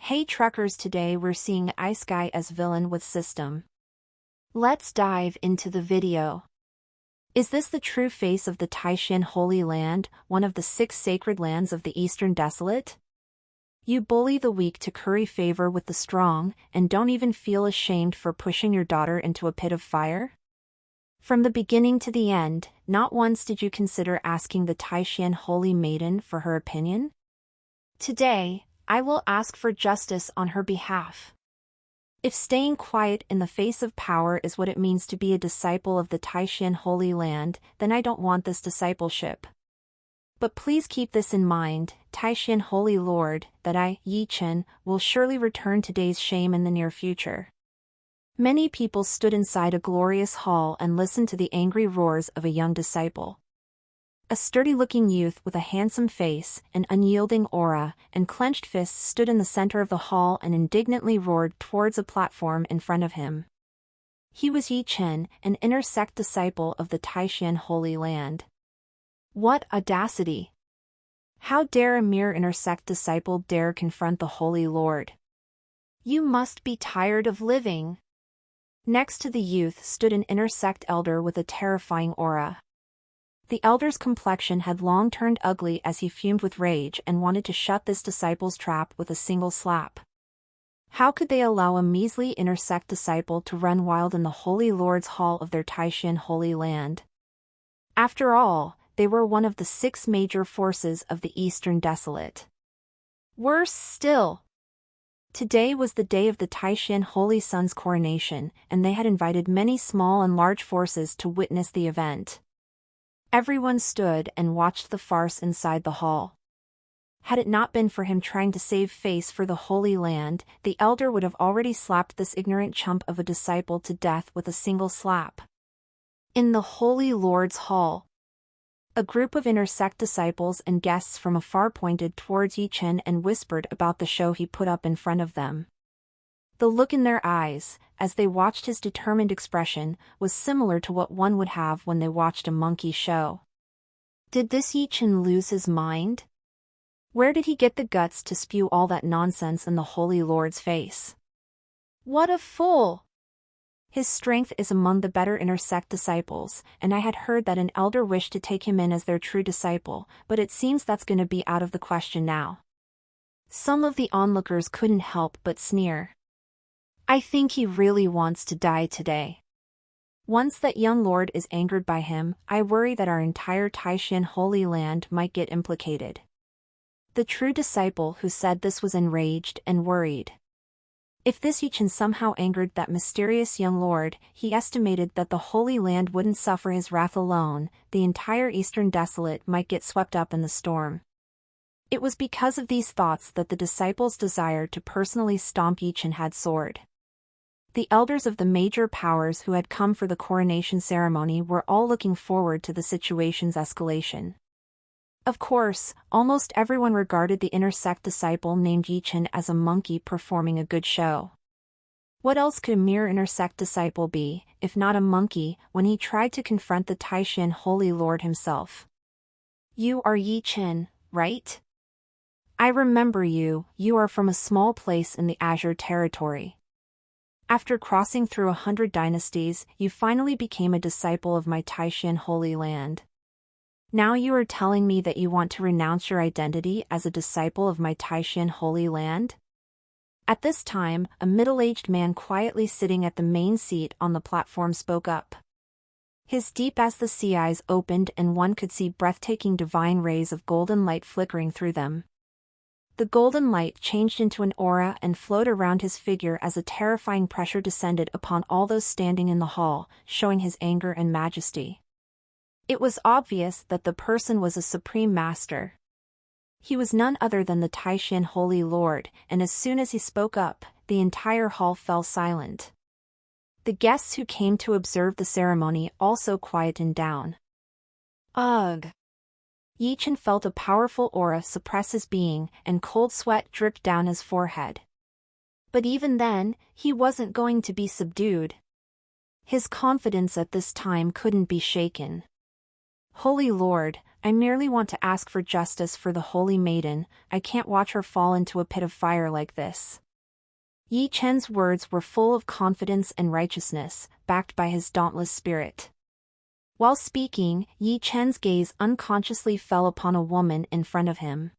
Hey truckers, today we're seeing Isekai as villain with system. Let's dive into the video. Is this the true face of the Taishan Holy Land, one of the 6 sacred lands of the Eastern Desolate? You bully the weak to curry favor with the strong, and don't even feel ashamed for pushing your daughter into a pit of fire? From the beginning to the end, not once did you consider asking the Taishan Holy Maiden for her opinion? Today, I will ask for justice on her behalf. If staying quiet in the face of power is what it means to be a disciple of the Taishan Holy Land, then I don't want this discipleship. But please keep this in mind, Taishan Holy Lord, that I, Yi Chen, will surely return today's shame in the near future. Many people stood inside a glorious hall and listened to the angry roars of a young disciple. A sturdy-looking youth with a handsome face, an unyielding aura, and clenched fists stood in the center of the hall and indignantly roared towards a platform in front of him. He was Yi Chen, an inner sect disciple of the Taishan Holy Land. What audacity! How dare a mere inner sect disciple dare confront the Holy Lord? You must be tired of living. Next to the youth stood an inner sect elder with a terrifying aura. The elder's complexion had long turned ugly as he fumed with rage and wanted to shut this disciple's trap with a single slap. How could they allow a measly inner sect disciple to run wild in the Holy Lord's hall of their Taishan Holy Land? After all, they were one of the 6 major forces of the Eastern Desolate. Worse still, today was the day of the Taishan Holy Sun's coronation, and they had invited many small and large forces to witness the event. Everyone stood and watched the farce inside the hall. Had it not been for him trying to save face for the Holy Land, the elder would have already slapped this ignorant chump of a disciple to death with a single slap. In the Holy Lord's hall, a group of inner sect disciples and guests from afar pointed towards Yi Chen and whispered about the show he put up in front of them. The look in their eyes, as they watched his determined expression, was similar to what one would have when they watched a monkey show. Did this Yi Chen lose his mind? Where did he get the guts to spew all that nonsense in the Holy Lord's face? What a fool! His strength is among the better inner sect disciples, and I had heard that an elder wished to take him in as their true disciple, but it seems that's going to be out of the question now. Some of the onlookers couldn't help but sneer. I think he really wants to die today. Once that young lord is angered by him, I worry that our entire Taishan Holy Land might get implicated. The true disciple who said this was enraged and worried. If this Yi Chen somehow angered that mysterious young lord, he estimated that the Holy Land wouldn't suffer his wrath alone, the entire Eastern Desolate might get swept up in the storm. It was because of these thoughts that the disciples' desire to personally stomp Yi Chen had soared. The elders of the major powers who had come for the coronation ceremony were all looking forward to the situation's escalation. Of course, almost everyone regarded the inner sect disciple named Yi Chen as a monkey performing a good show. What else could a mere inner sect disciple be, if not a monkey, when he tried to confront the Taishan Holy Lord himself? You are Yi Chen, right? I remember you, you are from a small place in the Azure territory. After crossing through 100 dynasties, you finally became a disciple of my Taishan Holy Land. Now you are telling me that you want to renounce your identity as a disciple of my Taishan Holy Land? At this time, a middle-aged man quietly sitting at the main seat on the platform spoke up. His deep as the sea eyes opened and one could see breathtaking divine rays of golden light flickering through them. The golden light changed into an aura and flowed around his figure as a terrifying pressure descended upon all those standing in the hall, showing his anger and majesty. It was obvious that the person was a supreme master. He was none other than the Taishan Holy Lord, and as soon as he spoke up, the entire hall fell silent. The guests who came to observe the ceremony also quietened down. Ugh! Yi Chen felt a powerful aura suppress his being, and cold sweat dripped down his forehead. But even then, he wasn't going to be subdued. His confidence at this time couldn't be shaken. Holy Lord, I merely want to ask for justice for the holy maiden. I can't watch her fall into a pit of fire like this." Yi Chen's words were full of confidence and righteousness, backed by his dauntless spirit. While speaking, Yi Chen's gaze unconsciously fell upon a woman in front of him.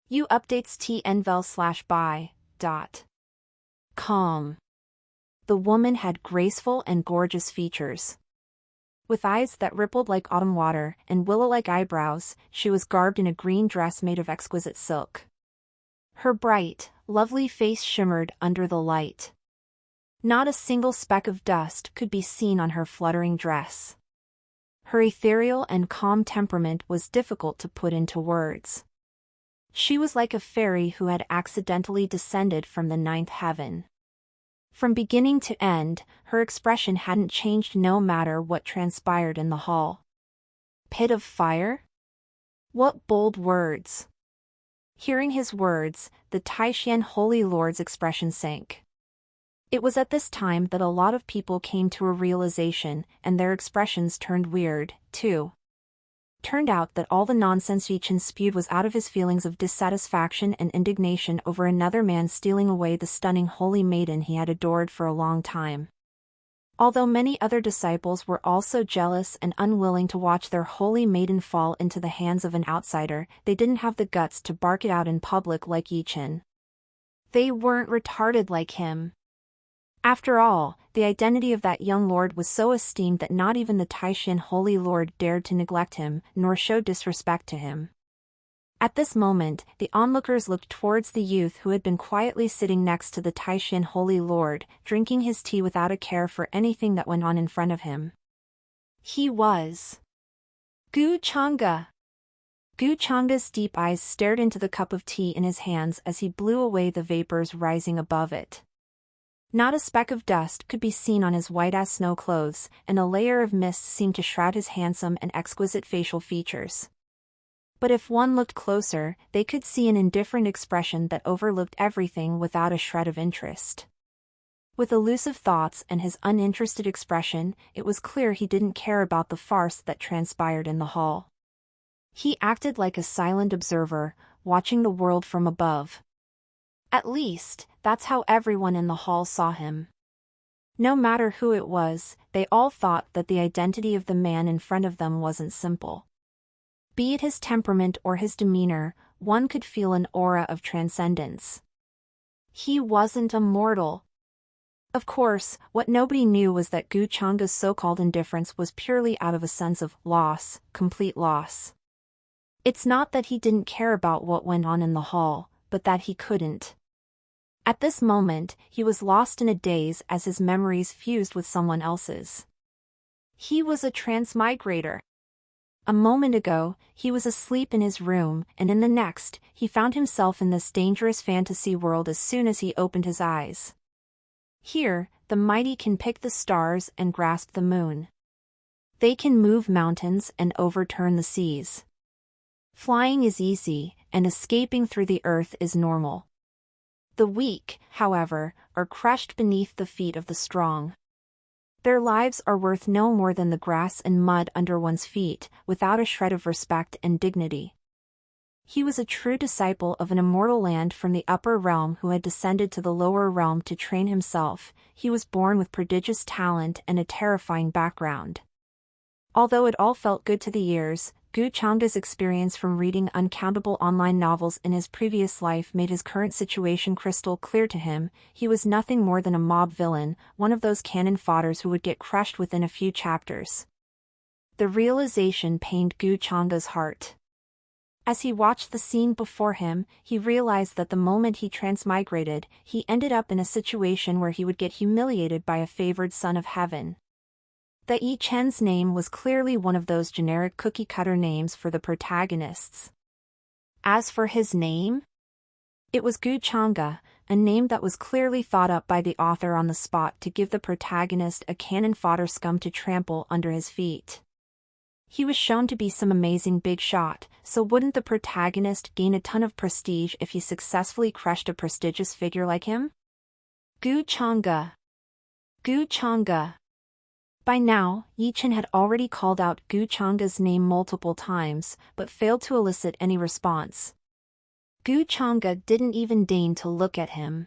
You updates tnvel/by. Com. The woman had graceful and gorgeous features. With eyes that rippled like autumn water and willow-like eyebrows, she was garbed in a green dress made of exquisite silk. Her bright, lovely face shimmered under the light. Not a single speck of dust could be seen on her fluttering dress. Her ethereal and calm temperament was difficult to put into words. She was like a fairy who had accidentally descended from the ninth heaven. From beginning to end, her expression hadn't changed no matter what transpired in the hall. Pit of fire? What bold words! Hearing his words, the Taishan Holy Lord's expression sank. It was at this time that a lot of people came to a realization, and their expressions turned weird, too. Turned out that all the nonsense Yi Chen spewed was out of his feelings of dissatisfaction and indignation over another man stealing away the stunning holy maiden he had adored for a long time. Although many other disciples were also jealous and unwilling to watch their holy maiden fall into the hands of an outsider, they didn't have the guts to bark it out in public like Yi Chen. They weren't retarded like him. After all, the identity of that young lord was so esteemed that not even the Taishan Holy Lord dared to neglect him, nor show disrespect to him. At this moment, the onlookers looked towards the youth who had been quietly sitting next to the Taishan Holy Lord, drinking his tea without a care for anything that went on in front of him. He was Gu Chang'e. Gu Chang'e's deep eyes stared into the cup of tea in his hands as he blew away the vapors rising above it. Not a speck of dust could be seen on his white-as-snow clothes, and a layer of mist seemed to shroud his handsome and exquisite facial features. But if one looked closer, they could see an indifferent expression that overlooked everything without a shred of interest. With elusive thoughts and his uninterested expression, it was clear he didn't care about the farce that transpired in the hall. He acted like a silent observer, watching the world from above. At least, that's how everyone in the hall saw him. No matter who it was, they all thought that the identity of the man in front of them wasn't simple. Be it his temperament or his demeanor, one could feel an aura of transcendence. He wasn't a mortal. Of course, what nobody knew was that Gu Chang'e's so-called indifference was purely out of a sense of loss, complete loss. It's not that he didn't care about what went on in the hall, but that he couldn't. At this moment, he was lost in a daze as his memories fused with someone else's. He was a transmigrator. A moment ago, he was asleep in his room, and in the next, he found himself in this dangerous fantasy world as soon as he opened his eyes. Here, the mighty can pick the stars and grasp the moon. They can move mountains and overturn the seas. Flying is easy, and escaping through the earth is normal. The weak, however, are crushed beneath the feet of the strong. Their lives are worth no more than the grass and mud under one's feet, without a shred of respect and dignity. He was a true disciple of an immortal land from the upper realm who had descended to the lower realm to train himself. He was born with prodigious talent and a terrifying background. Although it all felt good to the ears, Gu Chang'e's experience from reading uncountable online novels in his previous life made his current situation crystal clear to him. He was nothing more than a mob villain, one of those cannon fodders who would get crushed within a few chapters. The realization pained Gu Chang'e's heart. As he watched the scene before him, he realized that the moment he transmigrated, he ended up in a situation where he would get humiliated by a favored son of heaven. That Yi Chen's name was clearly one of those generic cookie-cutter names for the protagonists. As for his name, it was Gu Chang'e, a name that was clearly thought up by the author on the spot to give the protagonist a cannon fodder scum to trample under his feet. He was shown to be some amazing big shot, so wouldn't the protagonist gain a ton of prestige if he successfully crushed a prestigious figure like him? Gu Chang'e. Gu Chang'e. By now, Yi Chen had already called out Gu Changa's name multiple times, but failed to elicit any response. Gu Changa didn't even deign to look at him.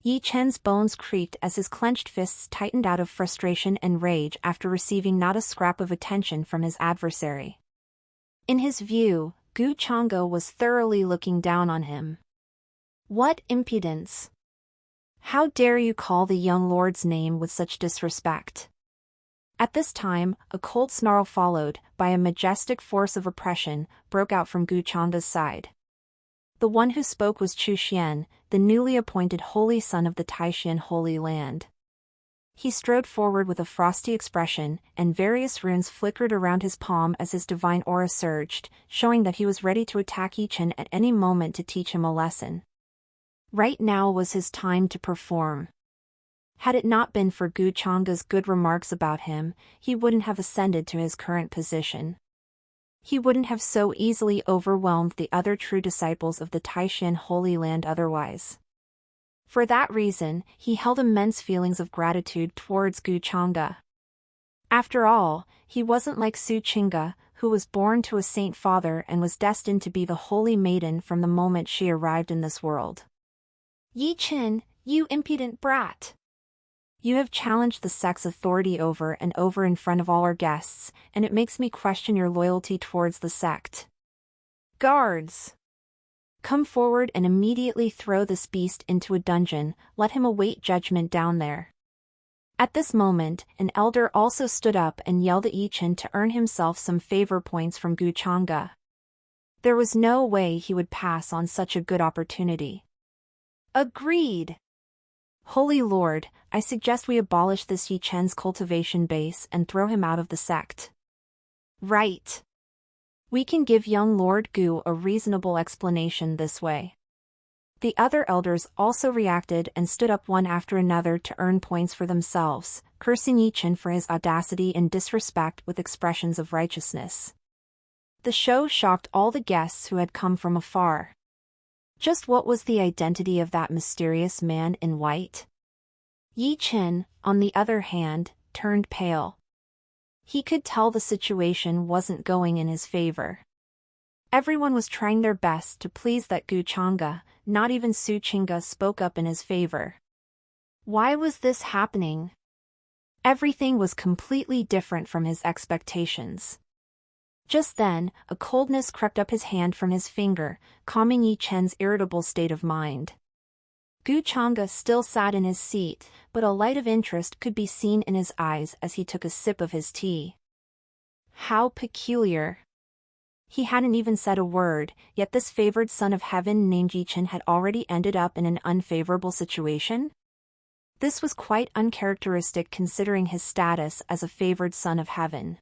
Yi Chen's bones creaked as his clenched fists tightened out of frustration and rage after receiving not a scrap of attention from his adversary. In his view, Gu Changa was thoroughly looking down on him. What impudence! How dare you call the young lord's name with such disrespect? At this time, a cold snarl followed by a majestic force of oppression broke out from Gu Changa's side. The one who spoke was Chu Xian, the newly appointed holy son of the Taishan Holy Land. He strode forward with a frosty expression, and various runes flickered around his palm as his divine aura surged, showing that he was ready to attack Yi Chen at any moment to teach him a lesson. Right now was his time to perform. Had it not been for Gu Changa's good remarks about him, he wouldn't have ascended to his current position. He wouldn't have so easily overwhelmed the other true disciples of the Taishan Holy Land otherwise. For that reason, he held immense feelings of gratitude towards Gu Changa. After all, he wasn't like Su Chinga, who was born to a saint father and was destined to be the holy maiden from the moment she arrived in this world. Yi Chen, you impudent brat! You have challenged the sect's authority over and over in front of all our guests, and it makes me question your loyalty towards the sect. Guards! Come forward and immediately throw this beast into a dungeon, let him await judgment down there. At this moment, an elder also stood up and yelled at Yi Chen to earn himself some favor points from Gu Changa. There was no way he would pass on such a good opportunity. Agreed! Holy Lord, I suggest we abolish this Yi Chen's cultivation base and throw him out of the sect. Right. We can give young Lord Gu a reasonable explanation this way. The other elders also reacted and stood up one after another to earn points for themselves, cursing Yi Chen for his audacity and disrespect with expressions of righteousness. The show shocked all the guests who had come from afar. Just what was the identity of that mysterious man in white? Yi Chen, on the other hand, turned pale. He could tell the situation wasn't going in his favor. Everyone was trying their best to please that Gu Changa, not even Su Chinga spoke up in his favor. Why was this happening? Everything was completely different from his expectations. Just then, a coldness crept up his hand from his finger, calming Yi Chen's irritable state of mind. Gu Changa still sat in his seat, but a light of interest could be seen in his eyes as he took a sip of his tea. How peculiar. He hadn't even said a word, yet this favored son of heaven named Yi Chen had already ended up in an unfavorable situation? This was quite uncharacteristic considering his status as a favored son of heaven.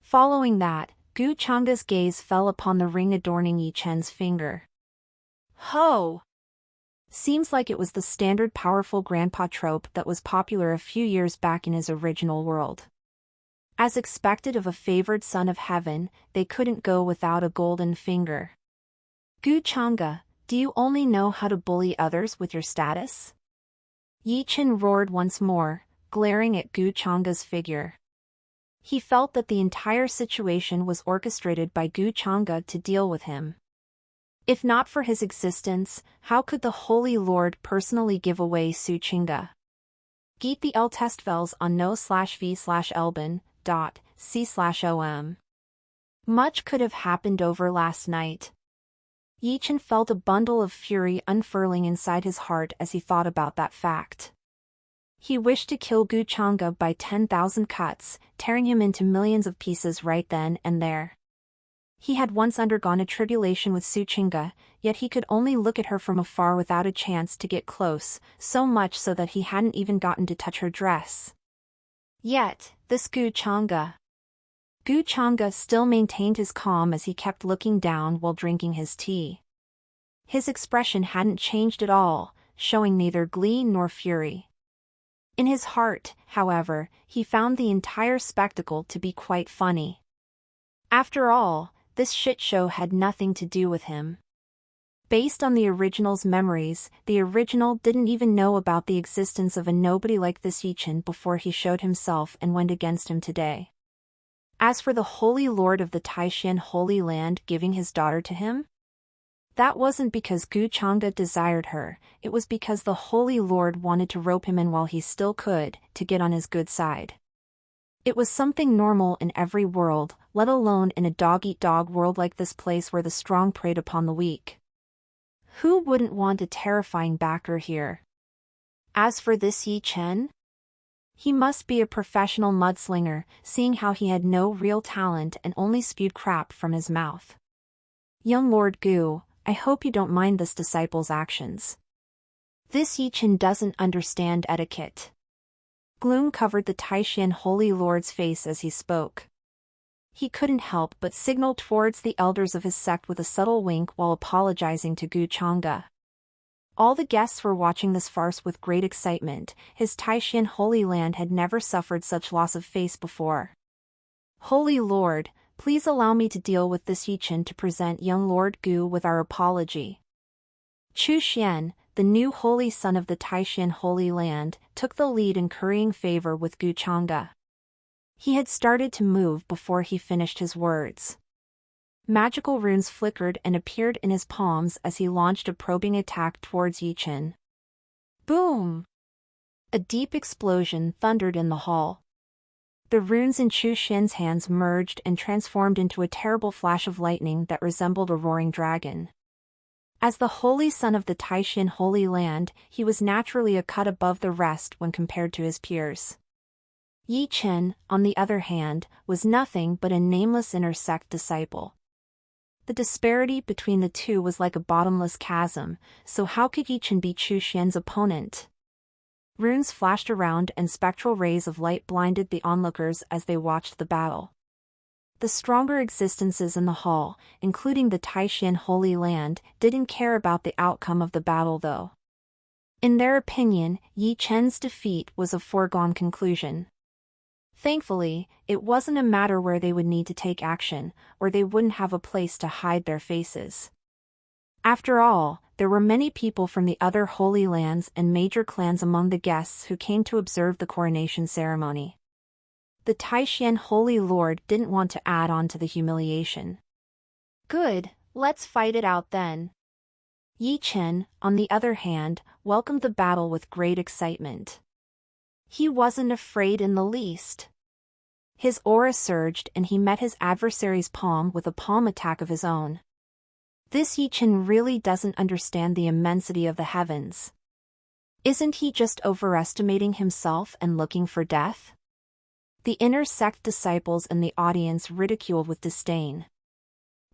Following that, Gu Changa's gaze fell upon the ring adorning Yi Chen's finger. Ho! Seems like it was the standard powerful grandpa trope that was popular a few years back in his original world. As expected of a favored son of heaven, they couldn't go without a golden finger. Gu Changa, do you only know how to bully others with your status? Yi Chen roared once more, glaring at Gu Changa's figure. He felt that the entire situation was orchestrated by Gu Changa to deal with him. If not for his existence, how could the Holy Lord personally give away Su Chinga? Geet the L Testvels on no/v/elben.c/om. Much could have happened over last night. Yi Chen felt a bundle of fury unfurling inside his heart as he thought about that fact. He wished to kill Gu Changa by 10,000 cuts, tearing him into millions of pieces right then and there. He had once undergone a tribulation with Su Chinga, yet he could only look at her from afar without a chance to get close, so much so that he hadn't even gotten to touch her dress. Yet, this Gu Changa still maintained his calm as he kept looking down while drinking his tea. His expression hadn't changed at all, showing neither glee nor fury. In his heart, however, he found the entire spectacle to be quite funny. After all, this shit show had nothing to do with him. Based on the original's memories, the original didn't even know about the existence of a nobody like this Yichen before he showed himself and went against him today. As for the Holy Lord of the Taishan Holy Land giving his daughter to him, that wasn't because Gu Changde desired her, it was because the Holy Lord wanted to rope him in while he still could, to get on his good side. It was something normal in every world, let alone in a dog-eat-dog world like this place where the strong preyed upon the weak. Who wouldn't want a terrifying backer here? As for this Yi Chen, he must be a professional mudslinger, seeing how he had no real talent and only spewed crap from his mouth. Young Lord Gu, I hope you don't mind this disciple's actions. This Yi Chen doesn't understand etiquette. Gloom covered the Taishan Holy Lord's face as he spoke. He couldn't help but signal towards the elders of his sect with a subtle wink while apologizing to Gu Changde. All the guests were watching this farce with great excitement. His Taishan Holy Land had never suffered such loss of face before. Holy Lord, please allow me to deal with this Yichen to present young Lord Gu with our apology. Chu Xian, the new holy son of the Taishan Holy Land, took the lead in currying favor with Gu Changde. He had started to move before he finished his words. Magical runes flickered and appeared in his palms as he launched a probing attack towards Yichen. Boom! A deep explosion thundered in the hall. The runes in Chu Xian's hands merged and transformed into a terrible flash of lightning that resembled a roaring dragon. As the holy son of the Taishan Holy Land, he was naturally a cut above the rest when compared to his peers. Yi Chen, on the other hand, was nothing but a nameless inner sect disciple. The disparity between the two was like a bottomless chasm, so how could Yi Chen be Chu Xian's opponent? Runes flashed around and spectral rays of light blinded the onlookers as they watched the battle. The stronger existences in the hall, including the Taishan Holy Land, didn't care about the outcome of the battle though. In their opinion, Yi Chen's defeat was a foregone conclusion. Thankfully, it wasn't a matter where they would need to take action, or they wouldn't have a place to hide their faces. After all, there were many people from the other holy lands and major clans among the guests who came to observe the coronation ceremony. The Taishan Holy Lord didn't want to add on to the humiliation. Good, let's fight it out then. Yi Chen, on the other hand, welcomed the battle with great excitement. He wasn't afraid in the least. His aura surged and he met his adversary's palm with a palm attack of his own. This Yi Chen really doesn't understand the immensity of the heavens. Isn't he just overestimating himself and looking for death? The inner sect disciples in the audience ridiculed with disdain.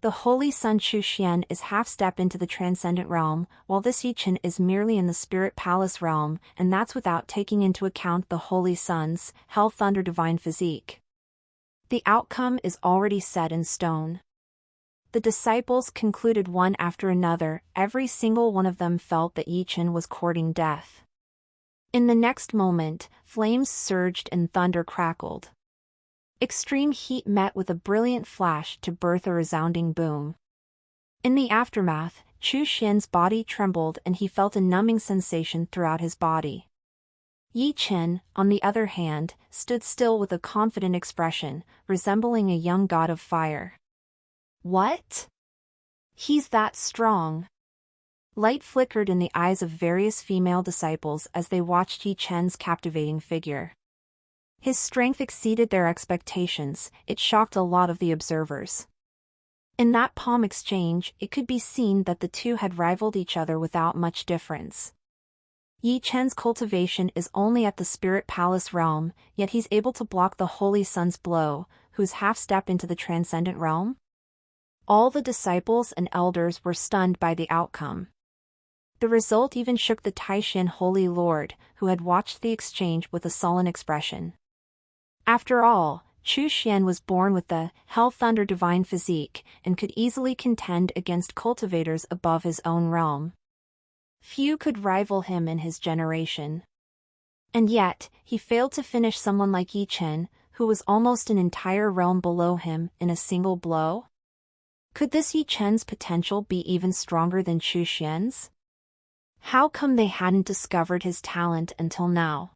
The holy son Chu Xian is half-step into the transcendent realm, while this Yi Chen is merely in the spirit palace realm, and that's without taking into account the holy son's hell thunder divine physique. The outcome is already set in stone. The disciples concluded one after another, every single one of them felt that Yi Chen was courting death. In the next moment, flames surged and thunder crackled. Extreme heat met with a brilliant flash to birth a resounding boom. In the aftermath, Chu Xian's body trembled and he felt a numbing sensation throughout his body. Yi Chen, on the other hand, stood still with a confident expression, resembling a young god of fire. What? He's that strong. Light flickered in the eyes of various female disciples as they watched Yi Chen's captivating figure. His strength exceeded their expectations, it shocked a lot of the observers. In that palm exchange, it could be seen that the two had rivaled each other without much difference. Yi Chen's cultivation is only at the spirit palace realm, yet he's able to block the holy son's blow, who's half-step into the transcendent realm? All the disciples and elders were stunned by the outcome. The result even shook the Taishan Holy Lord, who had watched the exchange with a sullen expression. After all, Chu Xian was born with the hell thunder divine physique and could easily contend against cultivators above his own realm. Few could rival him in his generation. And yet, he failed to finish someone like Yi Chen, who was almost an entire realm below him, in a single blow? Could this Yi Chen's potential be even stronger than Chu Xian's? How come they hadn't discovered his talent until now?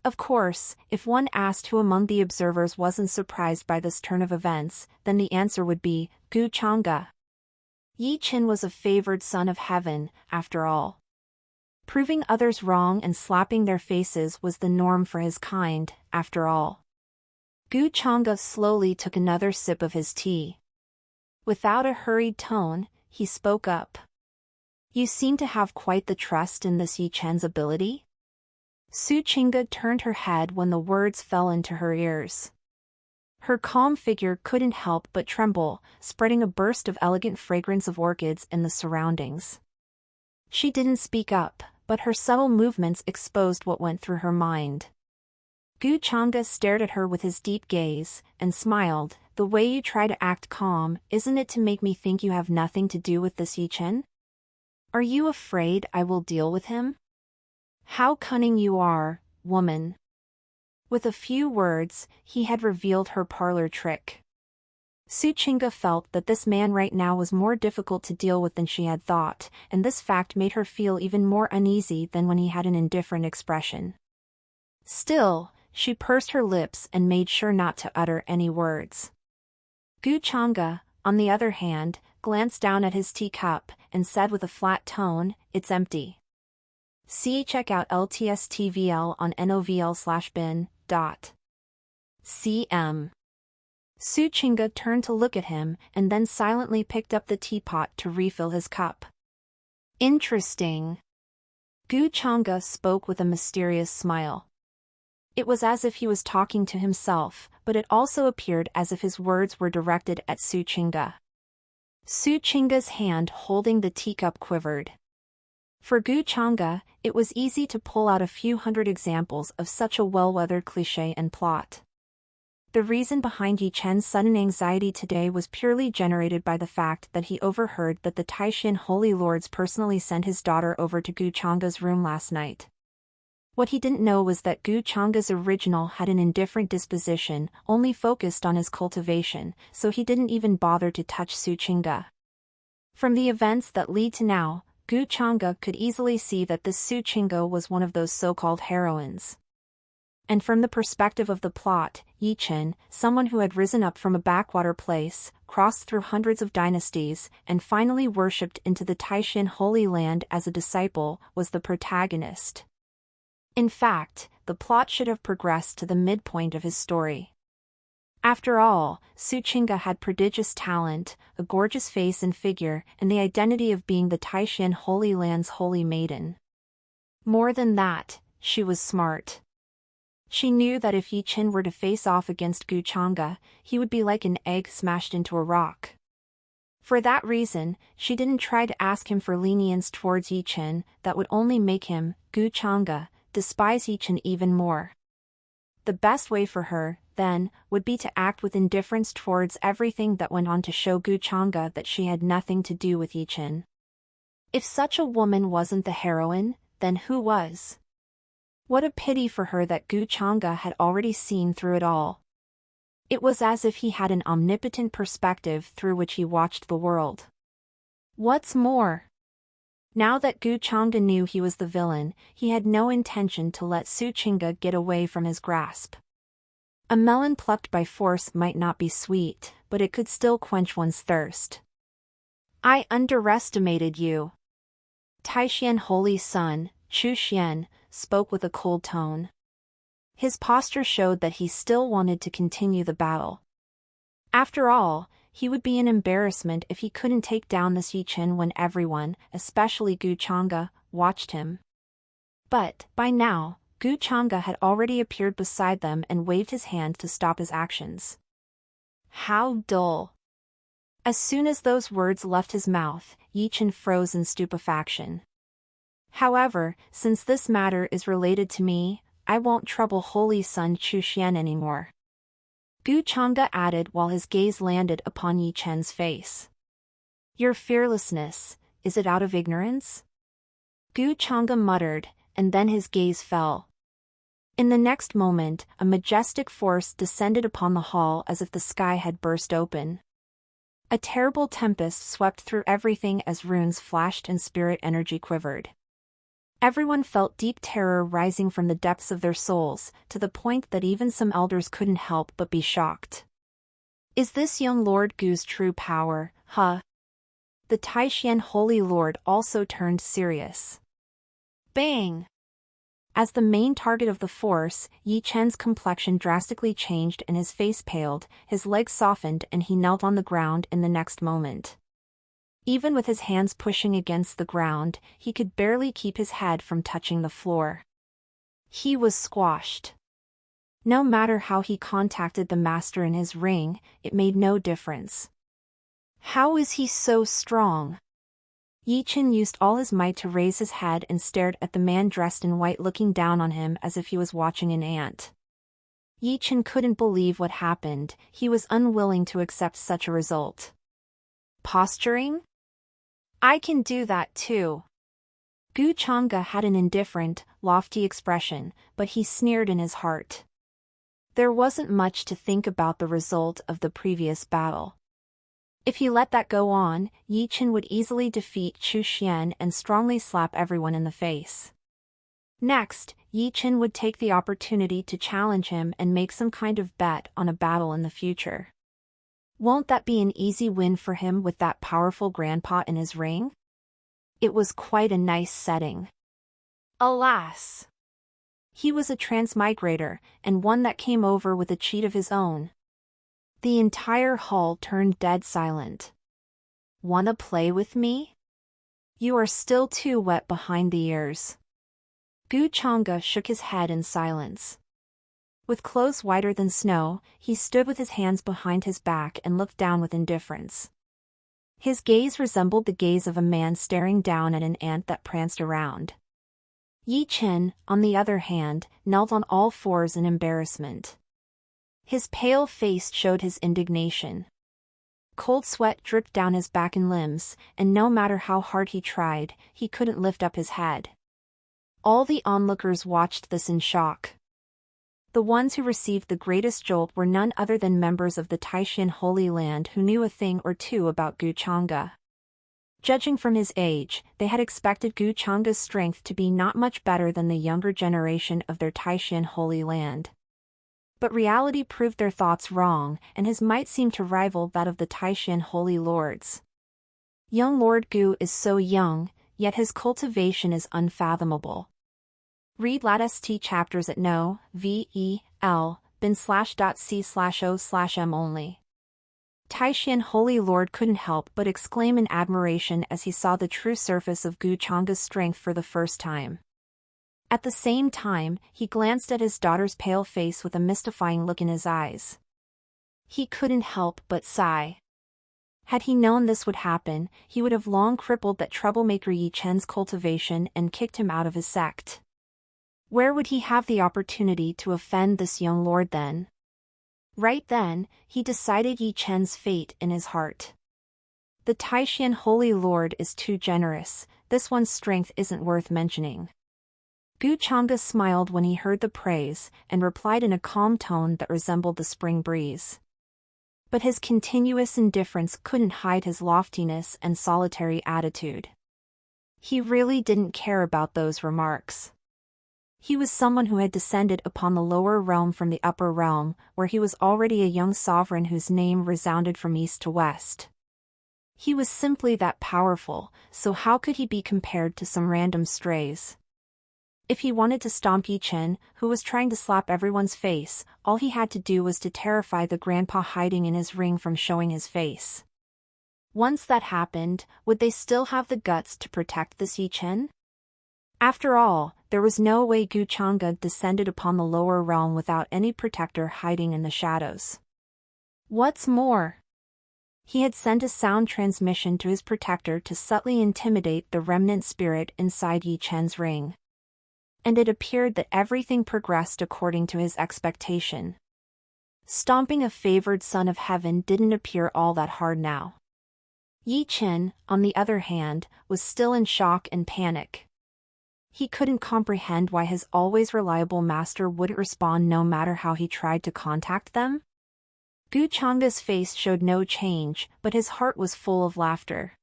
Of course, if one asked who among the observers wasn't surprised by this turn of events, then the answer would be Gu Changge. Yi Chen was a favored son of heaven, after all. Proving others wrong and slapping their faces was the norm for his kind, after all. Gu Changge slowly took another sip of his tea. Without a hurried tone, he spoke up. You seem to have quite the trust in this Yi Chen's ability? Su Qingge turned her head when the words fell into her ears. Her calm figure couldn't help but tremble, spreading a burst of elegant fragrance of orchids in the surroundings. She didn't speak up, but her subtle movements exposed what went through her mind. Gu Changge stared at her with his deep gaze, and smiled. The way you try to act calm, isn't it to make me think you have nothing to do with this Yi Chen? Are you afraid I will deal with him? How cunning you are, woman. With a few words, he had revealed her parlor trick. Su Qingge felt that this man right now was more difficult to deal with than she had thought, and this fact made her feel even more uneasy than when he had an indifferent expression. Still, she pursed her lips and made sure not to utter any words. Gu Changge, on the other hand, glanced down at his teacup, and said with a flat tone, "It's empty. See check out LTSTVL on novl/bin. cm." Su Qingge turned to look at him and then silently picked up the teapot to refill his cup. Interesting. Gu Changge spoke with a mysterious smile. It was as if he was talking to himself, but it also appeared as if his words were directed at Su Qingge. Su Qingge's hand holding the teacup quivered. For Gu Changge, it was easy to pull out a few hundred examples of such a well-weathered cliché and plot. The reason behind Yi Chen's sudden anxiety today was purely generated by the fact that he overheard that the Taishan Holy Lords personally sent his daughter over to Gu Changge's room last night. What he didn't know was that Gu Changge's original had an indifferent disposition, only focused on his cultivation, so he didn't even bother to touch Su Qingge. From the events that lead to now, Gu Changge could easily see that this Su Qingge was one of those so-called heroines. And from the perspective of the plot, Yi Chen, someone who had risen up from a backwater place, crossed through hundreds of dynasties, and finally worshipped into the Taishan Holy Land as a disciple, was the protagonist. In fact, the plot should have progressed to the midpoint of his story. After all, Su Qingge had prodigious talent, a gorgeous face and figure, and the identity of being the Taishan Holy Land's holy maiden. More than that, she was smart. She knew that if Yi Chen were to face off against Gu Changge, he would be like an egg smashed into a rock. For that reason, she didn't try to ask him for lenience towards Yi Chen. That would only make him, Gu Changge, despise Yi Chen even more. The best way for her, then, would be to act with indifference towards everything that went on to show Gu Changge that she had nothing to do with Yi Chen. If such a woman wasn't the heroine, then who was? What a pity for her that Gu Changge had already seen through it all. It was as if he had an omnipotent perspective through which he watched the world. What's more, now that Gu Changge knew he was the villain, he had no intention to let Su Qingge get away from his grasp. A melon plucked by force might not be sweet, but it could still quench one's thirst. I underestimated you. Taishan Holy Son, Chu Xian, spoke with a cold tone. His posture showed that he still wanted to continue the battle. After all, he would be an embarrassment if he couldn't take down this Yi Chen when everyone, especially Gu Changge, watched him. But, by now, Gu Changge had already appeared beside them and waved his hand to stop his actions. How dull. As soon as those words left his mouth, Yi Chen froze in stupefaction. However, since this matter is related to me, I won't trouble Holy Son Chu Xian anymore. Gu Changge added while his gaze landed upon Yi Chen's face. Your fearlessness, is it out of ignorance? Gu Changge muttered, and then his gaze fell. In the next moment, a majestic force descended upon the hall as if the sky had burst open. A terrible tempest swept through everything as runes flashed and spirit energy quivered. Everyone felt deep terror rising from the depths of their souls, to the point that even some elders couldn't help but be shocked. Is this young Lord Gu's true power, huh? The Taishan Holy Lord also turned serious. Bang! As the main target of the force, Yi Chen's complexion drastically changed and his face paled, his legs softened and he knelt on the ground in the next moment. Even with his hands pushing against the ground, he could barely keep his head from touching the floor. He was squashed. No matter how he contacted the master in his ring, it made no difference. How is he so strong? Yi Chen used all his might to raise his head and stared at the man dressed in white looking down on him as if he was watching an ant. Yi Chen couldn't believe what happened, he was unwilling to accept such a result. Posturing? I can do that too. Gu Chang'e had an indifferent, lofty expression, but he sneered in his heart. There wasn't much to think about the result of the previous battle. If he let that go on, Yi Chen would easily defeat Chu Xian and strongly slap everyone in the face. Next, Yi Chen would take the opportunity to challenge him and make some kind of bet on a battle in the future. Won't that be an easy win for him with that powerful grandpa in his ring? It was quite a nice setting. Alas! He was a transmigrator, and one that came over with a cheat of his own. The entire hall turned dead silent. Wanna play with me? You are still too wet behind the ears. Gu Chang'e shook his head in silence. With clothes whiter than snow, he stood with his hands behind his back and looked down with indifference. His gaze resembled the gaze of a man staring down at an ant that pranced around. Yi Chen, on the other hand, knelt on all fours in embarrassment. His pale face showed his indignation. Cold sweat dripped down his back and limbs, and no matter how hard he tried, he couldn't lift up his head. All the onlookers watched this in shock. The ones who received the greatest jolt were none other than members of the Taishan Holy Land who knew a thing or two about Gu Chang'e. Judging from his age, they had expected Gu Chang'e's strength to be not much better than the younger generation of their Taishan Holy Land. But reality proved their thoughts wrong, and his might seemed to rival that of the Taishan Holy Lords. Young Lord Gu is so young, yet his cultivation is unfathomable. Read latest chapters at no.vel.bin/c/o/m only. Taishan Holy Lord couldn't help but exclaim in admiration as he saw the true surface of Gu Chang'e's strength for the first time. At the same time, he glanced at his daughter's pale face with a mystifying look in his eyes. He couldn't help but sigh. Had he known this would happen, he would have long crippled that troublemaker Yi Chen's cultivation and kicked him out of his sect. Where would he have the opportunity to offend this young lord then? Right then, he decided Yi Chen's fate in his heart. The Taishan Holy Lord is too generous, this one's strength isn't worth mentioning. Gu Chang'e smiled when he heard the praise, and replied in a calm tone that resembled the spring breeze. But his continuous indifference couldn't hide his loftiness and solitary attitude. He really didn't care about those remarks. He was someone who had descended upon the lower realm from the upper realm, where he was already a young sovereign whose name resounded from east to west. He was simply that powerful, so how could he be compared to some random strays? If he wanted to stomp Yi Chen, who was trying to slap everyone's face, all he had to do was to terrify the grandpa hiding in his ring from showing his face. Once that happened, would they still have the guts to protect this Yi Chen? After all, there was no way Gu Chang'e descended upon the lower realm without any protector hiding in the shadows. What's more, he had sent a sound transmission to his protector to subtly intimidate the remnant spirit inside Yi Chen's ring. And it appeared that everything progressed according to his expectation. Stomping a favored son of heaven didn't appear all that hard now. Yi Chen, on the other hand, was still in shock and panic. He couldn't comprehend why his always reliable master wouldn't respond no matter how he tried to contact them. Gu Changa's face showed no change, but his heart was full of laughter.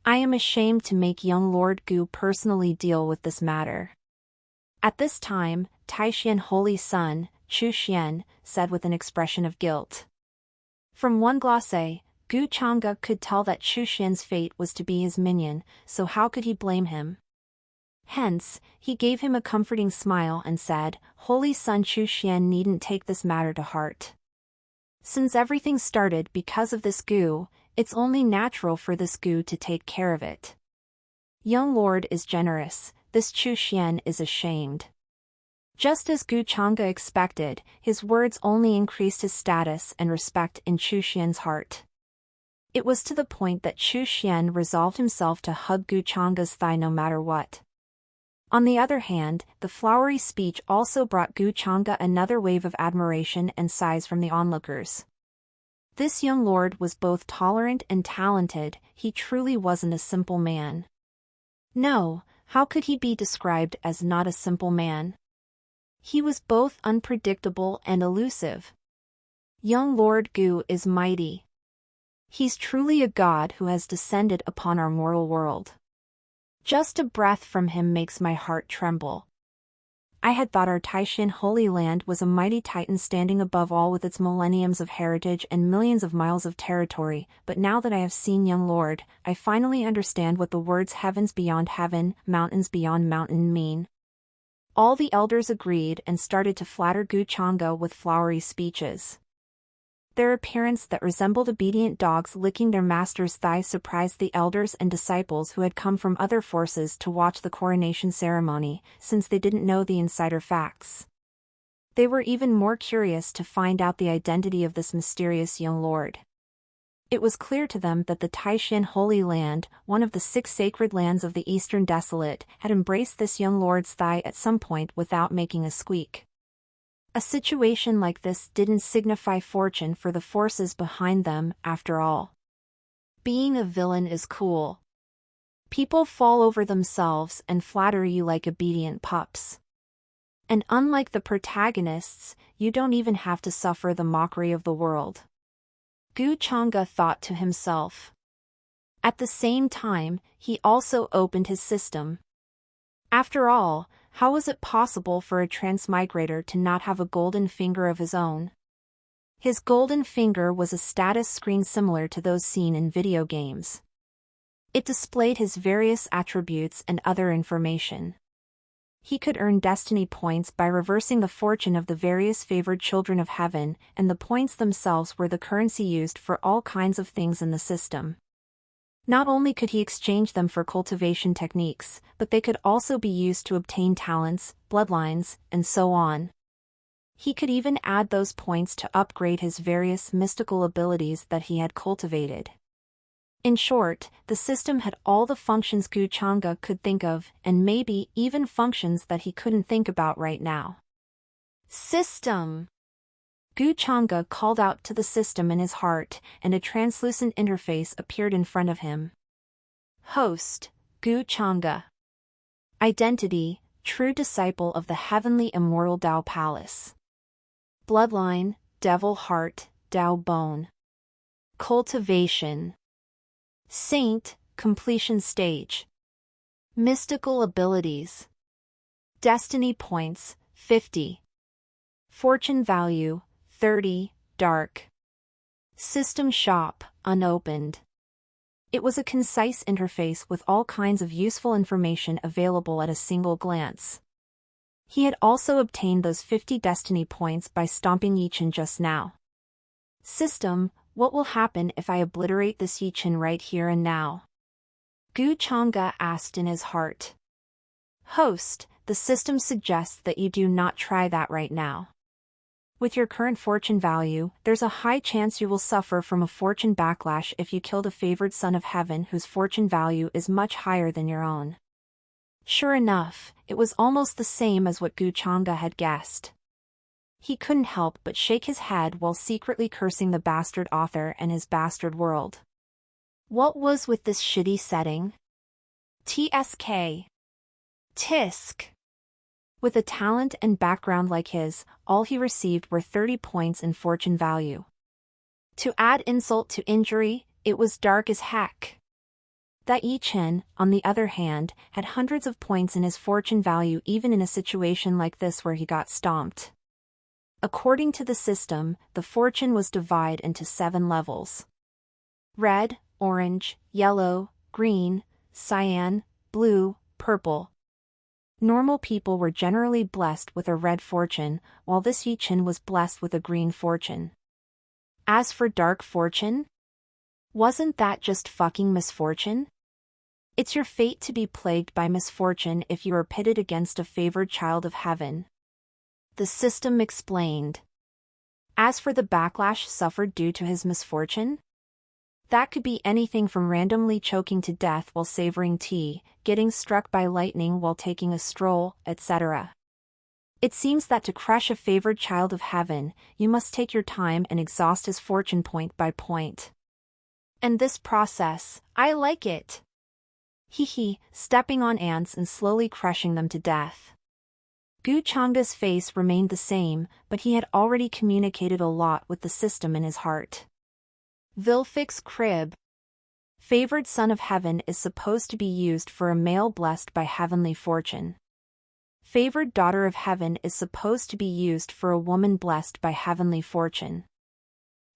I am ashamed to make young Lord Gu personally deal with this matter. At this time, Taishan Holy Son, Chu Xian, said with an expression of guilt. From one glose, Gu Changa could tell that Chu Xian's fate was to be his minion, so how could he blame him? Hence, he gave him a comforting smile and said, Holy Son Chu Xian needn't take this matter to heart. Since everything started because of this Gu, it's only natural for this Gu to take care of it. Young Lord is generous, this Chu Xian is ashamed. Just as Gu Changa expected, his words only increased his status and respect in Chu Xian's heart. It was to the point that Chu Xian resolved himself to hug Gu Changa's thigh no matter what. On the other hand, the flowery speech also brought Gu Changa another wave of admiration and sighs from the onlookers. This young lord was both tolerant and talented, he truly wasn't a simple man. No, how could he be described as not a simple man? He was both unpredictable and elusive. Young Lord Gu is mighty. He's truly a god who has descended upon our mortal world. Just a breath from him makes my heart tremble. I had thought our Taishan Holy Land was a mighty titan standing above all with its millenniums of heritage and millions of miles of territory, but now that I have seen young Lord, I finally understand what the words heavens beyond heaven, mountains beyond mountain mean. All the elders agreed and started to flatter Gu Changa with flowery speeches. Their appearance that resembled obedient dogs licking their master's thighs surprised the elders and disciples who had come from other forces to watch the coronation ceremony, since they didn't know the insider facts. They were even more curious to find out the identity of this mysterious young lord. It was clear to them that the Taishan Holy Land, one of the 6 sacred lands of the Eastern Desolate, had embraced this young lord's thigh at some point without making a squeak. A situation like this didn't signify fortune for the forces behind them, after all. Being a villain is cool. People fall over themselves and flatter you like obedient pups. And unlike the protagonists, you don't even have to suffer the mockery of the world. Gu Changa thought to himself. At the same time, he also opened his system. After all, how was it possible for a transmigrator to not have a golden finger of his own? His golden finger was a status screen similar to those seen in video games. It displayed his various attributes and other information. He could earn destiny points by reversing the fortune of the various favored children of heaven, and the points themselves were the currency used for all kinds of things in the system. Not only could he exchange them for cultivation techniques, but they could also be used to obtain talents, bloodlines, and so on. He could even add those points to upgrade his various mystical abilities that he had cultivated. In short, the system had all the functions Gu Changa could think of, and maybe even functions that he couldn't think about right now. System! Gu Changa called out to the system in his heart, and a translucent interface appeared in front of him. Host, Gu Changa. Identity, true disciple of the heavenly immortal Tao Palace. Bloodline, devil heart, Tao bone. Cultivation. Saint, completion stage. Mystical abilities. Destiny points, 50. Fortune value, 30, dark. System shop, unopened. It was a concise interface with all kinds of useful information available at a single glance. He had also obtained those 50 destiny points by stomping Yichin just now. System, what will happen if I obliterate this Yichin right here and now? Gu Changa asked in his heart. Host, the system suggests that you do not try that right now. With your current fortune value, there's a high chance you will suffer from a fortune backlash if you killed a favored son of heaven whose fortune value is much higher than your own. Sure enough, it was almost the same as what Gu Changa had guessed. He couldn't help but shake his head while secretly cursing the bastard author and his bastard world. What was with this shitty setting? TSK. Tisk. With a talent and background like his, all he received were 30 points in fortune value. To add insult to injury, it was dark as heck. That Yi Chen, on the other hand, had hundreds of points in his fortune value even in a situation like this where he got stomped. According to the system, the fortune was divided into 7 levels. Red, orange, yellow, green, cyan, blue, purple. Normal people were generally blessed with a red fortune, while this Yi Chen was blessed with a green fortune. As for dark fortune, wasn't that just fucking misfortune? It's your fate to be plagued by misfortune if you are pitted against a favored child of heaven. The system explained. As for the backlash suffered due to his misfortune, that could be anything from randomly choking to death while savoring tea, getting struck by lightning while taking a stroll, etc. It seems that to crush a favored child of heaven, you must take your time and exhaust his fortune point by point. And this process, I like it. Hee, stepping on ants and slowly crushing them to death. Gu Changa's face remained the same, but he had already communicated a lot with the system in his heart. Vilfic's crib. Favored son of heaven is supposed to be used for a male blessed by heavenly fortune. Favored daughter of heaven is supposed to be used for a woman blessed by heavenly fortune.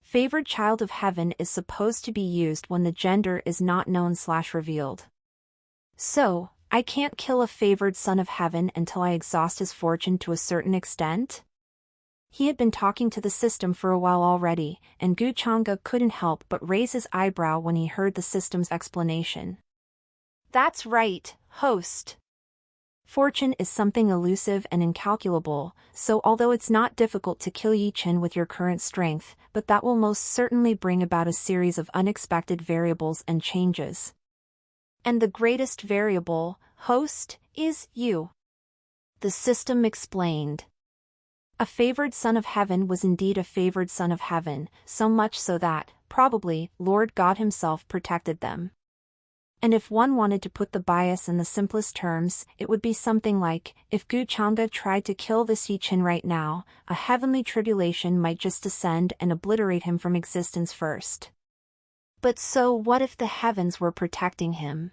Favored child of heaven is supposed to be used when the gender is not known/revealed. So, I can't kill a favored son of heaven until I exhaust his fortune to a certain extent? He had been talking to the system for a while already, and Gu Changa couldn't help but raise his eyebrow when he heard the system's explanation. That's right, host. Fortune is something elusive and incalculable, so although it's not difficult to kill Yi Chen with your current strength, but that will most certainly bring about a series of unexpected variables and changes. And the greatest variable, host, is you. The system explained. A favored son of heaven was indeed a favored son of heaven, so much so that, probably, Lord God himself protected them. And if one wanted to put the bias in the simplest terms, it would be something like, if Gu Changa tried to kill this Yi Chen right now, a heavenly tribulation might just descend and obliterate him from existence first. But so what if the heavens were protecting him?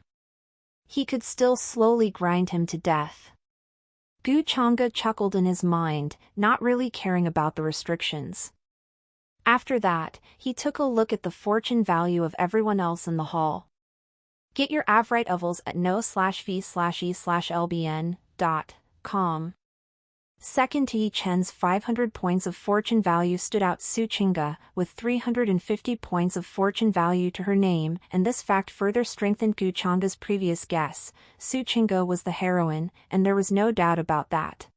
He could still slowly grind him to death. Gu Changa chuckled in his mind, not really caring about the restrictions. After that, he took a look at the fortune value of everyone else in the hall. Get your avrite ovals at no/v/e/lbn.com. Second to Yi Chen's 500 points of fortune value stood out Su Chinga, with 350 points of fortune value to her name, and this fact further strengthened Gu Changa's previous guess. Su Chinga was the heroine, and there was no doubt about that.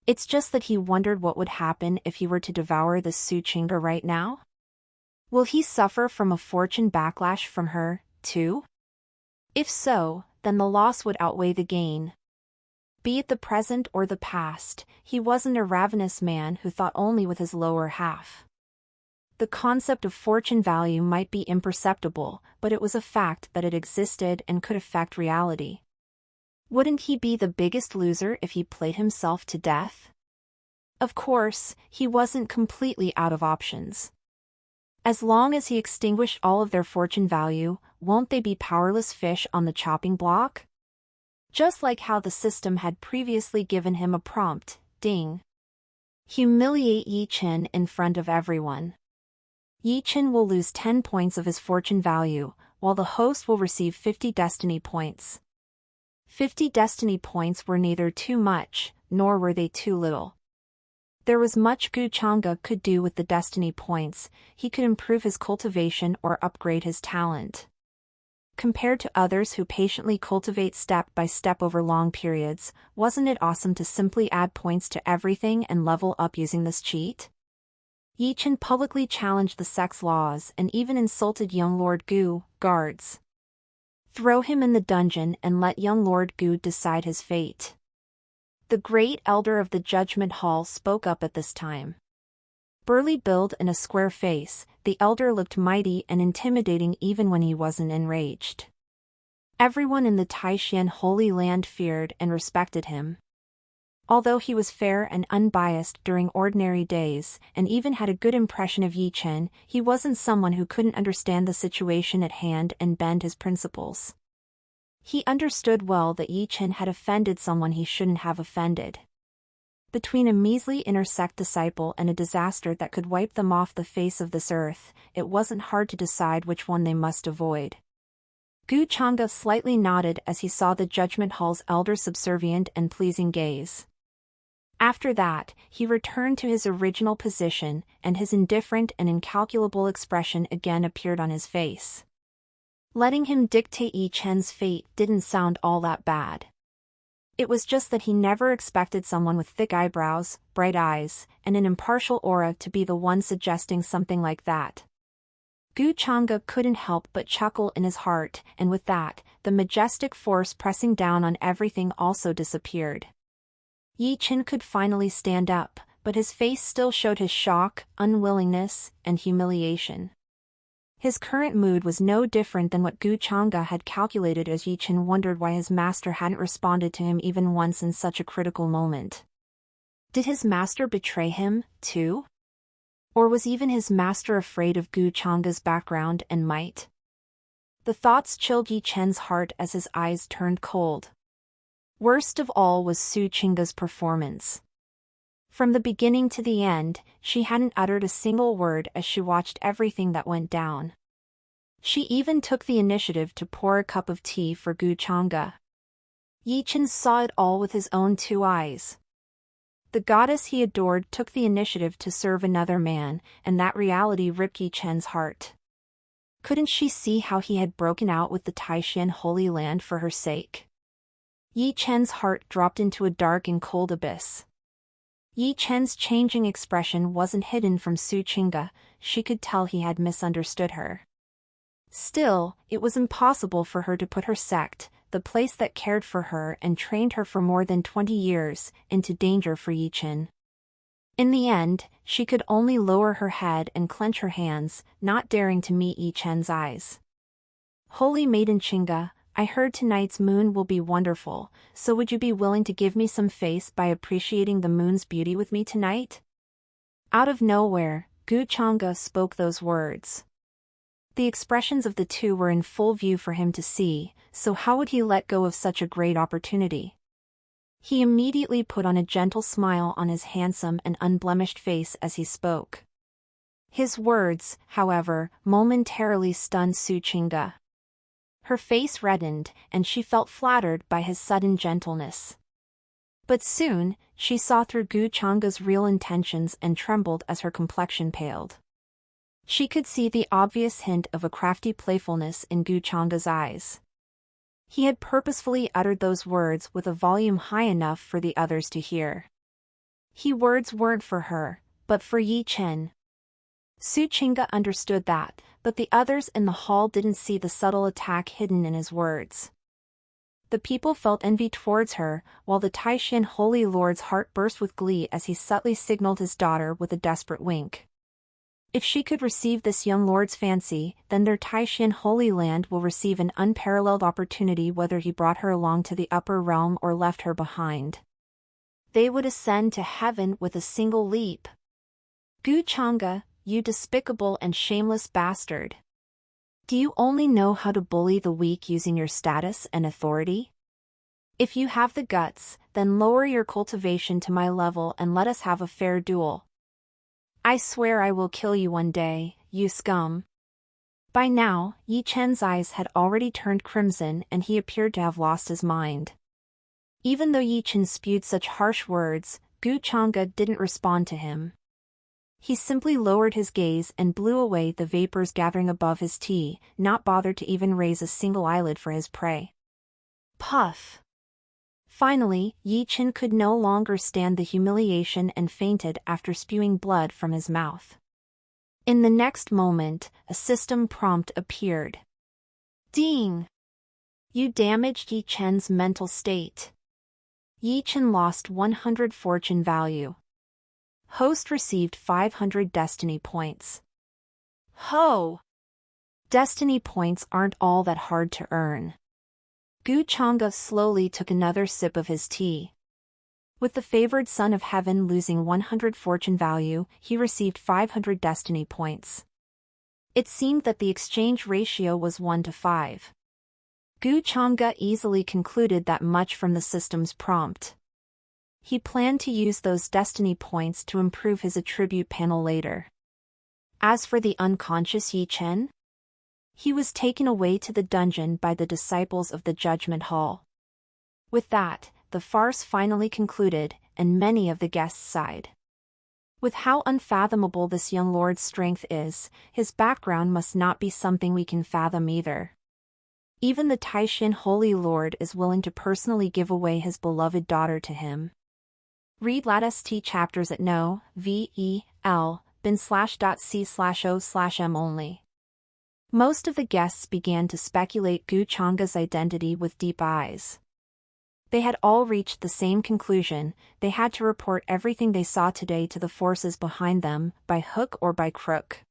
It's just that he wondered what would happen if he were to devour this Su Chinga right now. Will he suffer from a fortune backlash from her, too? If so, then the loss would outweigh the gain. Be it the present or the past, he wasn't a ravenous man who thought only with his lower half. The concept of fortune value might be imperceptible, but it was a fact that it existed and could affect reality. Wouldn't he be the biggest loser if he played himself to death? Of course, he wasn't completely out of options. As long as he extinguished all of their fortune value, won't they be powerless fish on the chopping block? Just like how the system had previously given him a prompt, ding. Humiliate Yi Chen in front of everyone. Yi Chen will lose 10 points of his fortune value, while the host will receive 50 destiny points. 50 destiny points were neither too much, nor were they too little. There was much Gu Changa could do with the destiny points. He could improve his cultivation or upgrade his talent. Compared to others who patiently cultivate step by step over long periods, wasn't it awesome to simply add points to everything and level up using this cheat? Yi Chen publicly challenged the sex laws and even insulted young Lord Gu, guards. Throw him in the dungeon and let young Lord Gu decide his fate. The great elder of the Judgment Hall spoke up at this time. Burly build and a square face, the elder looked mighty and intimidating even when he wasn't enraged. Everyone in the Taishan Holy Land feared and respected him. Although he was fair and unbiased during ordinary days, and even had a good impression of Yi Chen, he wasn't someone who couldn't understand the situation at hand and bend his principles. He understood well that Yi Chen had offended someone he shouldn't have offended. Between a measly inner sect disciple and a disaster that could wipe them off the face of this earth, it wasn't hard to decide which one they must avoid. Gu Chang'e slightly nodded as he saw the judgment hall's elder's subservient and pleasing gaze. After that, he returned to his original position, and his indifferent and incalculable expression again appeared on his face. Letting him dictate Yi Chen's fate didn't sound all that bad. It was just that he never expected someone with thick eyebrows, bright eyes, and an impartial aura to be the one suggesting something like that. Gu Chang'e couldn't help but chuckle in his heart, and with that, the majestic force pressing down on everything also disappeared. Yi Chen could finally stand up, but his face still showed his shock, unwillingness, and humiliation. His current mood was no different than what Gu Chang'e had calculated as Yi Chen wondered why his master hadn't responded to him even once in such a critical moment. Did his master betray him, too? Or was even his master afraid of Gu Chang'e's background and might? The thoughts chilled Yi Chen's heart as his eyes turned cold. Worst of all was Su Qingge's performance. From the beginning to the end, she hadn't uttered a single word as she watched everything that went down. She even took the initiative to pour a cup of tea for Gu Chang'e. Yi Chen saw it all with his own two eyes. The goddess he adored took the initiative to serve another man, and that reality ripped Yi Chen's heart. Couldn't she see how he had broken out with the Taishan Holy Land for her sake? Yi Chen's heart dropped into a dark and cold abyss. Yi Chen's changing expression wasn't hidden from Su Qingge, she could tell he had misunderstood her. Still, it was impossible for her to put her sect, the place that cared for her and trained her for more than 20 years, into danger for Yi Chen. In the end, she could only lower her head and clench her hands, not daring to meet Yi Chen's eyes. Holy Maiden Qingge, I heard tonight's moon will be wonderful, so would you be willing to give me some face by appreciating the moon's beauty with me tonight? Out of nowhere, Gu Chang'e spoke those words. The expressions of the two were in full view for him to see, so how would he let go of such a great opportunity? He immediately put on a gentle smile on his handsome and unblemished face as he spoke. His words, however, momentarily stunned Su Qingge. Her face reddened, and she felt flattered by his sudden gentleness. But soon, she saw through Gu Chang'e's real intentions and trembled as her complexion paled. She could see the obvious hint of a crafty playfulness in Gu Chang'e's eyes. He had purposefully uttered those words with a volume high enough for the others to hear. His words weren't for her, but for Yi Chen. Su Qingge understood that, but the others in the hall didn't see the subtle attack hidden in his words. The people felt envy towards her, while the Taishan Holy Lord's heart burst with glee as he subtly signaled his daughter with a desperate wink. If she could receive this young lord's fancy, then their Taishan Holy Land will receive an unparalleled opportunity whether he brought her along to the upper realm or left her behind. They would ascend to heaven with a single leap. Gu Chang'e, you despicable and shameless bastard. Do you only know how to bully the weak using your status and authority? If you have the guts, then lower your cultivation to my level and let us have a fair duel. I swear I will kill you one day, you scum. By now, Yi Chen's eyes had already turned crimson and he appeared to have lost his mind. Even though Yi Chen spewed such harsh words, Gu Chang'e didn't respond to him. He simply lowered his gaze and blew away the vapors gathering above his tea, not bothered to even raise a single eyelid for his prey. Puff! Finally, Yi Chen could no longer stand the humiliation and fainted after spewing blood from his mouth. In the next moment, a system prompt appeared. Ding! You damaged Yi Chen's mental state. Yi Chen lost 100 fortune value. Host received 500 destiny points. Ho! Destiny points aren't all that hard to earn. Gu Chang'e slowly took another sip of his tea. With the favored son of heaven losing 100 fortune value, he received 500 destiny points. It seemed that the exchange ratio was 1 to 5. Gu Changge easily concluded that much from the system's prompt. He planned to use those destiny points to improve his attribute panel later. As for the unconscious Yi Chen, he was taken away to the dungeon by the disciples of the Judgment Hall. With that, the farce finally concluded, and many of the guests sighed. With how unfathomable this young lord's strength is, his background must not be something we can fathom either. Even the Taishin Holy Lord is willing to personally give away his beloved daughter to him. Read latest chapters at no.vel.bin/.c/o/m only. Most of the guests began to speculate Gu Changge's identity with deep eyes. They had all reached the same conclusion: they had to report everything they saw today to the forces behind them, by hook or by crook.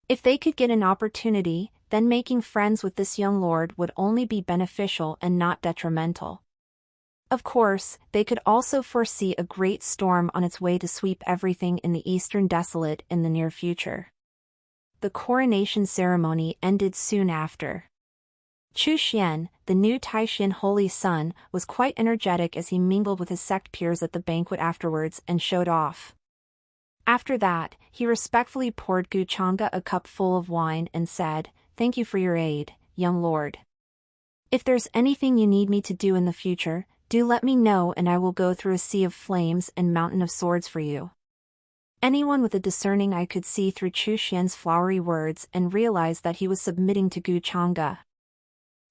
If they could get an opportunity, then making friends with this young lord would only be beneficial and not detrimental. Of course, they could also foresee a great storm on its way to sweep everything in the Eastern Desolate in the near future. The coronation ceremony ended soon after. Chu Xian, the new Taishin Holy Son, was quite energetic as he mingled with his sect peers at the banquet afterwards and showed off. After that, he respectfully poured Gu Changge a cup full of wine and said, "Thank you for your aid, young lord. If there's anything you need me to do in the future, do let me know and I will go through a sea of flames and mountain of swords for you." Anyone with a discerning eye could see through Chu Xian's flowery words and realize that he was submitting to Gu Changge.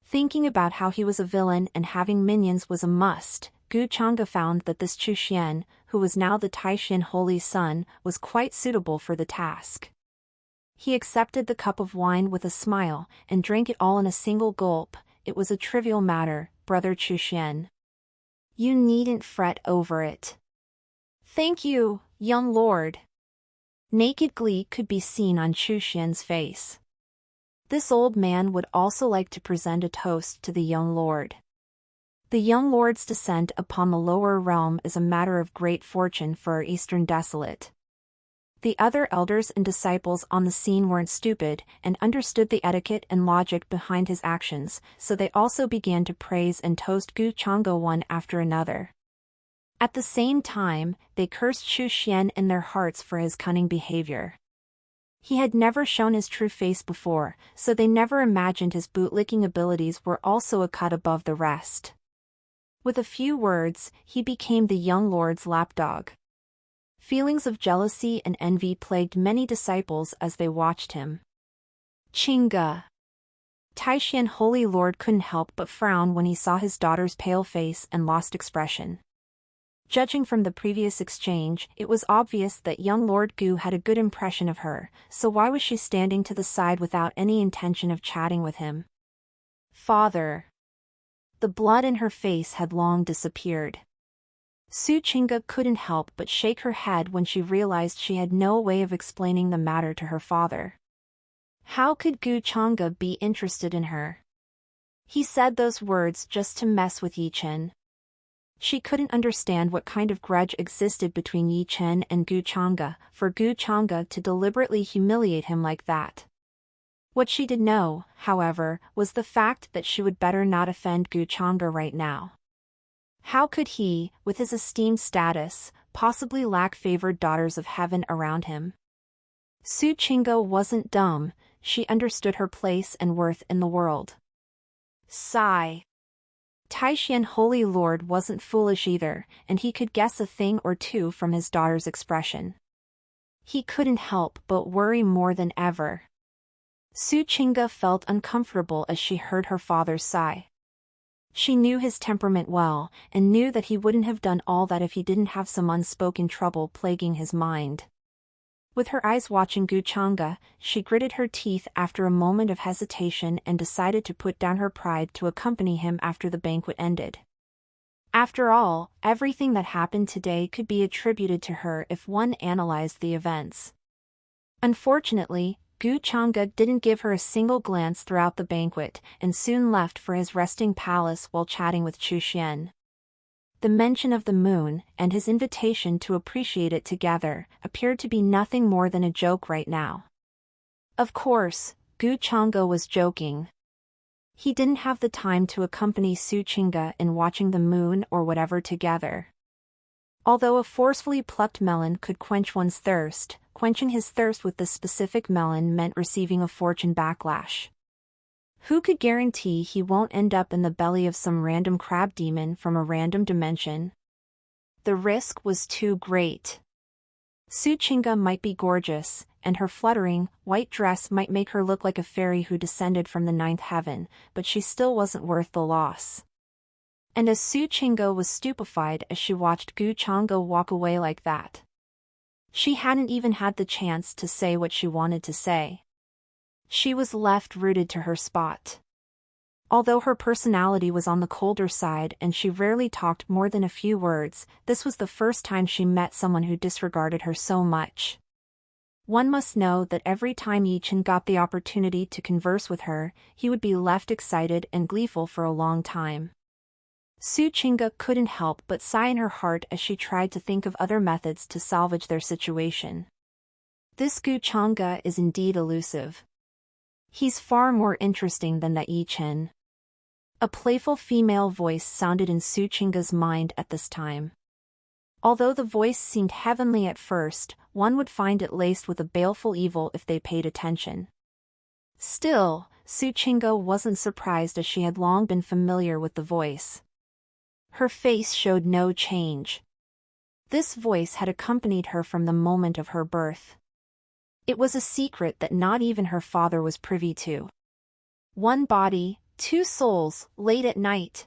Thinking about how he was a villain and having minions was a must, Gu Changge found that this Chu Xian, who was now the Taishin Holy Son, was quite suitable for the task. He accepted the cup of wine with a smile and drank it all in a single gulp. It was a trivial matter, brother Chu Xian. You needn't fret over it. Thank you, young lord. Naked glee could be seen on Chu Xian's face. This old man would also like to present a toast to the young lord. The young lord's descent upon the lower realm is a matter of great fortune for our Eastern Desolate. The other elders and disciples on the scene weren't stupid and understood the etiquette and logic behind his actions, so they also began to praise and toast Gu Changge one after another. At the same time, they cursed Chu Xian in their hearts for his cunning behavior. He had never shown his true face before, so they never imagined his bootlicking abilities were also a cut above the rest. With a few words, he became the young lord's lapdog. Feelings of jealousy and envy plagued many disciples as they watched him. Chinga. Taishin Holy Lord couldn't help but frown when he saw his daughter's pale face and lost expression. Judging from the previous exchange, it was obvious that young Lord Gu had a good impression of her, so why was she standing to the side without any intention of chatting with him? Father. The blood in her face had long disappeared. Su Chinga couldn't help but shake her head when she realized she had no way of explaining the matter to her father. How could Gu Changge be interested in her? He said those words just to mess with Yi Chen. She couldn't understand what kind of grudge existed between Yi Chen and Gu Changge, for Gu Changge to deliberately humiliate him like that. What she did know, however, was the fact that she would better not offend Gu Changge right now. How could he, with his esteemed status, possibly lack favored daughters of heaven around him? Su Chinga wasn't dumb, she understood her place and worth in the world. Sigh. Taishin Holy Lord wasn't foolish either, and he could guess a thing or two from his daughter's expression. He couldn't help but worry more than ever. Su Chinga felt uncomfortable as she heard her father's sigh. She knew his temperament well, and knew that he wouldn't have done all that if he didn't have some unspoken trouble plaguing his mind. With her eyes watching Gu Changge, she gritted her teeth after a moment of hesitation and decided to put down her pride to accompany him after the banquet ended. After all, everything that happened today could be attributed to her if one analyzed the events. Unfortunately, Gu Changge didn't give her a single glance throughout the banquet and soon left for his resting palace while chatting with Chu Xian. The mention of the moon, and his invitation to appreciate it together, appeared to be nothing more than a joke right now. Of course, Gu Chang'e was joking. He didn't have the time to accompany Su Qing'e in watching the moon or whatever together. Although a forcefully plucked melon could quench one's thirst, quenching his thirst with this specific melon meant receiving a fortune backlash. Who could guarantee he won't end up in the belly of some random crab demon from a random dimension? The risk was too great. Su Qing'e might be gorgeous, and her fluttering, white dress might make her look like a fairy who descended from the ninth heaven, but she still wasn't worth the loss. And as Su Qing'e was stupefied as she watched Gu Chang'e walk away like that. She hadn't even had the chance to say what she wanted to say. She was left rooted to her spot. Although her personality was on the colder side and she rarely talked more than a few words, this was the first time she met someone who disregarded her so much. One must know that every time Yichen got the opportunity to converse with her, he would be left excited and gleeful for a long time. Su Qing'e couldn't help but sigh in her heart as she tried to think of other methods to salvage their situation. This Gu Chang'e is indeed elusive. He's far more interesting than that Yichen. A playful female voice sounded in Su Qing'e's mind at this time. Although the voice seemed heavenly at first, one would find it laced with a baleful evil if they paid attention. Still, Su Qing'e wasn't surprised as she had long been familiar with the voice. Her face showed no change. This voice had accompanied her from the moment of her birth. It was a secret that not even her father was privy to. One body, two souls, late at night.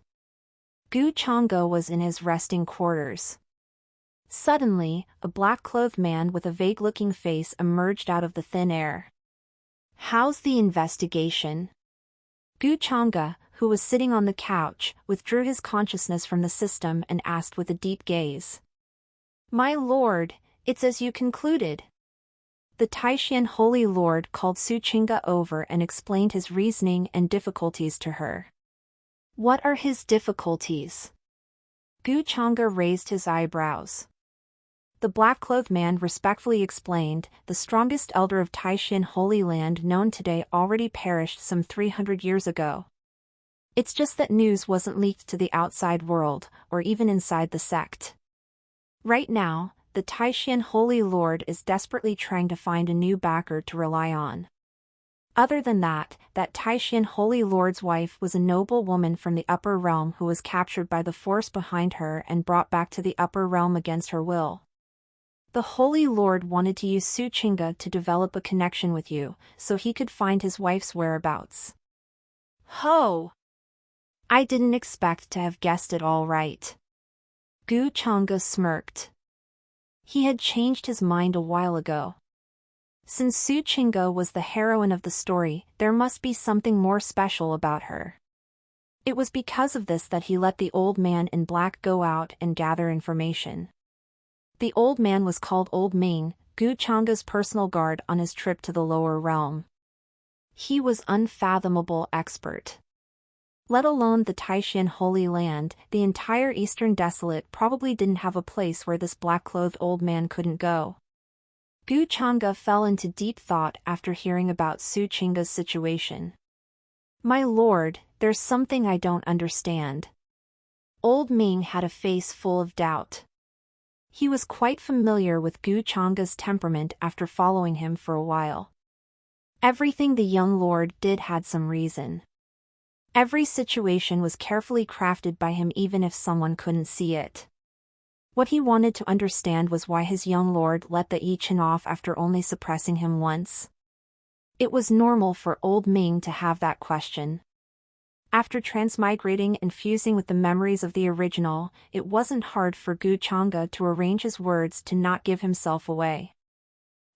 Gu Chang'e was in his resting quarters. Suddenly, a black-clothed man with a vague-looking face emerged out of the thin air. "How's the investigation?" Gu Chang'e, who was sitting on the couch, withdrew his consciousness from the system and asked with a deep gaze. "My lord, it's as you concluded." The Taishan Holy Lord called Su Qing'e over and explained his reasoning and difficulties to her. "What are his difficulties?" Gu Chang'e raised his eyebrows. The black-clothed man respectfully explained, "The strongest elder of Taishan Holy Land known today already perished some 300 years ago. It's just that news wasn't leaked to the outside world, or even inside the sect. Right now, the Taishan Holy Lord is desperately trying to find a new backer to rely on. Other than that Taishan Holy Lord's wife was a noble woman from the upper realm who was captured by the force behind her and brought back to the upper realm against her will. The Holy Lord wanted to use Su Qing'e to develop a connection with you, so he could find his wife's whereabouts." "Ho! I didn't expect to have guessed it all right." Gu Chang'e smirked. He had changed his mind a while ago. Since Su Qing'e was the heroine of the story, there must be something more special about her. It was because of this that he let the old man in black go out and gather information. The old man was called Old Ming, Gu Chang'e's personal guard on his trip to the lower realm. He was unfathomable expert. Let alone the Taishan Holy Land, the entire Eastern Desolate probably didn't have a place where this black-clothed old man couldn't go. Gu Chang'e fell into deep thought after hearing about Su Qing'e's situation. "My lord, there's something I don't understand." Old Ming had a face full of doubt. He was quite familiar with Gu Chang'e's temperament after following him for a while. Everything the young lord did had some reason. Every situation was carefully crafted by him even if someone couldn't see it. What he wanted to understand was why his young lord let the Yichen off after only suppressing him once. It was normal for Old Ming to have that question. After transmigrating and fusing with the memories of the original, it wasn't hard for Gu Chang'e to arrange his words to not give himself away.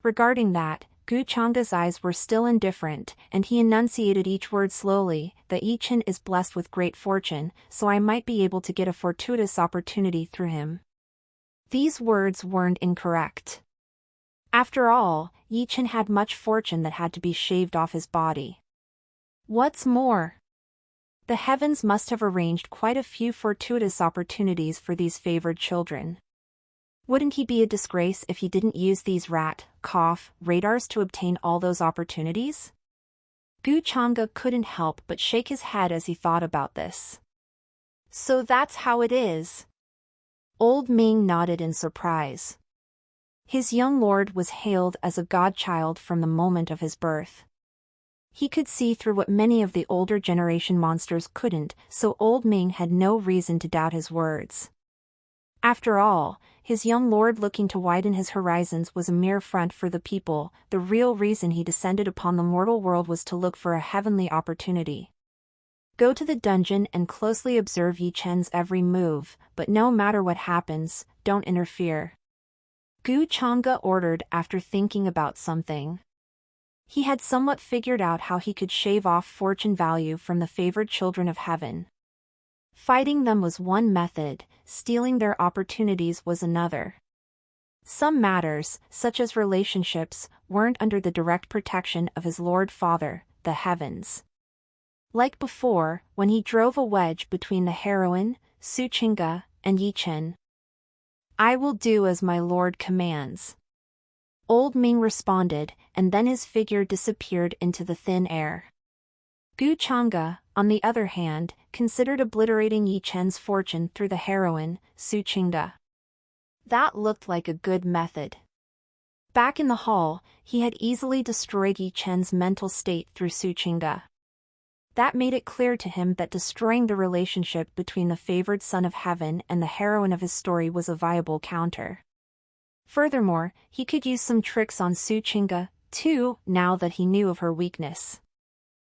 Regarding that, Gu Chang'e's eyes were still indifferent, and he enunciated each word slowly. "The Yichen is blessed with great fortune, so I might be able to get a fortuitous opportunity through him." These words weren't incorrect. After all, Yichen had much fortune that had to be shaved off his body. What's more, The heavens must have arranged quite a few fortuitous opportunities for these favored children. Wouldn't he be a disgrace if he didn't use these radars to obtain all those opportunities? Gu Changa couldn't help but shake his head as he thought about this. So that's how it is. Old Ming nodded in surprise. His young lord was hailed as a godchild from the moment of his birth. He could see through what many of the older generation monsters couldn't, so Old Ming had no reason to doubt his words. After all, his young lord looking to widen his horizons was a mere front for the people. The real reason he descended upon the mortal world was to look for a heavenly opportunity. Go to the dungeon and closely observe Yi Chen's every move, but no matter what happens, don't interfere. Gu Changa ordered after thinking about something. He had somewhat figured out how he could shave off fortune value from the favored children of heaven. Fighting them was one method, stealing their opportunities was another. Some matters, such as relationships, weren't under the direct protection of his Lord Father, the heavens. Like before, when he drove a wedge between the heroine, Su Chinga, and Yi Chen. I will do as my lord commands. Old Ming responded, and then his figure disappeared into the thin air. Gu Changa, on the other hand, considered obliterating Yi Chen's fortune through the heroine, Su Chinga. That looked like a good method. Back in the hall, he had easily destroyed Yi Chen's mental state through Su Chinga. That made it clear to him that destroying the relationship between the favored son of heaven and the heroine of his story was a viable counter. Furthermore, he could use some tricks on Su Chinga, too, now that he knew of her weakness.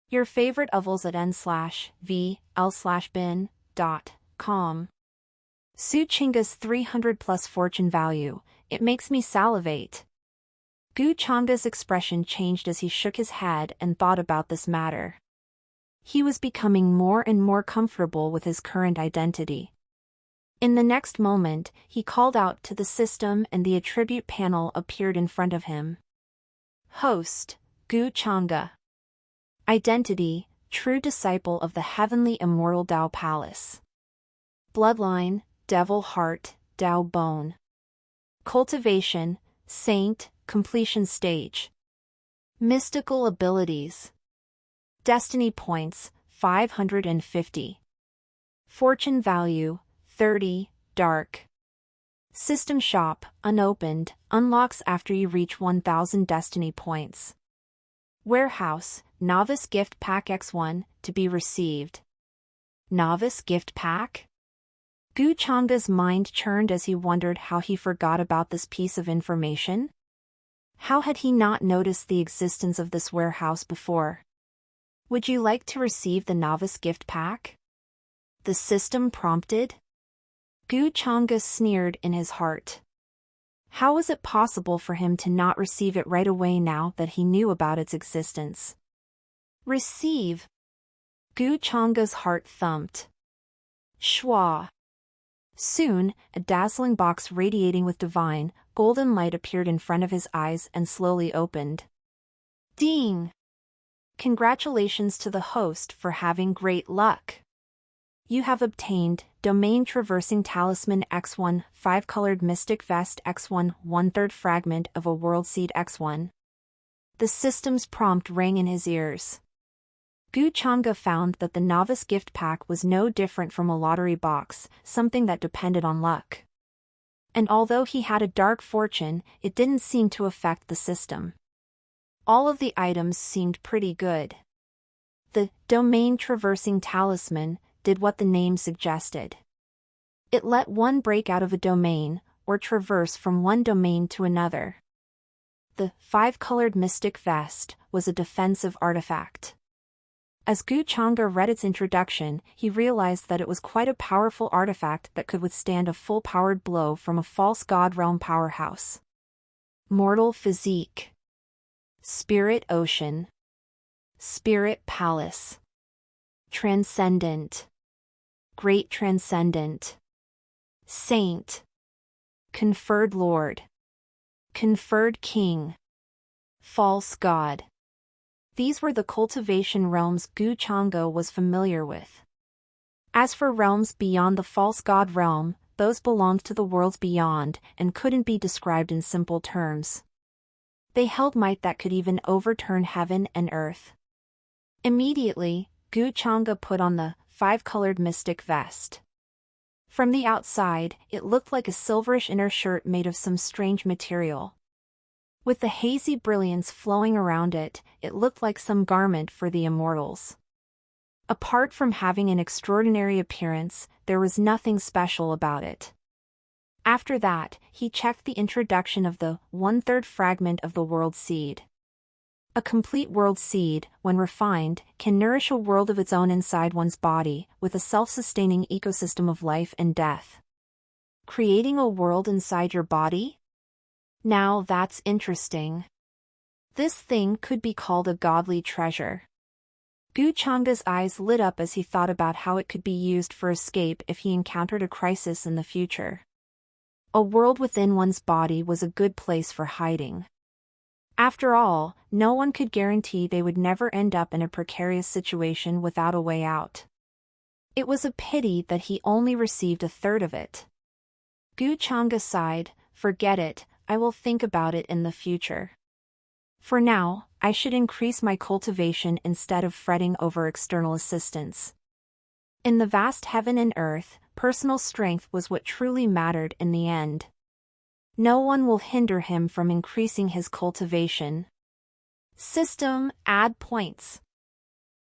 Your favorite ovals at n/vl/bin.com. Su Chinga's 300 plus fortune value, it makes me salivate. Gu Changa's expression changed as he shook his head and thought about this matter. He was becoming more and more comfortable with his current identity. In the next moment, he called out to the system and the attribute panel appeared in front of him. Host, Gu Changa. Identity, true disciple of the heavenly immortal Tao Palace. Bloodline, Devil Heart, Tao Bone. Cultivation, Saint, completion stage. Mystical abilities. Destiny points, 550. Fortune value, 30, dark. System shop, unopened, unlocks after you reach 1000 destiny points. Warehouse, Novice Gift Pack X1, to be received. Novice Gift Pack? Gu Changa's mind churned as he wondered how he forgot about this piece of information. How had he not noticed the existence of this warehouse before? Would you like to receive the Novice Gift Pack? The system prompted. Gu Changa sneered in his heart. How was it possible for him to not receive it right away now that he knew about its existence? Receive. Gu Changa's heart thumped. Schwa. Soon, a dazzling box radiating with divine, golden light appeared in front of his eyes and slowly opened. Ding! Congratulations to the host for having great luck. You have obtained Domain Traversing Talisman X1 5-colored Mystic Vest X1 1/3 fragment of a World Seed X1. The system's prompt rang in his ears. Gu Changa found that the Novice Gift Pack was no different from a lottery box, something that depended on luck. And although he had a dark fortune, it didn't seem to affect the system. All of the items seemed pretty good. The Domain Traversing Talisman did what the name suggested. It let one break out of a domain, or traverse from one domain to another. The 5-colored Mystic Vest was a defensive artifact. As Gu Changa read its introduction, he realized that it was quite a powerful artifact that could withstand a full-powered blow from a false god realm powerhouse. Mortal Physique. Spirit Ocean. Spirit Palace. Transcendent. Great Transcendent. Saint. Conferred Lord. Conferred King. False God. These were the cultivation realms Gu Chang'e was familiar with. As for realms beyond the false god realm, those belonged to the worlds beyond and couldn't be described in simple terms. They held might that could even overturn heaven and earth. Immediately, Gu Chang'e put on the five-colored mystic vest. From the outside, it looked like a silverish inner shirt made of some strange material. With the hazy brilliance flowing around it, it looked like some garment for the immortals. Apart from having an extraordinary appearance, there was nothing special about it. After that, he checked the introduction of the one-third fragment of the world seed. A complete world seed, when refined, can nourish a world of its own inside one's body, with a self-sustaining ecosystem of life and death. Creating a world inside your body? Now that's interesting. This thing could be called a godly treasure. Gu Chang'e's eyes lit up as he thought about how it could be used for escape if he encountered a crisis in the future. A world within one's body was a good place for hiding. After all, no one could guarantee they would never end up in a precarious situation without a way out. It was a pity that he only received a third of it. Gu Chang'e sighed, "Forget it, I will think about it in the future. For now, I should increase my cultivation instead of fretting over external assistance." In the vast heaven and earth, personal strength was what truly mattered in the end. No one will hinder him from increasing his cultivation. System, add points.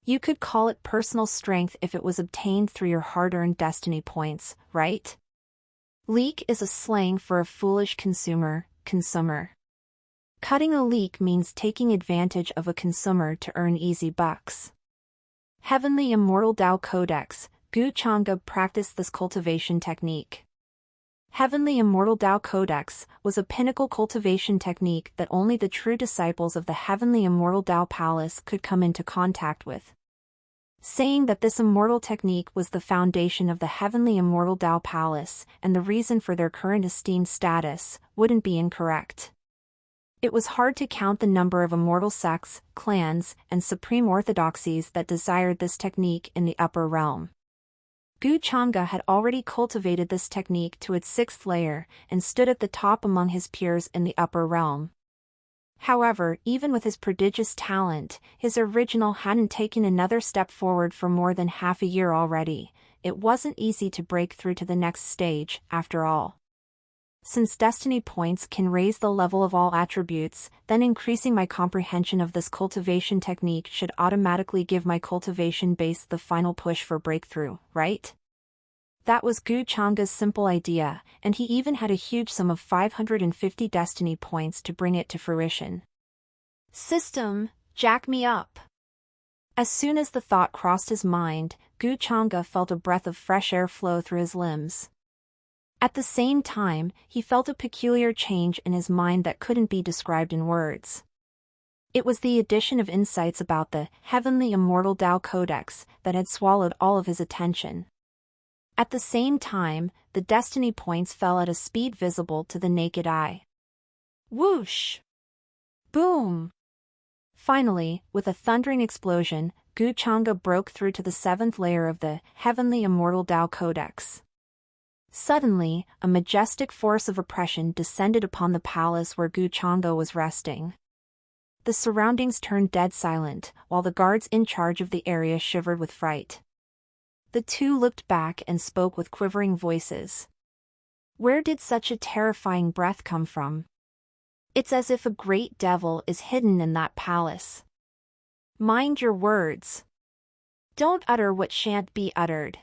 You could call it personal strength if it was obtained through your hard-earned destiny points, right? Leak is a slang for a foolish consumer. Cutting a leak means taking advantage of a consumer to earn easy bucks. Heavenly Immortal Tao Codex, Gu Chang'e practiced this cultivation technique. Heavenly Immortal Tao Codex was a pinnacle cultivation technique that only the true disciples of the Heavenly Immortal Tao Palace could come into contact with. Saying that this immortal technique was the foundation of the Heavenly Immortal Tao Palace and the reason for their current esteemed status wouldn't be incorrect. It was hard to count the number of immortal sects, clans, and supreme orthodoxies that desired this technique in the upper realm. Gu Chang'e had already cultivated this technique to its 6th layer and stood at the top among his peers in the upper realm. However, even with his prodigious talent, his original hadn't taken another step forward for more than half a year already. It wasn't easy to break through to the next stage, after all. Since destiny points can raise the level of all attributes, then increasing my comprehension of this cultivation technique should automatically give my cultivation base the final push for breakthrough, right? That was Gu Chang'e's simple idea, and he even had a huge sum of 550 destiny points to bring it to fruition. System, jack me up. As soon as the thought crossed his mind, Gu Chang'e felt a breath of fresh air flow through his limbs. At the same time, he felt a peculiar change in his mind that couldn't be described in words. It was the addition of insights about the Heavenly Immortal Tao Codex that had swallowed all of his attention. At the same time, the destiny points fell at a speed visible to the naked eye. Whoosh! Boom! Finally, with a thundering explosion, Gu Chang'e broke through to the 7th layer of the Heavenly Immortal Tao Codex. Suddenly, a majestic force of oppression descended upon the palace where Gu Chang'e was resting. The surroundings turned dead silent, while the guards in charge of the area shivered with fright. The two looked back and spoke with quivering voices. Where did such a terrifying breath come from? It's as if a great devil is hidden in that palace. Mind your words. Don't utter what shan't be uttered.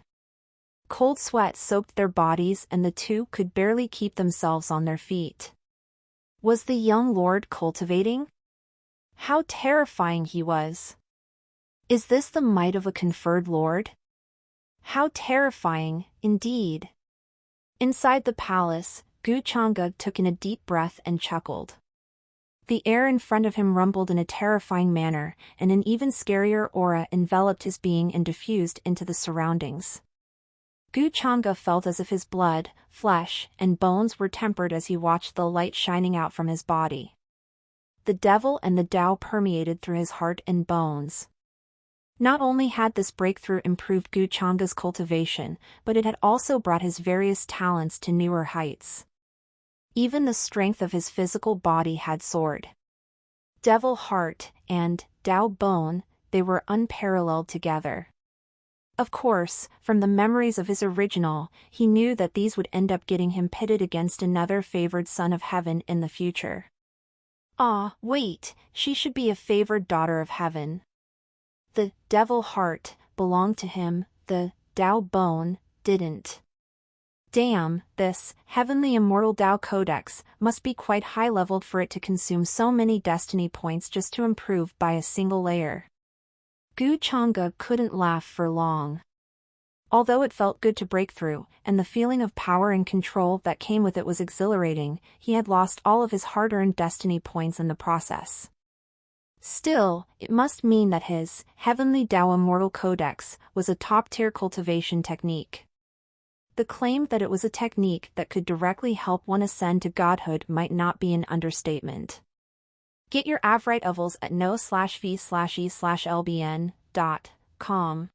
Cold sweat soaked their bodies and the two could barely keep themselves on their feet. Was the young lord cultivating? How terrifying he was! Is this the might of a conferred lord? How terrifying, indeed! Inside the palace, Gu Chang'e took in a deep breath and chuckled. The air in front of him rumbled in a terrifying manner, and an even scarier aura enveloped his being and diffused into the surroundings. Gu Chang'e felt as if his blood, flesh, and bones were tempered as he watched the light shining out from his body. the devil and the Tao permeated through his heart and bones. Not only had this breakthrough improved Gu Changa's cultivation, but it had also brought his various talents to newer heights. Even the strength of his physical body had soared. Devil heart and Tao bone, they were unparalleled together. Of course, from the memories of his original, he knew that these would end up getting him pitted against another favored son of heaven in the future. Ah, wait, she should be a favored daughter of heaven. The devil heart belonged to him, the Tao bone didn't. Damn, this heavenly immortal Tao Codex must be quite high-leveled for it to consume so many destiny points just to improve by a single layer. Gu Changa couldn't laugh for long. Although it felt good to break through, and the feeling of power and control that came with it was exhilarating, he had lost all of his hard-earned destiny points in the process. Still, it must mean that his Heavenly Tao Immortal Codex was a top-tier cultivation technique. The claim that it was a technique that could directly help one ascend to godhood might not be an understatement. Get your Avrite Ovals at no/v/e/lbn.com.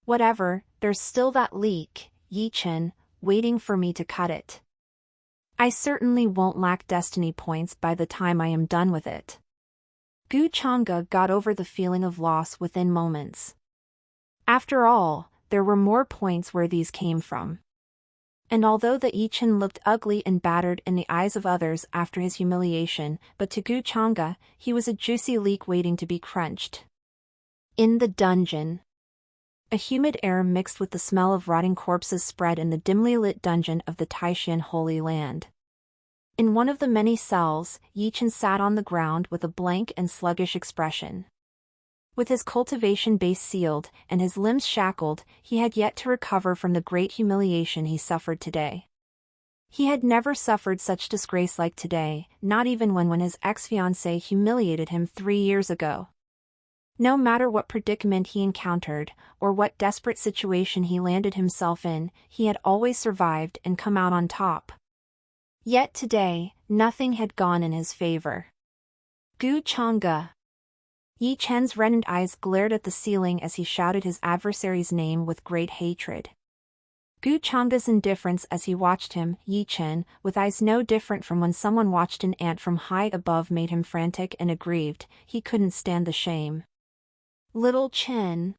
Whatever, there's still that leak, Yi-Chen, waiting for me to cut it. I certainly won't lack destiny points by the time I am done with it. Gu Changa got over the feeling of loss within moments. After all, there were more points where these came from. And although the Yi-Chen looked ugly and battered in the eyes of others after his humiliation, but to Gu Changa, he was a juicy leek waiting to be crunched. In the dungeon. A humid air mixed with the smell of rotting corpses spread in the dimly lit dungeon of the Taishan Holy Land. In one of the many cells, Yi-Chen sat on the ground with a blank and sluggish expression. With his cultivation base sealed and his limbs shackled, he had yet to recover from the great humiliation he suffered today. He had never suffered such disgrace like today, not even when his ex-fiancée humiliated him 3 years ago. No matter what predicament he encountered, or what desperate situation he landed himself in, he had always survived and come out on top. Yet today, nothing had gone in his favor. Gu Changa. Yi-Chen's reddened eyes glared at the ceiling as he shouted his adversary's name with great hatred. Gu Changa's indifference as he watched him, Yi-Chen, with eyes no different from when someone watched an ant from high above, made him frantic and aggrieved. He couldn't stand the shame. Little Chen.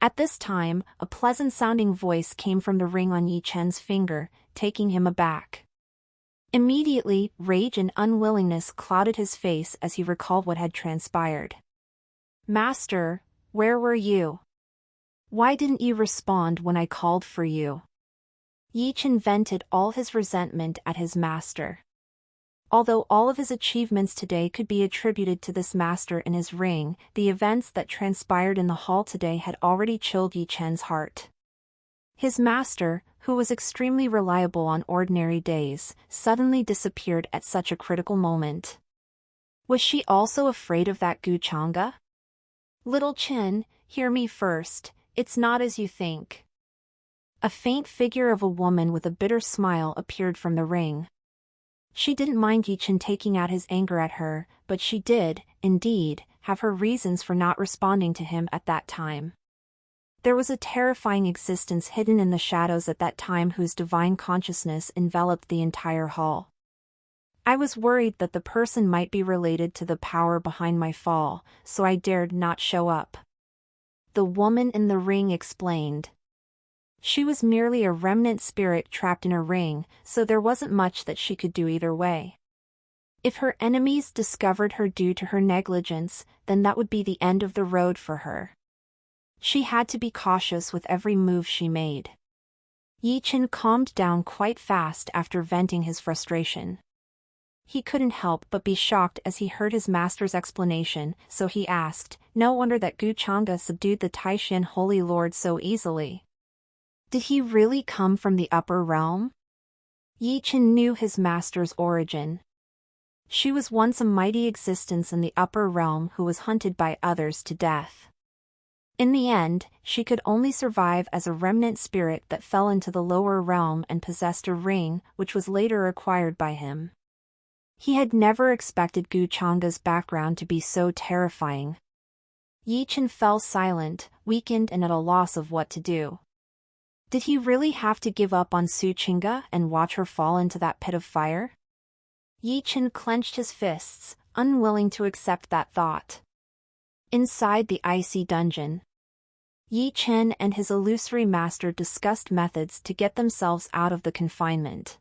At this time, a pleasant-sounding voice came from the ring on Yi-Chen's finger, taking him aback. Immediately, rage and unwillingness clouded his face as he recalled what had transpired. Master, where were you? Why didn't you respond when I called for you? Yi-Chen vented all his resentment at his master. Although all of his achievements today could be attributed to this master in his ring, the events that transpired in the hall today had already chilled Yi-Chen's heart. His master, who was extremely reliable on ordinary days, suddenly disappeared at such a critical moment. Was she also afraid of that Gu Changa? Little Chen, hear me first, it's not as you think. A faint figure of a woman with a bitter smile appeared from the ring. She didn't mind Yi-Chen taking out his anger at her, but she did, indeed, have her reasons for not responding to him at that time. There was a terrifying existence hidden in the shadows at that time whose divine consciousness enveloped the entire hall. I was worried that the person might be related to the power behind my fall, so I dared not show up. The woman in the ring explained. She was merely a remnant spirit trapped in a ring, so there wasn't much that she could do either way. If her enemies discovered her due to her negligence, then that would be the end of the road for her. She had to be cautious with every move she made. Yi-Chen calmed down quite fast after venting his frustration. He couldn't help but be shocked as he heard his master's explanation, so he asked, no wonder that Gu Changa subdued the Taishan Holy Lord so easily. Did he really come from the upper realm? Yi-Chen knew his master's origin. She was once a mighty existence in the upper realm who was hunted by others to death. In the end, she could only survive as a remnant spirit that fell into the lower realm and possessed a ring, which was later acquired by him. He had never expected Gu Changa's background to be so terrifying. Yi Chen fell silent, weakened and at a loss of what to do. Did he really have to give up on Su Chinga and watch her fall into that pit of fire? Yi Chen clenched his fists, unwilling to accept that thought. Inside the icy dungeon, Yi Chen and his illusory master discussed methods to get themselves out of the confinement.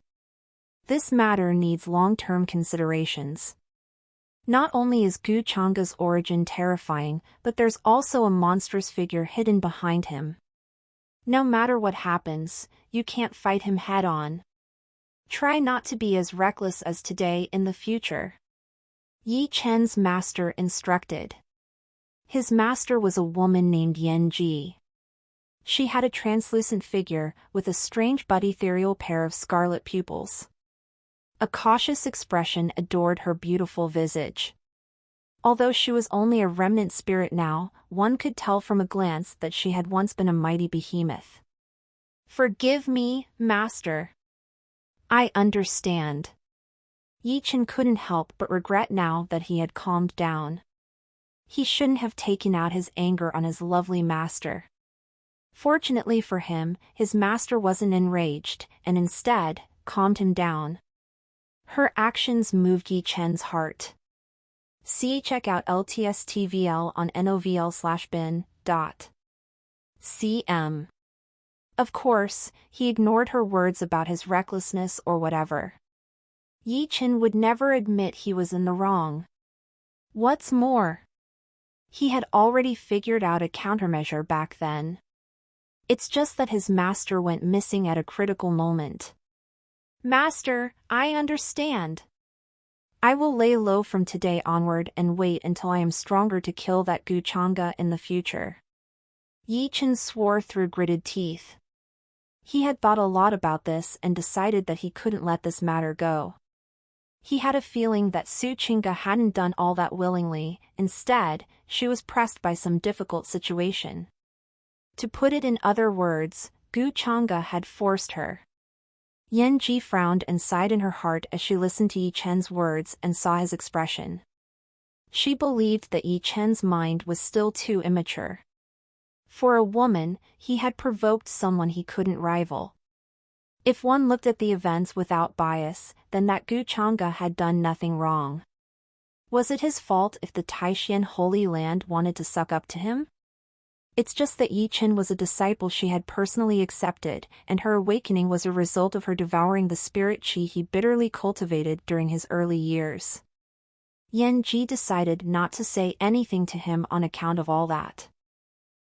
This matter needs long-term considerations. Not only is Gu Changa's origin terrifying, but there's also a monstrous figure hidden behind him. No matter what happens, you can't fight him head-on. Try not to be as reckless as today in the future. Yi Chen's master instructed. His master was a woman named Yan Ji. She had a translucent figure, with a strange but ethereal pair of scarlet pupils. A cautious expression adored her beautiful visage. Although she was only a remnant spirit now, one could tell from a glance that she had once been a mighty behemoth. "Forgive me, master. I understand." Yi Chen couldn't help but regret now that he had calmed down. He shouldn't have taken out his anger on his lovely master. Fortunately for him, his master wasn't enraged, and instead, calmed him down. Her actions moved Yi Chen's heart. See check out LTSTVL on novl/bin.cm. Of course, he ignored her words about his recklessness or whatever. Yi Chen would never admit he was in the wrong. What's more, he had already figured out a countermeasure back then. It's just that his master went missing at a critical moment. "Master, I understand. I will lay low from today onward and wait until I am stronger to kill that Gu Changa in the future." Yi Chen swore through gritted teeth. He had thought a lot about this and decided that he couldn't let this matter go. He had a feeling that Su Chinga hadn't done all that willingly. Instead, she was pressed by some difficult situation. To put it in other words, Gu Changa had forced her. Yan Ji frowned and sighed in her heart as she listened to Yi Chen's words and saw his expression. She believed that Yi Chen's mind was still too immature. For a woman, he had provoked someone he couldn't rival. If one looked at the events without bias, then that Gu Changa had done nothing wrong. Was it his fault if the Taishan Holy Land wanted to suck up to him? It's just that Yi Chen was a disciple she had personally accepted, and her awakening was a result of her devouring the spirit chi he bitterly cultivated during his early years. Yan Ji decided not to say anything to him on account of all that.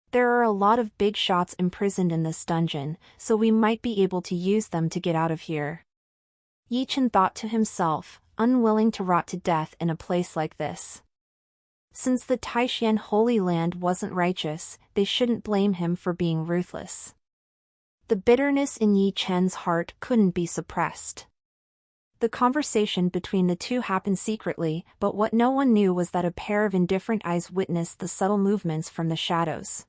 There are a lot of big shots imprisoned in this dungeon, so we might be able to use them to get out of here. Yi Chen thought to himself, unwilling to rot to death in a place like this. Since the Taishan Holy Land wasn't righteous, they shouldn't blame him for being ruthless. The bitterness in Yi Chen's heart couldn't be suppressed. The conversation between the two happened secretly, but what no one knew was that a pair of indifferent eyes witnessed the subtle movements from the shadows.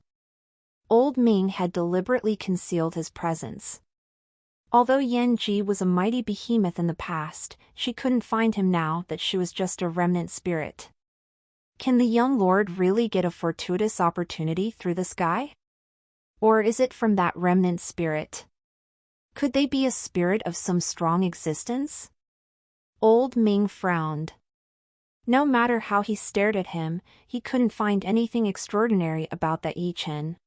Old Ming had deliberately concealed his presence. Although Yan Ji was a mighty behemoth in the past, she couldn't find him now that she was just a remnant spirit. Can the young lord really get a fortuitous opportunity through the sky? Or is it from that remnant spirit? Could they be a spirit of some strong existence? Old Ming frowned. No matter how he stared at him, he couldn't find anything extraordinary about that Yi Chen.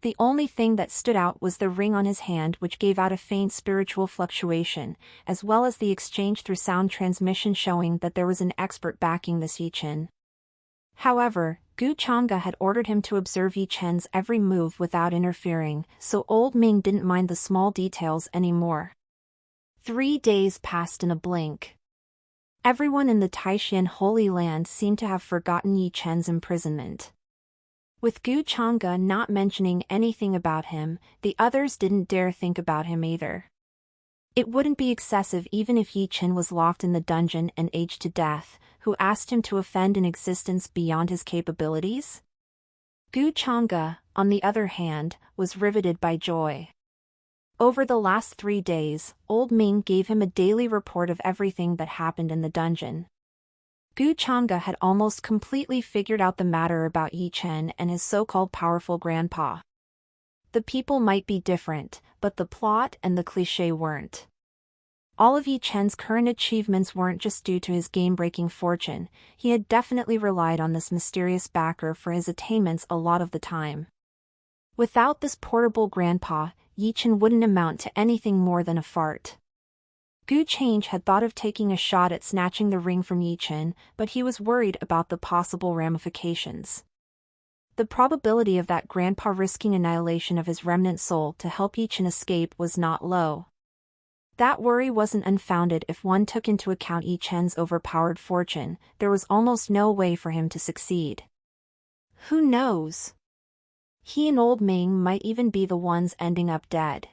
The only thing that stood out was the ring on his hand, which gave out a faint spiritual fluctuation, as well as the exchange through sound transmission showing that there was an expert backing this Yi Chen. However, Gu Changa had ordered him to observe Yi Chen's every move without interfering, so old Ming didn't mind the small details anymore. 3 days passed in a blink. Everyone in the Taishan Holy Land seemed to have forgotten Yi Chen's imprisonment. With Gu Changa not mentioning anything about him, the others didn't dare think about him either. It wouldn't be excessive even if Yi Chen was locked in the dungeon and aged to death. Who asked him to offend an existence beyond his capabilities? Gu Changa, on the other hand, was riveted by joy. Over the last 3 days, Old Ming gave him a daily report of everything that happened in the dungeon. Gu Chang'e had almost completely figured out the matter about Yi Chen and his so-called powerful grandpa. The people might be different, but the plot and the cliché weren't. All of Yi Chen's current achievements weren't just due to his game-breaking fortune, he had definitely relied on this mysterious backer for his attainments a lot of the time. Without this portable grandpa, Yi Chen wouldn't amount to anything more than a fart. Gu Change had thought of taking a shot at snatching the ring from Yi Chen, but he was worried about the possible ramifications. The probability of that grandpa risking annihilation of his remnant soul to help Yi Chen escape was not low. That worry wasn't unfounded if one took into account Yi Chen's overpowered fortune. There was almost no way for him to succeed. Who knows? He and Old Ming might even be the ones ending up dead.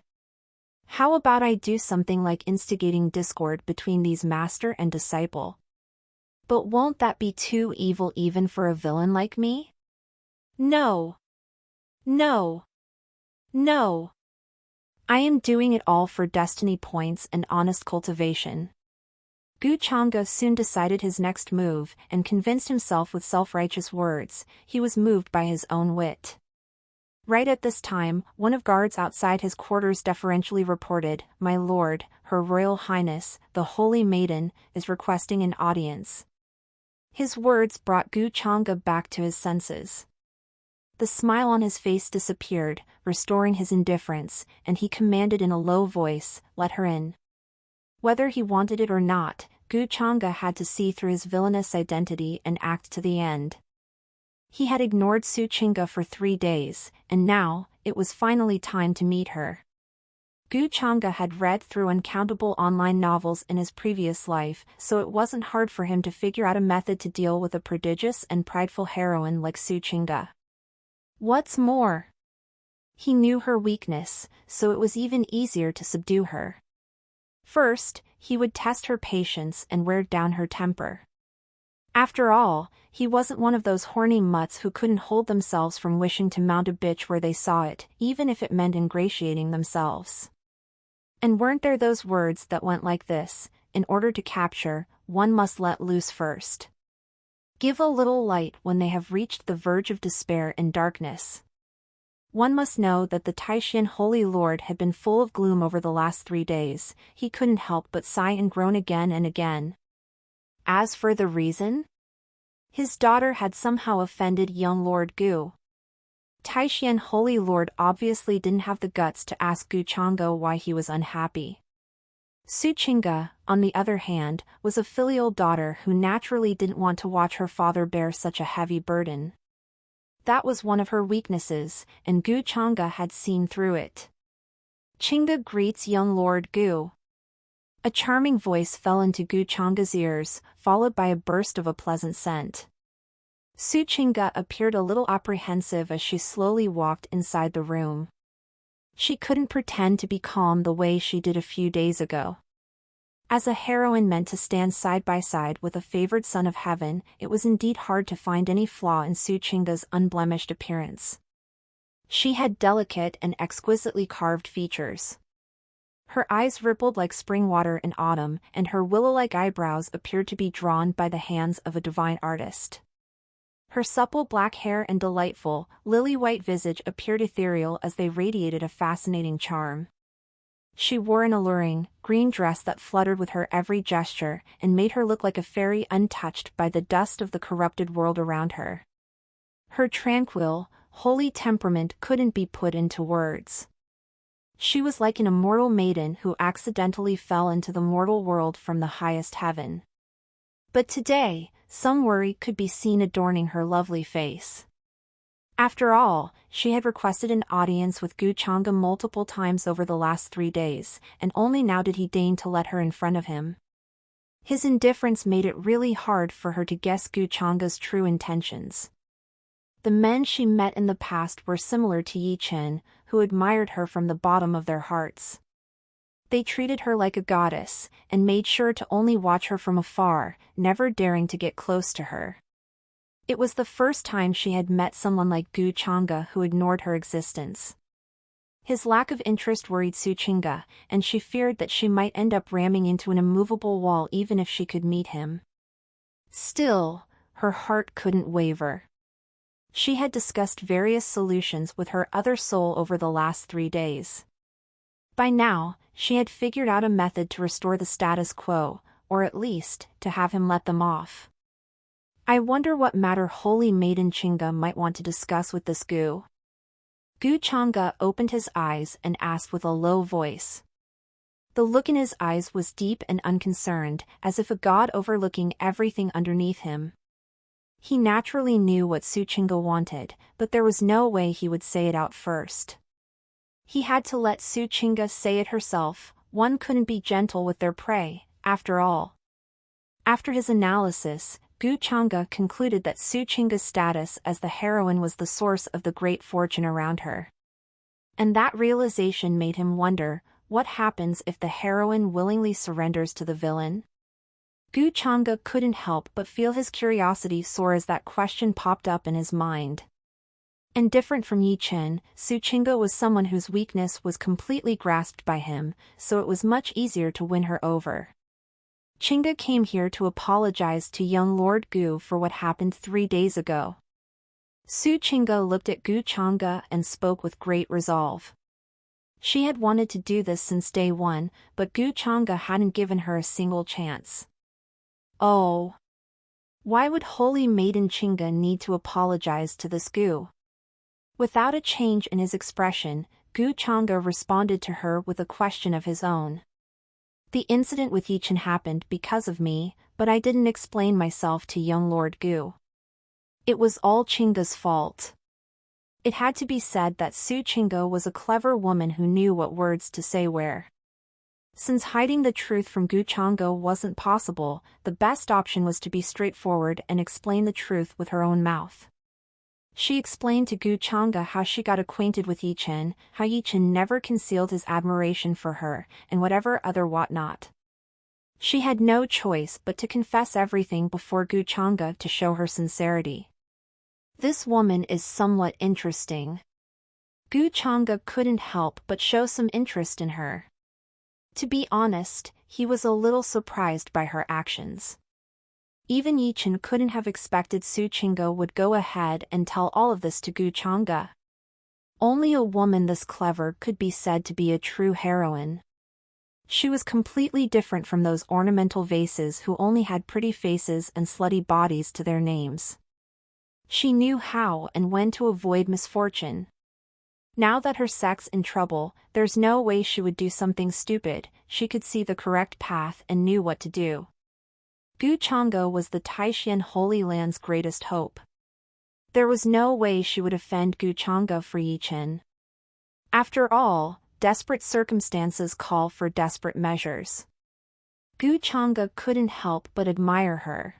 How about I do something like instigating discord between these master and disciple? But won't that be too evil even for a villain like me? No. No. No. I am doing it all for destiny points and honest cultivation. Gu Chang'e soon decided his next move and convinced himself with self-righteous words. He was moved by his own wit. Right at this time, one of guards outside his quarters deferentially reported, "My lord, Her Royal Highness, the Holy Maiden, is requesting an audience." His words brought Gu Chang'e back to his senses. The smile on his face disappeared, restoring his indifference, and he commanded in a low voice, "Let her in." Whether he wanted it or not, Gu Chang'e had to see through his villainous identity and act to the end. He had ignored Su Qingge for 3 days, and now, it was finally time to meet her. Gu Chang'e had read through uncountable online novels in his previous life, so it wasn't hard for him to figure out a method to deal with a prodigious and prideful heroine like Su Qingge. What's more, he knew her weakness, so it was even easier to subdue her. First, he would test her patience and wear down her temper. After all, he wasn't one of those horny mutts who couldn't hold themselves from wishing to mount a bitch where they saw it, even if it meant ingratiating themselves. And weren't there those words that went like this: in order to capture, one must let loose first. Give a little light when they have reached the verge of despair and darkness. One must know that the Taishan Holy Lord had been full of gloom over the last 3 days. He couldn't help but sigh and groan again and again. As for the reason, his daughter had somehow offended young Lord Gu. Taishan Holy Lord obviously didn't have the guts to ask Gu Chang'e why he was unhappy. Su Qingge, on the other hand, was a filial daughter who naturally didn't want to watch her father bear such a heavy burden. That was one of her weaknesses, and Gu Chang'e had seen through it. "Qingge greets young Lord Gu." A charming voice fell into Gu Chang'e's ears, followed by a burst of a pleasant scent. Su Qingge appeared a little apprehensive as she slowly walked inside the room. She couldn't pretend to be calm the way she did a few days ago. As a heroine meant to stand side by side with a favored son of heaven, it was indeed hard to find any flaw in Su Qingge's unblemished appearance. She had delicate and exquisitely carved features. Her eyes rippled like spring water in autumn, and her willow-like eyebrows appeared to be drawn by the hands of a divine artist. Her supple black hair and delightful, lily-white visage appeared ethereal as they radiated a fascinating charm. She wore an alluring, green dress that fluttered with her every gesture and made her look like a fairy untouched by the dust of the corrupted world around her. Her tranquil, holy temperament couldn't be put into words. She was like an immortal maiden who accidentally fell into the mortal world from the highest heaven. But today, some worry could be seen adorning her lovely face. After all, she had requested an audience with Gu Chang'e multiple times over the last 3 days, and only now did he deign to let her in front of him. His indifference made it really hard for her to guess Gu Chang'e's true intentions. The men she met in the past were similar to Yi Chen, who admired her from the bottom of their hearts. They treated her like a goddess, and made sure to only watch her from afar, never daring to get close to her. It was the first time she had met someone like Gu Chang'e who ignored her existence. His lack of interest worried Suchinga, and she feared that she might end up ramming into an immovable wall even if she could meet him. Still, her heart couldn't waver. She had discussed various solutions with her other soul over the last 3 days. By now, she had figured out a method to restore the status quo, or at least, to have him let them off. I wonder what matter Holy Maiden Chinga might want to discuss with this Gu. Gu Changa opened his eyes and asked with a low voice. The look in his eyes was deep and unconcerned, as if a god overlooking everything underneath him. He naturally knew what Suchinga wanted, but there was no way he would say it out first. He had to let Suchinga say it herself. One couldn't be gentle with their prey, after all. After his analysis, Gu Changa concluded that Suchinga's status as the heroine was the source of the great fortune around her. And that realization made him wonder, what happens if the heroine willingly surrenders to the villain? Gu Changa couldn't help but feel his curiosity soar as that question popped up in his mind. And different from Yi Chen, Suchinga was someone whose weakness was completely grasped by him, so it was much easier to win her over. Chinga came here to apologize to young Lord Gu for what happened 3 days ago. Suchinga looked at Gu Changa and spoke with great resolve. She had wanted to do this since day one, but Gu Changa hadn't given her a single chance. Oh. Why would Holy Maiden Chinga need to apologize to this Gu? Without a change in his expression, Gu Changa responded to her with a question of his own. The incident with Yi Chen happened because of me, but I didn't explain myself to young Lord Gu. It was all Chinga's fault. It had to be said that Suchinga was a clever woman who knew what words to say where. Since hiding the truth from Gu Changa wasn't possible, the best option was to be straightforward and explain the truth with her own mouth. She explained to Gu Changa how she got acquainted with Yi Chen, how Yi Chen never concealed his admiration for her, and whatever other whatnot. She had no choice but to confess everything before Gu Changa to show her sincerity. This woman is somewhat interesting. Gu Changa couldn't help but show some interest in her. To be honest, he was a little surprised by her actions. Even Yi Chen couldn't have expected Suchinga would go ahead and tell all of this to Gu Changa. Only a woman this clever could be said to be a true heroine. She was completely different from those ornamental vases who only had pretty faces and slutty bodies to their names. She knew how and when to avoid misfortune. Now that her sex in trouble, there's no way she would do something stupid. She could see the correct path and knew what to do. Gu Changa was the Taishan Holy Land's greatest hope. There was no way she would offend Gu Changa for Yi Chen. After all, desperate circumstances call for desperate measures. Gu Changa couldn't help but admire her.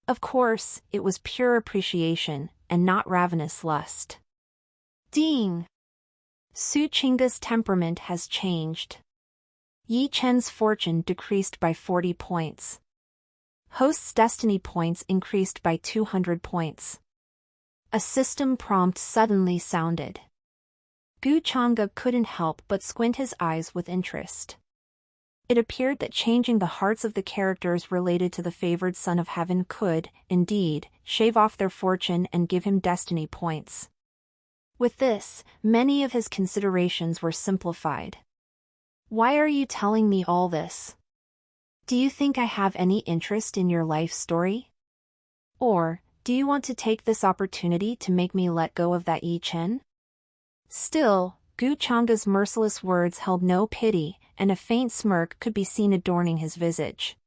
Of course, it was pure appreciation, and not ravenous lust. Ding! Suchinga's temperament has changed. Yi Chen's fortune decreased by 40 points. Host's destiny points increased by 200 points. A system prompt suddenly sounded. Gu Changa couldn't help but squint his eyes with interest. It appeared that changing the hearts of the characters related to the favored son of heaven could, indeed, shave off their fortune and give him destiny points. With this, many of his considerations were simplified. Why are you telling me all this? Do you think I have any interest in your life story? Or, do you want to take this opportunity to make me let go of that Yi Chen? Still, Gu Changa's merciless words held no pity, and a faint smirk could be seen adorning his visage.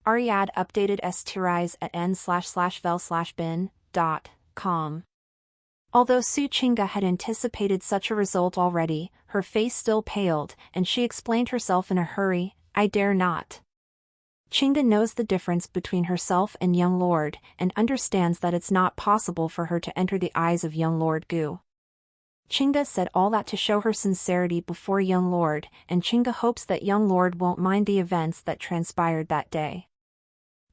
Ariad updated s-tirise at n/vel/bin.com. Although Suchinga had anticipated such a result already, her face still paled, and she explained herself in a hurry, I dare not. Chinga knows the difference between herself and young Lord, and understands that it's not possible for her to enter the eyes of young Lord Gu. Chinga said all that to show her sincerity before young Lord, and Chinga hopes that young Lord won't mind the events that transpired that day.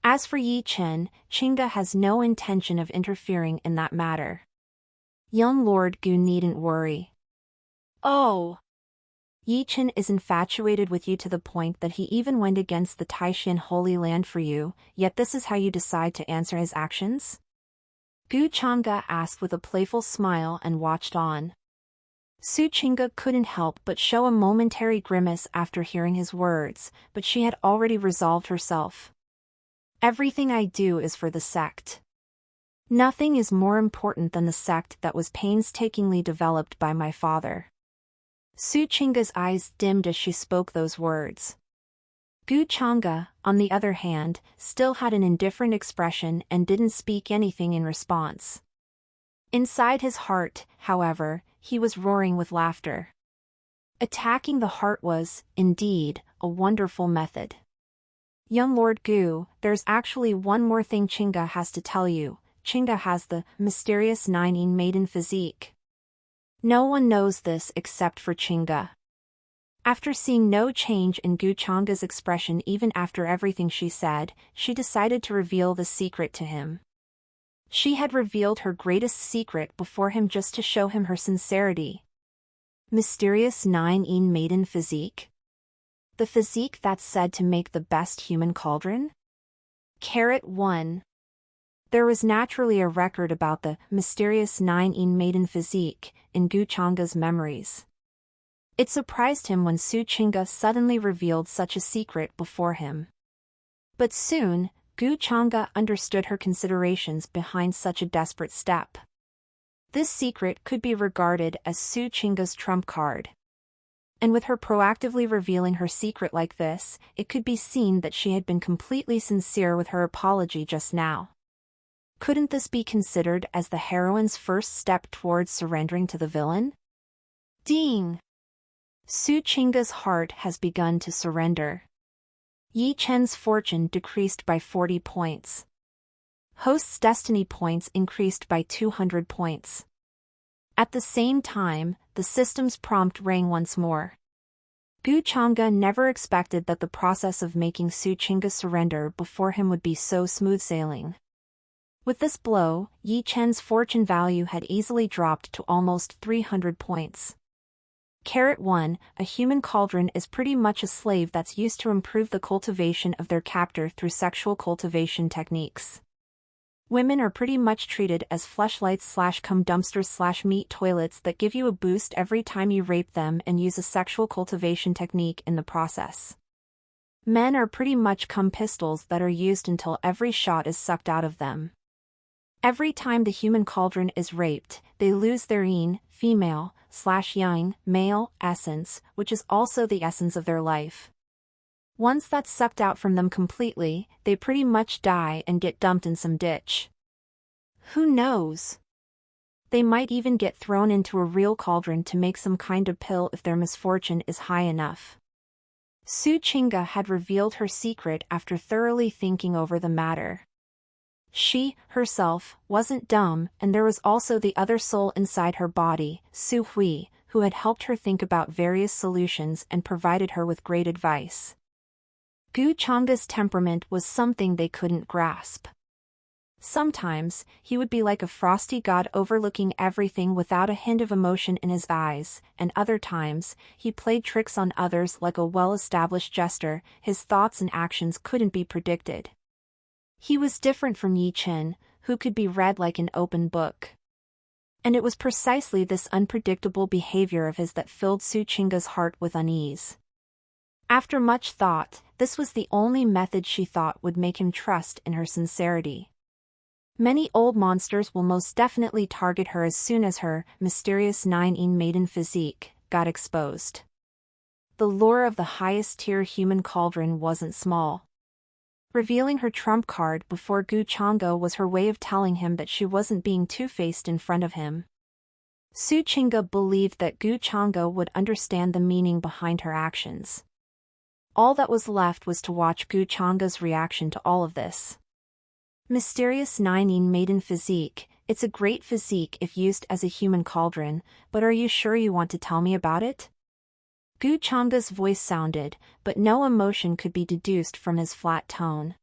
As for Yi Chen, Chinga has no intention of interfering in that matter. Young Lord Gu needn't worry. Oh! Yi Chen is infatuated with you to the point that he even went against the Taishan Holy Land for you, yet this is how you decide to answer his actions? Gu Changge asked with a playful smile and watched on. Su Qingge couldn't help but show a momentary grimace after hearing his words, but she had already resolved herself. Everything I do is for the sect. Nothing is more important than the sect that was painstakingly developed by my father. Su Qingge's eyes dimmed as she spoke those words. Gu Changge, on the other hand, still had an indifferent expression and didn't speak anything in response. Inside his heart, however, he was roaring with laughter. Attacking the heart was, indeed, a wonderful method. Young Lord Gu, there's actually one more thing Qingge has to tell you. Qingge has the mysterious Nine maiden physique. No one knows this except for Qingge. After seeing no change in Gu Changge's expression even after everything she said, she decided to reveal the secret to him. She had revealed her greatest secret before him just to show him her sincerity. Mysterious Nine maiden physique? The physique that's said to make the best human cauldron? 1. There was naturally a record about the mysterious Nine maiden physique in Gu Changge's memories. It surprised him when Su Qingge suddenly revealed such a secret before him. But soon, Gu Changge understood her considerations behind such a desperate step. This secret could be regarded as Su Qingge's trump card. And with her proactively revealing her secret like this, it could be seen that she had been completely sincere with her apology just now. Couldn't this be considered as the heroine's first step towards surrendering to the villain? Ding! Su Qingge's heart has begun to surrender. Yi Chen's fortune decreased by 40 points. Host's destiny points increased by 200 points. At the same time, the system's prompt rang once more. Gu Changge never expected that the process of making Su Qingge surrender before him would be so smooth sailing. With this blow, Yi Chen's fortune value had easily dropped to almost 300 points. 1. A human cauldron is pretty much a slave that's used to improve the cultivation of their captor through sexual cultivation techniques. Women are pretty much treated as fleshlights/cum dumpsters/meat toilets that give you a boost every time you rape them and use a sexual cultivation technique in the process. Men are pretty much cum pistols that are used until every shot is sucked out of them. Every time the human cauldron is raped, they lose their yin, female/yang, male, essence, which is also the essence of their life. Once that's sucked out from them completely, they pretty much die and get dumped in some ditch. Who knows? They might even get thrown into a real cauldron to make some kind of pill if their misfortune is high enough. Su Qingge had revealed her secret after thoroughly thinking over the matter. She, herself, wasn't dumb, and there was also the other soul inside her body, Su Hui, who had helped her think about various solutions and provided her with great advice. Gu Changge's temperament was something they couldn't grasp. Sometimes, he would be like a frosty god overlooking everything without a hint of emotion in his eyes, and other times, he played tricks on others like a well-established jester. His thoughts and actions couldn't be predicted. He was different from Yi Chen, who could be read like an open book. And it was precisely this unpredictable behavior of his that filled Su Qingge's heart with unease. After much thought, this was the only method she thought would make him trust in her sincerity. Many old monsters will most definitely target her as soon as her mysterious Nine maiden physique got exposed. The lure of the highest tier human cauldron wasn't small. Revealing her trump card before Gu Changge was her way of telling him that she wasn't being two-faced in front of him. Su Qingge believed that Gu Changge would understand the meaning behind her actions. All that was left was to watch Gu Changge's reaction to all of this. Mysterious Nine maiden physique, it's a great physique if used as a human cauldron, but are you sure you want to tell me about it? Gu Changge's voice sounded, but no emotion could be deduced from his flat tone.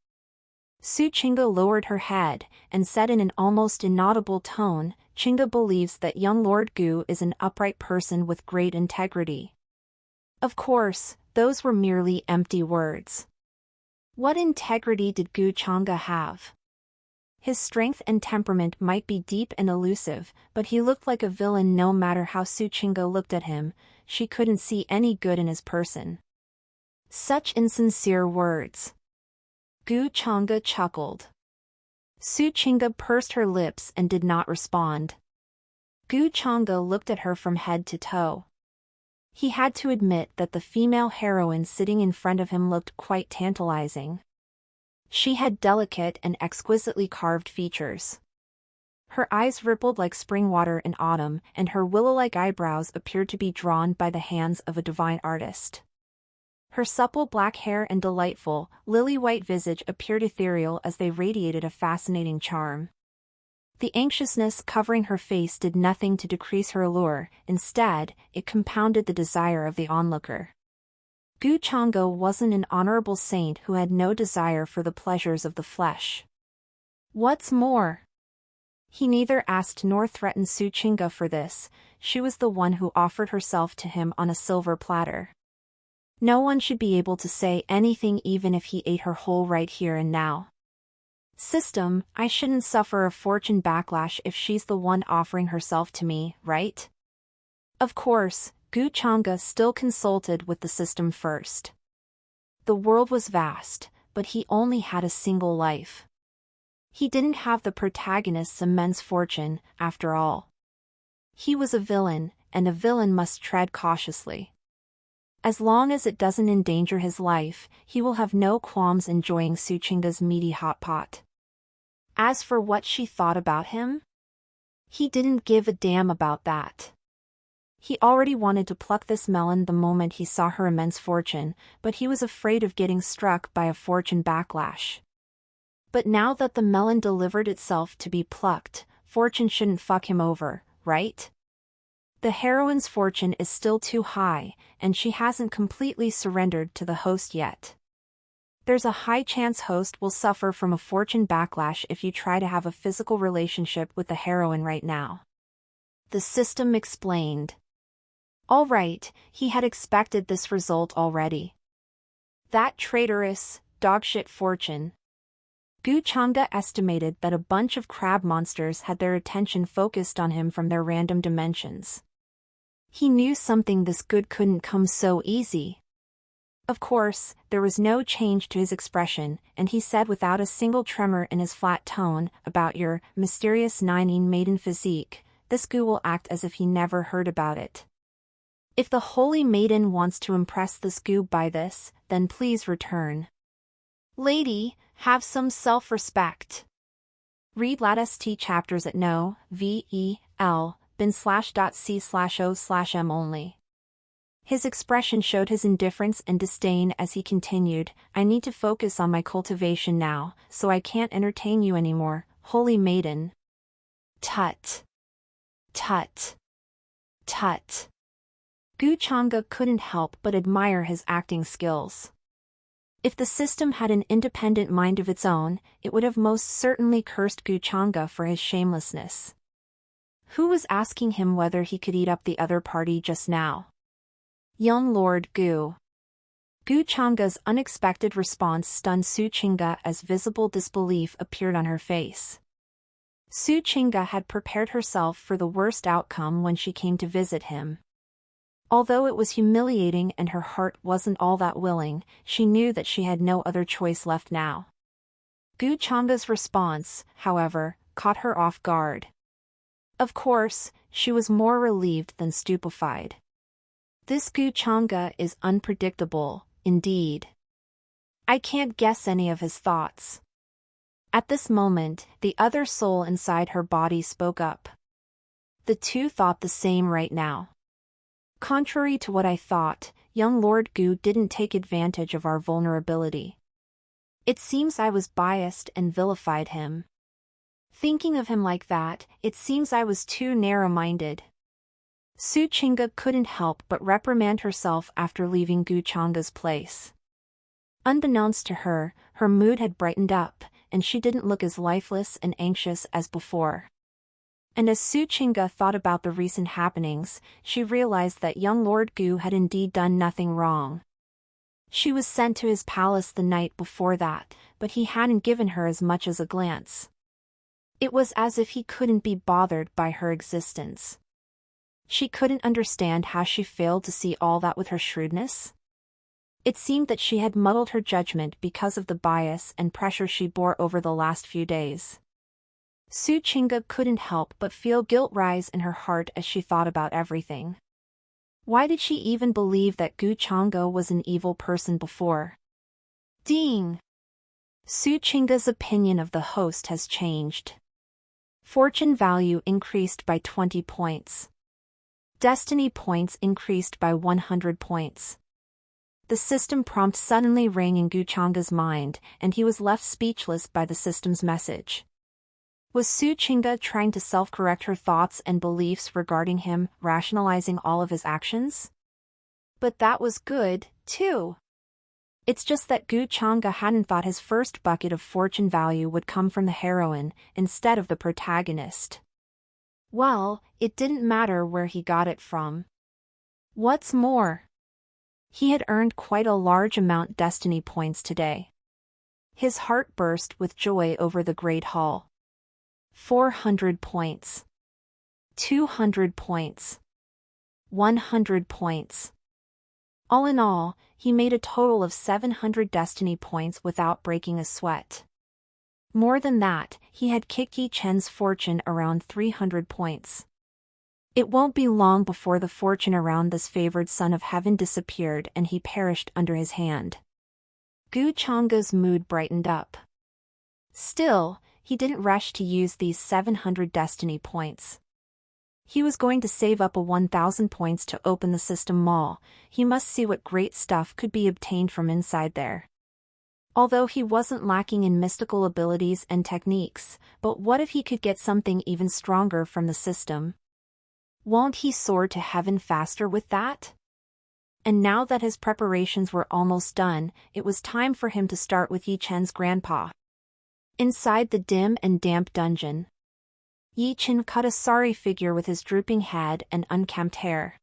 Su Chinga lowered her head, and said in an almost inaudible tone, "Chinga believes that young Lord Gu is an upright person with great integrity." Of course, those were merely empty words. What integrity did Gu Changa have? His strength and temperament might be deep and elusive, but he looked like a villain. No matter how Su Chinga looked at him, she couldn't see any good in his person. Such insincere words. Gu Changa chuckled. Su Chinga pursed her lips and did not respond. Gu Changa looked at her from head to toe. He had to admit that the female heroine sitting in front of him looked quite tantalizing. She had delicate and exquisitely carved features. Her eyes rippled like spring water in autumn, and her willow-like eyebrows appeared to be drawn by the hands of a divine artist. Her supple black hair and delightful, lily-white visage appeared ethereal as they radiated a fascinating charm. The anxiousness covering her face did nothing to decrease her allure. Instead, it compounded the desire of the onlooker. Gu Changa wasn't an honorable saint who had no desire for the pleasures of the flesh. What's more, he neither asked nor threatened Su Chinga for this. She was the one who offered herself to him on a silver platter. No one should be able to say anything even if he ate her whole right here and now. System, I shouldn't suffer a fortune backlash if she's the one offering herself to me, right? Of course, Gu Changa still consulted with the system first. The world was vast, but he only had a single life. He didn't have the protagonist's immense fortune, after all. He was a villain, and a villain must tread cautiously. As long as it doesn't endanger his life, he will have no qualms enjoying Su Chinga's meaty hot pot. As for what she thought about him, he didn't give a damn about that. He already wanted to pluck this melon the moment he saw her immense fortune, but he was afraid of getting struck by a fortune backlash. But now that the melon delivered itself to be plucked, fortune shouldn't fuck him over, right? The heroine's fortune is still too high, and she hasn't completely surrendered to the host yet. There's a high chance host will suffer from a fortune backlash if you try to have a physical relationship with the heroine right now. The system explained. All right, he had expected this result already. That traitorous, dogshit fortune. Gu Changa estimated that a bunch of crab monsters had their attention focused on him from their random dimensions. He knew something this good couldn't come so easy. Of course, there was no change to his expression, and he said without a single tremor in his flat tone, "About your mysterious nine maiden physique, this Gu will act as if he never heard about it. If the holy maiden wants to impress this Gu by this, then please return. Lady, have some self-respect." Read latest chapters at no.vel bin/.c/o/m only. His expression showed his indifference and disdain as he continued, "I need to focus on my cultivation now, so I can't entertain you anymore, holy maiden." Tut. Tut. Tut. Gu Changa couldn't help but admire his acting skills. If the system had an independent mind of its own, it would have most certainly cursed Gu Changa for his shamelessness. Who was asking him whether he could eat up the other party just now? Young Lord Gu. Gu Changa's unexpected response stunned Su Chinga as visible disbelief appeared on her face. Su Chinga had prepared herself for the worst outcome when she came to visit him. Although it was humiliating and her heart wasn't all that willing, she knew that she had no other choice left now. Gu Changa's response, however, caught her off guard. Of course, she was more relieved than stupefied. This Gu Changa is unpredictable, indeed. I can't guess any of his thoughts. At this moment, the other soul inside her body spoke up. The two thought the same right now. Contrary to what I thought, young Lord Gu didn't take advantage of our vulnerability. It seems I was biased and vilified him. Thinking of him like that, it seems I was too narrow-minded. Su Chinga couldn't help but reprimand herself after leaving Gu Changa's place. Unbeknownst to her, her mood had brightened up, and she didn't look as lifeless and anxious as before. And as Su Chinga thought about the recent happenings, she realized that young Lord Gu had indeed done nothing wrong. She was sent to his palace the night before that, but he hadn't given her as much as a glance. It was as if he couldn't be bothered by her existence. She couldn't understand how she failed to see all that with her shrewdness. It seemed that she had muddled her judgment because of the bias and pressure she bore over the last few days. Su Chinga couldn't help but feel guilt rise in her heart as she thought about everything. Why did she even believe that Gu Chang'e was an evil person before? Ding! Su Chinga's opinion of the host has changed. Fortune value increased by 20 points. Destiny points increased by 100 points. The system prompt suddenly rang in Gu Chang'e's mind, and he was left speechless by the system's message. Was Su Chinga trying to self-correct her thoughts and beliefs regarding him, rationalizing all of his actions? But that was good, too. It's just that Gu Chang'e hadn't thought his first bucket of fortune value would come from the heroine, instead of the protagonist. Well, it didn't matter where he got it from. What's more, he had earned quite a large amount destiny points today. His heart burst with joy over the great haul. 400 points. 200 points. 100 points. All in all, he made a total of 700 destiny points without breaking a sweat. More than that, he had kicked Yi Chen's fortune around 300 points. It won't be long before the fortune around this favored son of heaven disappeared and he perished under his hand. Gu Chang'e's mood brightened up. Still, he didn't rush to use these 700 destiny points. He was going to save up a 1,000 points to open the system mall. He must see what great stuff could be obtained from inside there. Although he wasn't lacking in mystical abilities and techniques, but what if he could get something even stronger from the system? Won't he soar to heaven faster with that? And now that his preparations were almost done, it was time for him to start with Yi Chen's grandpa. Inside the dim and damp dungeon, Yi Chen cut a sorry figure with his drooping head and unkempt hair.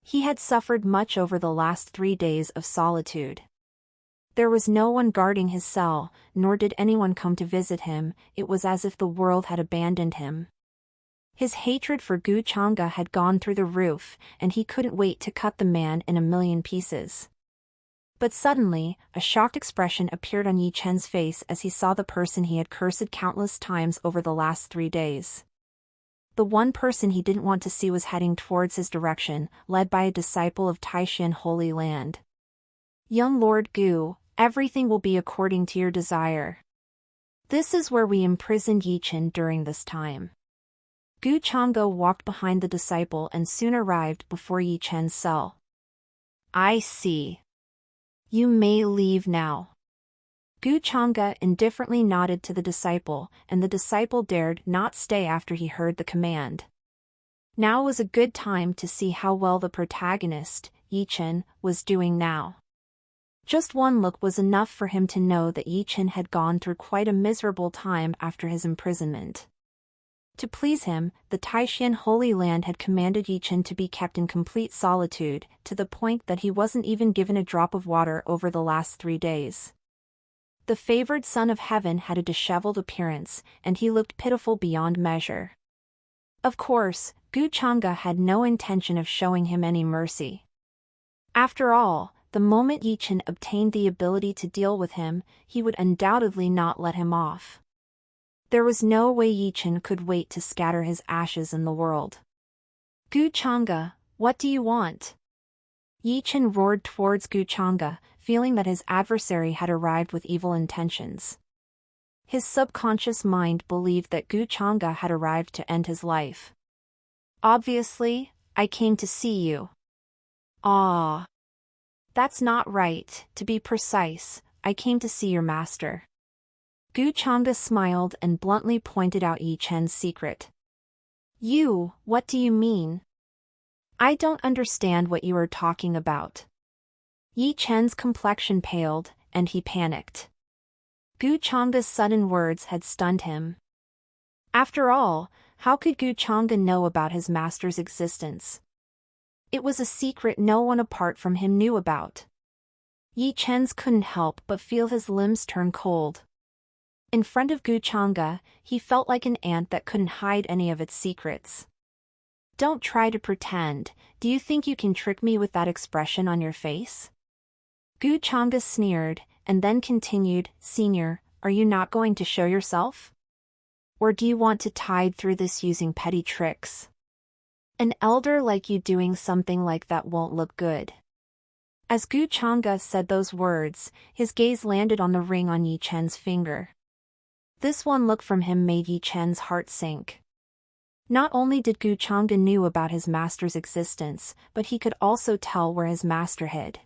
He had suffered much over the last 3 days of solitude. There was no one guarding his cell, nor did anyone come to visit him. It was as if the world had abandoned him. His hatred for Gu Chang'e had gone through the roof, and he couldn't wait to cut the man in a million pieces. But suddenly, a shocked expression appeared on Yi Chen's face as he saw the person he had cursed countless times over the last 3 days. The one person he didn't want to see was heading towards his direction, led by a disciple of Taishan Holy Land. Young Lord Gu, everything will be according to your desire. This is where we imprisoned Yi Chen during this time. Gu Chang'e walked behind the disciple and soon arrived before Yi Chen's cell. I see. You may leave now. Gu Chang'e indifferently nodded to the disciple, and the disciple dared not stay after he heard the command. Now was a good time to see how well the protagonist, Yi Chen, was doing now. Just one look was enough for him to know that Yi Chen had gone through quite a miserable time after his imprisonment. To please him, the Taishan Holy Land had commanded Yi Chen to be kept in complete solitude, to the point that he wasn't even given a drop of water over the last 3 days. The favored son of heaven had a disheveled appearance, and he looked pitiful beyond measure. Of course, Gu Chang'e had no intention of showing him any mercy. After all, the moment Yi Chen obtained the ability to deal with him, he would undoubtedly not let him off. There was no way Yi Chen could wait to scatter his ashes in the world. Gu Chang'e, what do you want? Yi Chen roared towards Gu Chang'e, feeling that his adversary had arrived with evil intentions. His subconscious mind believed that Gu Chang'e had arrived to end his life. Obviously, I came to see you. Ah. That's not right, to be precise, I came to see your master. Gu Chang'e smiled and bluntly pointed out Yi Chen's secret. You, what do you mean? I don't understand what you are talking about. Yi Chen's complexion paled, and he panicked. Gu Chang's sudden words had stunned him. After all, how could Gu Chang'e know about his master's existence? It was a secret no one apart from him knew about. Yi Chen's couldn't help but feel his limbs turn cold. In front of Gu Chang'e, he felt like an ant that couldn't hide any of its secrets. Don't try to pretend. Do you think you can trick me with that expression on your face? Gu Chang'e sneered, and then continued, Senior, are you not going to show yourself? Or do you want to tide through this using petty tricks? An elder like you doing something like that won't look good. As Gu Chang'e said those words, his gaze landed on the ring on Yi Chen's finger. This one look from him made Yi Chen's heart sink. Not only did Gu Chang'e knew about his master's existence, but he could also tell where his master hid.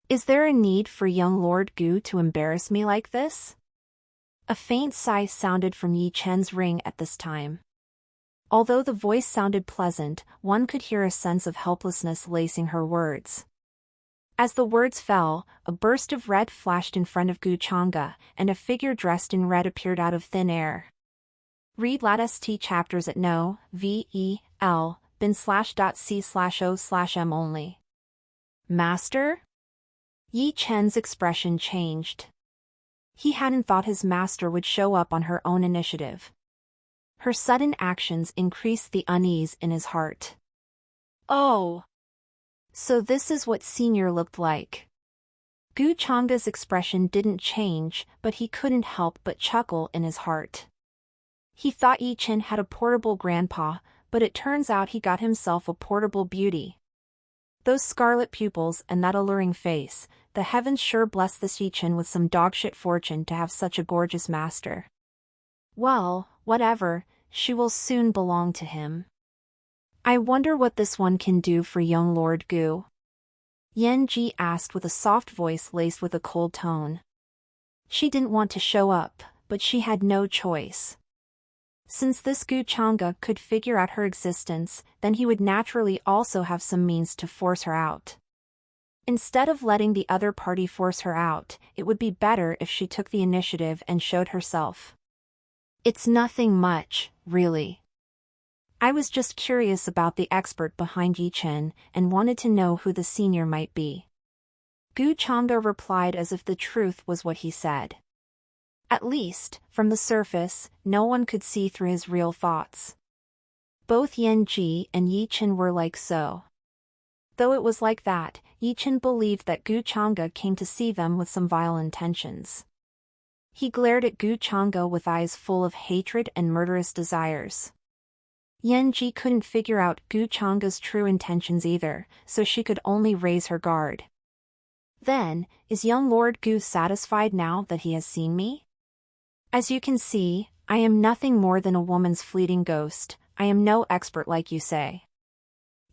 Is there a need for young Lord Gu to embarrass me like this? A faint sigh sounded from Yi Chen's ring at this time. Although the voice sounded pleasant, one could hear a sense of helplessness lacing her words. As the words fell, a burst of red flashed in front of Gu Chang'e, and a figure dressed in red appeared out of thin air. Read latest chapters at no.vel.bin/c/o/m only. Master? Yi Chen's expression changed. He hadn't thought his master would show up on her own initiative. Her sudden actions increased the unease in his heart. Oh! So this is what Senior looked like. Gu Chang'e's expression didn't change, but he couldn't help but chuckle in his heart. He thought Yi Chen had a portable grandpa, but it turns out he got himself a portable beauty. Those scarlet pupils and that alluring face, the heavens sure blessed this Yi Chen with some dogshit fortune to have such a gorgeous master. Well, whatever, she will soon belong to him. I wonder what this one can do for young Lord Gu? Yan Ji asked with a soft voice laced with a cold tone. She didn't want to show up, but she had no choice. Since this Gu Chang'e could figure out her existence, then he would naturally also have some means to force her out. Instead of letting the other party force her out, it would be better if she took the initiative and showed herself. It's nothing much, really. I was just curious about the expert behind Yi Chen, and wanted to know who the senior might be. Gu Chang'e replied as if the truth was what he said. At least, from the surface, no one could see through his real thoughts. Both Yan Ji and Yi Chen were like so. Though it was like that, Yi Chen believed that Gu Chang'e came to see them with some vile intentions. He glared at Gu Chang'e with eyes full of hatred and murderous desires. Yan Ji couldn't figure out Gu Chang'e's true intentions either, so she could only raise her guard. Then, is young Lord Gu satisfied now that he has seen me? As you can see, I am nothing more than a woman's fleeting ghost. I am no expert like you say.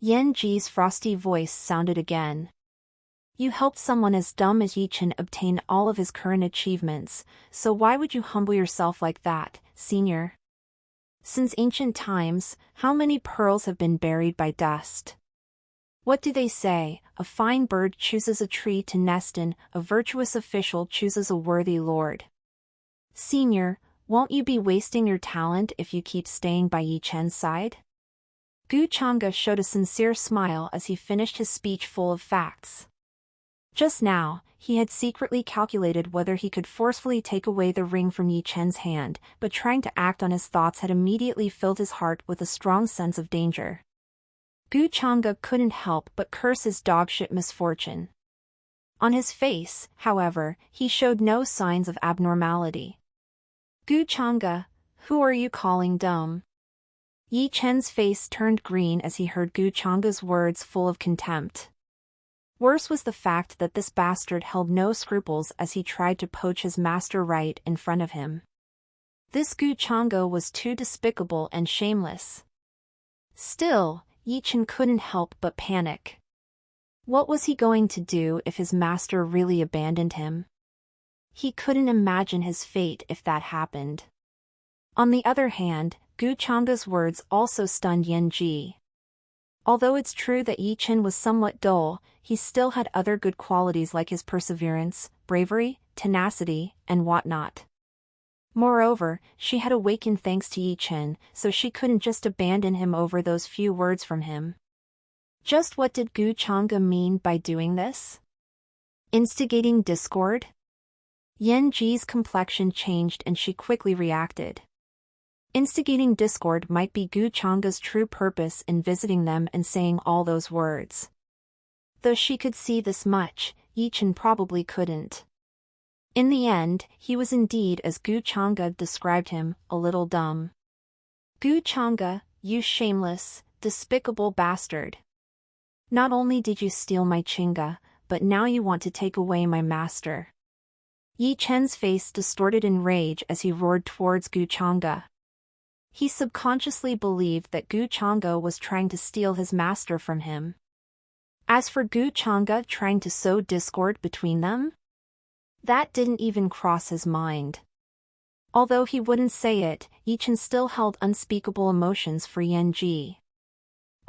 Yan Ji's frosty voice sounded again. You helped someone as dumb as Yi Chen obtain all of his current achievements, so why would you humble yourself like that, senior? Since ancient times, how many pearls have been buried by dust? What do they say? A fine bird chooses a tree to nest in, a virtuous official chooses a worthy lord. Senior, won't you be wasting your talent if you keep staying by Yi Chen's side? Gu Chang'e showed a sincere smile as he finished his speech full of facts. Just now, he had secretly calculated whether he could forcefully take away the ring from Yi Chen's hand, but trying to act on his thoughts had immediately filled his heart with a strong sense of danger. Gu Chang'e couldn't help but curse his dogshit misfortune. On his face, however, he showed no signs of abnormality. Gu Chang'e, who are you calling dumb? Yi Chen's face turned green as he heard Gu Chang'e's words full of contempt. Worse was the fact that this bastard held no scruples as he tried to poach his master right in front of him. This Gu Chang'e was too despicable and shameless. Still, Yi Chen couldn't help but panic. What was he going to do if his master really abandoned him? He couldn't imagine his fate if that happened. On the other hand, Gu Chang'e's words also stunned Yan Ji. Although it's true that Yi Chen was somewhat dull, he still had other good qualities like his perseverance, bravery, tenacity, and whatnot. Moreover, she had awakened thanks to Yi Chen, so she couldn't just abandon him over those few words from him. Just what did Gu Chang'e mean by doing this? Instigating discord? Yan Ji's complexion changed and she quickly reacted. Instigating discord might be Gu Chang'e's true purpose in visiting them and saying all those words. Though she could see this much, Yi Chen probably couldn't. In the end, he was indeed, as Gu Chang'e described him, a little dumb. Gu Chang'e, you shameless, despicable bastard. Not only did you steal my Chinga, but now you want to take away my master. Yi Chen's face distorted in rage as he roared towards Gu Chang'e. He subconsciously believed that Gu Chang'e was trying to steal his master from him. As for Gu Chang'e trying to sow discord between them, that didn't even cross his mind. Although he wouldn't say it, Yi Chen still held unspeakable emotions for Yan Ji.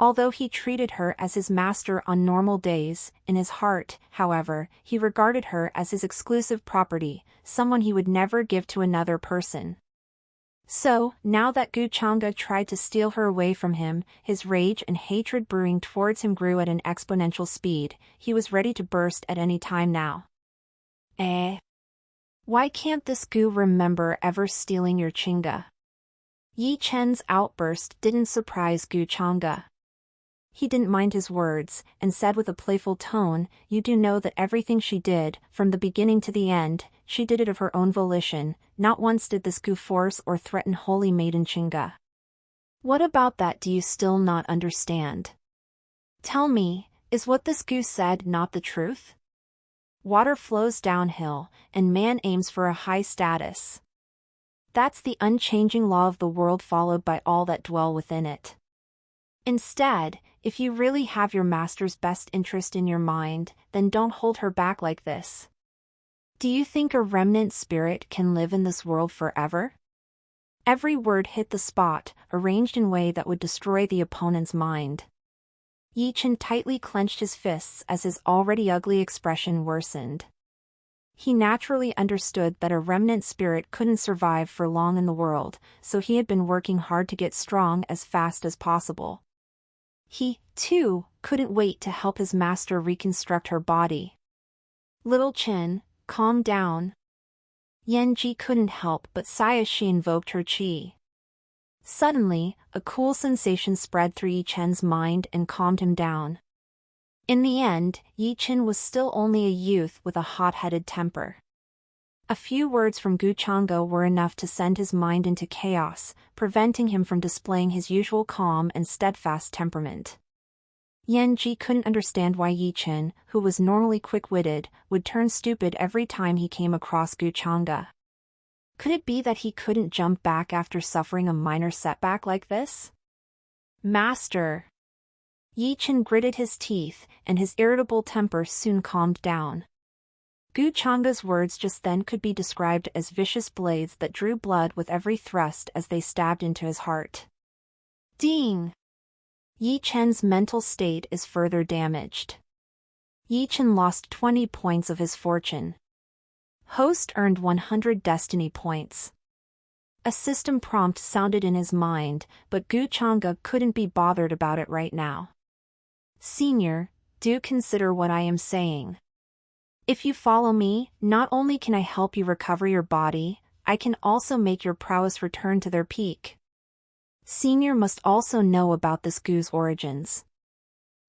Although he treated her as his master on normal days, in his heart, however, he regarded her as his exclusive property, someone he would never give to another person. So, now that Gu Chang'e tried to steal her away from him, his rage and hatred brewing towards him grew at an exponential speed. He was ready to burst at any time now. Why can't this Gu remember ever stealing your Chinga? Yi Chen's outburst didn't surprise Gu Chang'e. He didn't mind his words, and said with a playful tone, "You do know that everything she did, from the beginning to the end, she did it of her own volition. Not once did this Gu force or threaten Holy Maiden Chinga. What about that do you still not understand? Tell me, is what this Gu said not the truth? Water flows downhill, and man aims for a high status. That's the unchanging law of the world followed by all that dwell within it. Instead, if you really have your master's best interest in your mind, then don't hold her back like this. Do you think a remnant spirit can live in this world forever?" Every word hit the spot, arranged in a way that would destroy the opponent's mind. Yi Chen tightly clenched his fists as his already ugly expression worsened. He naturally understood that a remnant spirit couldn't survive for long in the world, so he had been working hard to get strong as fast as possible. He, too, couldn't wait to help his master reconstruct her body. "Little Chen, calm down." Yan Ji couldn't help but sigh as she invoked her qi. Suddenly, a cool sensation spread through Yi Chen's mind and calmed him down. In the end, Yi Chen was still only a youth with a hot-headed temper. A few words from Gu Chang'e were enough to send his mind into chaos, preventing him from displaying his usual calm and steadfast temperament. Yan Ji couldn't understand why Yi Chen, who was normally quick-witted, would turn stupid every time he came across Gu Chang'e. Could it be that he couldn't jump back after suffering a minor setback like this? "Master!" Yi Chen gritted his teeth, and his irritable temper soon calmed down. Gu Chang'e's words just then could be described as vicious blades that drew blood with every thrust as they stabbed into his heart. Ding! Yi Chen's mental state is further damaged. Yi Chen lost 20 points of his fortune. Host earned 100 destiny points. A system prompt sounded in his mind, but Gu Chang'e couldn't be bothered about it right now. "Senior, do consider what I am saying. If you follow me, not only can I help you recover your body, I can also make your prowess return to their peak. Senior must also know about this Gu's origins.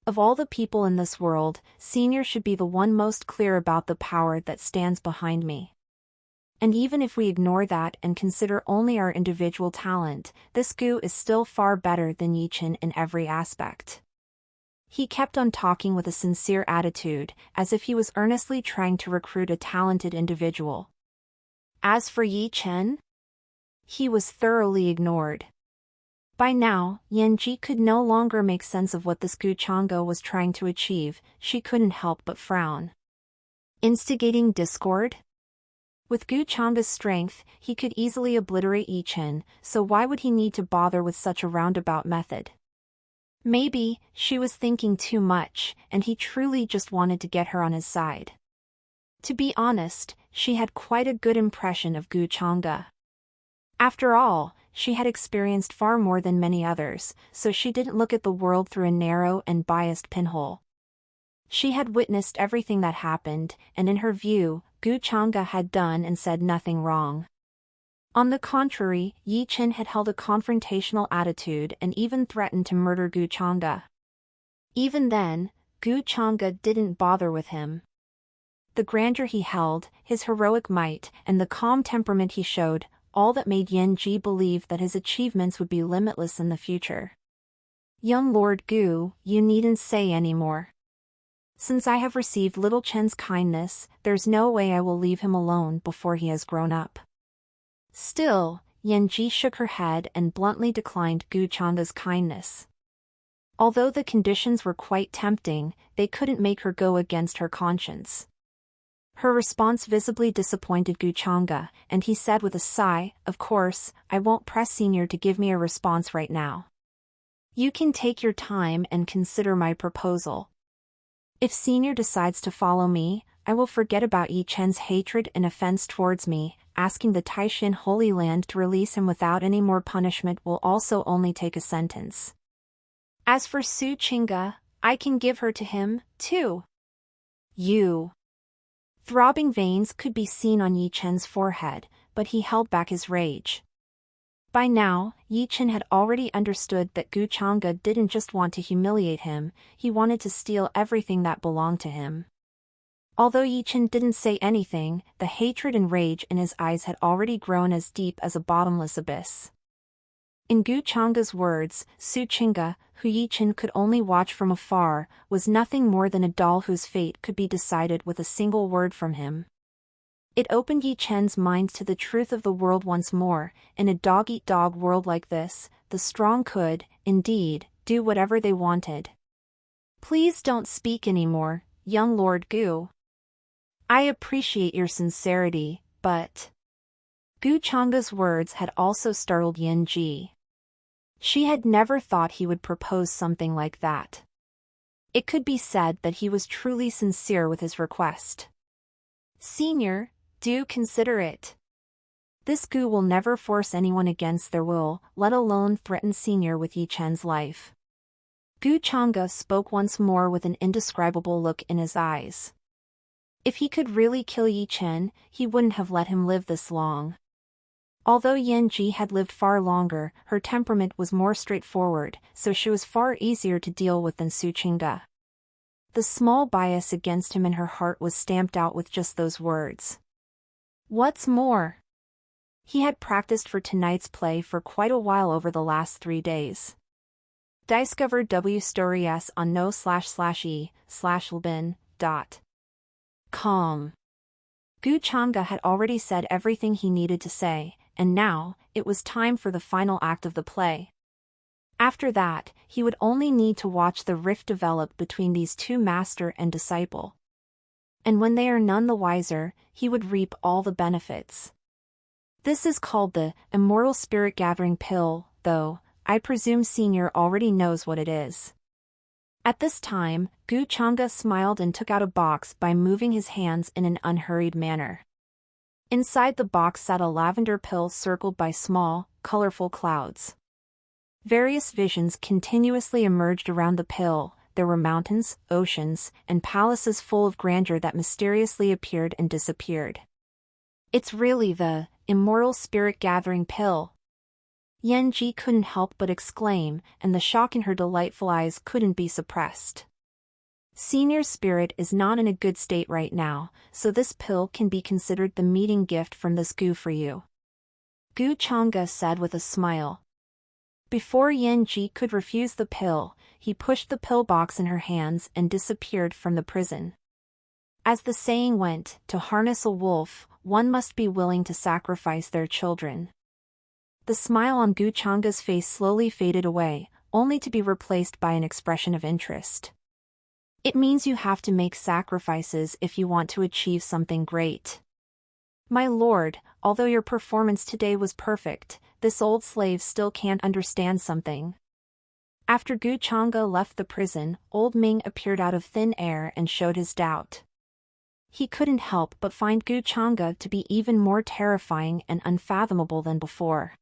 Of all the people in this world, Senior should be the one most clear about the power that stands behind me. And even if we ignore that and consider only our individual talent, this Gu is still far better than Yi Chen in every aspect." He kept on talking with a sincere attitude, as if he was earnestly trying to recruit a talented individual. As for Yi Chen, he was thoroughly ignored. By now, Yan Ji could no longer make sense of what this Gu Chang'e was trying to achieve. She couldn't help but frown. Instigating discord? With Gu Chang'e's strength, he could easily obliterate Yi Chen, so why would he need to bother with such a roundabout method? Maybe she was thinking too much, and he truly just wanted to get her on his side. To be honest, she had quite a good impression of Gu Chang'e. After all, she had experienced far more than many others, so she didn't look at the world through a narrow and biased pinhole. She had witnessed everything that happened, and in her view, Gu Chang'e had done and said nothing wrong. On the contrary, Yi Chen had held a confrontational attitude and even threatened to murder Gu Chang'e. Even then, Gu Chang'e didn't bother with him. The grandeur he held, his heroic might, and the calm temperament he showed, all that made Yan Ji believe that his achievements would be limitless in the future. Young Lord Gu, you needn't say any more. Since I have received little Chen's kindness, there's no way I will leave him alone before he has grown up. Still, Yan Ji shook her head and bluntly declined Gu Chang'e's kindness. Although the conditions were quite tempting, they couldn't make her go against her conscience. Her response visibly disappointed Gu Chang'e, and he said with a sigh, "Of course, I won't press Senior to give me a response right now. You can take your time and consider my proposal. If Senior decides to follow me, I will forget about Yi Chen's hatred and offense towards me. Asking the Taishin Holy Land to release him without any more punishment will also only take a sentence. As for Su Qingge, I can give her to him, too." You. Throbbing veins could be seen on Yi Chen's forehead, but he held back his rage. By now, Yi Chen had already understood that Gu Chang'e didn't just want to humiliate him, he wanted to steal everything that belonged to him. Although Yi Chen didn't say anything, the hatred and rage in his eyes had already grown as deep as a bottomless abyss. In Gu Chang'e's words, Su Qingge, who Yi Chen could only watch from afar, was nothing more than a doll whose fate could be decided with a single word from him. It opened Yi Chen's mind to the truth of the world once more. In a dog-eat-dog world like this, the strong could, indeed, do whatever they wanted. Please don't speak anymore, young Lord Gu. I appreciate your sincerity, but... Gu Chang'e's words had also startled Yan Ji. She had never thought he would propose something like that. It could be said that he was truly sincere with his request. Senior, do consider it. This Gu will never force anyone against their will, let alone threaten Senior with Yi Chen's life. Gu Chang'e spoke once more with an indescribable look in his eyes. If he could really kill Yi Chen, he wouldn't have let him live this long. Although Yan Ji had lived far longer, her temperament was more straightforward, so she was far easier to deal with than Su Qingge. The small bias against him in her heart was stamped out with just those words. What's more, he had practiced for tonight's play for quite a while over the last 3 days. Discover W stories on no/e/lbin.com. Gu Chang'e had already said everything he needed to say, and now, it was time for the final act of the play. After that, he would only need to watch the rift develop between these two master and disciple. And when they are none the wiser, he would reap all the benefits. This is called the immortal spirit gathering pill, though, I presume Senior already knows what it is. At this time, Gu Chang'e smiled and took out a box by moving his hands in an unhurried manner. Inside the box sat a lavender pill circled by small, colorful clouds. Various visions continuously emerged around the pill. There were mountains, oceans, and palaces full of grandeur that mysteriously appeared and disappeared. It's really the immortal spirit gathering pill. Yan Ji couldn't help but exclaim, and the shock in her delightful eyes couldn't be suppressed. Senior's spirit is not in a good state right now, so this pill can be considered the meeting gift from this Gu for you. Gu Chang'e said with a smile. Before Yan Ji could refuse the pill, he pushed the pill box in her hands and disappeared from the prison. As the saying went, to harness a wolf, one must be willing to sacrifice their children. The smile on Gu Chang'e's face slowly faded away, only to be replaced by an expression of interest. It means you have to make sacrifices if you want to achieve something great. My lord, although your performance today was perfect, this old slave still can't understand something. After Gu Chang'e left the prison, old Ming appeared out of thin air and showed his doubt. he couldn't help but find Guchanga to be even more terrifying and unfathomable than before.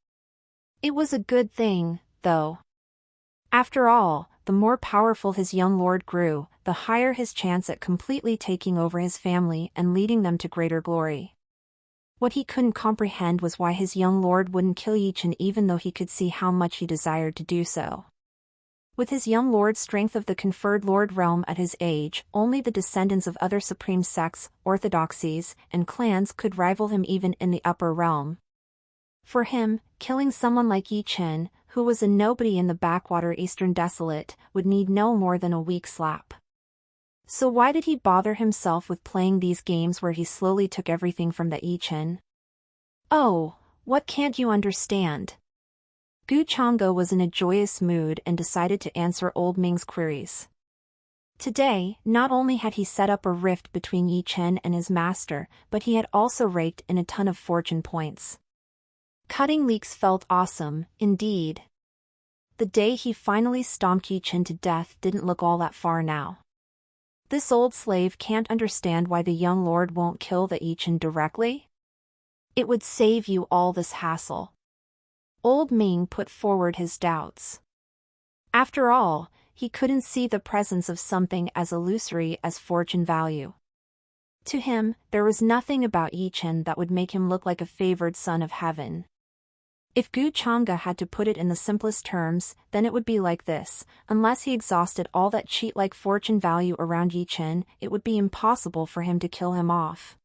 It was a good thing, though. After all, the more powerful his young lord grew, the higher his chance at completely taking over his family and leading them to greater glory. What he couldn't comprehend was why his young lord wouldn't kill Yichen even though he could see how much he desired to do so. With his young lord's strength of the conferred lord realm at his age, only the descendants of other supreme sects, orthodoxies, and clans could rival him even in the upper realm. For him, killing someone like Yichen, who was a nobody in the backwater Eastern Desolate, would need no more than a weak slap. So why did he bother himself with playing these games where he slowly took everything from the Yichen? Oh, what can't you understand? Guchanga was in a joyous mood and decided to answer Old Ming's queries. Today, not only had he set up a rift between Yichen and his master, but he had also raked in a ton of fortune points. Cutting leaks felt awesome, indeed. The day he finally stomped Yichen to death didn't look all that far now. This old slave can't understand why the young lord won't kill the Yichen directly? It would save you all this hassle. Old Ming put forward his doubts. After all, he couldn't see the presence of something as illusory as fortune value. To him, there was nothing about Yichen that would make him look like a favored son of heaven. If Guchanga had to put it in the simplest terms, then it would be like this: unless he exhausted all that cheat-like fortune value around Yichen, it would be impossible for him to kill him off.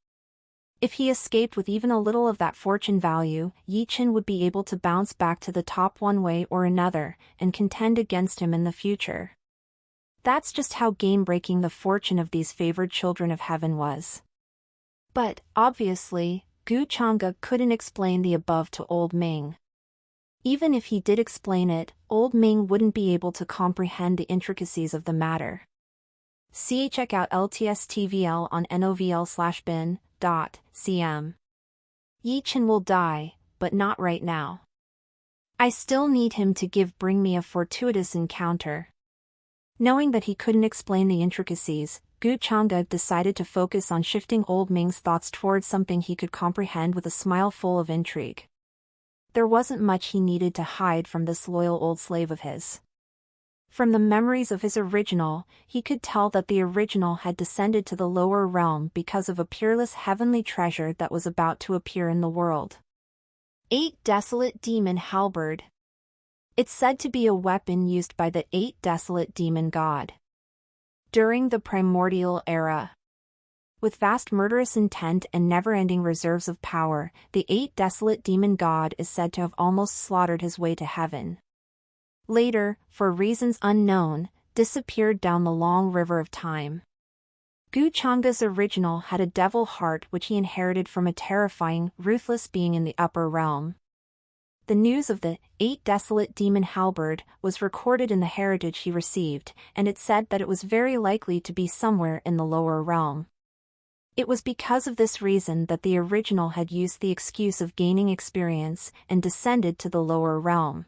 If he escaped with even a little of that fortune value, Yichen would be able to bounce back to the top one way or another, and contend against him in the future. That's just how game-breaking the fortune of these favored children of heaven was. But, obviously, Guchanga couldn't explain the above to Old Ming. Even if he did explain it, Old Ming wouldn't be able to comprehend the intricacies of the matter. Check out LTSTVL on novl/bin.cm. Yichen will die, but not right now. I still need him to bring me a fortuitous encounter. Knowing that he couldn't explain the intricacies, Guchanga decided to focus on shifting Old Ming's thoughts towards something he could comprehend with a smile full of intrigue. There wasn't much he needed to hide from this loyal old slave of his. From the memories of his original, he could tell that the original had descended to the lower realm because of a peerless heavenly treasure that was about to appear in the world. 8 Desolate Demon Halberd. It's said to be a weapon used by the 8 Desolate Demon God. During the primordial era. With vast murderous intent and never-ending reserves of power, the 8 Desolate Demon God is said to have almost slaughtered his way to heaven. Later, for reasons unknown, disappeared down the long river of time. Guchanga's original had a devil heart which he inherited from a terrifying, ruthless being in the upper realm. The news of the 8 Desolate Demon Halberd was recorded in the heritage he received, and it said that it was very likely to be somewhere in the lower realm. It was because of this reason that the original had used the excuse of gaining experience and descended to the lower realm.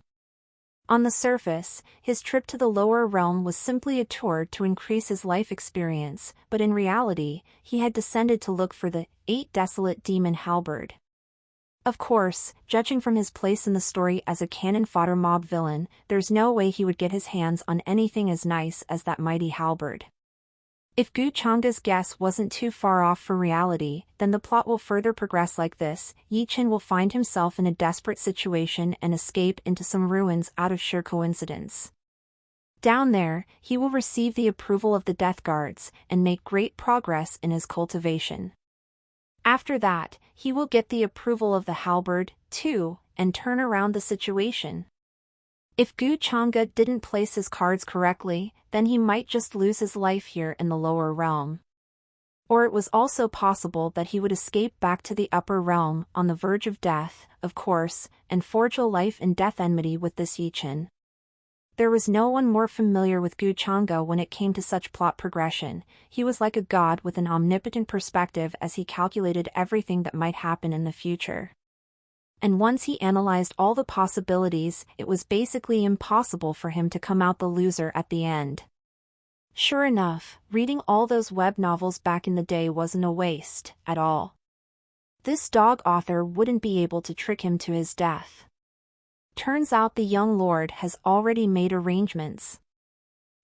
On the surface, his trip to the lower realm was simply a tour to increase his life experience, but in reality, he had descended to look for the 8 Desolate Demon Halberd. Of course, judging from his place in the story as a cannon fodder mob villain, there's no way he would get his hands on anything as nice as that mighty halberd. If Guchanga's guess wasn't too far off from reality, then the plot will further progress like this: Yichen will find himself in a desperate situation and escape into some ruins out of sheer coincidence. Down there, he will receive the approval of the Death Guards and make great progress in his cultivation. After that, he will get the approval of the halberd, too, and turn around the situation. If Guchanga didn't place his cards correctly, then he might just lose his life here in the lower realm. Or it was also possible that he would escape back to the upper realm, on the verge of death, of course, and forge a life and death enmity with this Yichen. There was no one more familiar with Guchanga when it came to such plot progression. He was like a god with an omnipotent perspective as he calculated everything that might happen in the future. And once he analyzed all the possibilities, it was basically impossible for him to come out the loser at the end. Sure enough, reading all those web novels back in the day wasn't a waste at all. This dog author wouldn't be able to trick him to his death. Turns out the young lord has already made arrangements.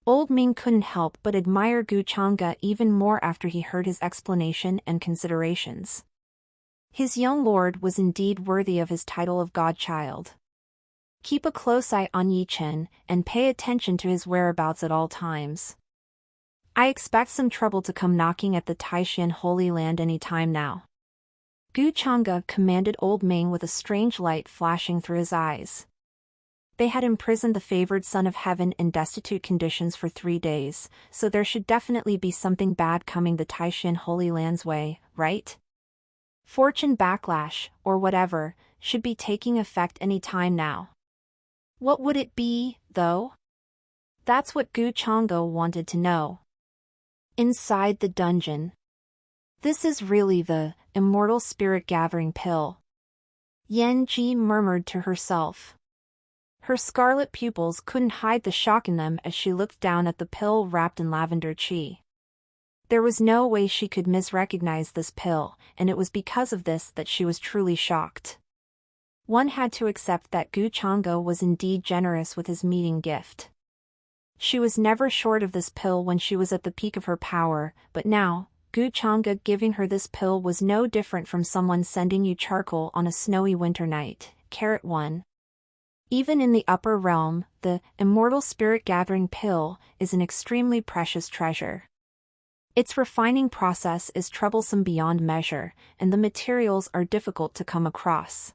Old Ming couldn't help but admire Gu Chang'e even more after he heard his explanation and considerations. His young lord was indeed worthy of his title of godchild. Keep a close eye on Yi Chen and pay attention to his whereabouts at all times. I expect some trouble to come knocking at the Taishan Holy Land any time now. Gu Chang'e commanded Old Ming with a strange light flashing through his eyes. They had imprisoned the favored son of heaven in destitute conditions for 3 days, so there should definitely be something bad coming the Taishan Holy Land's way, right? Fortune backlash, or whatever, should be taking effect any time now. What would it be, though? That's what Gu Chang'e wanted to know. Inside the dungeon. This is really the immortal spirit gathering pill. Yan Ji murmured to herself. Her scarlet pupils couldn't hide the shock in them as she looked down at the pill wrapped in lavender qi. There was no way she could misrecognize this pill, and it was because of this that she was truly shocked. One had to accept that Gu Chang'e was indeed generous with his meeting gift. She was never short of this pill when she was at the peak of her power, but now, Gu Chang'e giving her this pill was no different from someone sending you charcoal on a snowy winter night. 1. Even in the upper realm, the immortal spirit gathering pill is an extremely precious treasure. Its refining process is troublesome beyond measure, and the materials are difficult to come across.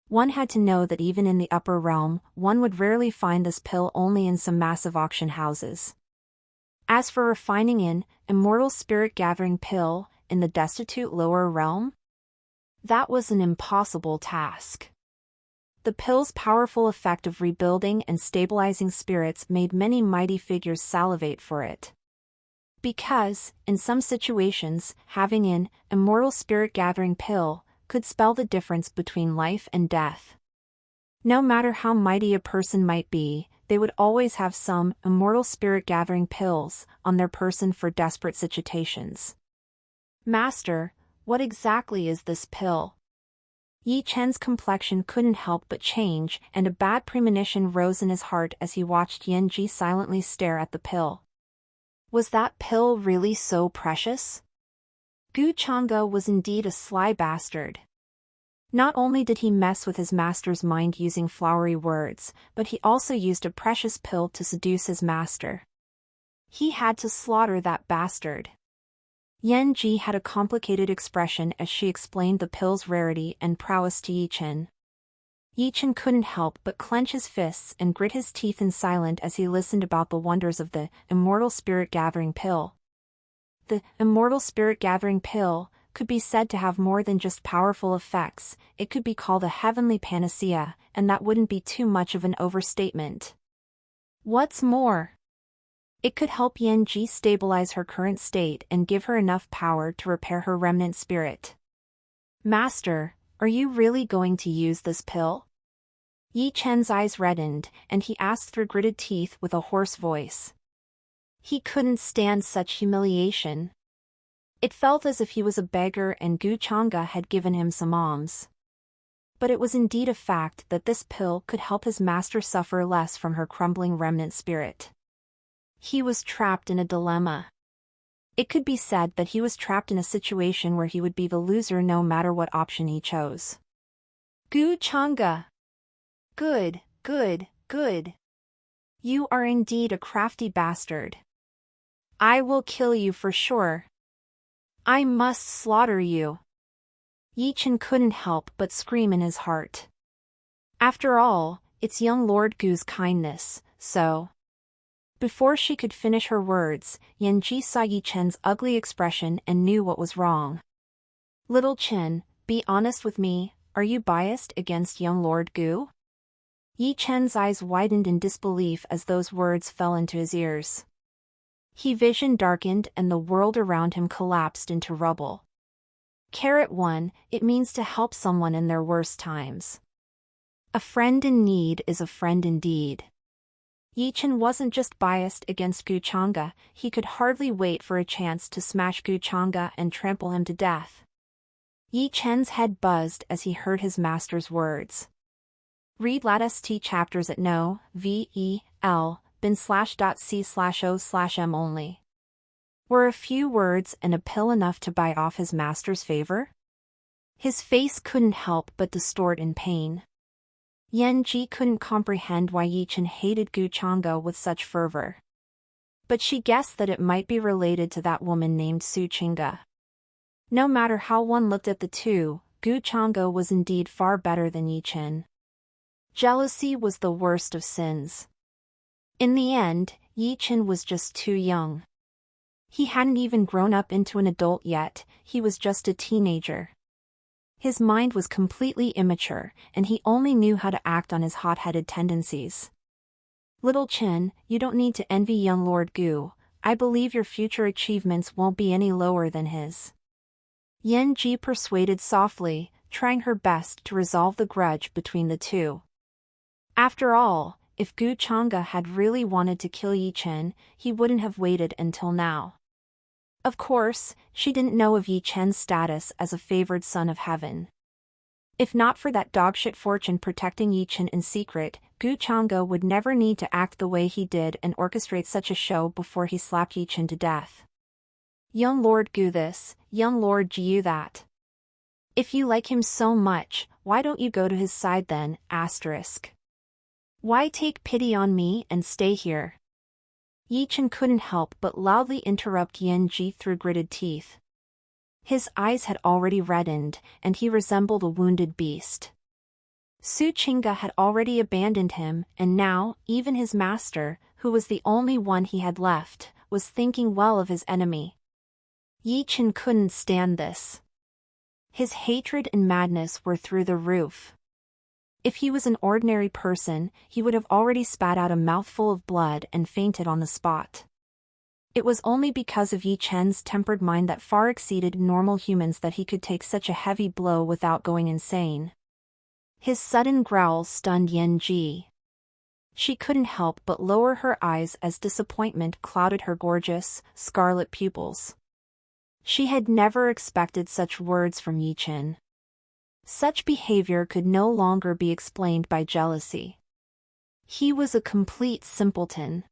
One had to know that even in the upper realm, one would rarely find this pill only in some massive auction houses. As for refining an immortal spirit gathering pill in the destitute lower realm, that was an impossible task. The pill's powerful effect of rebuilding and stabilizing spirits made many mighty figures salivate for it. Because, in some situations, having an immortal spirit gathering pill could spell the difference between life and death. No matter how mighty a person might be, they would always have some immortal spirit gathering pills on their person for desperate situations. Master, what exactly is this pill? Yi Chen's complexion couldn't help but change, and a bad premonition rose in his heart as he watched Yan Ji silently stare at the pill. Was that pill really so precious? Gu Chang'e was indeed a sly bastard. Not only did he mess with his master's mind using flowery words, but he also used a precious pill to seduce his master. He had to slaughter that bastard. Yan Ji had a complicated expression as she explained the pill's rarity and prowess to Yi Chen. Yi Chen couldn't help but clench his fists and grit his teeth in silence as he listened about the wonders of the immortal spirit gathering pill. The immortal spirit gathering pill could be said to have more than just powerful effects. It could be called a heavenly panacea, and that wouldn't be too much of an overstatement. What's more, it could help Yan Ji stabilize her current state and give her enough power to repair her remnant spirit. Master, are you really going to use this pill? Yi Chen's eyes reddened, and he asked through gritted teeth with a hoarse voice. He couldn't stand such humiliation. It felt as if he was a beggar and Gu Chang'e had given him some alms. But it was indeed a fact that this pill could help his master suffer less from her crumbling remnant spirit. He was trapped in a dilemma. It could be said that he was trapped in a situation where he would be the loser no matter what option he chose. Gu Chang'e. Good, good, good. You are indeed a crafty bastard. I will kill you for sure. I must slaughter you. Yi Chen couldn't help but scream in his heart. After all, it's young Lord Gu's kindness, so... Before she could finish her words, Yan Ji saw Yi Chen's ugly expression and knew what was wrong. Little Chen, be honest with me, are you biased against young Lord Gu? Yi Chen's eyes widened in disbelief as those words fell into his ears. His vision darkened and the world around him collapsed into rubble. 1. It means to help someone in their worst times. A friend in need is a friend indeed. Yi Chen wasn't just biased against Gu Chang'e, he could hardly wait for a chance to smash Gu Chang'e and trample him to death. Yi Chen's head buzzed as he heard his master's words. Read lat.st chapters at no.bin/c/o/m only. Were a few words and a pill enough to buy off his master's favor? His face couldn't help but distort in pain. Yan Ji couldn't comprehend why Yi Chen hated Gu Chang'e with such fervor. But she guessed that it might be related to that woman named Su Qingge. No matter how one looked at the two, Gu Chang'e was indeed far better than Yi Chen. Jealousy was the worst of sins. In the end, Yi Chen was just too young. He hadn't even grown up into an adult yet, he was just a teenager. His mind was completely immature, and he only knew how to act on his hot-headed tendencies. Little Chen, you don't need to envy young Lord Gu. I believe your future achievements won't be any lower than his. Yan Ji persuaded softly, trying her best to resolve the grudge between the two. After all, if Gu Chang'e had really wanted to kill Yi Chen, he wouldn't have waited until now. Of course, she didn't know of Yi Chen's status as a favored son of heaven. If not for that dogshit fortune protecting Yi Chen in secret, Gu Chang'e would never need to act the way he did and orchestrate such a show before he slapped Yi Chen to death. Young Lord Gu this, young Lord Jiu that. If you like him so much, why don't you go to his side then, asterisk. Why take pity on me and stay here? Yi Chen couldn't help but loudly interrupt Yan Ji through gritted teeth. His eyes had already reddened, and he resembled a wounded beast. Su Qingge had already abandoned him, and now, even his master, who was the only one he had left, was thinking well of his enemy. Yi Chen couldn't stand this. His hatred and madness were through the roof. If he was an ordinary person, he would have already spat out a mouthful of blood and fainted on the spot. It was only because of Yi Chen's tempered mind that far exceeded normal humans that he could take such a heavy blow without going insane. His sudden growl stunned Yan Ji. She couldn't help but lower her eyes as disappointment clouded her gorgeous, scarlet pupils. She had never expected such words from Yi Chen. Such behavior could no longer be explained by jealousy. He was a complete simpleton.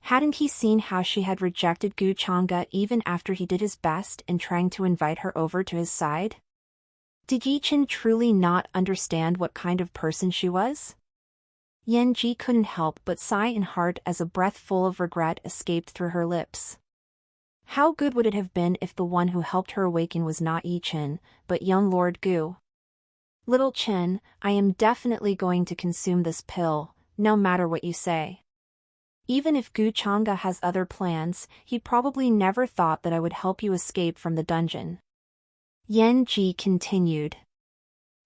Hadn't he seen how she had rejected Gu Chang'e even after he did his best in trying to invite her over to his side? Did Yi Chen truly not understand what kind of person she was? Yan Ji couldn't help but sigh in heart as a breath full of regret escaped through her lips. How good would it have been if the one who helped her awaken was not Yi Chen, but young Lord Gu? Little Chen, I am definitely going to consume this pill, no matter what you say. Even if Gu Chang'e has other plans, he probably never thought that I would help you escape from the dungeon. Yan Ji continued.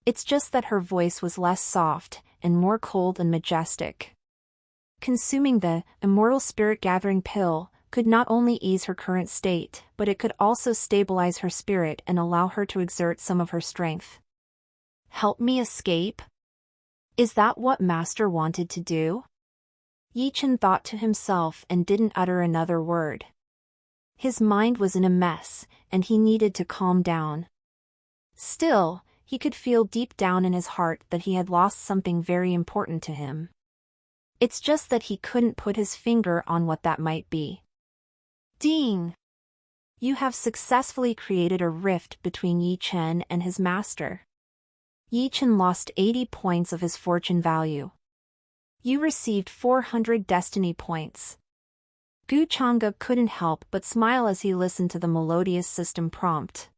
It's just that her voice was less soft, and more cold and majestic. Consuming the immortal spirit-gathering pill could not only ease her current state, but it could also stabilize her spirit and allow her to exert some of her strength. Help me escape? Is that what Master wanted to do? Yi Chen thought to himself and didn't utter another word. His mind was in a mess, and he needed to calm down. Still, he could feel deep down in his heart that he had lost something very important to him. It's just that he couldn't put his finger on what that might be. Ding! You have successfully created a rift between Yi Chen and his master. Yi Chen lost 80 points of his fortune value. You received 400 destiny points. Gu Chang'e couldn't help but smile as he listened to the melodious system prompt.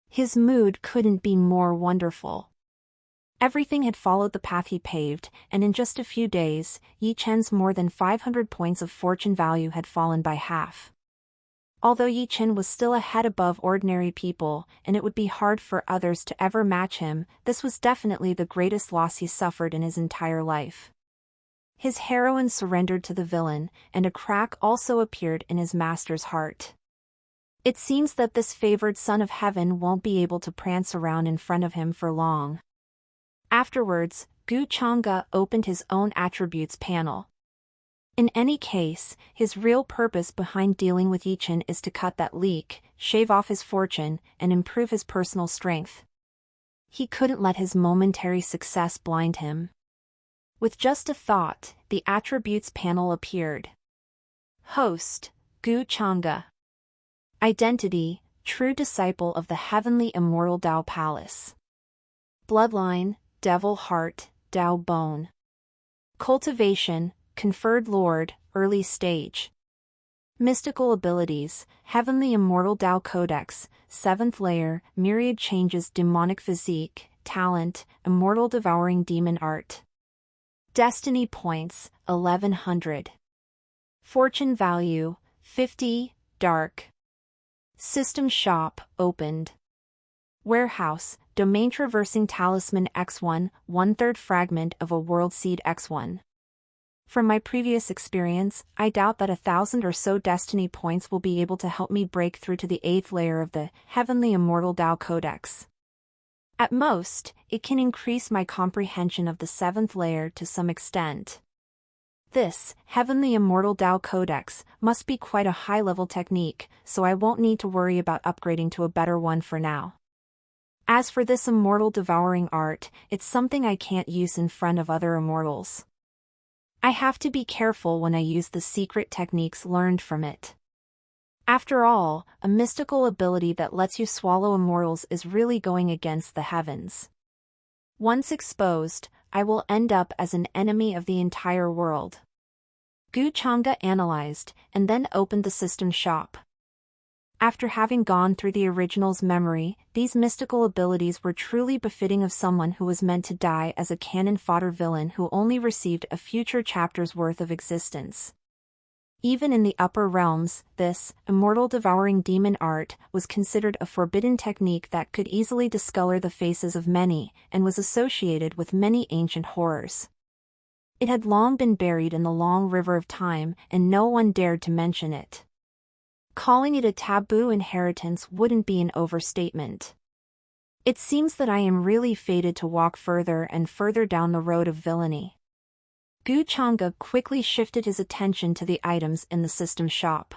His mood couldn't be more wonderful. Everything had followed the path he paved, and in just a few days, Yi Chen's more than 500 points of fortune value had fallen by half. Although Yi Chen was still a head above ordinary people, and it would be hard for others to ever match him, this was definitely the greatest loss he suffered in his entire life. His heroine surrendered to the villain, and a crack also appeared in his master's heart. It seems that this favored son of heaven won't be able to prance around in front of him for long. Afterwards, Gu Chang'e opened his own attributes panel. In any case, his real purpose behind dealing with Ichin is to cut that leak, shave off his fortune, and improve his personal strength. He couldn't let his momentary success blind him. With just a thought, the attributes panel appeared. Host, Gu Chang'e. Identity, true disciple of the heavenly immortal Dao Palace. Bloodline, devil heart, Dao bone. Cultivation, conferred lord, early stage. Mystical abilities, heavenly immortal Dao Codex, 7th layer, myriad changes demonic physique, talent, immortal devouring demon art. Destiny points, 1100. Fortune value, 50, dark. System shop, opened. Warehouse, domain traversing talisman X1, 1/3 fragment of a world seed X1. From my previous experience, I doubt that 1,000 or so destiny points will be able to help me break through to the 8th layer of the Heavenly Immortal Dao Codex. At most, it can increase my comprehension of the 7th layer to some extent. This Heavenly Immortal Dao Codex must be quite a high-level technique, so I won't need to worry about upgrading to a better one for now. As for this immortal devouring art, it's something I can't use in front of other immortals. I have to be careful when I use the secret techniques learned from it. After all, a mystical ability that lets you swallow immortals is really going against the heavens. Once exposed, I will end up as an enemy of the entire world. Gu Chang'e analyzed, and then opened the system shop. After having gone through the original's memory, these mystical abilities were truly befitting of someone who was meant to die as a cannon fodder villain who only received a future chapter's worth of existence. Even in the upper realms, this immortal devouring demon art was considered a forbidden technique that could easily discolor the faces of many, and was associated with many ancient horrors. It had long been buried in the long river of time, and no one dared to mention it. Calling it a taboo inheritance wouldn't be an overstatement. It seems that I am really fated to walk further and further down the road of villainy. Gu Chang'e quickly shifted his attention to the items in the system shop.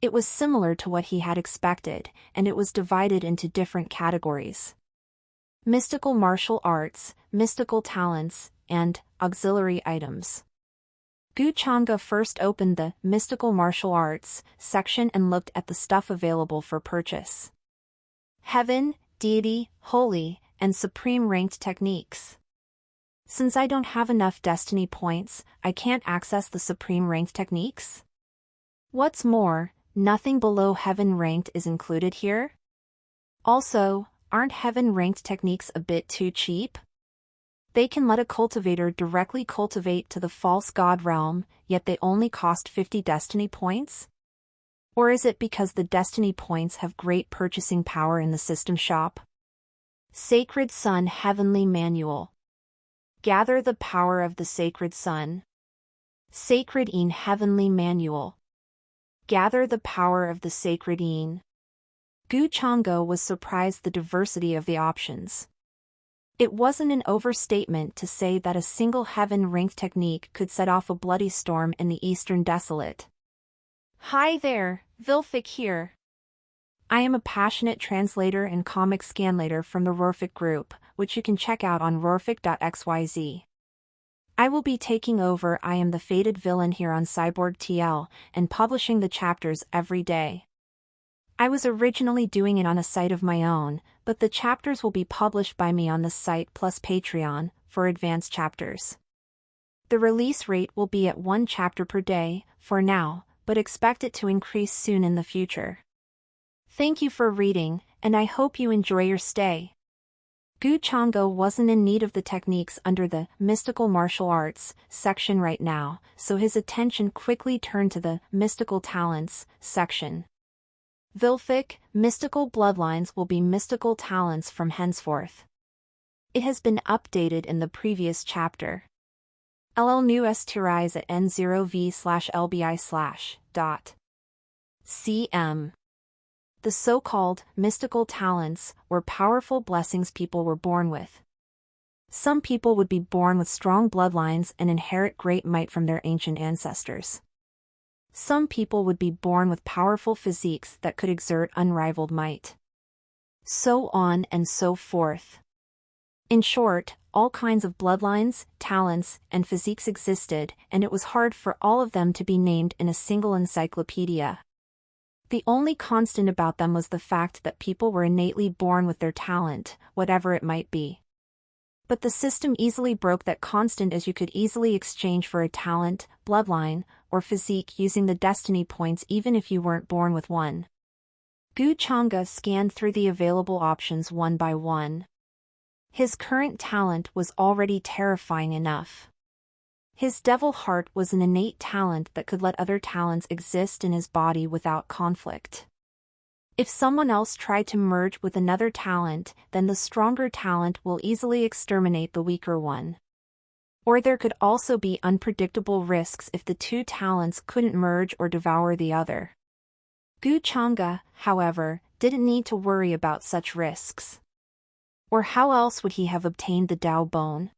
It was similar to what he had expected, and it was divided into different categories. Mystical martial arts, mystical talents, and auxiliary items. Gu Chang'e first opened the Mystical Martial Arts section and looked at the stuff available for purchase. Heaven, Deity, Holy, and Supreme ranked techniques. Since I don't have enough destiny points, I can't access the Supreme ranked techniques. What's more, nothing below Heaven ranked is included here. Also, aren't Heaven ranked techniques a bit too cheap? They can let a cultivator directly cultivate to the false god realm, yet they only cost 50 destiny points? Or is it because the destiny points have great purchasing power in the system shop? Sacred Sun Heavenly Manual. Gather the power of the Sacred Sun. Sacred Een Heavenly Manual. Gather the power of the Sacred Een. Gu Chang'e was surprised the diversity of the options. It wasn't an overstatement to say that a single heaven-ranked technique could set off a bloody storm in the Eastern Desolate. Hi there, Vilfic here. I am a passionate translator and comic scanlator from the Rorfic group, which you can check out on rorfic.xyz. I will be taking over I am the fated villain here on Cyborg TL, and publishing the chapters every day. I was originally doing it on a site of my own, but the chapters will be published by me on this site plus Patreon, for advanced chapters. The release rate will be at 1 chapter per day, for now, but expect it to increase soon in the future. Thank you for reading, and I hope you enjoy your stay. Gu Chang'e wasn't in need of the techniques under the Mystical Martial Arts section right now, so his attention quickly turned to the Mystical Talents section. Vilfic, mystical bloodlines will be mystical talents from henceforth. It has been updated in the previous chapter. LL new rise at N0V/LBI/.cm. The so-called mystical talents were powerful blessings people were born with. Some people would be born with strong bloodlines and inherit great might from their ancient ancestors. Some people would be born with powerful physiques that could exert unrivaled might. So on and so forth. In short, all kinds of bloodlines, talents, and physiques existed, and it was hard for all of them to be named in a single encyclopedia. The only constant about them was the fact that people were innately born with their talent, whatever it might be. But the system easily broke that constant, as you could easily exchange for a talent, bloodline, or physique using the destiny points even if you weren't born with one. Gu Changa scanned through the available options one by one. His current talent was already terrifying enough. His devil heart was an innate talent that could let other talents exist in his body without conflict. If someone else tried to merge with another talent, then the stronger talent will easily exterminate the weaker one. Or there could also be unpredictable risks if the two talents couldn't merge or devour the other. Gu Changa, however, didn't need to worry about such risks. Or how else would he have obtained the Dao Bone?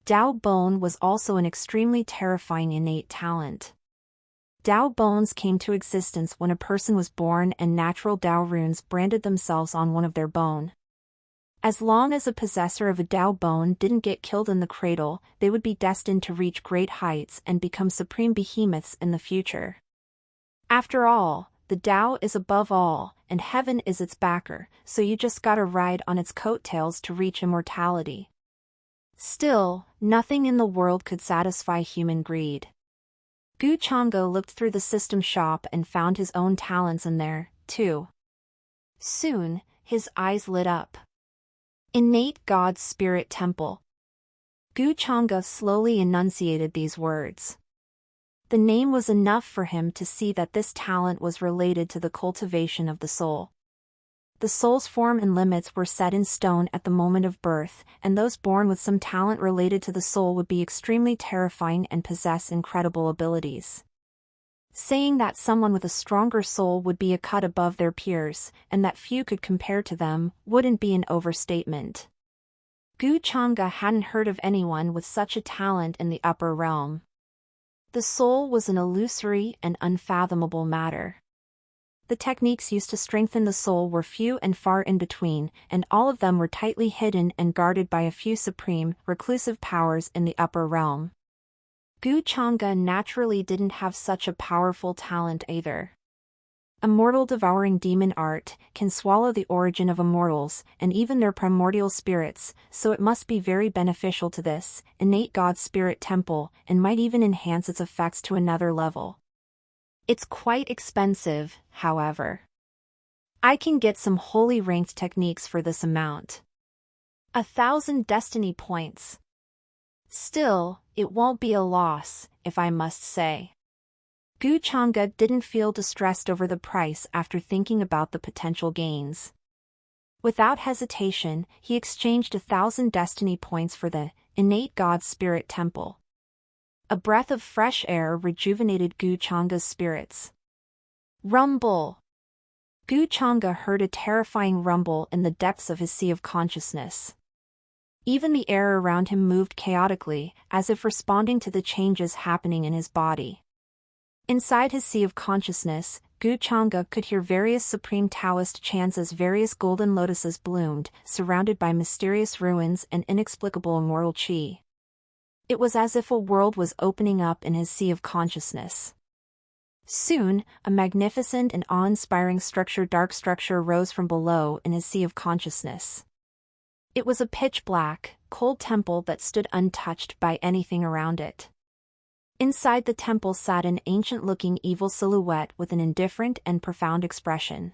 Dao Bone was also an extremely terrifying innate talent. Dao Bones came to existence when a person was born and natural Dao runes branded themselves on one of their bone. As long as a possessor of a Dao Bone didn't get killed in the cradle, they would be destined to reach great heights and become supreme behemoths in the future. After all, the Dao is above all, and heaven is its backer, so you just gotta ride on its coattails to reach immortality. Still, nothing in the world could satisfy human greed. Gu Changa looked through the system shop and found his own talents in there, too. Soon, his eyes lit up. Innate God Spirit Temple. Gu Changa slowly enunciated these words. The name was enough for him to see that this talent was related to the cultivation of the soul. The soul's form and limits were set in stone at the moment of birth, and those born with some talent related to the soul would be extremely terrifying and possess incredible abilities. Saying that someone with a stronger soul would be a cut above their peers, and that few could compare to them, wouldn't be an overstatement. Gu Changa hadn't heard of anyone with such a talent in the upper realm. The soul was an illusory and unfathomable matter. The techniques used to strengthen the soul were few and far in between, and all of them were tightly hidden and guarded by a few supreme, reclusive powers in the upper realm. Gu Changa naturally didn't have such a powerful talent either. A mortal devouring demon art can swallow the origin of immortals, and even their primordial spirits, so it must be very beneficial to this innate God Spirit Temple, and might even enhance its effects to another level. It's quite expensive, however. I can get some holy ranked techniques for this amount. 1,000 destiny points. Still, it won't be a loss, if I must say. Gu Changa didn't feel distressed over the price after thinking about the potential gains. Without hesitation, he exchanged 1,000 destiny points for the innate God Spirit Temple. A breath of fresh air rejuvenated Gu Changa's spirits. Rumble! Gu Changa heard a terrifying rumble in the depths of his sea of consciousness. Even the air around him moved chaotically, as if responding to the changes happening in his body. Inside his sea of consciousness, Gu Changa could hear various supreme Taoist chants as various golden lotuses bloomed, surrounded by mysterious ruins and inexplicable immortal qi. It was as if a world was opening up in his sea of consciousness. Soon, a magnificent and awe-inspiring dark structure rose from below in his sea of consciousness. It was a pitch-black, cold temple that stood untouched by anything around it. Inside the temple sat an ancient-looking evil silhouette with an indifferent and profound expression.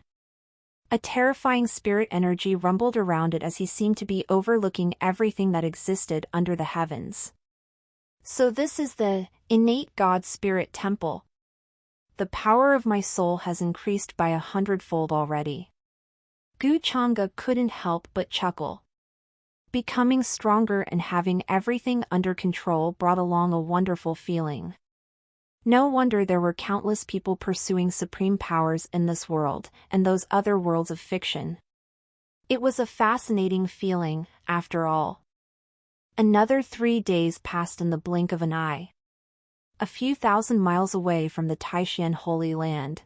A terrifying spirit energy rumbled around it as he seemed to be overlooking everything that existed under the heavens. So this is the innate God Spirit Temple. The power of my soul has increased by 100-fold already. Gu Changa couldn't help but chuckle. Becoming stronger and having everything under control brought along a wonderful feeling. No wonder there were countless people pursuing supreme powers in this world, and those other worlds of fiction. It was a fascinating feeling, after all. Another 3 days passed in the blink of an eye. A few thousand miles away from the Taishan Holy Land.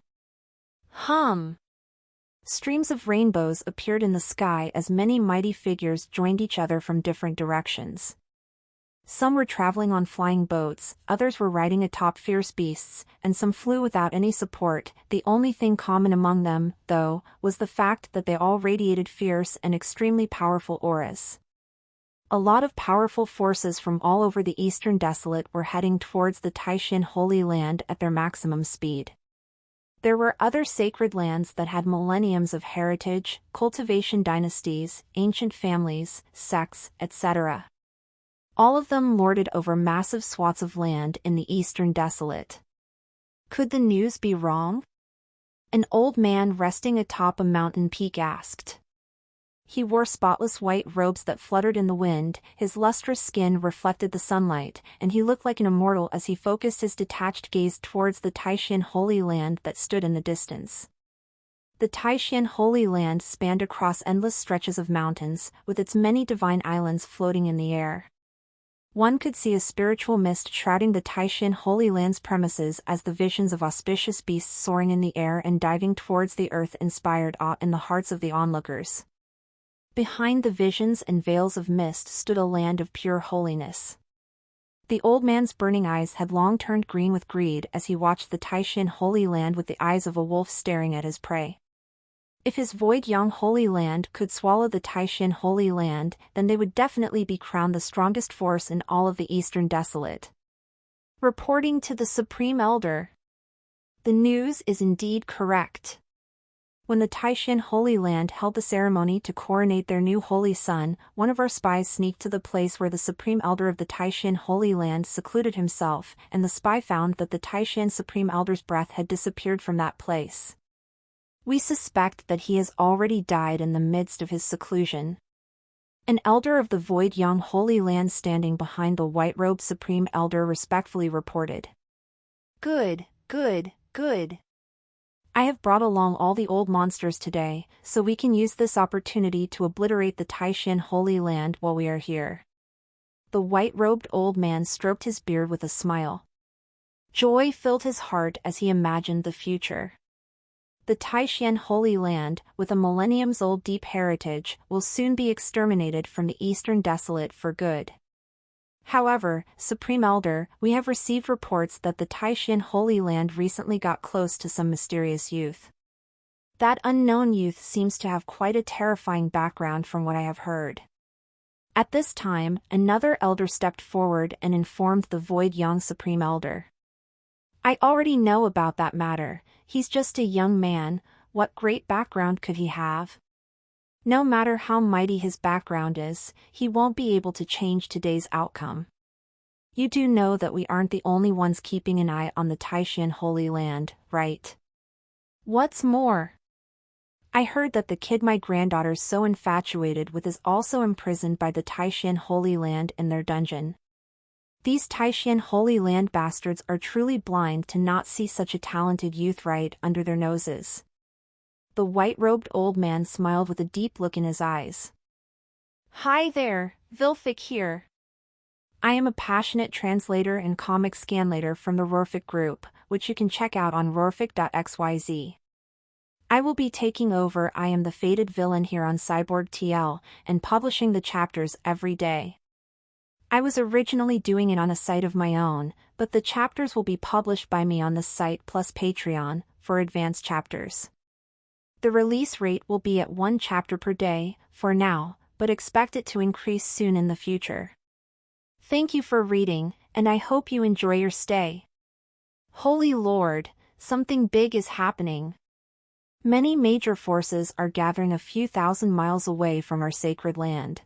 Streams of rainbows appeared in the sky as many mighty figures joined each other from different directions. Some were traveling on flying boats, others were riding atop fierce beasts, and some flew without any support. The only thing common among them, though, was the fact that they all radiated fierce and extremely powerful auras. A lot of powerful forces from all over the Eastern Desolate were heading towards the Taishan Holy Land at their maximum speed. There were other sacred lands that had millenniums of heritage, cultivation dynasties, ancient families, sects, etc. All of them lorded over massive swaths of land in the Eastern Desolate. Could the news be wrong? An old man resting atop a mountain peak asked. He wore spotless white robes that fluttered in the wind, his lustrous skin reflected the sunlight, and he looked like an immortal as he focused his detached gaze towards the Taishan Holy Land that stood in the distance. The Taishan Holy Land spanned across endless stretches of mountains, with its many divine islands floating in the air. One could see a spiritual mist shrouding the Taishan Holy Land's premises as the visions of auspicious beasts soaring in the air and diving towards the earth inspired awe in the hearts of the onlookers. Behind the visions and veils of mist stood a land of pure holiness. The old man's burning eyes had long turned green with greed as he watched the Taishan Holy Land with the eyes of a wolf staring at his prey. If his void young Holy Land could swallow the Taishan Holy Land, then they would definitely be crowned the strongest force in all of the Eastern Desolate. Reporting to the Supreme Elder. The news is indeed correct. When the Taishan Holy Land held the ceremony to coronate their new holy son, one of our spies sneaked to the place where the Supreme Elder of the Taishan Holy Land secluded himself, and the spy found that the Taishan Supreme Elder's breath had disappeared from that place. We suspect that he has already died in the midst of his seclusion. An elder of the Void Young Holy Land standing behind the white-robed Supreme Elder respectfully reported. Good. I have brought along all the old monsters today, so we can use this opportunity to obliterate the Taishan Holy Land while we are here. The white-robed old man stroked his beard with a smile. Joy filled his heart as he imagined the future. The Taishan Holy Land, with a millenniums-old deep heritage, will soon be exterminated from the Eastern Desolate for good. However, Supreme Elder, we have received reports that the Taishan Holy Land recently got close to some mysterious youth. That unknown youth seems to have quite a terrifying background from what I have heard. At this time, another elder stepped forward and informed the Void Young Supreme Elder. I already know about that matter. He's just a young man, what great background could he have? No matter how mighty his background is, he won't be able to change today's outcome. You do know that we aren't the only ones keeping an eye on the Taishan Holy Land, right? What's more, I heard that the kid my granddaughter's so infatuated with is also imprisoned by the Taishan Holy Land in their dungeon. These Taishan Holy Land bastards are truly blind to not see such a talented youth right under their noses. The white-robed old man smiled with a deep look in his eyes. Hi there, Vilfic here. I am a passionate translator and comic scanlator from the Rorfic group, which you can check out on rorfic.xyz. I will be taking over I am the fated villain here on Cyborg TL, and publishing the chapters every day. I was originally doing it on a site of my own, but the chapters will be published by me on this site plus Patreon, for advanced chapters. The release rate will be at 1 chapter per day, for now, but expect it to increase soon in the future. Thank you for reading, and I hope you enjoy your stay. Holy Lord, something big is happening. Many major forces are gathering a few thousand miles away from our sacred land.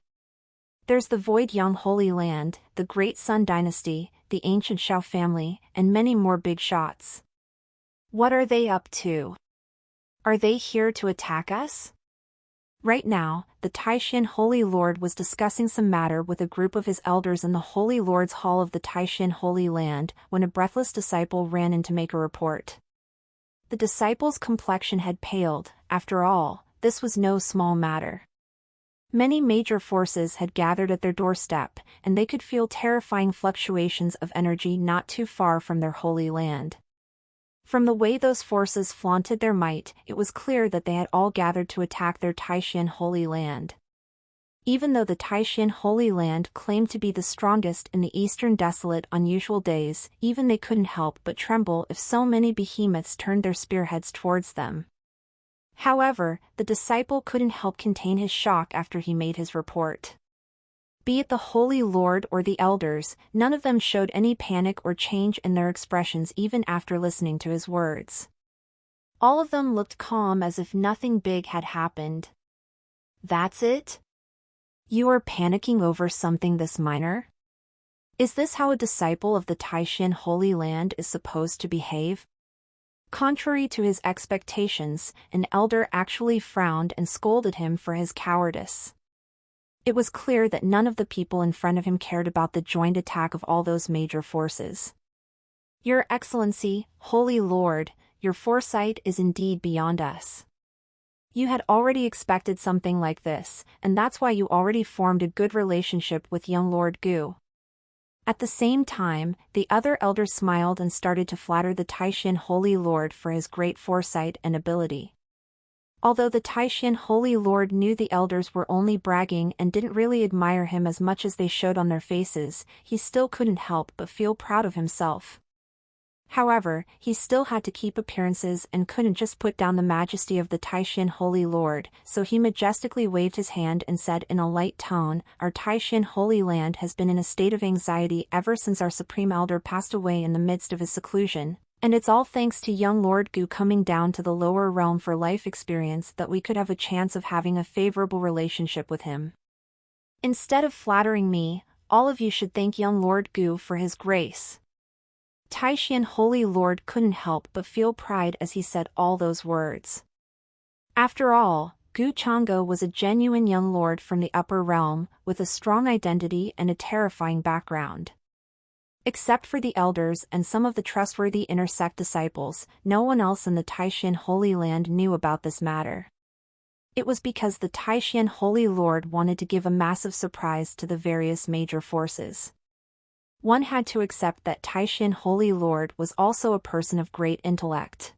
There's the Void Young Holy Land, the Great Sun Dynasty, the Ancient Shao family, and many more big shots. What are they up to? Are they here to attack us? Right now, the Taishan Holy Lord was discussing some matter with a group of his elders in the Holy Lord's Hall of the Taishan Holy Land, when a breathless disciple ran in to make a report. The disciple's complexion had paled. After all, this was no small matter. Many major forces had gathered at their doorstep, and they could feel terrifying fluctuations of energy not too far from their holy land. From the way those forces flaunted their might, it was clear that they had all gathered to attack their Taishan Holy Land. Even though the Taishan Holy Land claimed to be the strongest in the eastern desolate unusual days, even they couldn't help but tremble if so many behemoths turned their spearheads towards them. However, the disciple couldn't help contain his shock after he made his report. Be it the Holy Lord or the elders, none of them showed any panic or change in their expressions even after listening to his words. All of them looked calm as if nothing big had happened. That's it? You are panicking over something this minor? Is this how a disciple of the Taishan Holy Land is supposed to behave? Contrary to his expectations, an elder actually frowned and scolded him for his cowardice. It was clear that none of the people in front of him cared about the joint attack of all those major forces. Your Excellency, Holy Lord, your foresight is indeed beyond us. You had already expected something like this, and that's why you already formed a good relationship with young Lord Gu. At the same time, the other elders smiled and started to flatter the Taishan Holy Lord for his great foresight and ability. Although the Taishan Holy Lord knew the elders were only bragging and didn't really admire him as much as they showed on their faces, he still couldn't help but feel proud of himself. However, he still had to keep appearances and couldn't just put down the majesty of the Taishan Holy Lord, so he majestically waved his hand and said in a light tone, "Our Taishan Holy Land has been in a state of anxiety ever since our Supreme Elder passed away in the midst of his seclusion, and it's all thanks to young Lord Gu coming down to the lower realm for life experience that we could have a chance of having a favorable relationship with him. Instead of flattering me, all of you should thank young Lord Gu for his grace." Taishan Holy Lord couldn't help but feel pride as he said all those words. After all, Gu Chang'e was a genuine young lord from the upper realm, with a strong identity and a terrifying background. Except for the elders and some of the trustworthy inner sect disciples, no one else in the Taishan Holy Land knew about this matter. It was because the Taishan Holy Lord wanted to give a massive surprise to the various major forces. One had to accept that Taishan Holy Lord was also a person of great intellect.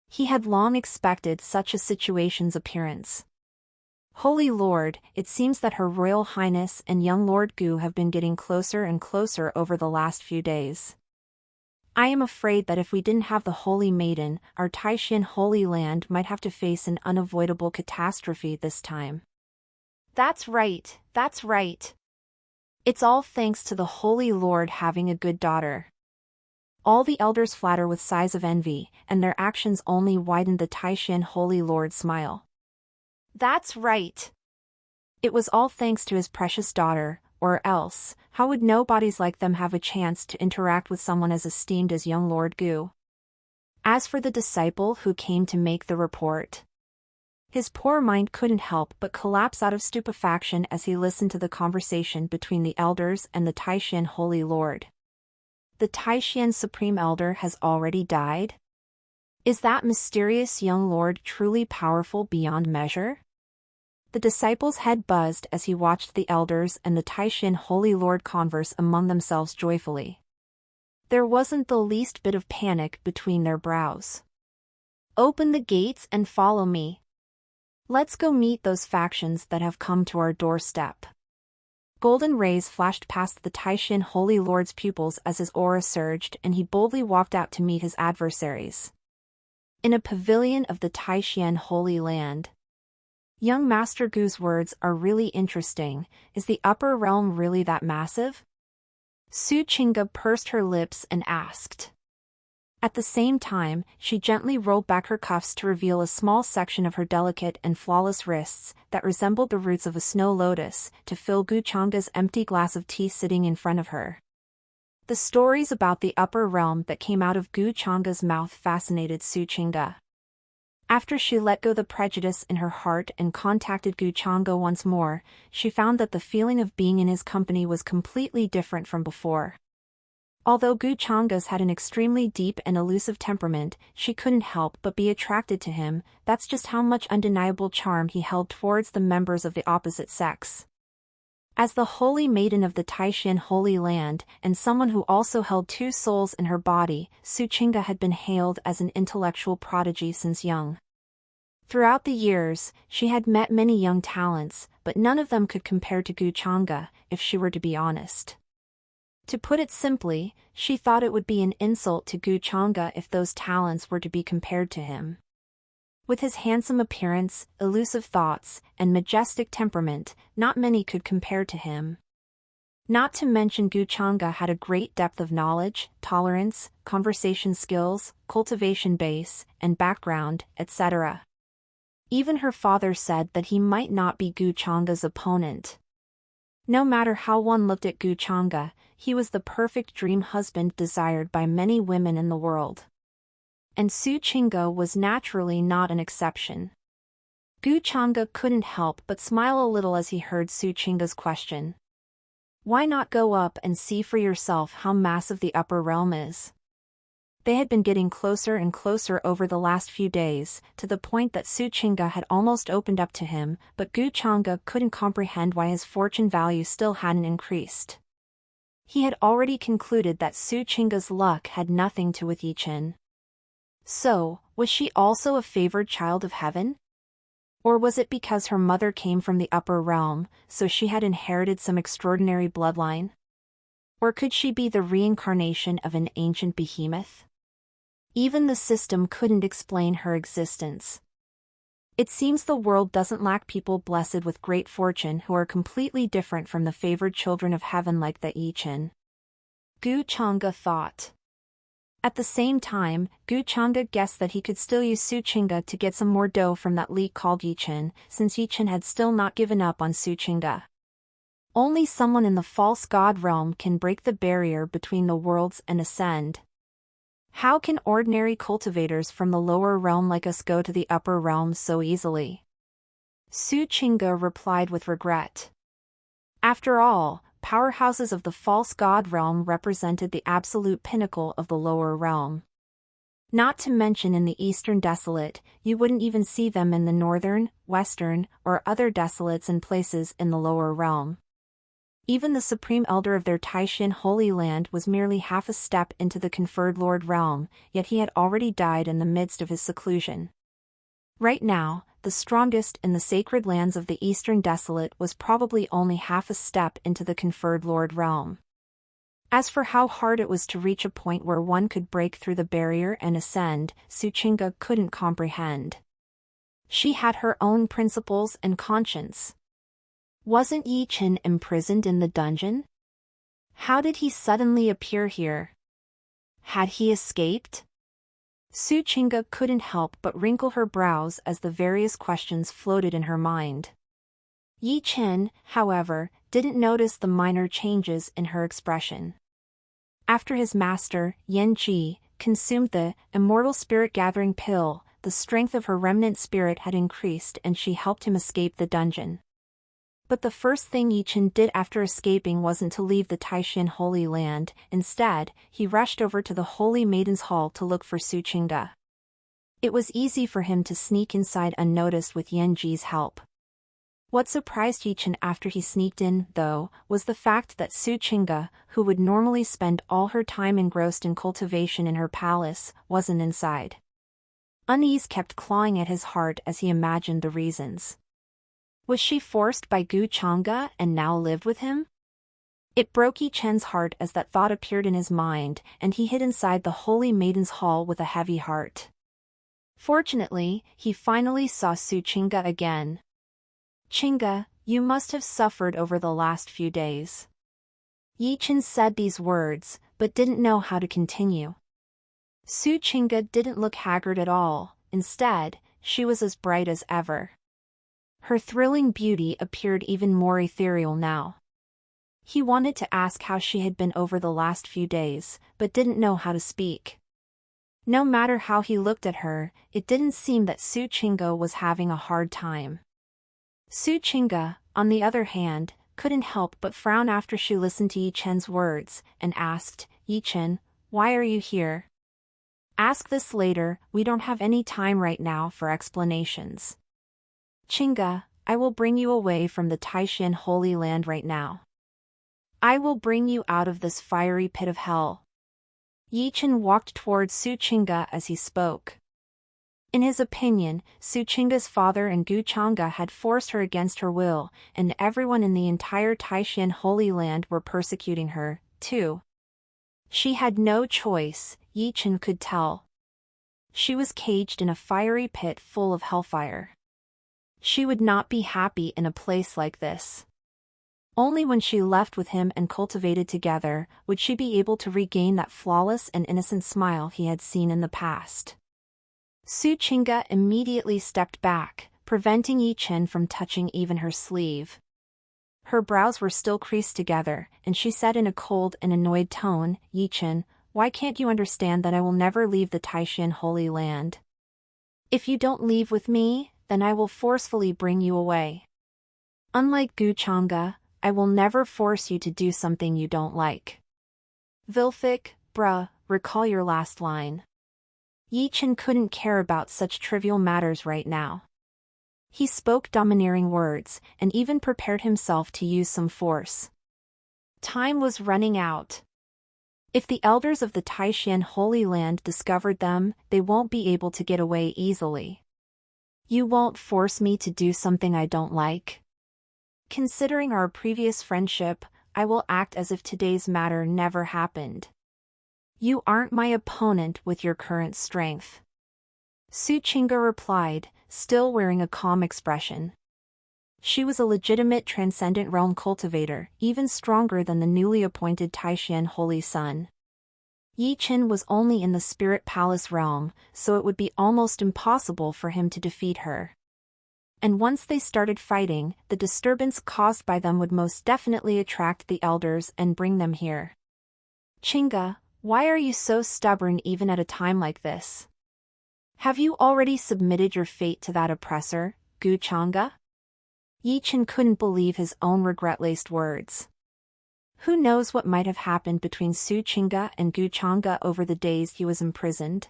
He had long expected such a situation's appearance. "Holy Lord, it seems that Her Royal Highness and young Lord Gu have been getting closer and closer over the last few days. I am afraid that if we didn't have the Holy Maiden, our Taishan Holy Land might have to face an unavoidable catastrophe this time." That's right, that's right. It's all thanks to the Holy Lord having a good daughter. All the elders flatter with sighs of envy, and their actions only widened the Taishan Holy Lord's smile. That's right. It was all thanks to his precious daughter, or else, how would nobodies like them have a chance to interact with someone as esteemed as young Lord Gu? As for the disciple who came to make the report, his poor mind couldn't help but collapse out of stupefaction as he listened to the conversation between the elders and the Taishan Holy Lord. The Taishan Supreme Elder has already died? Is that mysterious young lord truly powerful beyond measure? The disciple's head buzzed as he watched the elders and the Taishan Holy Lord converse among themselves joyfully. There wasn't the least bit of panic between their brows. "Open the gates and follow me. Let's go meet those factions that have come to our doorstep." Golden rays flashed past the Taishan Holy Lord's pupils as his aura surged and he boldly walked out to meet his adversaries. In a pavilion of the Taishan Holy Land. Young Master Gu's words are really interesting. Is the upper realm really that massive? Su Qingge pursed her lips and asked. At the same time, she gently rolled back her cuffs to reveal a small section of her delicate and flawless wrists that resembled the roots of a snow lotus to fill Gu Chang'e's empty glass of tea sitting in front of her. The stories about the upper realm that came out of Gu Chang'e's mouth fascinated Su Qingge. After she let go the prejudice in her heart and contacted Gu Chang'e once more, she found that the feeling of being in his company was completely different from before. Although Gu Changa's had an extremely deep and elusive temperament, she couldn't help but be attracted to him. That's just how much undeniable charm he held towards the members of the opposite sex. As the holy maiden of the Taishan Holy Land, and someone who also held two souls in her body, Su Chinga had been hailed as an intellectual prodigy since young. Throughout the years, she had met many young talents, but none of them could compare to Gu Changa, if she were to be honest. To put it simply, she thought it would be an insult to Gu Changa if those talents were to be compared to him. With his handsome appearance, elusive thoughts, and majestic temperament, not many could compare to him. Not to mention Gu Changa had a great depth of knowledge, tolerance, conversation skills, cultivation base, and background, etc. Even her father said that he might not be Gu Changa's opponent. No matter how one looked at Gu Changa, he was the perfect dream husband desired by many women in the world. And Su Chinga was naturally not an exception. Gu Changa couldn't help but smile a little as he heard Su Chinga's question. Why not go up and see for yourself how massive the upper realm is? They had been getting closer and closer over the last few days, to the point that Su Chinga had almost opened up to him, but Gu Changa couldn't comprehend why his fortune value still hadn't increased. He had already concluded that Su Chinga's luck had nothing to do with Yichen. So, was she also a favored child of heaven? Or was it because her mother came from the upper realm, so she had inherited some extraordinary bloodline? Or could she be the reincarnation of an ancient behemoth? Even the system couldn't explain her existence. It seems the world doesn't lack people blessed with great fortune who are completely different from the favored children of heaven like the Yichen. Gu Changa thought. At the same time, Gu Changa guessed that he could still use Su Chinga to get some more dough from that leak called Yichen, since Yichen had still not given up on Su Chinga. Only someone in the false god realm can break the barrier between the worlds and ascend. How can ordinary cultivators from the lower realm like us go to the upper realm so easily? Su Chinga replied with regret. After all, powerhouses of the false god realm represented the absolute pinnacle of the lower realm. Not to mention in the eastern desolate, you wouldn't even see them in the northern, western, or other desolates and places in the lower realm. Even the supreme elder of their Taishan Holy Land was merely half a step into the conferred Lord realm, yet he had already died in the midst of his seclusion. Right now, the strongest in the sacred lands of the Eastern Desolate was probably only half a step into the conferred Lord realm. As for how hard it was to reach a point where one could break through the barrier and ascend, Su Chinga couldn't comprehend. She had her own principles and conscience. Wasn't Yichen imprisoned in the dungeon? How did he suddenly appear here? Had he escaped? Su Chinga couldn't help but wrinkle her brows as the various questions floated in her mind. Yichen, however, didn't notice the minor changes in her expression. After his master, Yan Ji, consumed the immortal spirit-gathering pill, the strength of her remnant spirit had increased and she helped him escape the dungeon. But the first thing Yichen did after escaping wasn't to leave the Taishan Holy Land. Instead, he rushed over to the Holy Maiden's Hall to look for Su Chinga. It was easy for him to sneak inside unnoticed with Yan Ji's help. What surprised Yichen after he sneaked in, though, was the fact that Su Chinga, who would normally spend all her time engrossed in cultivation in her palace, wasn't inside. Unease kept clawing at his heart as he imagined the reasons. Was she forced by Gu Changa and now lived with him? It broke Yichen's heart as that thought appeared in his mind, and he hid inside the Holy Maiden's Hall with a heavy heart. Fortunately, he finally saw Su Chinga again. Chinga, you must have suffered over the last few days. Yichen said these words, but didn't know how to continue. Su Chinga didn't look haggard at all. Instead, she was as bright as ever. Her thrilling beauty appeared even more ethereal now. He wanted to ask how she had been over the last few days, but didn't know how to speak. No matter how he looked at her, it didn't seem that Su Chinga was having a hard time. Su Chinga, on the other hand, couldn't help but frown after she listened to Yichen's words, and asked, Yichen, why are you here? Ask this later, we don't have any time right now for explanations. Chinga, I will bring you away from the Taishan Holy Land right now. I will bring you out of this fiery pit of hell. Yichen walked towards Su Chinga as he spoke. In his opinion, Su Chinga's father and Gu Changa had forced her against her will, and everyone in the entire Taishan Holy Land were persecuting her, too. She had no choice, Yichen could tell. She was caged in a fiery pit full of hellfire. She would not be happy in a place like this. Only when she left with him and cultivated together would she be able to regain that flawless and innocent smile he had seen in the past. Su Chinga immediately stepped back, preventing Yichen from touching even her sleeve. Her brows were still creased together, and she said in a cold and annoyed tone, Yichen, why can't you understand that I will never leave the Taishan Holy Land? If you don't leave with me, then I will forcefully bring you away. Unlike Gu Changa, I will never force you to do something you don't like. Vilfic, bruh, recall your last line. Yichen couldn't care about such trivial matters right now. He spoke domineering words, and even prepared himself to use some force. Time was running out. If the elders of the Taishan Holy Land discovered them, they won't be able to get away easily. You won't force me to do something I don't like? Considering our previous friendship, I will act as if today's matter never happened. You aren't my opponent with your current strength. Su Chinga replied, still wearing a calm expression. She was a legitimate transcendent realm cultivator, even stronger than the newly appointed Taishan Holy Sun. Yichen was only in the Spirit Palace realm, so it would be almost impossible for him to defeat her. And once they started fighting, the disturbance caused by them would most definitely attract the elders and bring them here. Chinga, why are you so stubborn even at a time like this? Have you already submitted your fate to that oppressor, Gu Changa? Yichen couldn't believe his own regret-laced words. Who knows what might have happened between Su Chinga and Gu Changa over the days he was imprisoned?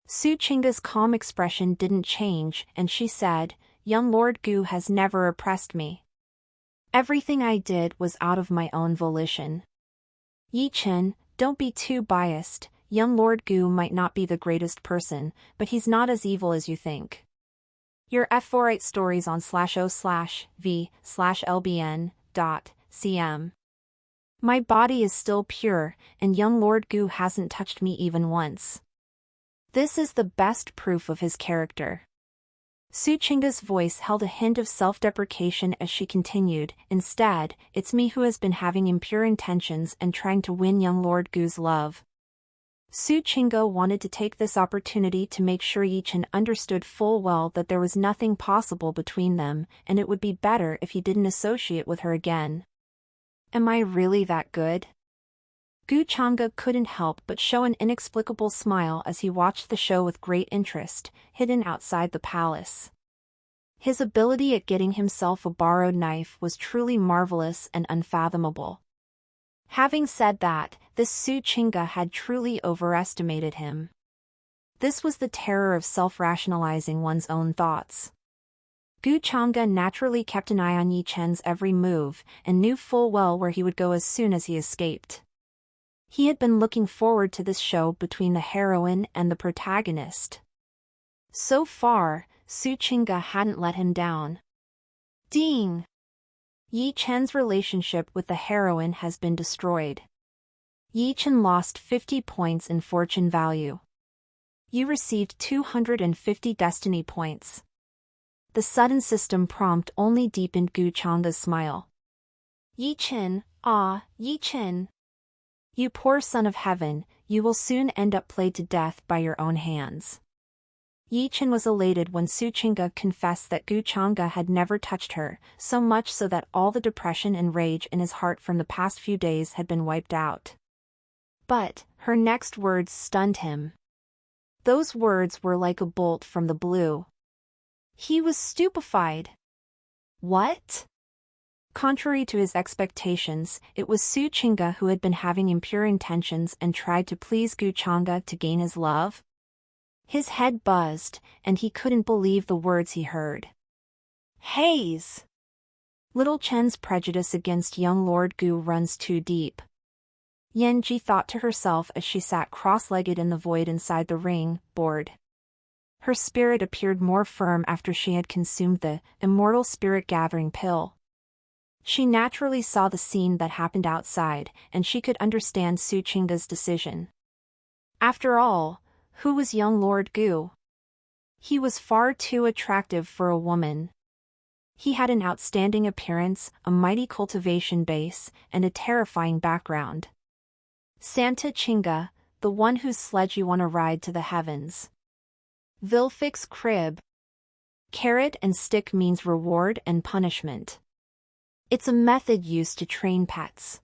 Su Chinga's calm expression didn't change, and she said, young Lord Gu has never oppressed me. Everything I did was out of my own volition. Yichen, don't be too biased. Young Lord Gu might not be the greatest person, but he's not as evil as you think. Your F4 stories on /o/v/lbn.cm. My body is still pure, and young Lord Gu hasn't touched me even once. This is the best proof of his character. Su Chinga's voice held a hint of self-deprecation as she continued, instead, it's me who has been having impure intentions and trying to win young Lord Gu's love. Su Chinga wanted to take this opportunity to make sure Yichen understood full well that there was nothing possible between them, and it would be better if he didn't associate with her again. Am I really that good? Gu Changa couldn't help but show an inexplicable smile as he watched the show with great interest, hidden outside the palace. His ability at getting himself a borrowed knife was truly marvelous and unfathomable. Having said that, this Su Chinga had truly overestimated him. This was the terror of self-rationalizing one's own thoughts. Gu Changa naturally kept an eye on Yichen's every move, and knew full well where he would go as soon as he escaped. He had been looking forward to this show between the heroine and the protagonist. So far, Su Chinga hadn't let him down. Ding! Yichen's relationship with the heroine has been destroyed. Yichen lost 50 points in fortune value. You received 250 destiny points. The sudden system prompt only deepened Gu Changa's smile. Yichen, Yichen. You poor son of heaven, you will soon end up played to death by your own hands. Yichen was elated when Su Chinga confessed that Gu Changa had never touched her, so much so that all the depression and rage in his heart from the past few days had been wiped out. But, her next words stunned him. Those words were like a bolt from the blue. He was stupefied. What? Contrary to his expectations, it was Su Chinga who had been having impure intentions and tried to please Gu Changa to gain his love. His head buzzed, and he couldn't believe the words he heard. Haze! Little Chen's prejudice against young Lord Gu runs too deep. Yanji thought to herself as she sat cross-legged in the void inside the ring, bored. Her spirit appeared more firm after she had consumed the immortal spirit-gathering pill. She naturally saw the scene that happened outside, and she could understand Su Chinga's decision. After all, who was young Lord Gu? He was far too attractive for a woman. He had an outstanding appearance, a mighty cultivation base, and a terrifying background. Santa Chinga, the one whose sledge you want to ride to the heavens. Vilfic's crib. Carrot and stick means reward and punishment. It's a method used to train pets.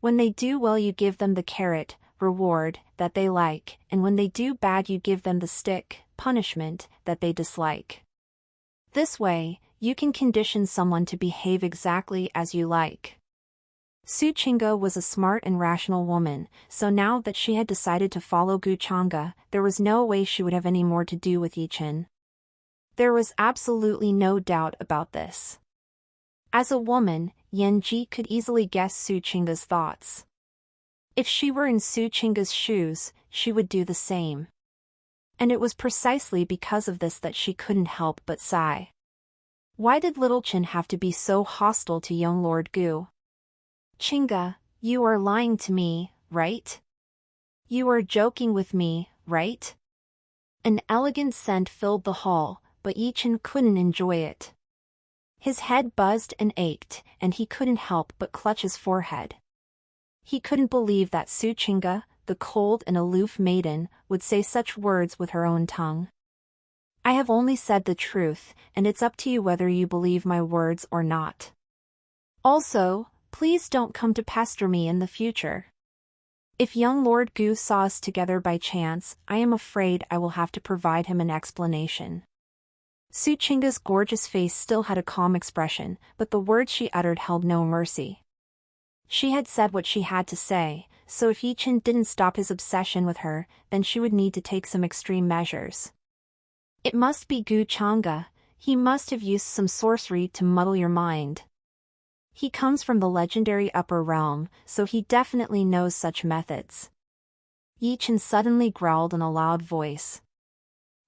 When they do well you give them the carrot, reward, that they like, and when they do bad you give them the stick, punishment, that they dislike. This way, you can condition someone to behave exactly as you like. Su Chinga was a smart and rational woman, so now that she had decided to follow Gu Changa, there was no way she would have any more to do with Yichen. There was absolutely no doubt about this. As a woman, Yanji could easily guess Su Chinga's thoughts. If she were in Su Chinga's shoes, she would do the same. And it was precisely because of this that she couldn't help but sigh. Why did little Chen have to be so hostile to young Lord Gu? Chinga, you are lying to me, right? You are joking with me, right? An elegant scent filled the hall, but Yichen couldn't enjoy it. His head buzzed and ached, and he couldn't help but clutch his forehead. He couldn't believe that Su Chinga, the cold and aloof maiden, would say such words with her own tongue. I have only said the truth, and it's up to you whether you believe my words or not. Also, please don't come to pester me in the future. If young Lord Gu saw us together by chance, I am afraid I will have to provide him an explanation. Su Chinga's gorgeous face still had a calm expression, but the words she uttered held no mercy. She had said what she had to say, so if Yichen didn't stop his obsession with her, then she would need to take some extreme measures. It must be Gu Changa, he must have used some sorcery to muddle your mind. He comes from the legendary upper realm, so he definitely knows such methods. Yichen suddenly growled in a loud voice.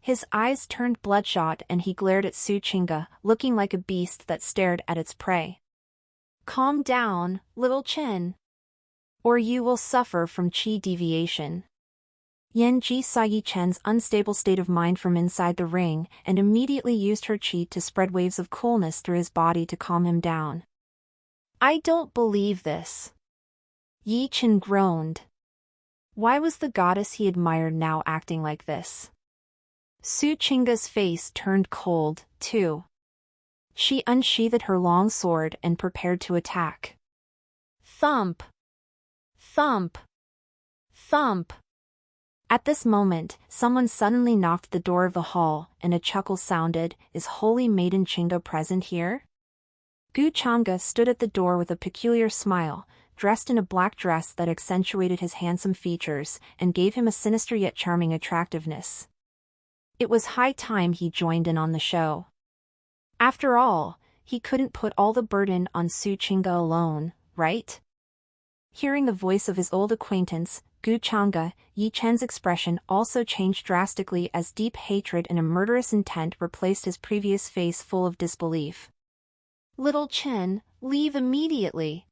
His eyes turned bloodshot and he glared at Su Chinga, looking like a beast that stared at its prey. Calm down, little Chen. Or you will suffer from qi deviation. Yanji saw Yichen's unstable state of mind from inside the ring, and immediately used her qi to spread waves of coolness through his body to calm him down. I don't believe this. Yichen groaned. Why was the goddess he admired now acting like this? Su Chinga's face turned cold, too. She unsheathed her long sword and prepared to attack. Thump! Thump! Thump! At this moment, someone suddenly knocked at the door of the hall, and a chuckle sounded, Is Holy Maiden Chinga present here? Gu Changa stood at the door with a peculiar smile, dressed in a black dress that accentuated his handsome features, and gave him a sinister yet charming attractiveness. It was high time he joined in on the show. After all, he couldn't put all the burden on Su Chinga alone, right? Hearing the voice of his old acquaintance, Gu Changa, Yichen's expression also changed drastically as deep hatred and a murderous intent replaced his previous face full of disbelief. Little Chen, leave immediately.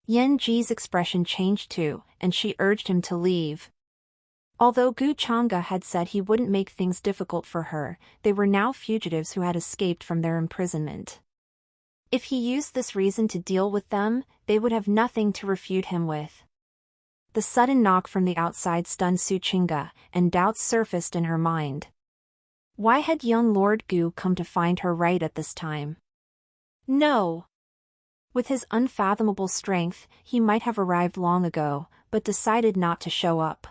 Yanji's expression changed too, and she urged him to leave. Although Gu Changa had said he wouldn't make things difficult for her, they were now fugitives who had escaped from their imprisonment. If he used this reason to deal with them, they would have nothing to refute him with. The sudden knock from the outside stunned Su Chinga, and doubts surfaced in her mind. Why had young Lord Gu come to find her right at this time? No! With his unfathomable strength, he might have arrived long ago, but decided not to show up.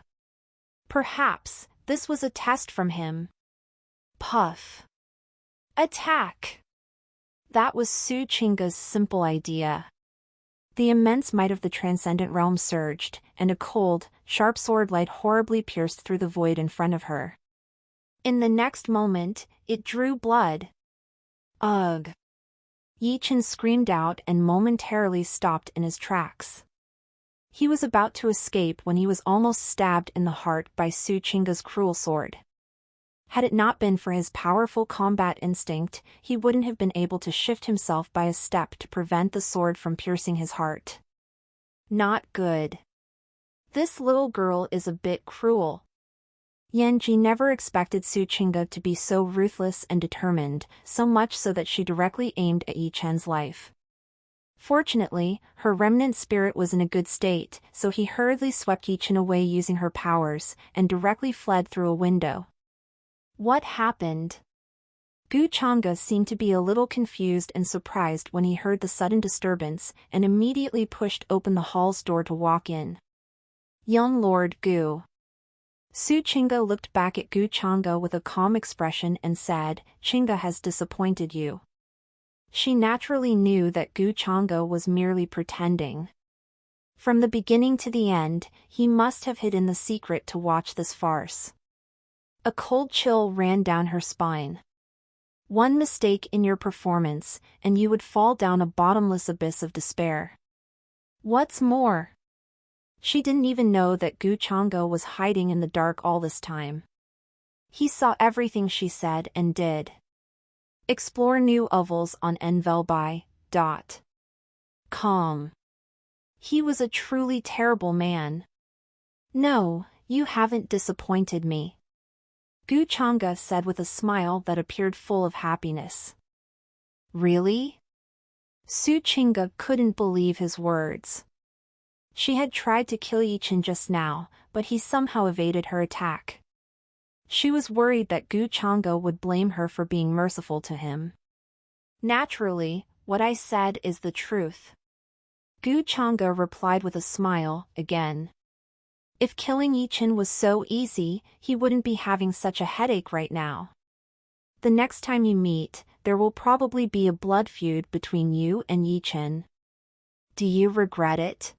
Perhaps this was a test from him. Puff! Attack! That was Su Chinga's simple idea. The immense might of the transcendent realm surged, and a cold, sharp sword light horribly pierced through the void in front of her. In the next moment, it drew blood. Ugh! Yi Chen screamed out and momentarily stopped in his tracks. He was about to escape when he was almost stabbed in the heart by Su Chinga's cruel sword. Had it not been for his powerful combat instinct, he wouldn't have been able to shift himself by a step to prevent the sword from piercing his heart. Not good. This little girl is a bit cruel. Yanji never expected Su Chinga to be so ruthless and determined, so much so that she directly aimed at Yi Chen's life. Fortunately, her remnant spirit was in a good state, so he hurriedly swept Yi Chen away using her powers, and directly fled through a window. What happened? Gu Chang'e seemed to be a little confused and surprised when he heard the sudden disturbance, and immediately pushed open the hall's door to walk in. Young Lord Gu. Su Chinga looked back at Gu Chang'e with a calm expression and said, "Chinga has disappointed you." She naturally knew that Gu Chang'e was merely pretending. From the beginning to the end, he must have hidden the secret to watch this farce. A cold chill ran down her spine. One mistake in your performance, and you would fall down a bottomless abyss of despair. What's more, she didn't even know that Gu Chang'e was hiding in the dark all this time. He saw everything she said and did. Explore new ovals on nvelbai.com. He was a truly terrible man. No, you haven't disappointed me, Gu Chang'e said with a smile that appeared full of happiness. Really? Su Chinga couldn't believe his words. She had tried to kill Yi Chen just now, but he somehow evaded her attack. She was worried that Gu Chang'e would blame her for being merciful to him. Naturally, what I said is the truth, Gu Chang'e replied with a smile, again. If killing Yi Chen was so easy, he wouldn't be having such a headache right now. The next time you meet, there will probably be a blood feud between you and Yi Chen. Do you regret it?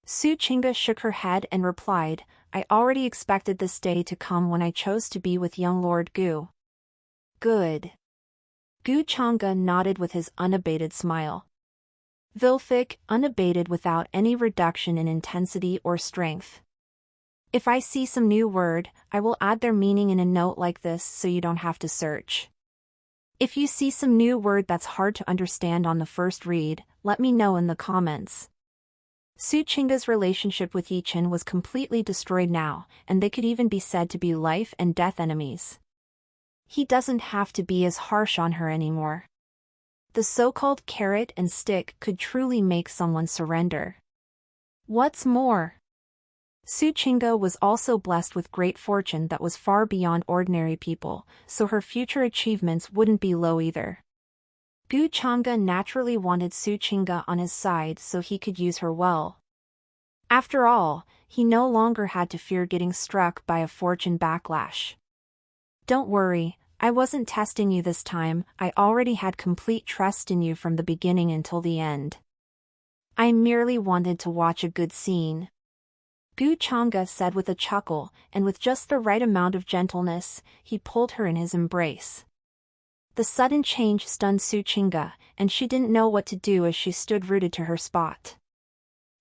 Su Chinga shook her head and replied, I already expected this day to come when I chose to be with young Lord Gu. Good. Gu Chang'e nodded with his unabated smile. Vilfic, unabated without any reduction in intensity or strength. If I see some new word, I will add their meaning in a note like this so you don't have to search. If you see some new word that's hard to understand on the first read, let me know in the comments. Su Chinga's relationship with Yi Chen was completely destroyed now, and they could even be said to be life and death enemies. He doesn't have to be as harsh on her anymore. The so-called carrot and stick could truly make someone surrender. What's more, Su Chinga was also blessed with great fortune that was far beyond ordinary people, so her future achievements wouldn't be low either. Gu Chang'e naturally wanted Su Chinga on his side so he could use her well. After all, he no longer had to fear getting struck by a fortune backlash. Don't worry, I wasn't testing you this time, I already had complete trust in you from the beginning until the end. I merely wanted to watch a good scene, Gu Chang'e said with a chuckle, and with just the right amount of gentleness, he pulled her in his embrace. The sudden change stunned Su Chinga, and she didn't know what to do as she stood rooted to her spot.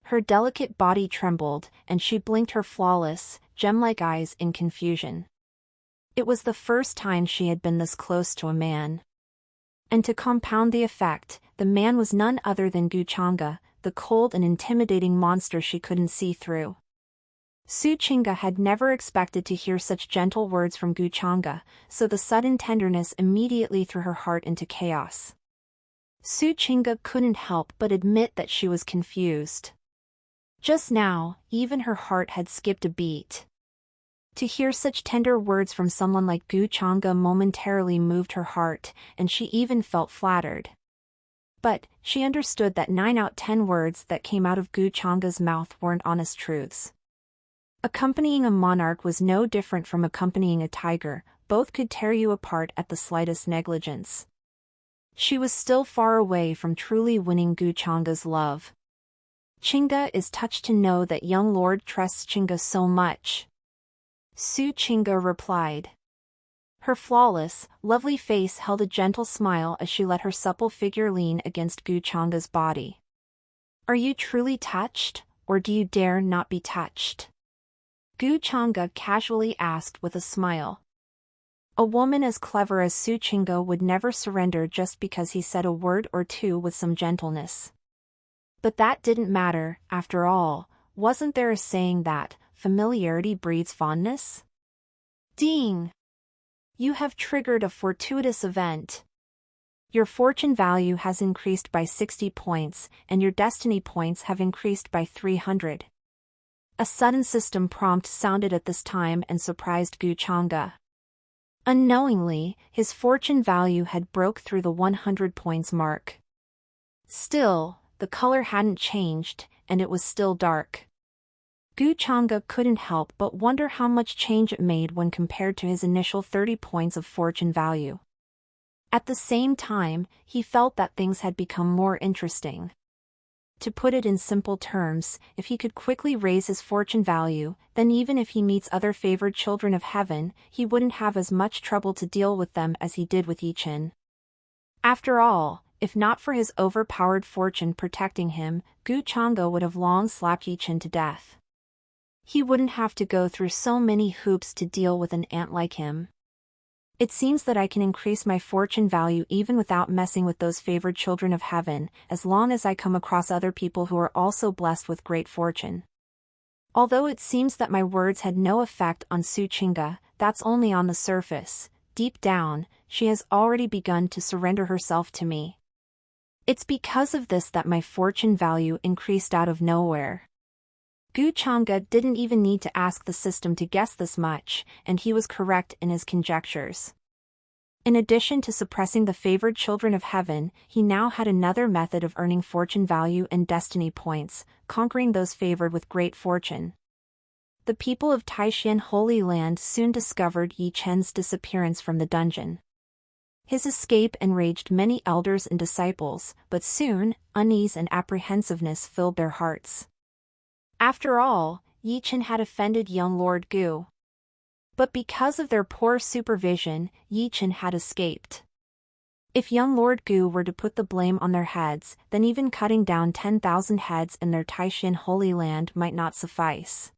Her delicate body trembled, and she blinked her flawless, gem-like eyes in confusion. It was the first time she had been this close to a man. And to compound the effect, the man was none other than Gu Chang'e, the cold and intimidating monster she couldn't see through. Su Chinga had never expected to hear such gentle words from Gu Chang'e, so the sudden tenderness immediately threw her heart into chaos. Su Chinga couldn't help but admit that she was confused. Just now, even her heart had skipped a beat. To hear such tender words from someone like Gu Chang'e momentarily moved her heart, and she even felt flattered. But, she understood that 9 out of 10 words that came out of Gu Chang'e's mouth weren't honest truths. Accompanying a monarch was no different from accompanying a tiger, both could tear you apart at the slightest negligence. She was still far away from truly winning Gu Changa's love. Chinga is touched to know that young lord trusts Chinga so much. Su Chinga replied. Her flawless, lovely face held a gentle smile as she let her supple figure lean against Gu Changa's body. Are you truly touched, or do you dare not be touched? Gu Changa casually asked with a smile. A woman as clever as Su Chinga would never surrender just because he said a word or two with some gentleness. But that didn't matter, after all. Wasn't there a saying that familiarity breeds fondness? Ding! You have triggered a fortuitous event. Your fortune value has increased by 60 points, and your destiny points have increased by 300. A sudden system prompt sounded at this time and surprised Gu Changa. Unknowingly, his fortune value had broke through the 100 points mark. Still, the color hadn't changed, and it was still dark. Gu Changa couldn't help but wonder how much change it made when compared to his initial 30 points of fortune value. At the same time, he felt that things had become more interesting. To put it in simple terms, if he could quickly raise his fortune value, then even if he meets other favored children of heaven, he wouldn't have as much trouble to deal with them as he did with Yichin. After all, if not for his overpowered fortune protecting him, Gu Changa would have long slapped Yichin to death. He wouldn't have to go through so many hoops to deal with an ant like him. It seems that I can increase my fortune value even without messing with those favored children of heaven, as long as I come across other people who are also blessed with great fortune. Although it seems that my words had no effect on Su Chinga, that's only on the surface. Deep down, she has already begun to surrender herself to me. It's because of this that my fortune value increased out of nowhere. Gu Changa didn't even need to ask the system to guess this much, and he was correct in his conjectures. In addition to suppressing the favored children of heaven, he now had another method of earning fortune value and destiny points, conquering those favored with great fortune. The people of Taishan Holy Land soon discovered Yi Chen's disappearance from the dungeon. His escape enraged many elders and disciples, but soon, unease and apprehensiveness filled their hearts. After all, Yi Chen had offended young Lord Gu. But because of their poor supervision, Yi Chen had escaped. If young Lord Gu were to put the blame on their heads, then even cutting down 10,000 heads in their Taishan Holy Land might not suffice.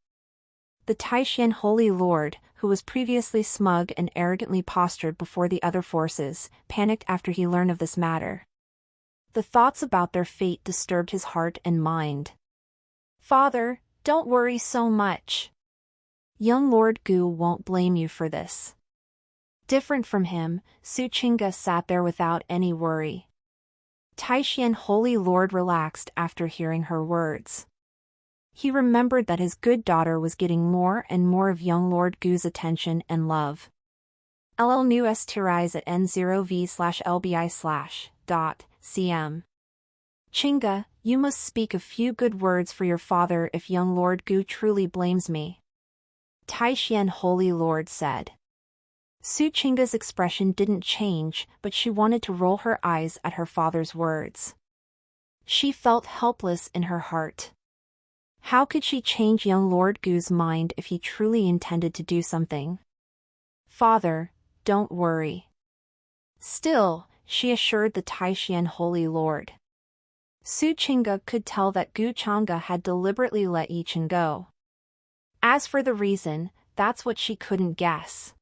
The Taishan Holy Lord, who was previously smug and arrogantly postured before the other forces, panicked after he learned of this matter. The thoughts about their fate disturbed his heart and mind. Father, don't worry so much. Young Lord Gu won't blame you for this. Different from him, Su Chinga sat there without any worry. Taishan Holy Lord relaxed after hearing her words. He remembered that his good daughter was getting more and more of young Lord Gu's attention and love. LL new rise at N0V/LBI/.cm. Chinga, you must speak a few good words for your father if young Lord Gu truly blames me. Taishan Holy Lord said. Su Chinga's expression didn't change, but she wanted to roll her eyes at her father's words. She felt helpless in her heart. How could she change young Lord Gu's mind if he truly intended to do something? Father, don't worry. Still, she assured the Taishan Holy Lord. Su Chinga could tell that Gu Changa had deliberately let Yi Chen go. As for the reason, that's what she couldn't guess.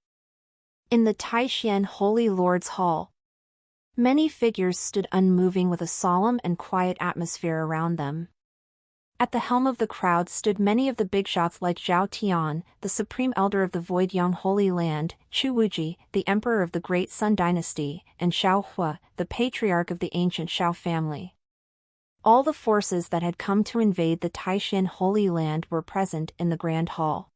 In the Taishan Holy Lord's hall, many figures stood unmoving with a solemn and quiet atmosphere around them. At the helm of the crowd stood many of the big shots like Zhao Tian, the supreme elder of the Void Yang Holy Land, Chu Wuji, the emperor of the Great Sun Dynasty, and Xiao Hua, the patriarch of the ancient Xiao family. All the forces that had come to invade the Taishan Holy Land were present in the Grand Hall.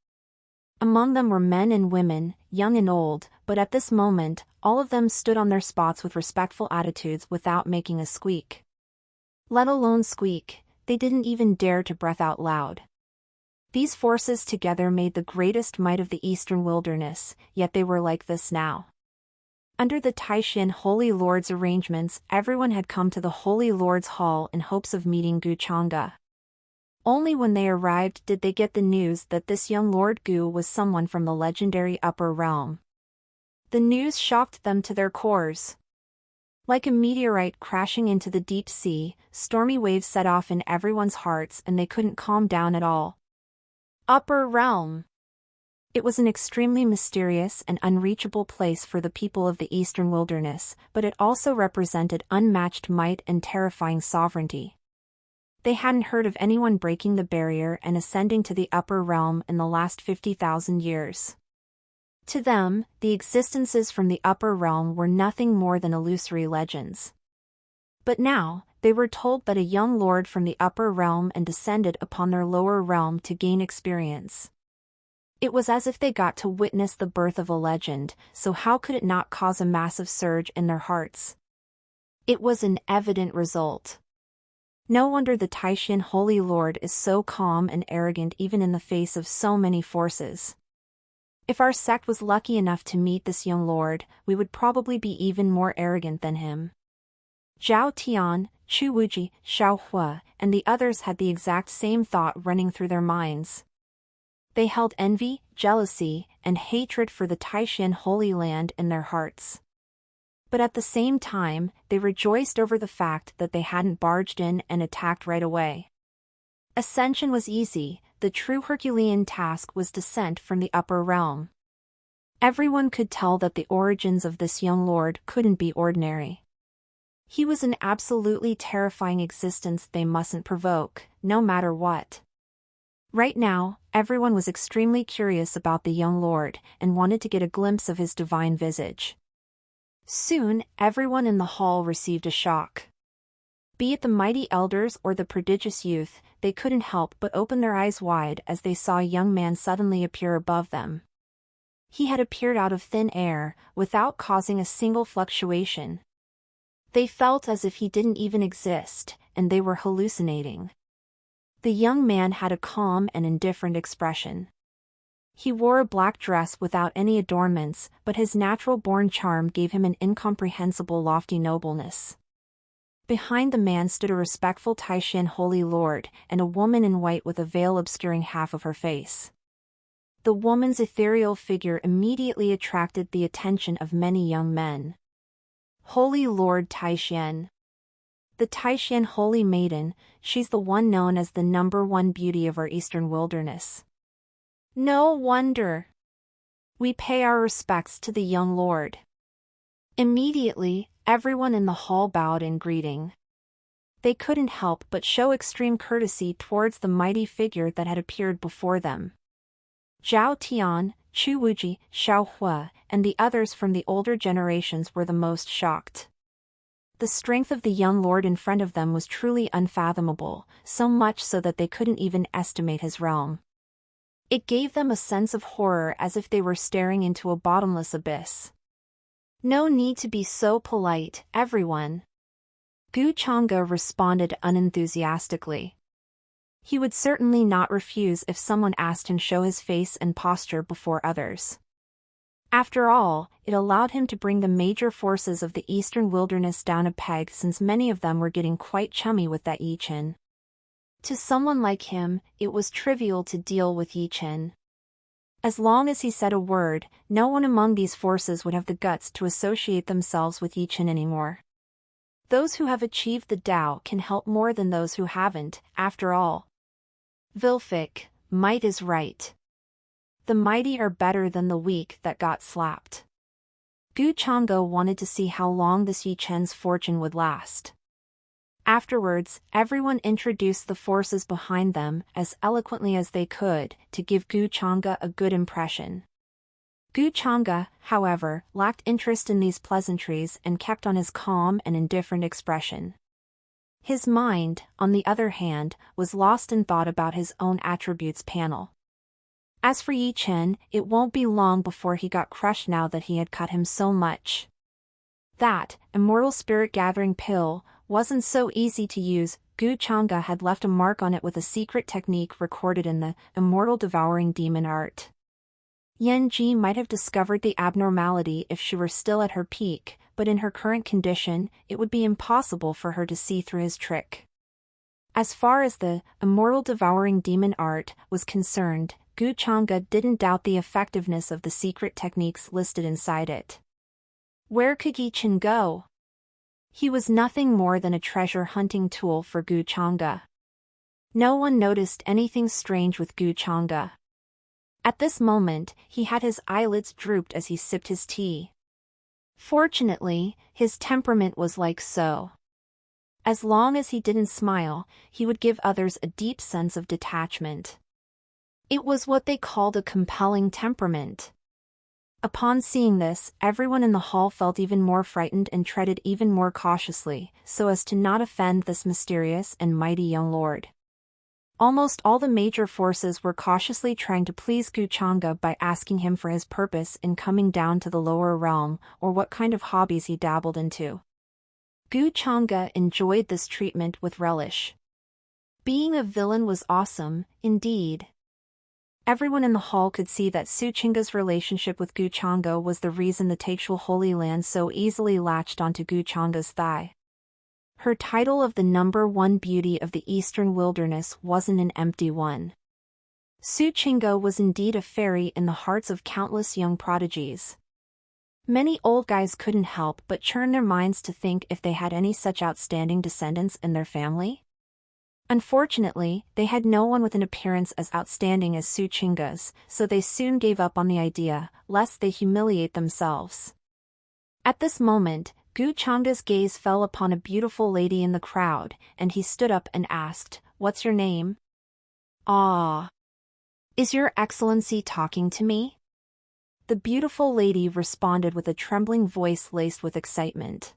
Among them were men and women, young and old, but at this moment, all of them stood on their spots with respectful attitudes without making a squeak. Let alone squeak, they didn't even dare to breath out loud. These forces together made the greatest might of the eastern wilderness, yet they were like this now. Under the Taishin Holy Lord's arrangements, everyone had come to the Holy Lord's Hall in hopes of meeting Gu Chang'e. Only when they arrived did they get the news that this young Lord Gu was someone from the legendary Upper Realm. The news shocked them to their cores. Like a meteorite crashing into the deep sea, stormy waves set off in everyone's hearts and they couldn't calm down at all. Upper Realm. It was an extremely mysterious and unreachable place for the people of the Eastern Wilderness, but it also represented unmatched might and terrifying sovereignty. They hadn't heard of anyone breaking the barrier and ascending to the Upper Realm in the last 50,000 years. To them, the existences from the Upper Realm were nothing more than illusory legends. But now, they were told that a young lord from the Upper Realm and descended upon their lower realm to gain experience. It was as if they got to witness the birth of a legend, so how could it not cause a massive surge in their hearts? It was an evident result. No wonder the Taishin Holy Lord is so calm and arrogant even in the face of so many forces. If our sect was lucky enough to meet this young lord, we would probably be even more arrogant than him. Zhao Tian, Chu Wuji, Xiao Hua, and the others had the exact same thought running through their minds. They held envy, jealousy, and hatred for the Taishin Holy Land in their hearts. But at the same time, they rejoiced over the fact that they hadn't barged in and attacked right away. Ascension was easy, the true Herculean task was descent from the Upper Realm. Everyone could tell that the origins of this young lord couldn't be ordinary. He was an absolutely terrifying existence they mustn't provoke, no matter what. Right now, everyone was extremely curious about the young lord and wanted to get a glimpse of his divine visage. Soon, everyone in the hall received a shock. Be it the mighty elders or the prodigious youth, they couldn't help but open their eyes wide as they saw a young man suddenly appear above them. He had appeared out of thin air, without causing a single fluctuation. They felt as if he didn't even exist, and they were hallucinating. The young man had a calm and indifferent expression. He wore a black dress without any adornments, but his natural-born charm gave him an incomprehensible lofty nobleness. Behind the man stood a respectful Taishin Holy Lord and a woman in white with a veil obscuring half of her face. The woman's ethereal figure immediately attracted the attention of many young men. Holy Lord Taishin. The Taishin Holy Maiden, she's the one known as the #1 beauty of our Eastern Wilderness. No wonder. We pay our respects to the young lord. Immediately, everyone in the hall bowed in greeting. They couldn't help but show extreme courtesy towards the mighty figure that had appeared before them. Zhao Tian, Chu Wuji, Xiao Hua, and the others from the older generations were the most shocked. The strength of the young lord in front of them was truly unfathomable, so much so that they couldn't even estimate his realm. It gave them a sense of horror as if they were staring into a bottomless abyss. No need to be so polite, everyone. Gu Chang'e responded unenthusiastically. He would certainly not refuse if someone asked him to show his face and posture before others. After all, it allowed him to bring the major forces of the Eastern Wilderness down a peg since many of them were getting quite chummy with that Yi Chen. To someone like him, it was trivial to deal with Yi Chen. As long as he said a word, no one among these forces would have the guts to associate themselves with Yi Chen anymore. Those who have achieved the Tao can help more than those who haven't, after all. Vilfic, might is right. The mighty are better than the weak that got slapped. Gu Chang'e wanted to see how long this Yi Chen's fortune would last. Afterwards, everyone introduced the forces behind them as eloquently as they could to give Gu Chang'e a good impression. Gu Chang'e, however, lacked interest in these pleasantries and kept on his calm and indifferent expression. His mind, on the other hand, was lost in thought about his own attributes panel. As for Yi Chen, it won't be long before he got crushed now that he had cut him so much. That immortal spirit-gathering pill wasn't so easy to use. Gu Chang'e had left a mark on it with a secret technique recorded in the immortal devouring demon art. Ji might have discovered the abnormality if she were still at her peak, but in her current condition, it would be impossible for her to see through his trick. As far as the immortal devouring demon art was concerned, Gu Chang'e didn't doubt the effectiveness of the secret techniques listed inside it. Where could Yi Chen go? He was nothing more than a treasure hunting tool for Gu Chang'e. No one noticed anything strange with Gu Chang'e. At this moment, he had his eyelids drooped as he sipped his tea. Fortunately, his temperament was like so. As long as he didn't smile, he would give others a deep sense of detachment. It was what they called a compelling temperament. Upon seeing this, everyone in the hall felt even more frightened and treaded even more cautiously, so as to not offend this mysterious and mighty young lord. Almost all the major forces were cautiously trying to please Gu Chang'e by asking him for his purpose in coming down to the lower realm, or what kind of hobbies he dabbled into. Gu Chang'e enjoyed this treatment with relish. Being a villain was awesome, indeed. Everyone in the hall could see that Su Chinga's relationship with Gu Chang'e was the reason the Taixual Holy Land so easily latched onto Gu Chang'e's thigh. Her title of the #1 beauty of the Eastern Wilderness wasn't an empty one. Su Chinga was indeed a fairy in the hearts of countless young prodigies. Many old guys couldn't help but churn their minds to think if they had any such outstanding descendants in their family. Unfortunately, they had no one with an appearance as outstanding as Su Chinga's, so they soon gave up on the idea, lest they humiliate themselves. At this moment, Gu Chang'e's gaze fell upon a beautiful lady in the crowd, and he stood up and asked, "What's your name?" "Ah. Is your excellency talking to me?" The beautiful lady responded with a trembling voice laced with excitement.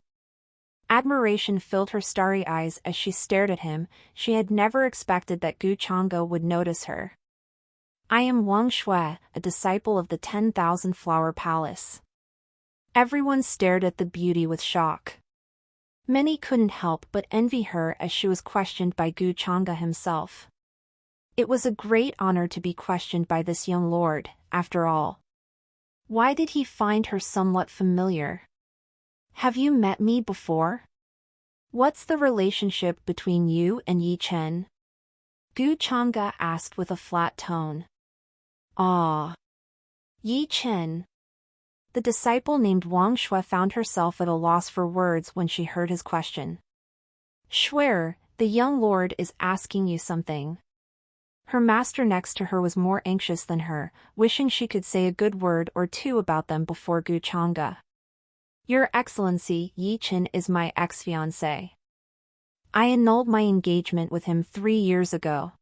Admiration filled her starry eyes as she stared at him. She had never expected that Gu Chang'e would notice her. "I am Wang Shui, a disciple of the 10,000 Flower Palace." Everyone stared at the beauty with shock. Many couldn't help but envy her as she was questioned by Gu Chang'e himself. It was a great honor to be questioned by this young lord, after all. Why did he find her somewhat familiar? "Have you met me before? What's the relationship between you and Yi Chen?" Gu Chang'e asked with a flat tone. "Ah. Yi Chen." The disciple named Wang Shui found herself at a loss for words when she heard his question. "Shuer, the young lord is asking you something." Her master next to her was more anxious than her, wishing she could say a good word or two about them before Gu Chang'e. "Your Excellency, Yi Chen is my ex-fiancé. I annulled my engagement with him 3 years ago.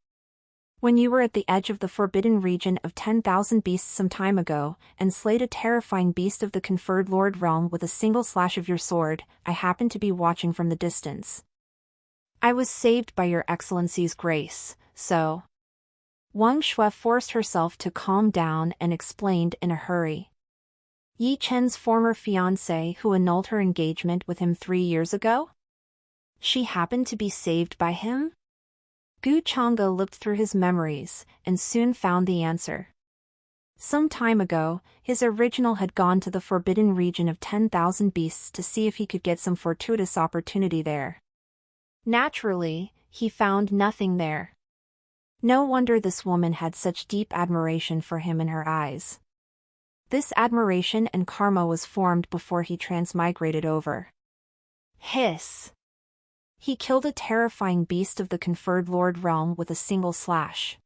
When you were at the edge of the forbidden region of 10,000 beasts some time ago, and slayed a terrifying beast of the conferred Lord Realm with a single slash of your sword, I happened to be watching from the distance. I was saved by your Excellency's grace, so..." Wang Shui forced herself to calm down and explained in a hurry. "Yi Chen's former fiancé who annulled her engagement with him 3 years ago? She happened to be saved by him?" Gu Chang'e looked through his memories, and soon found the answer. Some time ago, his original had gone to the forbidden region of 10,000 beasts to see if he could get some fortuitous opportunity there. Naturally, he found nothing there. No wonder this woman had such deep admiration for him in her eyes. This admiration and karma was formed before he transmigrated over. Hiss! He killed a terrifying beast of the conferred Lord Realm with a single slash.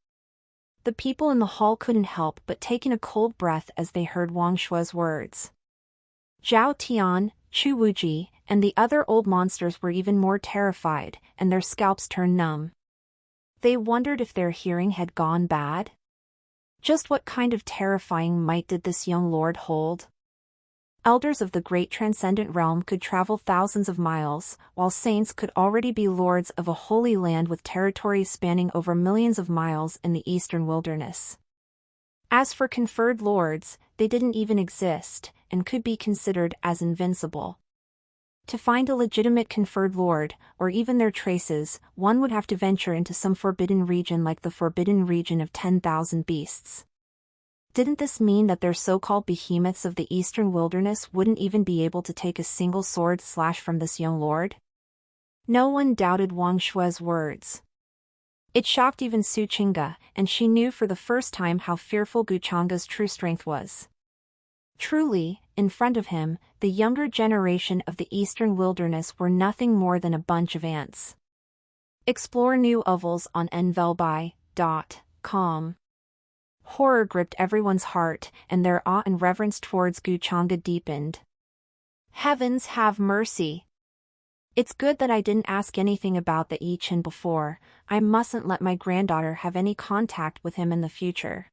The people in the hall couldn't help but take in a cold breath as they heard Wang Shui's words. Zhao Tian, Chu Wuji, and the other old monsters were even more terrified, and their scalps turned numb. They wondered if their hearing had gone bad. Just what kind of terrifying might did this young lord hold? Elders of the great transcendent realm could travel thousands of miles, while saints could already be lords of a holy land with territories spanning over millions of miles in the eastern wilderness. As for conferred lords, they didn't even exist, and could be considered as invincible. To find a legitimate conferred lord, or even their traces, one would have to venture into some forbidden region like the forbidden region of 10,000 beasts. Didn't this mean that their so-called behemoths of the eastern wilderness wouldn't even be able to take a single sword slash from this young lord? No one doubted Wang Shui's words. It shocked even Su Qingge, and she knew for the first time how fearful Gu Changge's true strength was. Truly, in front of him, the younger generation of the eastern wilderness were nothing more than a bunch of ants. Explore new novels on nvelbai.com. Horror gripped everyone's heart, and their awe and reverence towards Gu Changge deepened. Heavens have mercy! It's good that I didn't ask anything about the I Ching before. I mustn't let my granddaughter have any contact with him in the future.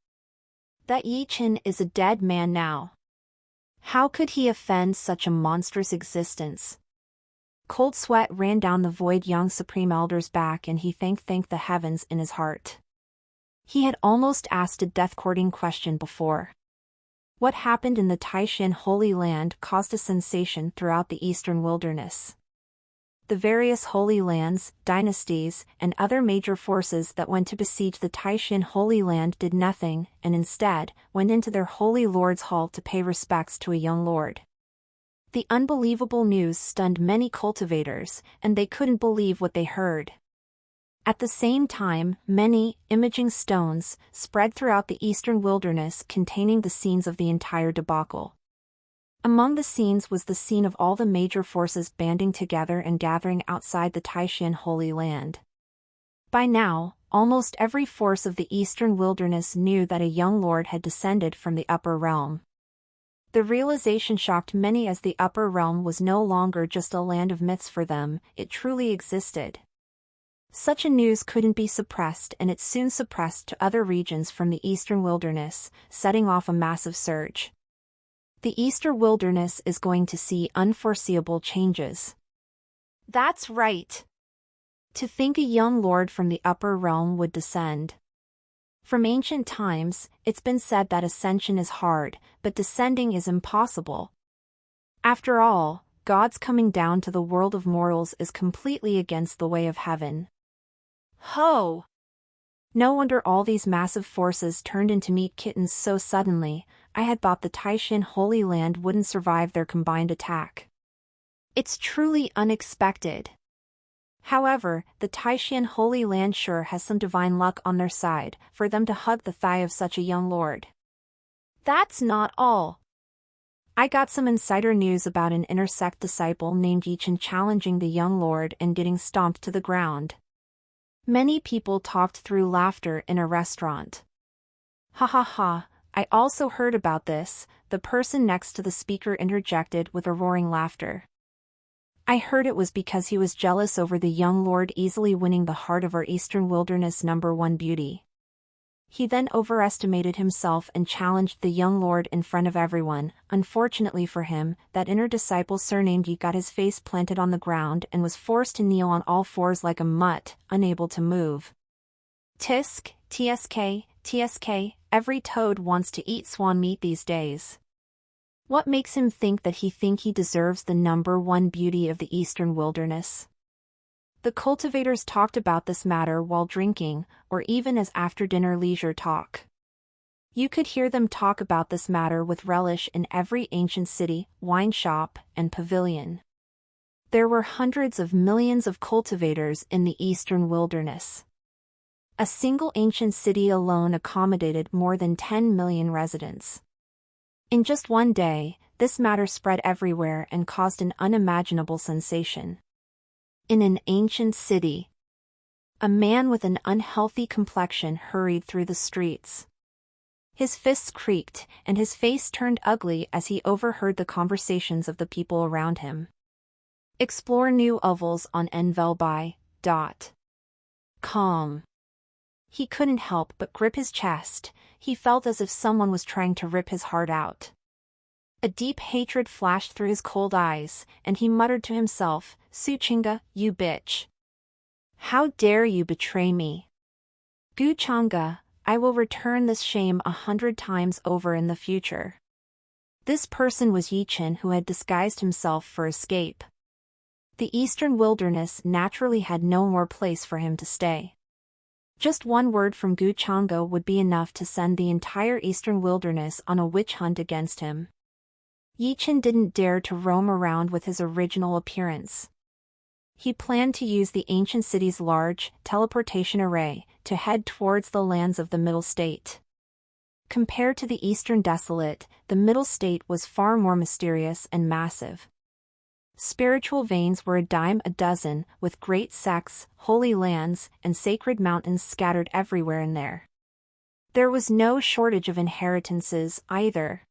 That I Ching is a dead man now. How could he offend such a monstrous existence? Cold sweat ran down the void young Supreme Elder's back, and he thanked the heavens in his heart. He had almost asked a death-courting question before. What happened in the Taishan Holy Land caused a sensation throughout the eastern wilderness. The various Holy Lands, dynasties, and other major forces that went to besiege the Taishan Holy Land did nothing, and instead, went into their Holy Lord's Hall to pay respects to a young lord. The unbelievable news stunned many cultivators, and they couldn't believe what they heard. At the same time, many imaging stones spread throughout the eastern wilderness containing the scenes of the entire debacle. Among the scenes was the scene of all the major forces banding together and gathering outside the Taishan Holy Land. By now, almost every force of the eastern wilderness knew that a young lord had descended from the upper realm. The realization shocked many, as the upper realm was no longer just a land of myths for them, it truly existed. Such a news couldn't be suppressed, and it soon suppressed to other regions from the eastern wilderness, setting off a massive surge. The eastern wilderness is going to see unforeseeable changes. That's right. To think a young lord from the upper realm would descend. From ancient times, it's been said that ascension is hard, but descending is impossible. After all, God's coming down to the world of mortals is completely against the way of heaven. Ho! No wonder all these massive forces turned into meat kittens so suddenly. I had thought the Taishan Holy Land wouldn't survive their combined attack. It's truly unexpected. However, the Taishan Holy Land sure has some divine luck on their side, for them to hug the thigh of such a young lord. That's not all. I got some insider news about an inner sect disciple named Yichen challenging the young lord and getting stomped to the ground. Many people talked through laughter in a restaurant. Ha ha ha, I also heard about this, the person next to the speaker interjected with a roaring laughter. I heard it was because he was jealous over the young lord easily winning the heart of our eastern wilderness #1 beauty. He then overestimated himself and challenged the young lord in front of everyone. Unfortunately for him, that inner disciple surnamed Yi got his face planted on the ground and was forced to kneel on all fours like a mutt, unable to move. Tisk, tsk, tsk, every toad wants to eat swan meat these days. What makes him think that he deserves the #1 beauty of the eastern wilderness? The cultivators talked about this matter while drinking, or even as after-dinner leisure talk. You could hear them talk about this matter with relish in every ancient city, wine shop, and pavilion. There were hundreds of millions of cultivators in the eastern wilderness. A single ancient city alone accommodated more than 10 million residents. In just one day, this matter spread everywhere and caused an unimaginable sensation. In an ancient city, a man with an unhealthy complexion hurried through the streets. His fists creaked, and his face turned ugly as he overheard the conversations of the people around him. Explore new novels on nvelbai.com. He couldn't help but grip his chest. He felt as if someone was trying to rip his heart out. A deep hatred flashed through his cold eyes, and he muttered to himself, Su Qingge, you bitch. How dare you betray me? Gu Changge, I will return this shame 100 times over in the future. This person was Yi Ching, who had disguised himself for escape. The eastern wilderness naturally had no more place for him to stay. Just one word from Gu Chang'e would be enough to send the entire eastern wilderness on a witch hunt against him. Yi Chen didn't dare to roam around with his original appearance. He planned to use the ancient city's large teleportation array to head towards the lands of the Middle State. Compared to the Eastern Desolate, the Middle State was far more mysterious and massive. Spiritual veins were a dime a dozen, with great sects, holy lands, and sacred mountains scattered everywhere in there. There was no shortage of inheritances, either.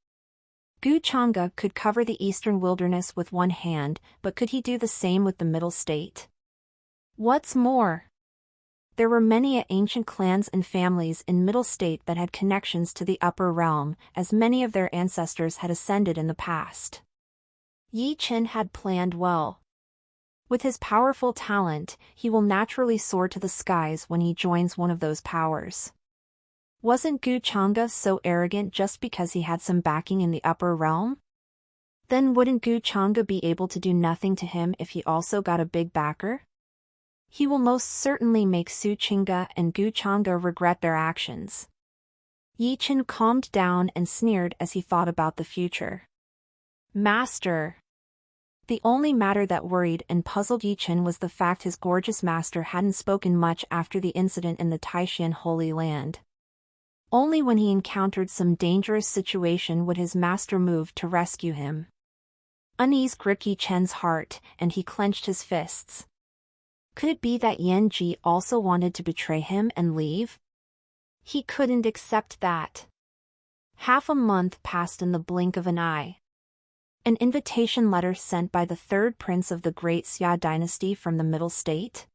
Gu Chang'e could cover the eastern wilderness with one hand, but could he do the same with the Middle State? What's more, there were many ancient clans and families in Middle State that had connections to the upper realm, as many of their ancestors had ascended in the past. Yi Chen had planned well. With his powerful talent, he will naturally soar to the skies when he joins one of those powers. Wasn't Gu Chang'e so arrogant just because he had some backing in the upper realm? Then wouldn't Gu Chang'e be able to do nothing to him if he also got a big backer? He will most certainly make Su Qingge and Gu Chang'e regret their actions. Yi Chen calmed down and sneered as he thought about the future. Master. The only matter that worried and puzzled Yi Chen was the fact his gorgeous master hadn't spoken much after the incident in the Taishan Holy Land. Only when he encountered some dangerous situation would his master move to rescue him. Unease gripped Yi Chen's heart, and he clenched his fists. Could it be that Yan Ji also wanted to betray him and leave? He couldn't accept that. Half a month passed in the blink of an eye. An invitation letter sent by the third prince of the Great Xia dynasty from the Middle State?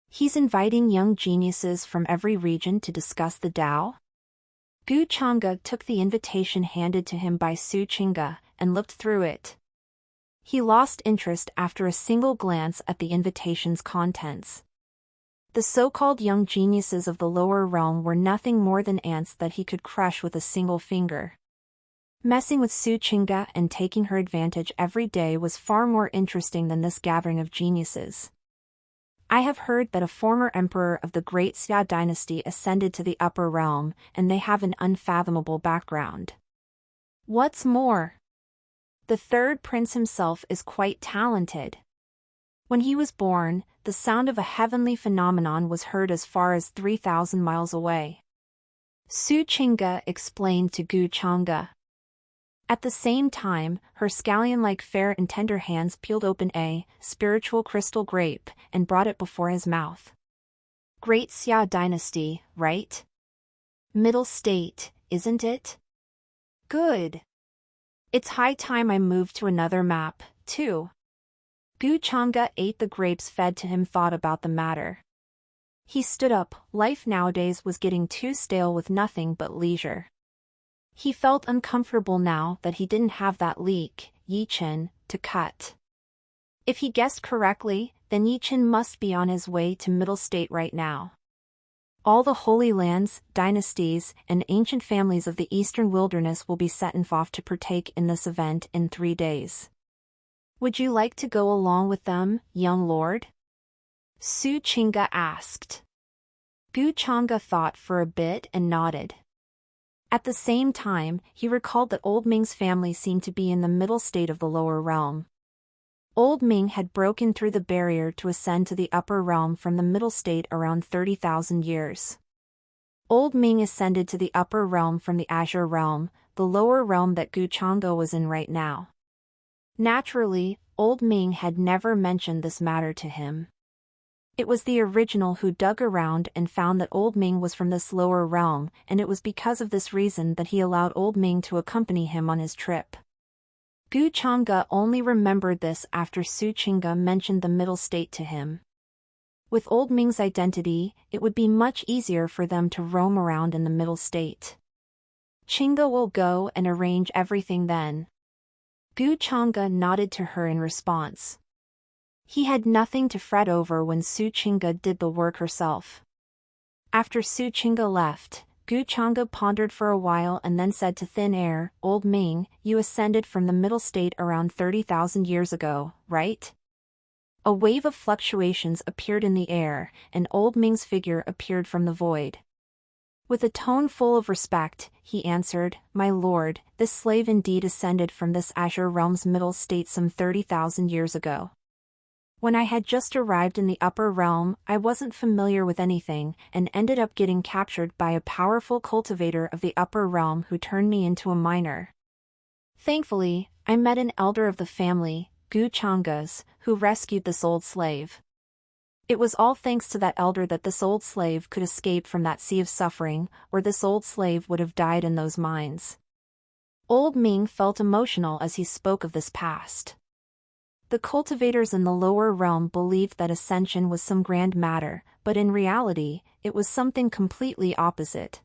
He's inviting young geniuses from every region to discuss the Tao? Gu Chang'e took the invitation handed to him by Su Qingge and looked through it. He lost interest after a single glance at the invitation's contents. The so-called young geniuses of the lower realm were nothing more than ants that he could crush with a single finger. Messing with Su Qingge and taking her advantage every day was far more interesting than this gathering of geniuses. I have heard that a former emperor of the Great Xia dynasty ascended to the upper realm, and they have an unfathomable background. What's more, the third prince himself is quite talented. When he was born, the sound of a heavenly phenomenon was heard as far as 3,000 miles away. Su Qingge explained to Gu Chang'e. At the same time, her scallion-like fair and tender hands peeled open a spiritual crystal grape and brought it before his mouth. Great Xia dynasty, right? Middle State, isn't it? Good. It's high time I moved to another map, too. Gu Chang'e ate the grapes fed to him, thought about the matter. He stood up. Life nowadays was getting too stale with nothing but leisure. He felt uncomfortable now that he didn't have that leak, Yi Chen, to cut. If he guessed correctly, then Yi Chen must be on his way to Middle State right now. All the holy lands, dynasties, and ancient families of the eastern wilderness will be sent off to partake in this event in 3 days. Would you like to go along with them, young lord? Su Qingge asked. Gu Chang'e thought for a bit and nodded. At the same time, he recalled that Old Ming's family seemed to be in the Middle State of the lower realm. Old Ming had broken through the barrier to ascend to the upper realm from the Middle State around 30,000 years. Old Ming ascended to the upper realm from the Azure realm, the lower realm that Gu Chang'e was in right now. Naturally, Old Ming had never mentioned this matter to him. It was the original who dug around and found that Old Ming was from this lower realm, and it was because of this reason that he allowed Old Ming to accompany him on his trip. Gu Chang'e only remembered this after Su Qingge mentioned the Middle State to him. With Old Ming's identity, it would be much easier for them to roam around in the Middle State. Qingge will go and arrange everything then. Gu Chang'e nodded to her in response. He had nothing to fret over when Su Qingge did the work herself. After Su Qingge left, Gu Chang'e pondered for a while and then said to Thin Air, Old Ming, you ascended from the Middle State around 30,000 years ago, right? A wave of fluctuations appeared in the air, and old Ming's figure appeared from the void. With a tone full of respect, he answered, "My lord, this slave indeed ascended from this azure realm's middle state some 30,000 years ago. When I had just arrived in the upper realm, I wasn't familiar with anything, and ended up getting captured by a powerful cultivator of the upper realm who turned me into a miner. Thankfully, I met an elder of the family, Gu Changas, who rescued this old slave. It was all thanks to that elder that this old slave could escape from that sea of suffering, or this old slave would have died in those mines." Old Ming felt emotional as he spoke of this past. The cultivators in the lower realm believed that ascension was some grand matter, but in reality, it was something completely opposite.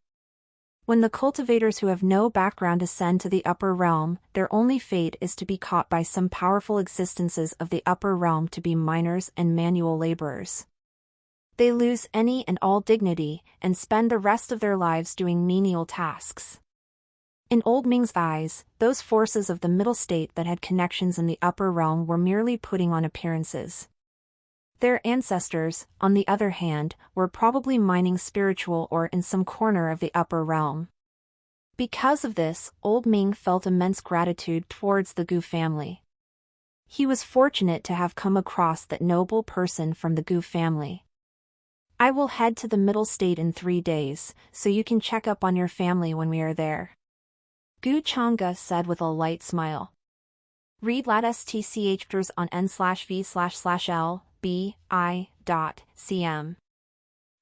When the cultivators who have no background ascend to the upper realm, their only fate is to be caught by some powerful existences of the upper realm to be miners and manual laborers. They lose any and all dignity, and spend the rest of their lives doing menial tasks. In Old Ming's eyes, those forces of the middle state that had connections in the upper realm were merely putting on appearances. Their ancestors, on the other hand, were probably mining spiritual ore in some corner of the upper realm. Because of this, Old Ming felt immense gratitude towards the Gu family. He was fortunate to have come across that noble person from the Gu family. "I will head to the middle state in 3 days, so you can check up on your family when we are there," Gu Changa said with a light smile. Read lat.stchers on n/v/l.bi.cm.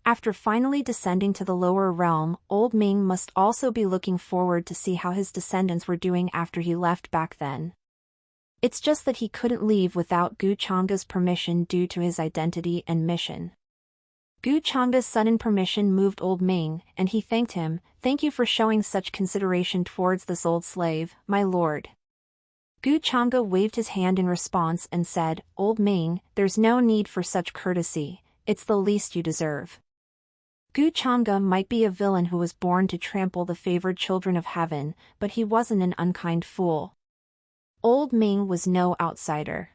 After finally descending to the lower realm, Old Ming must also be looking forward to see how his descendants were doing after he left back then. It's just that he couldn't leave without Gu Changa's permission due to his identity and mission. Gu Changa's sudden permission moved Old Ming, and he thanked him. "Thank you for showing such consideration towards this old slave, my lord." Gu Changa waved his hand in response and said, "Old Ming, there's no need for such courtesy, it's the least you deserve." Gu Changa might be a villain who was born to trample the favored children of heaven, but he wasn't an unkind fool. Old Ming was no outsider.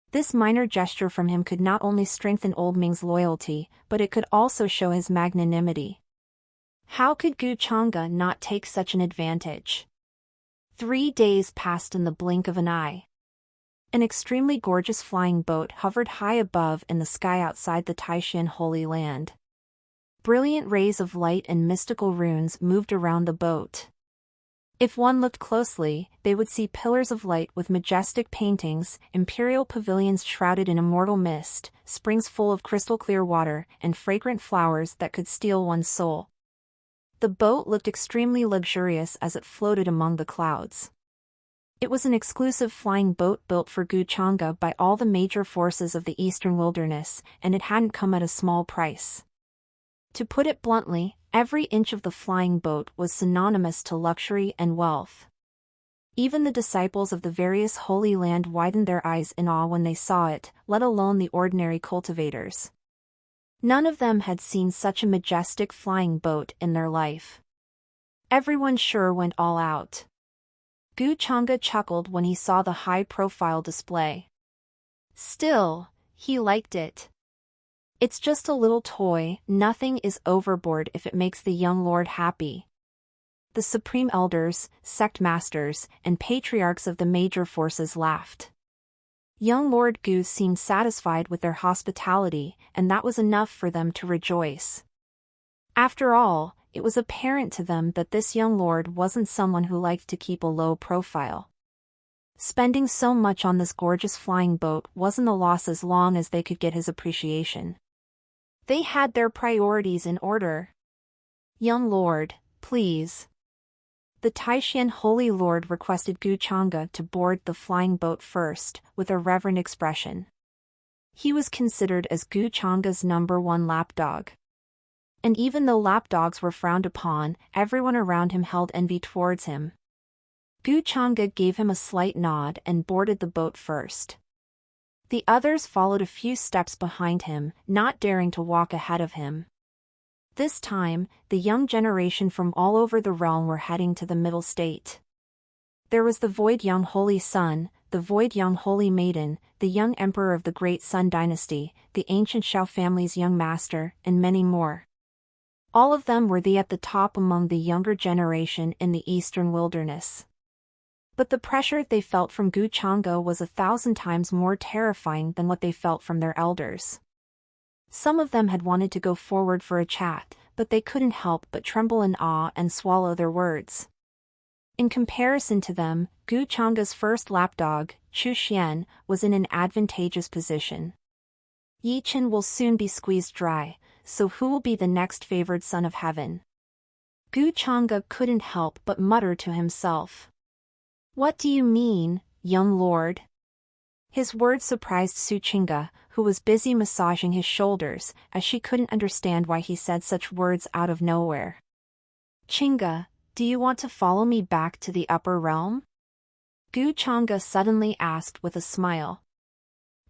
This minor gesture from him could not only strengthen Old Ming's loyalty, but it could also show his magnanimity. How could Gu Changa not take such an advantage? 3 days passed in the blink of an eye. An extremely gorgeous flying boat hovered high above in the sky outside the Taishan Holy Land. Brilliant rays of light and mystical runes moved around the boat. If one looked closely, they would see pillars of light with majestic paintings, imperial pavilions shrouded in immortal mist, springs full of crystal-clear water, and fragrant flowers that could steal one's soul. The boat looked extremely luxurious as it floated among the clouds. It was an exclusive flying boat built for Gu Changa by all the major forces of the eastern wilderness, and it hadn't come at a small price. To put it bluntly, every inch of the flying boat was synonymous to luxury and wealth. Even the disciples of the various Holy Land widened their eyes in awe when they saw it, let alone the ordinary cultivators. None of them had seen such a majestic flying boat in their life. Everyone sure went all out. Gu Changa chuckled when he saw the high-profile display. Still, he liked it. "It's just a little toy, nothing is overboard if it makes the young lord happy." The supreme elders, sect masters, and patriarchs of the major forces laughed. Young Lord Gu seemed satisfied with their hospitality, and that was enough for them to rejoice. After all, it was apparent to them that this young lord wasn't someone who liked to keep a low profile. Spending so much on this gorgeous flying boat wasn't a loss as long as they could get his appreciation. They had their priorities in order. "Young lord, please." The Taishan Holy Lord requested Gu Changa to board the flying boat first, with a reverent expression. He was considered as Gu Changa's #1 lapdog. And even though lapdogs were frowned upon, everyone around him held envy towards him. Gu Changa gave him a slight nod and boarded the boat first. The others followed a few steps behind him, not daring to walk ahead of him. This time, the young generation from all over the realm were heading to the middle state. There was the Void Young Holy Son, the Void Young Holy Maiden, the young emperor of the Great Sun Dynasty, the ancient Shao family's young master, and many more. All of them were at the top among the younger generation in the eastern wilderness. But the pressure they felt from Gu Chang'e was 1,000 times more terrifying than what they felt from their elders. Some of them had wanted to go forward for a chat, but they couldn't help but tremble in awe and swallow their words. In comparison to them, Gu Chang'e's first lapdog, Chu Xian, was in an advantageous position. Yi Chen will soon be squeezed dry, so who will be the next favored son of heaven? Gu Chang'e couldn't help but mutter to himself. What do you mean, young lord? His words surprised Su Qingge, who was busy massaging his shoulders, as she couldn't understand why he said such words out of nowhere. Qingge, do you want to follow me back to the upper realm? Gu Chang'e suddenly asked with a smile.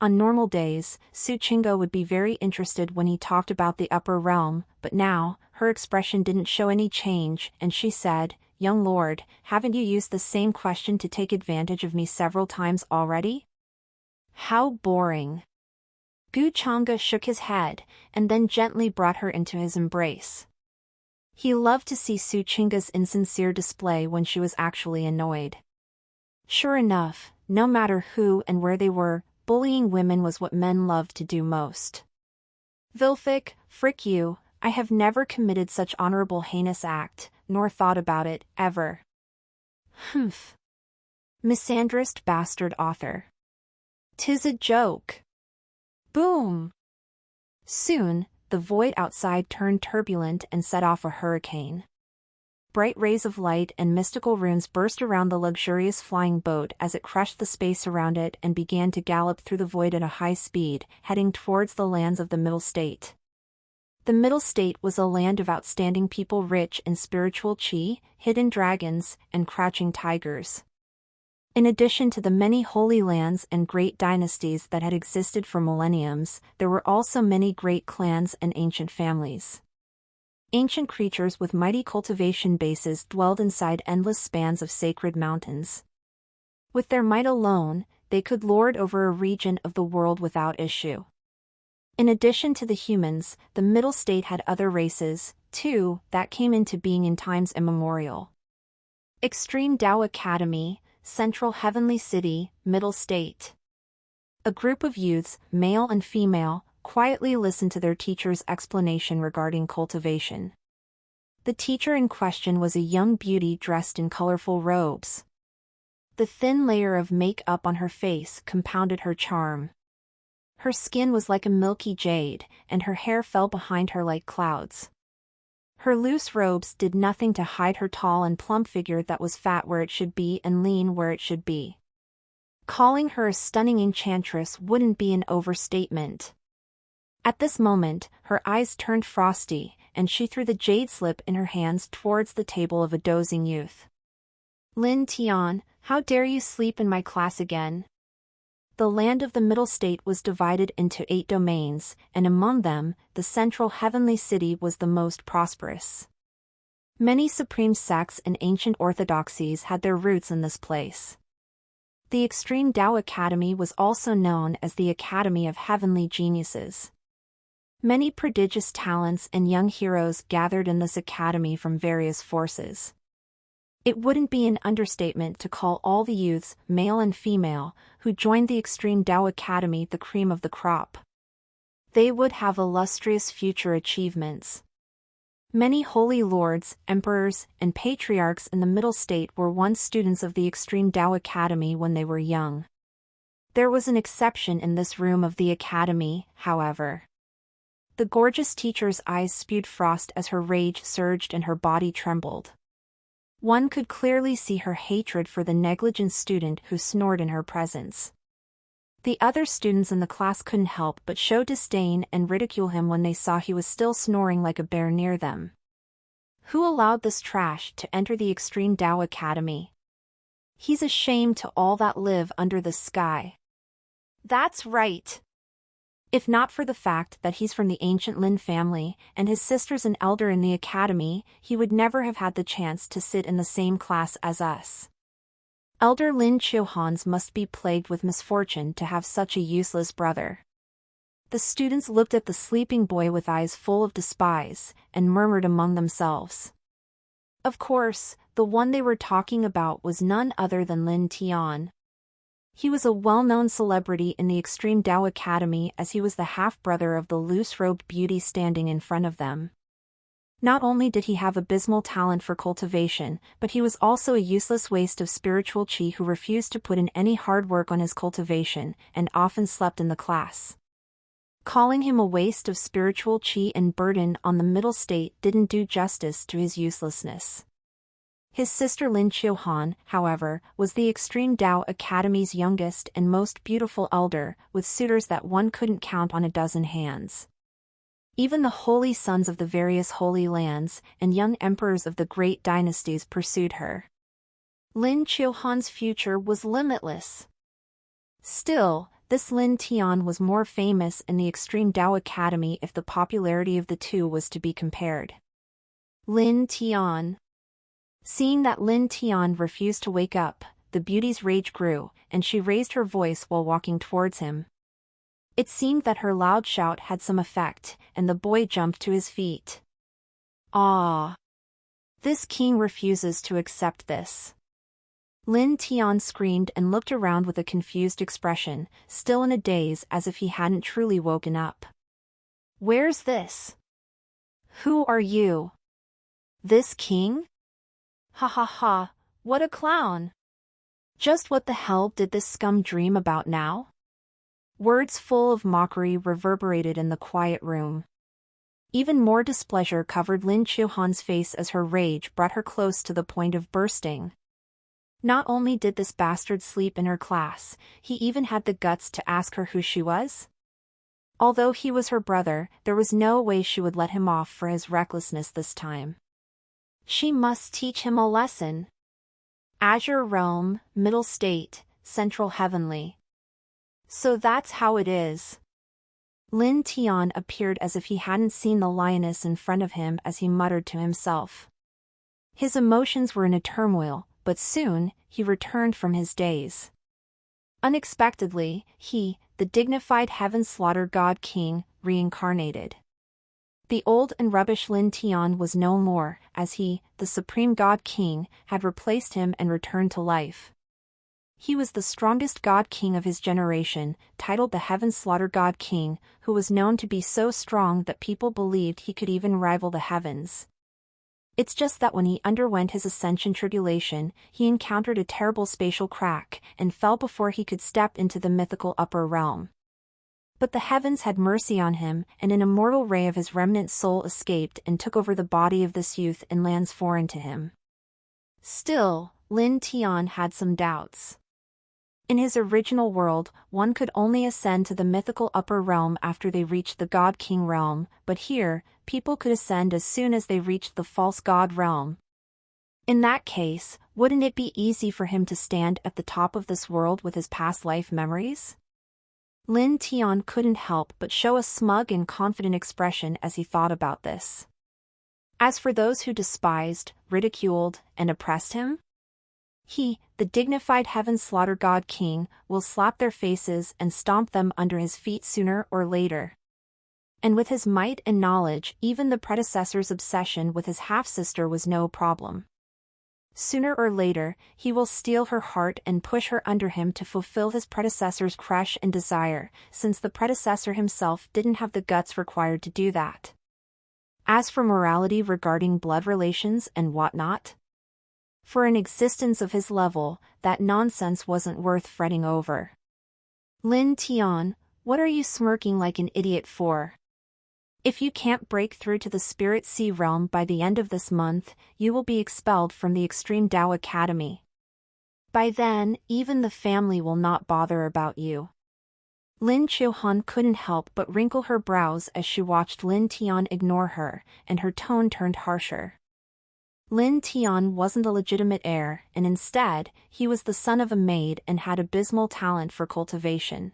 On normal days, Su Qingge would be very interested when he talked about the upper realm, but now, her expression didn't show any change, and she said, Young lord, haven't you used the same question to take advantage of me several times already? How boring. Gu Chang'e shook his head, and then gently brought her into his embrace. He loved to see Su Qingge's insincere display when she was actually annoyed. Sure enough, no matter who and where they were, bullying women was what men loved to do most. Vilfic, frick you, I have never committed such honorable heinous act, nor thought about it, ever. Humph. Misandrist bastard author. 'Tis a joke. Boom! Soon, the void outside turned turbulent and set off a hurricane. Bright rays of light and mystical runes burst around the luxurious flying boat as it crushed the space around it and began to gallop through the void at a high speed, heading towards the lands of the Middle State. The Middle State was a land of outstanding people rich in spiritual qi, hidden dragons, and crouching tigers. In addition to the many holy lands and great dynasties that had existed for millenniums, there were also many great clans and ancient families. Ancient creatures with mighty cultivation bases dwelled inside endless spans of sacred mountains. With their might alone, they could lord over a region of the world without issue. In addition to the humans, the Middle State had other races, too, that came into being in times immemorial. Extreme Tao Academy, Central Heavenly City, Middle State. A group of youths, male and female, quietly listened to their teacher's explanation regarding cultivation. The teacher in question was a young beauty dressed in colorful robes. The thin layer of makeup on her face compounded her charm. Her skin was like a milky jade, and her hair fell behind her like clouds. Her loose robes did nothing to hide her tall and plump figure that was fat where it should be and lean where it should be. Calling her a stunning enchantress wouldn't be an overstatement. At this moment, her eyes turned frosty, and she threw the jade slip in her hands towards the table of a dozing youth. Lin Tian, how dare you sleep in my class again? The land of the Middle State was divided into 8 domains, and among them, the central heavenly city was the most prosperous. Many supreme sects and ancient orthodoxies had their roots in this place. The Extreme Tao Academy was also known as the Academy of Heavenly Geniuses. Many prodigious talents and young heroes gathered in this academy from various forces. It wouldn't be an understatement to call all the youths, male and female, who joined the Extreme Tao Academy the cream of the crop. They would have illustrious future achievements. Many holy lords, emperors, and patriarchs in the Middle State were once students of the Extreme Tao Academy when they were young. There was an exception in this room of the academy, however. The gorgeous teacher's eyes spewed frost as her rage surged and her body trembled. One could clearly see her hatred for the negligent student who snored in her presence. The other students in the class couldn't help but show disdain and ridicule him when they saw he was still snoring like a bear near them. Who allowed this trash to enter the Extreme Tao Academy? He's a shame to all that live under the sky. That's right. If not for the fact that he's from the ancient Lin family, and his sister's an elder in the academy, he would never have had the chance to sit in the same class as us. Elder Lin Chiohans must be plagued with misfortune to have such a useless brother. The students looked at the sleeping boy with eyes full of despise, and murmured among themselves. Of course, the one they were talking about was none other than Lin Tian. He was a well-known celebrity in the Extreme Tao Academy, as he was the half-brother of the loose-robed beauty standing in front of them. Not only did he have abysmal talent for cultivation, but he was also a useless waste of spiritual qi who refused to put in any hard work on his cultivation, and often slept in the class. Calling him a waste of spiritual qi and burden on the middle state didn't do justice to his uselessness. His sister Lin Chiohan, however, was the Extreme Tao Academy's youngest and most beautiful elder, with suitors that one couldn't count on a dozen hands. Even the holy sons of the various holy lands and young emperors of the great dynasties pursued her. Lin Chiohan's future was limitless. Still, this Lin Tian was more famous in the Extreme Tao Academy if the popularity of the two was to be compared. Lin Tian. Seeing that Lin Tian refused to wake up, the beauty's rage grew, and she raised her voice while walking towards him. It seemed that her loud shout had some effect, and the boy jumped to his feet. Ah! This king refuses to accept this. Lin Tian screamed and looked around with a confused expression, still in a daze as if he hadn't truly woken up. Where's this? Who are you? This king? Ha ha ha, what a clown! Just what the hell did this scum dream about now? Words full of mockery reverberated in the quiet room. Even more displeasure covered Lin Chiohan's face as her rage brought her close to the point of bursting. Not only did this bastard sleep in her class, he even had the guts to ask her who she was? Although he was her brother, there was no way she would let him off for his recklessness this time. She must teach him a lesson. Azure Realm, Middle State, Central Heavenly. So that's how it is. Lin Tian appeared as if he hadn't seen the lioness in front of him as he muttered to himself. His emotions were in a turmoil, but soon, he returned from his daze. Unexpectedly, he, the dignified heaven-slaughtered god king, reincarnated. The old and rubbish Lin Tian was no more, as he, the supreme god king, had replaced him and returned to life. He was the strongest god king of his generation, titled the heaven-slaughtered god king, who was known to be so strong that people believed he could even rival the heavens. It's just that when he underwent his ascension tribulation, he encountered a terrible spatial crack, and fell before he could step into the mythical upper realm. But the heavens had mercy on him, and an immortal ray of his remnant soul escaped and took over the body of this youth in lands foreign to him. Still, Lin Tian had some doubts. In his original world, one could only ascend to the mythical upper realm after they reached the God King realm, but here, people could ascend as soon as they reached the false God realm. In that case, wouldn't it be easy for him to stand at the top of this world with his past life memories? Lin Tian couldn't help but show a smug and confident expression as he thought about this. As for those who despised, ridiculed, and oppressed him, he, the dignified heaven-slaughtered God King, will slap their faces and stomp them under his feet sooner or later. And with his might and knowledge, even the predecessor's obsession with his half-sister was no problem. Sooner or later, he will steal her heart and push her under him to fulfill his predecessor's crush and desire, since the predecessor himself didn't have the guts required to do that. As for morality regarding blood relations and whatnot, for an existence of his level, that nonsense wasn't worth fretting over. Lin Tian, what are you smirking like an idiot for? If you can't break through to the Spirit Sea realm by the end of this month, you will be expelled from the Extreme Tao Academy. By then, even the family will not bother about you. Lin Chiohan couldn't help but wrinkle her brows as she watched Lin Tian ignore her, and her tone turned harsher. Lin Tian wasn't a legitimate heir, and instead, he was the son of a maid and had abysmal talent for cultivation.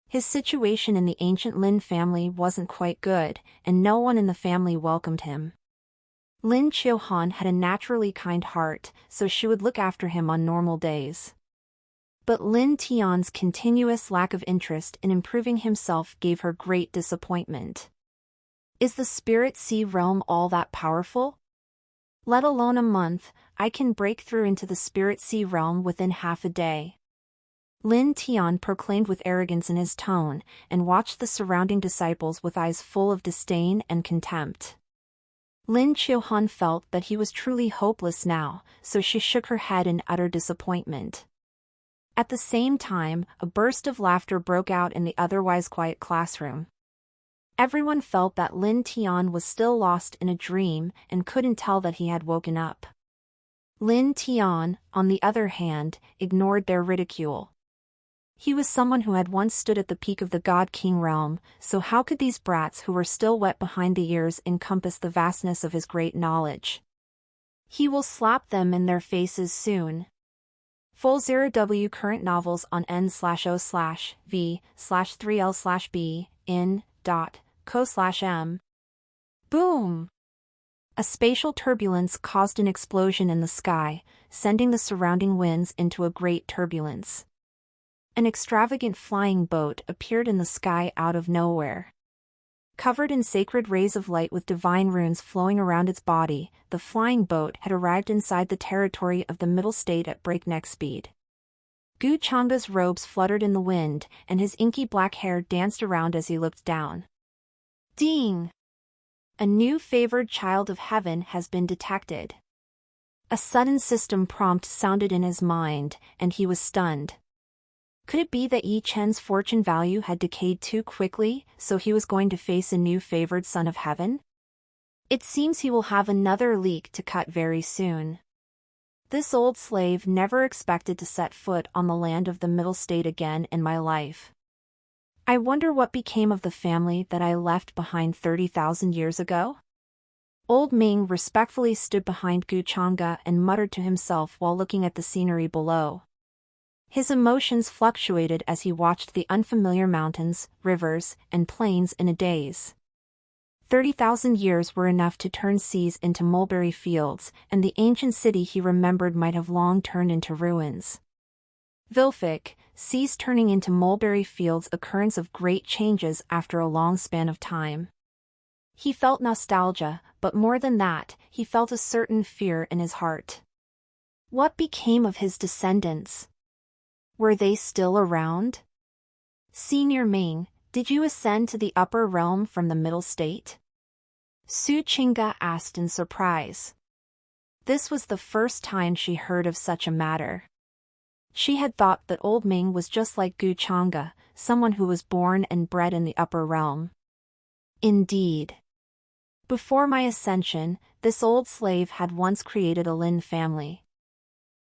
His situation in the ancient Lin family wasn't quite good, and no one in the family welcomed him. Lin Chiohan had a naturally kind heart, so she would look after him on normal days. But Lin Tian's continuous lack of interest in improving himself gave her great disappointment. Is the Spirit Sea realm all that powerful? Let alone a month, I can break through into the Spirit Sea realm within half a day. Lin Tian proclaimed with arrogance in his tone, and watched the surrounding disciples with eyes full of disdain and contempt. Lin Chiohan felt that he was truly hopeless now, so she shook her head in utter disappointment. At the same time, a burst of laughter broke out in the otherwise quiet classroom. Everyone felt that Lin Tian was still lost in a dream and couldn't tell that he had woken up. Lin Tian, on the other hand, ignored their ridicule. He was someone who had once stood at the peak of the God King realm, so how could these brats who were still wet behind the ears encompass the vastness of his great knowledge? He will slap them in their faces soon. Full 0W current novels on n/o/v/3l/b in.co/m. Boom! A spatial turbulence caused an explosion in the sky, sending the surrounding winds into a great turbulence. An extravagant flying boat appeared in the sky out of nowhere. Covered in sacred rays of light with divine runes flowing around its body, the flying boat had arrived inside the territory of the Middle State at breakneck speed. Gu Changa's robes fluttered in the wind, and his inky black hair danced around as he looked down. Ding! A new favored child of heaven has been detected. A sudden system prompt sounded in his mind, and he was stunned. Could it be that Yi Chen's fortune value had decayed too quickly, so he was going to face a new favored son of heaven? It seems he will have another leak to cut very soon. This old slave never expected to set foot on the land of the Middle State again in my life. I wonder what became of the family that I left behind 30,000 years ago? Old Ming respectfully stood behind Gu Changa and muttered to himself while looking at the scenery below. His emotions fluctuated as he watched the unfamiliar mountains, rivers, and plains in a daze. 30,000 years were enough to turn seas into mulberry fields, and the ancient city he remembered might have long turned into ruins. Vilfic, seas turning into mulberry fields, occurrence of great changes after a long span of time. He felt nostalgia, but more than that, he felt a certain fear in his heart. What became of his descendants? Were they still around? Senior Ming, did you ascend to the upper realm from the Middle State? Su Qingga asked in surprise. This was the first time she heard of such a matter. She had thought that old Ming was just like Gu Changa, someone who was born and bred in the upper realm. Indeed. Before my ascension, this old slave had once created a Lin family.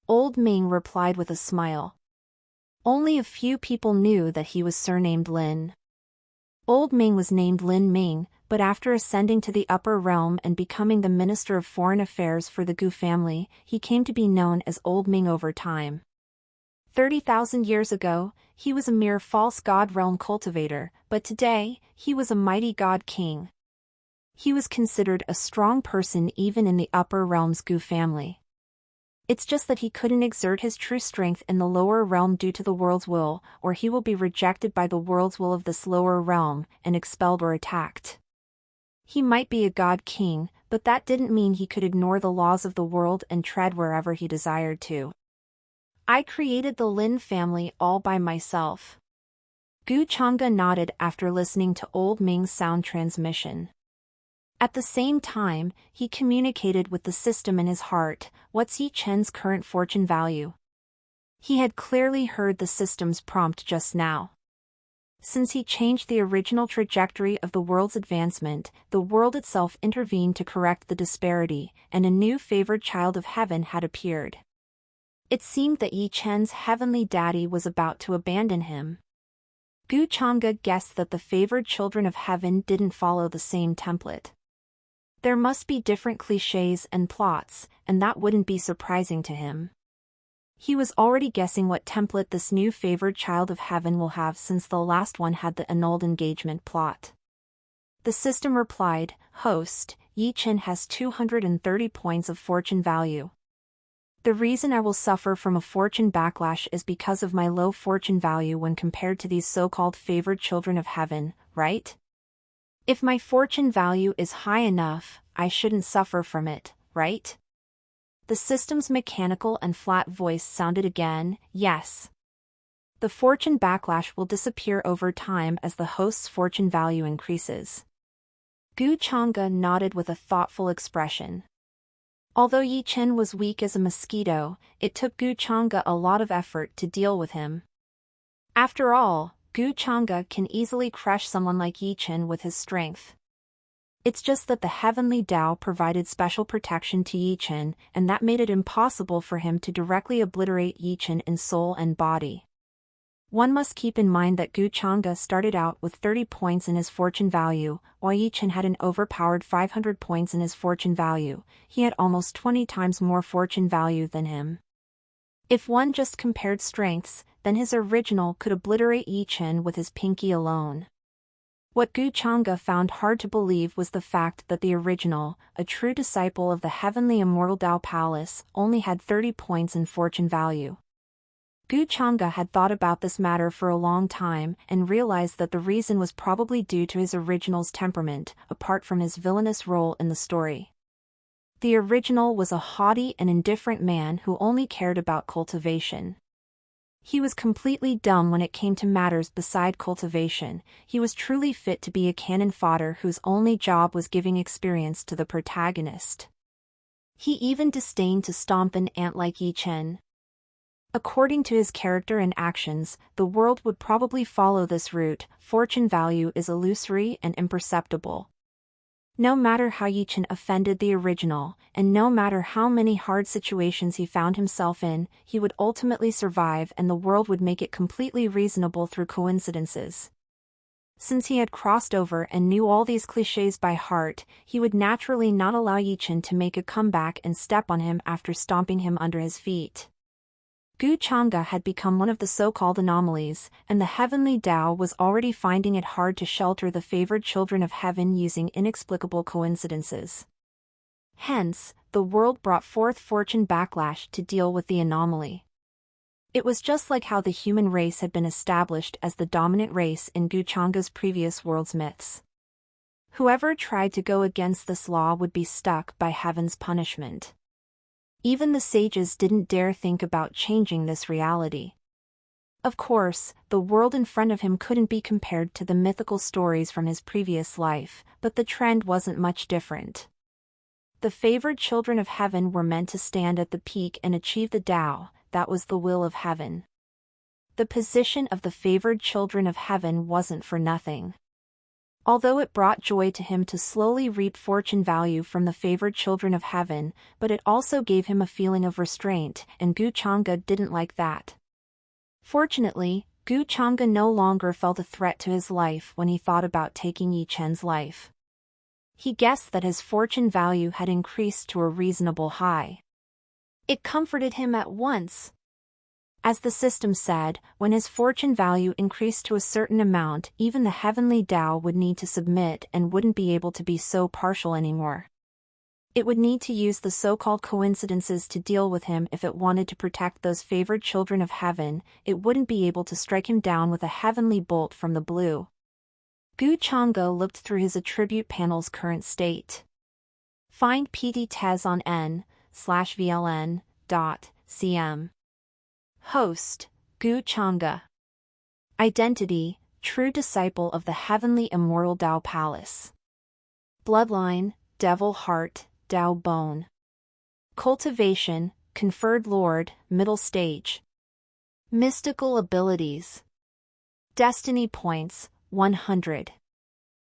Old Ming replied with a smile. Only a few people knew that he was surnamed Lin. Old Ming was named Lin Ming, but after ascending to the upper realm and becoming the Minister of Foreign Affairs for the Gu family, he came to be known as Old Ming over time. 30,000 years ago, he was a mere false god realm cultivator, but today, he was a mighty god king. He was considered a strong person even in the upper realm's Gu family. It's just that he couldn't exert his true strength in the lower realm due to the world's will, or he will be rejected by the world's will of this lower realm, and expelled or attacked. He might be a god king, but that didn't mean he could ignore the laws of the world and tread wherever he desired to. I created the Lin family all by myself. Gu Changa nodded after listening to old Ming's sound transmission. At the same time, he communicated with the system in his heart. What's Yi Chen's current fortune value? He had clearly heard the system's prompt just now. Since he changed the original trajectory of the world's advancement, the world itself intervened to correct the disparity, and a new favored child of heaven had appeared. It seemed that Yi Chen's heavenly daddy was about to abandon him. Gu Changa guessed that the favored children of heaven didn't follow the same template. There must be different clichés and plots, and that wouldn't be surprising to him. He was already guessing what template this new favored child of heaven will have since the last one had the annulled engagement plot. The system replied, "Host, Yi Chen has 230 points of fortune value. The reason I will suffer from a fortune backlash is because of my low fortune value when compared to these so-called favored children of heaven, right? If my fortune value is high enough, I shouldn't suffer from it, right? The system's mechanical and flat voice sounded again, yes. The fortune backlash will disappear over time as the host's fortune value increases. Gu Chang'e nodded with a thoughtful expression. Although Yi Chen was weak as a mosquito, it took Gu Chang'e a lot of effort to deal with him. After all, Gu Chang'e can easily crush someone like Yi Chen with his strength. It's just that the heavenly Tao provided special protection to Yi Chen, and that made it impossible for him to directly obliterate Yi Chen in soul and body. One must keep in mind that Gu Chang'e started out with 30 points in his fortune value, while Yi Chen had an overpowered 500 points in his fortune value. He had almost 20 times more fortune value than him. If one just compared strengths, then his original could obliterate Yi Chen with his pinky alone. What Gu Chang'e found hard to believe was the fact that the original, a true disciple of the heavenly immortal Tao Palace, only had 30 points in fortune value. Gu Chang'e had thought about this matter for a long time and realized that the reason was probably due to his original's temperament, apart from his villainous role in the story. The original was a haughty and indifferent man who only cared about cultivation. He was completely dumb when it came to matters beside cultivation. He was truly fit to be a cannon fodder whose only job was giving experience to the protagonist. He even disdained to stomp an ant like Yi Chen. According to his character and actions, the world would probably follow this route. Fortune value is illusory and imperceptible. No matter how Yi Chen offended the original, and no matter how many hard situations he found himself in, he would ultimately survive and the world would make it completely reasonable through coincidences. Since he had crossed over and knew all these clichés by heart, he would naturally not allow Yi Chen to make a comeback and step on him after stomping him under his feet. Gu Chang'e had become one of the so-called anomalies, and the heavenly Tao was already finding it hard to shelter the favored children of heaven using inexplicable coincidences. Hence, the world brought forth fortune backlash to deal with the anomaly. It was just like how the human race had been established as the dominant race in Gu Chang'e's previous world's myths. Whoever tried to go against this law would be stuck by heaven's punishment. Even the sages didn't dare think about changing this reality. Of course, the world in front of him couldn't be compared to the mythical stories from his previous life, but the trend wasn't much different. The favored children of heaven were meant to stand at the peak and achieve the Tao. That was the will of heaven. The position of the favored children of heaven wasn't for nothing. Although it brought joy to him to slowly reap fortune value from the favored children of heaven, but it also gave him a feeling of restraint, and Gu Chang'e didn't like that. Fortunately, Gu Chang'e no longer felt a threat to his life when he thought about taking Yi Chen's life. He guessed that his fortune value had increased to a reasonable high. It comforted him at once. As the system said, when his fortune value increased to a certain amount, even the heavenly Tao would need to submit and wouldn't be able to be so partial anymore. It would need to use the so-called coincidences to deal with him if it wanted to protect those favored children of heaven. It wouldn't be able to strike him down with a heavenly bolt from the blue. Gu Chang'e looked through his attribute panel's current state. Find PT Tez on n/vln.cm. Host, Gu Chang'e. Identity, true disciple of the heavenly immortal Tao Palace. Bloodline, devil heart, Tao bone. Cultivation, conferred lord, middle stage. Mystical abilities. Destiny points, 100.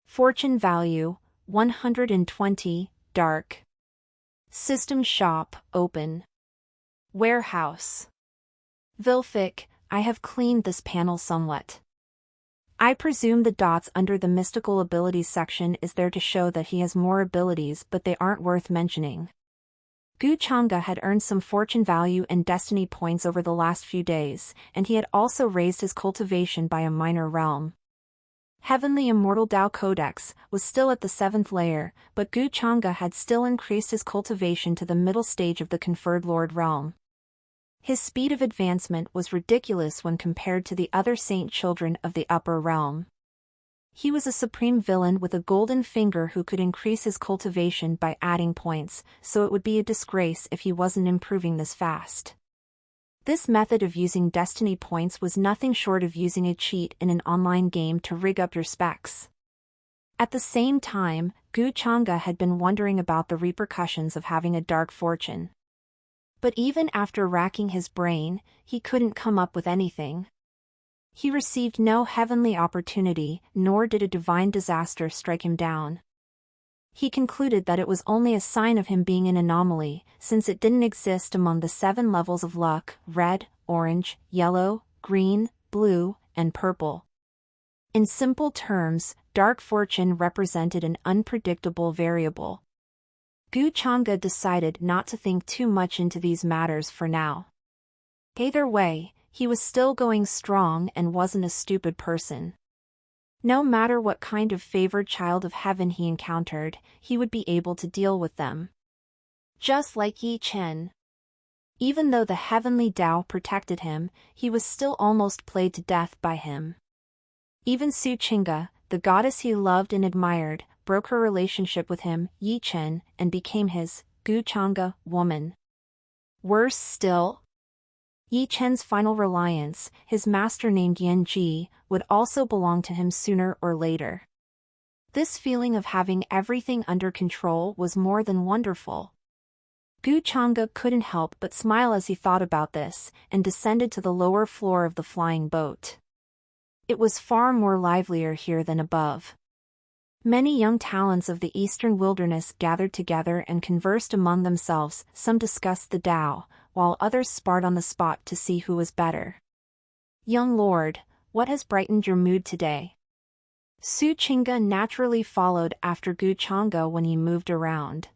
Fortune value, 120, dark. System shop, open. Warehouse. Vilfic, I have cleaned this panel somewhat. I presume the dots under the mystical abilities section is there to show that he has more abilities, but they aren't worth mentioning. Gu Chang'e had earned some fortune value and destiny points over the last few days, and he had also raised his cultivation by a minor realm. Heavenly Immortal Tao Codex, was still at the 7th layer, but Gu Chang'e had still increased his cultivation to the middle stage of the conferred Lord realm. His speed of advancement was ridiculous when compared to the other saint children of the upper realm. He was a supreme villain with a golden finger who could increase his cultivation by adding points, so it would be a disgrace if he wasn't improving this fast. This method of using destiny points was nothing short of using a cheat in an online game to rig up your specs. At the same time, Gu Chang'e had been wondering about the repercussions of having a dark fortune. But even after racking his brain, he couldn't come up with anything. He received no heavenly opportunity, nor did a divine disaster strike him down. He concluded that it was only a sign of him being an anomaly, since it didn't exist among the 7 levels of luck: red, orange, yellow, green, blue, and purple. In simple terms, dark fortune represented an unpredictable variable. Gu Chang'e decided not to think too much into these matters for now. Either way, he was still going strong and wasn't a stupid person. No matter what kind of favored child of heaven he encountered, he would be able to deal with them. Just like Yi Chen. Even though the heavenly Tao protected him, he was still almost played to death by him. Even Su Qingge, the goddess he loved and admired, broke her relationship with him, Yi Chen, and became his, Gu Chang'e, woman. Worse still, Yi Chen's final reliance, his master named Yan Ji, would also belong to him sooner or later. This feeling of having everything under control was more than wonderful. Gu Chang'e couldn't help but smile as he thought about this, and descended to the lower floor of the flying boat. It was far more livelier here than above. Many young talents of the eastern wilderness gathered together and conversed among themselves. Some discussed the Tao, while others sparred on the spot to see who was better. "Young lord, what has brightened your mood today?" Su Qingge naturally followed after Gu Chang'e when he moved around.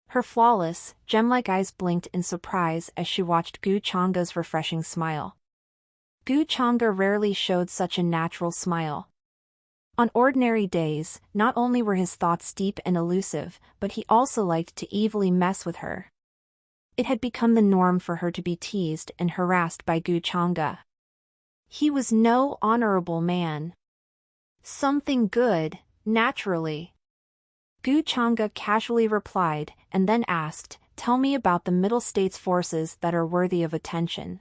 Her flawless, gem-like eyes blinked in surprise as she watched Gu Chang'e's refreshing smile. Gu Chang'e rarely showed such a natural smile. On ordinary days, not only were his thoughts deep and elusive, but he also liked to evilly mess with her. It had become the norm for her to be teased and harassed by Gu Chang'e. He was no honorable man. "Something good, naturally," Gu Chang'e casually replied, and then asked, "Tell me about the Middle States forces that are worthy of attention."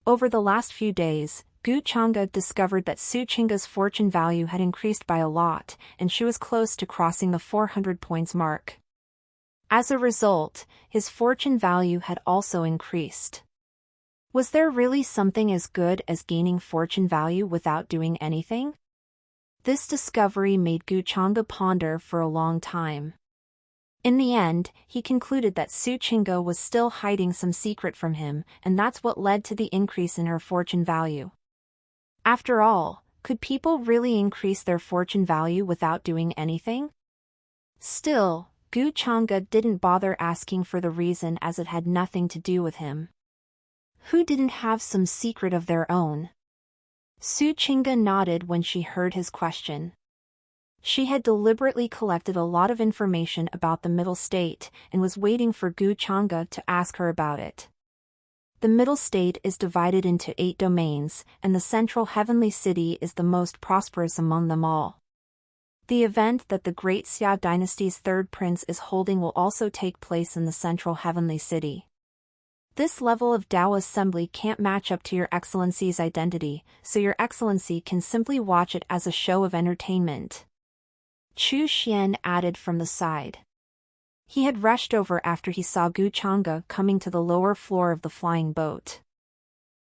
Over the last few days, Gu Chang'e discovered that Su Qingge's fortune value had increased by a lot, and she was close to crossing the 400 points mark. As a result, his fortune value had also increased. Was there really something as good as gaining fortune value without doing anything? This discovery made Gu Chang'e ponder for a long time. In the end, he concluded that Su Qingge was still hiding some secret from him, and that's what led to the increase in her fortune value. After all, could people really increase their fortune value without doing anything? Still, Gu Chang'e didn't bother asking for the reason as it had nothing to do with him. Who didn't have some secret of their own? Su Qingge nodded when she heard his question. She had deliberately collected a lot of information about the Middle State and was waiting for Gu Chang'e to ask her about it. The Middle State is divided into 8 domains, and the central heavenly city is the most prosperous among them all. The event that the Great Xia dynasty's 3rd prince is holding will also take place in the central heavenly city. This level of Tao assembly can't match up to Your Excellency's identity, so Your Excellency can simply watch it as a show of entertainment. Chu Xian added from the side. He had rushed over after he saw Gu Chang'e coming to the lower floor of the flying boat.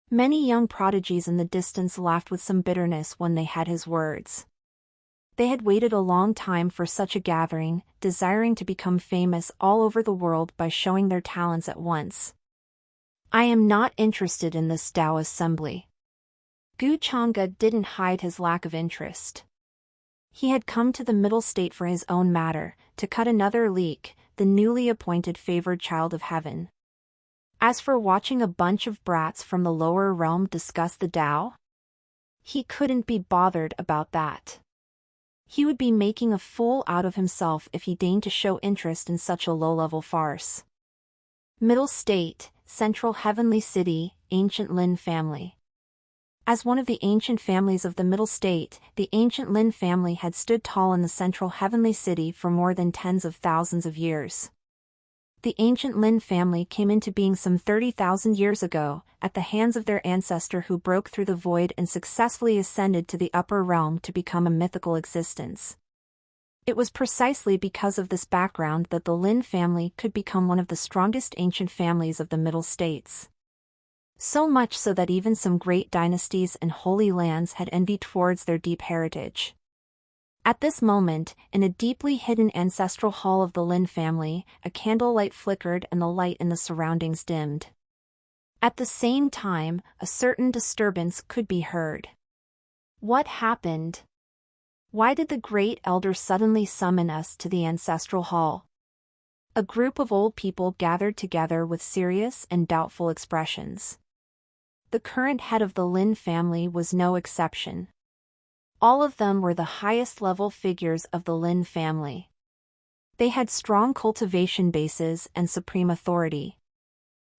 Many young prodigies in the distance laughed with some bitterness when they had his words. They had waited a long time for such a gathering, desiring to become famous all over the world by showing their talents at once. "I am not interested in this Tao assembly." Gu Chang'e didn't hide his lack of interest. He had come to the Middle State for his own matter, to cut another leak, the newly appointed favored child of heaven. As for watching a bunch of brats from the lower realm discuss the Tao, He couldn't be bothered about that. He would be making a fool out of himself if he deigned to show interest in such a low-level farce. Middle State, Central Heavenly City, Ancient Lin Family. As one of the ancient families of the Middle State, the ancient Lin family had stood tall in the Central Heavenly City for more than tens of thousands of years. The ancient Lin family came into being some 30,000 years ago, at the hands of their ancestor who broke through the void and successfully ascended to the upper realm to become a mythical existence. It was precisely because of this background that the Lin family could become one of the strongest ancient families of the Middle States. So much so that even some great dynasties and holy lands had envy towards their deep heritage. At this moment, in a deeply hidden ancestral hall of the Lin family, a candlelight flickered and the light in the surroundings dimmed. At the same time, a certain disturbance could be heard. What happened? Why did the great elder suddenly summon us to the ancestral hall? A group of old people gathered together with serious and doubtful expressions. The current head of the Lin family was no exception. All of them were the highest-level figures of the Lin family. They had strong cultivation bases and supreme authority.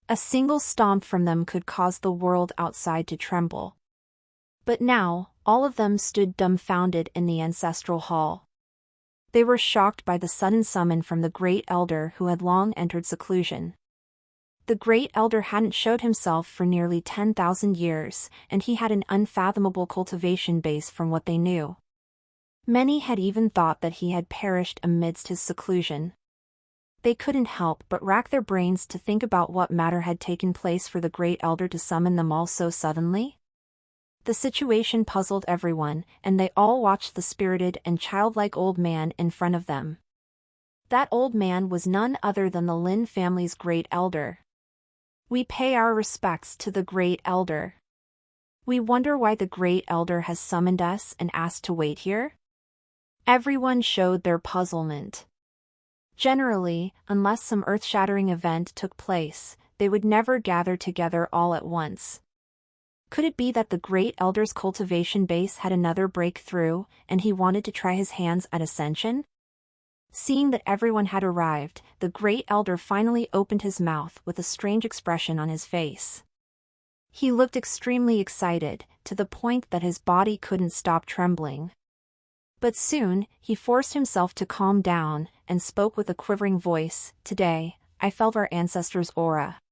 A single stomp from them could cause the world outside to tremble. But now, all of them stood dumbfounded in the ancestral hall. They were shocked by the sudden summon from the great elder who had long entered seclusion. The great elder hadn't showed himself for nearly 10,000 years, and he had an unfathomable cultivation base from what they knew. Many had even thought that he had perished amidst his seclusion. They couldn't help but rack their brains to think about what matter had taken place for the great elder to summon them all so suddenly. The situation puzzled everyone, and they all watched the spirited and childlike old man in front of them. That old man was none other than the Lin family's great elder. We pay our respects to the great elder. We wonder why the great elder has summoned us and asked to wait here? Everyone showed their puzzlement. Generally, unless some earth-shattering event took place, they would never gather together all at once. Could it be that the great elder's cultivation base had another breakthrough, and he wanted to try his hands at ascension? Seeing that everyone had arrived, the great elder finally opened his mouth with a strange expression on his face. He looked extremely excited, to the point that his body couldn't stop trembling. But soon, he forced himself to calm down, and spoke with a quivering voice. "Today, I felt our ancestor's aura.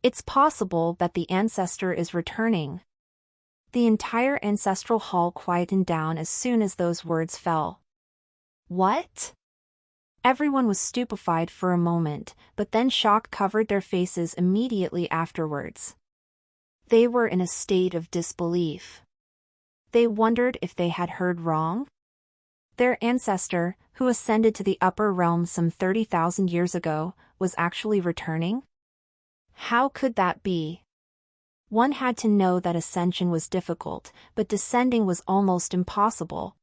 It's possible that the ancestor is returning." The entire ancestral hall quietened down as soon as those words fell. What? Everyone was stupefied for a moment, but then shock covered their faces immediately afterwards. They were in a state of disbelief. They wondered if they had heard wrong. Their ancestor, who ascended to the upper realm some 30,000 years ago, was actually returning? How could that be? One had to know that ascension was difficult, but descending was almost impossible.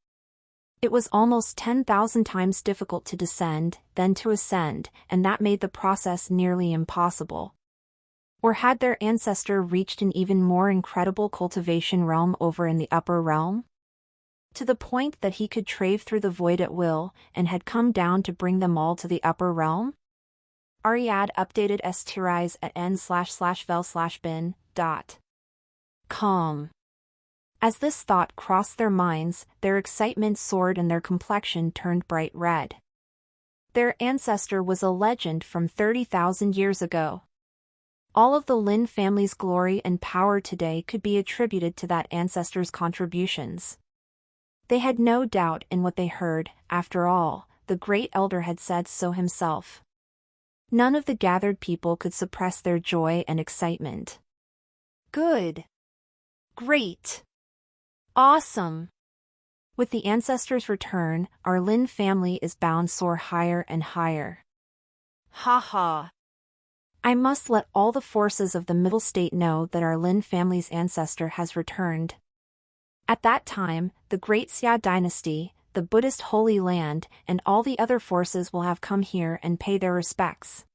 It was almost 10,000 times difficult to descend, then to ascend, and that made the process nearly impossible. Or had their ancestor reached an even more incredible cultivation realm over in the upper realm? To the point that he could trave through the void at will, and had come down to bring them all to the upper realm? Ariad updated stirise at n/vel/bin.com. As this thought crossed their minds, their excitement soared and their complexion turned bright red. Their ancestor was a legend from 30,000 years ago. All of the Lin family's glory and power today could be attributed to that ancestor's contributions. They had no doubt in what they heard. After all, the great elder had said so himself. None of the gathered people could suppress their joy and excitement. Good. Great. Awesome. With the ancestor's return, our Lin family is bound soar higher and higher. Ha ha. I must let all the forces of the Middle State know that our Lin family's ancestor has returned. At that time, the Great Xia dynasty, the Buddhist Holy Land, and all the other forces will have come here and pay their respects.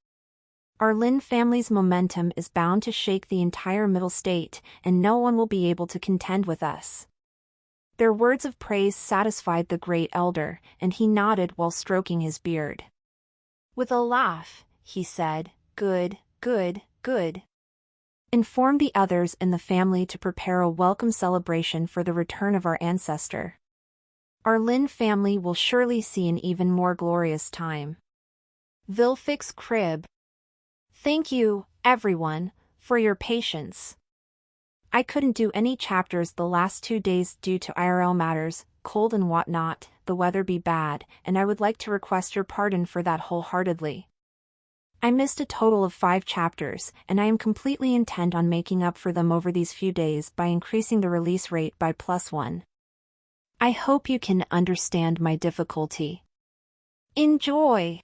Our Lin family's momentum is bound to shake the entire Middle State, and no one will be able to contend with us. Their words of praise satisfied the great elder, and he nodded while stroking his beard. With a laugh, he said, "Good, good, good. Inform the others in the family to prepare a welcome celebration for the return of our ancestor. Our Lin family will surely see an even more glorious time." Vilfic's crib. Thank you, everyone, for your patience. I couldn't do any chapters the last 2 days due to IRL matters, cold and whatnot, the weather be bad, and I would like to request your pardon for that wholeheartedly. I missed a total of 5 chapters, and I am completely intent on making up for them over these few days by increasing the release rate by +1. I hope you can understand my difficulty. Enjoy!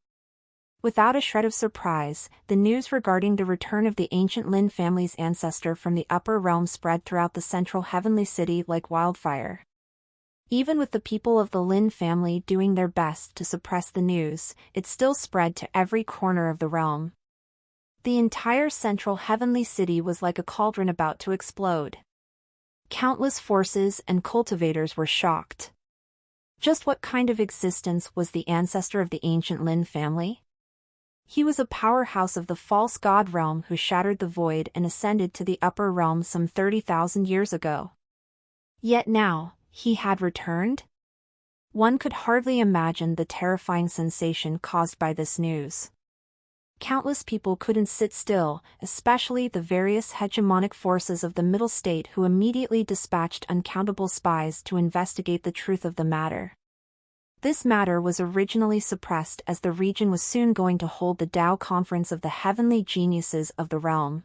Without a shred of surprise, the news regarding the return of the ancient Lin family's ancestor from the upper realm spread throughout the central heavenly city like wildfire. Even with the people of the Lin family doing their best to suppress the news, it still spread to every corner of the realm. The entire central heavenly city was like a cauldron about to explode. Countless forces and cultivators were shocked. Just what kind of existence was the ancestor of the ancient Lin family? He was a powerhouse of the false god realm who shattered the void and ascended to the upper realm some 30,000 years ago. Yet now, he had returned? One could hardly imagine the terrifying sensation caused by this news. Countless people couldn't sit still, especially the various hegemonic forces of the Middle State who immediately dispatched uncountable spies to investigate the truth of the matter. This matter was originally suppressed as the region was soon going to hold the Tao Conference of the Heavenly Geniuses of the realm.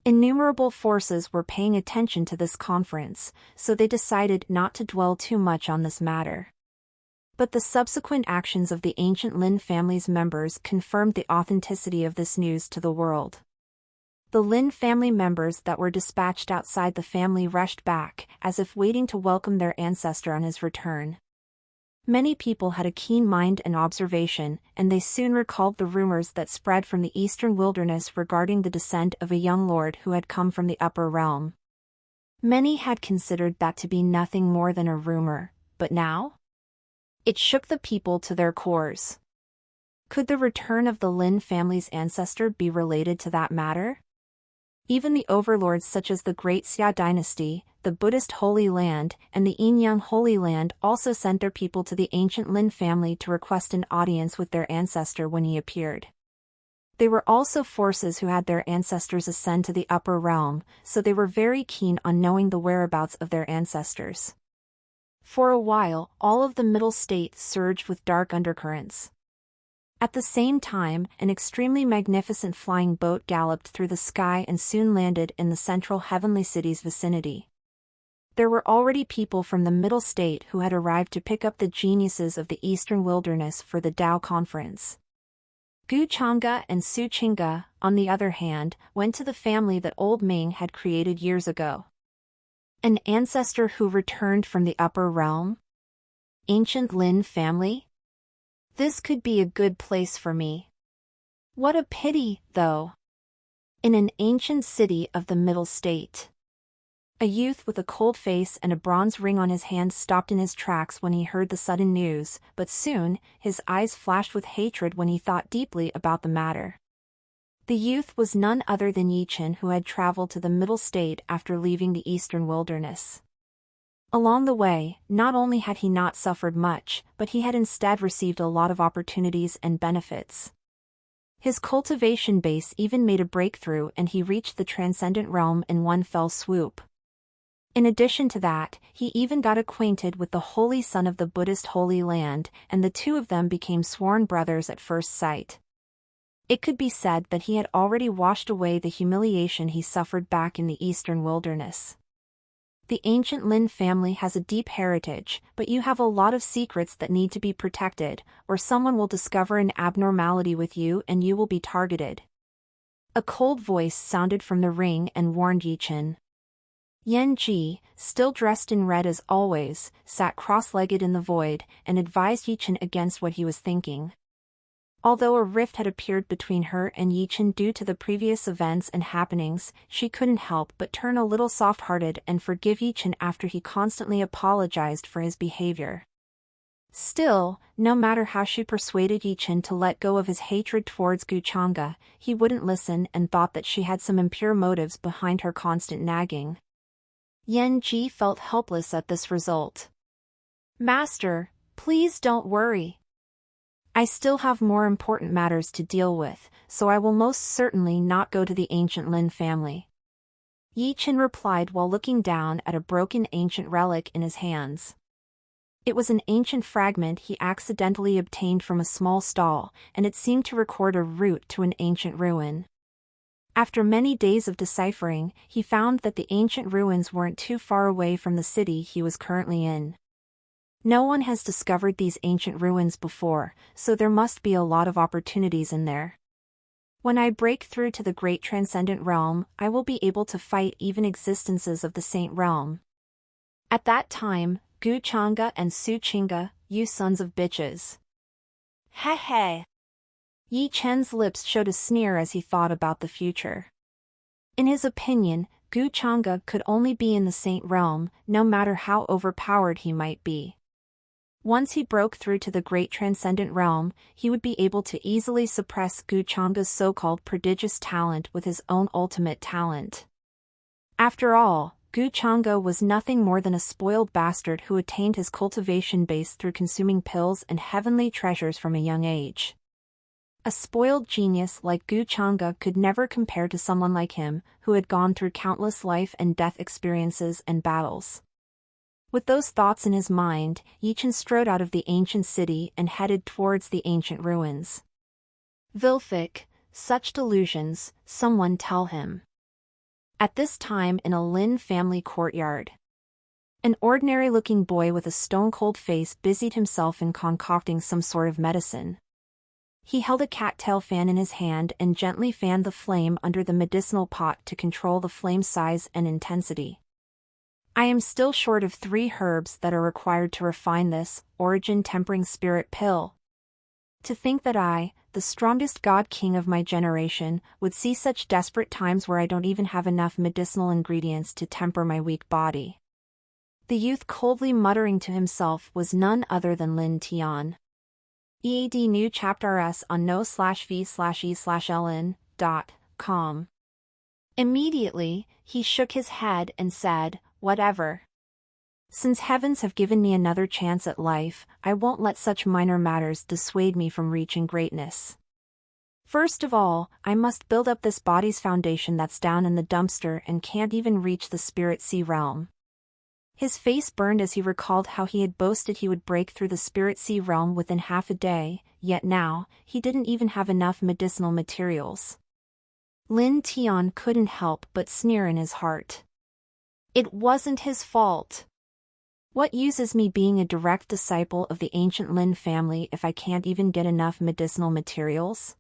Innumerable forces were paying attention to this conference, so they decided not to dwell too much on this matter. But the subsequent actions of the ancient Lin family's members confirmed the authenticity of this news to the world. The Lin family members that were dispatched outside the family rushed back, as if waiting to welcome their ancestor on his return. Many people had a keen mind and observation, and they soon recalled the rumors that spread from the eastern wilderness regarding the descent of a young lord who had come from the upper realm. Many had considered that to be nothing more than a rumor, but now? It shook the people to their cores. Could the return of the Lin family's ancestor be related to that matter? Even the overlords such as the Great Xia dynasty, the Buddhist Holy Land, and the Yinyang Holy Land also sent their people to the ancient Lin family to request an audience with their ancestor when he appeared. They were also forces who had their ancestors ascend to the upper realm, so they were very keen on knowing the whereabouts of their ancestors. For a while, all of the Middle State surged with dark undercurrents. At the same time, an extremely magnificent flying boat galloped through the sky and soon landed in the central heavenly city's vicinity. There were already people from the Middle State who had arrived to pick up the geniuses of the Eastern Wilderness for the Tao Conference. Gu Chang'e and Su Qing'e, on the other hand, went to the family that Old Ming had created years ago. An ancestor who returned from the upper realm? Ancient Lin family? This could be a good place for me. What a pity, though. In an ancient city of the Middle State. A youth with a cold face and a bronze ring on his hand stopped in his tracks when he heard the sudden news, but soon, his eyes flashed with hatred when he thought deeply about the matter. The youth was none other than Yichen, who had traveled to the Middle State after leaving the Eastern Wilderness. Along the way, not only had he not suffered much, but he had instead received a lot of opportunities and benefits. His cultivation base even made a breakthrough and he reached the transcendent realm in one fell swoop. In addition to that, he even got acquainted with the Holy Son of the Buddhist Holy Land, and the two of them became sworn brothers at first sight. It could be said that he had already washed away the humiliation he suffered back in the Eastern Wilderness. The ancient Lin family has a deep heritage, but you have a lot of secrets that need to be protected, or someone will discover an abnormality with you and you will be targeted. A cold voice sounded from the ring and warned Yichen. Yan Ji, still dressed in red as always, sat cross-legged in the void, and advised Yichen against what he was thinking. Although a rift had appeared between her and Yichen due to the previous events and happenings, she couldn't help but turn a little soft-hearted and forgive Yichen after he constantly apologized for his behavior. Still, no matter how she persuaded Yichen to let go of his hatred towards Guchanga, he wouldn't listen and thought that she had some impure motives behind her constant nagging. Yan Ji felt helpless at this result. "Master, please don't worry. I still have more important matters to deal with, so I will most certainly not go to the ancient Lin family," Yichen replied while looking down at a broken ancient relic in his hands. It was an ancient fragment he accidentally obtained from a small stall, and it seemed to record a route to an ancient ruin. After many days of deciphering, he found that the ancient ruins weren't too far away from the city he was currently in. No one has discovered these ancient ruins before, so there must be a lot of opportunities in there. When I break through to the great transcendent realm, I will be able to fight even existences of the saint realm. At that time, Gu Changa and Su Chinga, you sons of bitches. Heh. Yi Chen's lips showed a sneer as he thought about the future. In his opinion, Gu Changa could only be in the saint realm, no matter how overpowered he might be. Once he broke through to the great transcendent realm, he would be able to easily suppress Gu Changa's so-called prodigious talent with his own ultimate talent. After all, Gu Changa was nothing more than a spoiled bastard who attained his cultivation base through consuming pills and heavenly treasures from a young age. A spoiled genius like Gu Changa could never compare to someone like him, who had gone through countless life and death experiences and battles. With those thoughts in his mind, Yichen strode out of the ancient city and headed towards the ancient ruins. Vilfic, such delusions, someone tell him. At this time in a Lin family courtyard, an ordinary-looking boy with a stone-cold face busied himself in concocting some sort of medicine. He held a cattail fan in his hand and gently fanned the flame under the medicinal pot to control the flame size and intensity. "I am still short of 3 herbs that are required to refine this origin tempering spirit pill. To think that I, the strongest god king of my generation, would see such desperate times where I don't even have enough medicinal ingredients to temper my weak body." The youth coldly muttering to himself was none other than Lin Tian. EAD new chapter S on no/v/e/ln.com. Immediately, he shook his head and said, "Whatever. Since heavens have given me another chance at life, I won't let such minor matters dissuade me from reaching greatness. First of all, I must build up this body's foundation that's down in the dumpster and can't even reach the spirit sea realm." His face burned as he recalled how he had boasted he would break through the spirit sea realm within half a day, yet now, he didn't even have enough medicinal materials. Lin Tian couldn't help but sneer in his heart. It wasn't his fault. What use is me being a direct disciple of the ancient Lin family if I can't even get enough medicinal materials?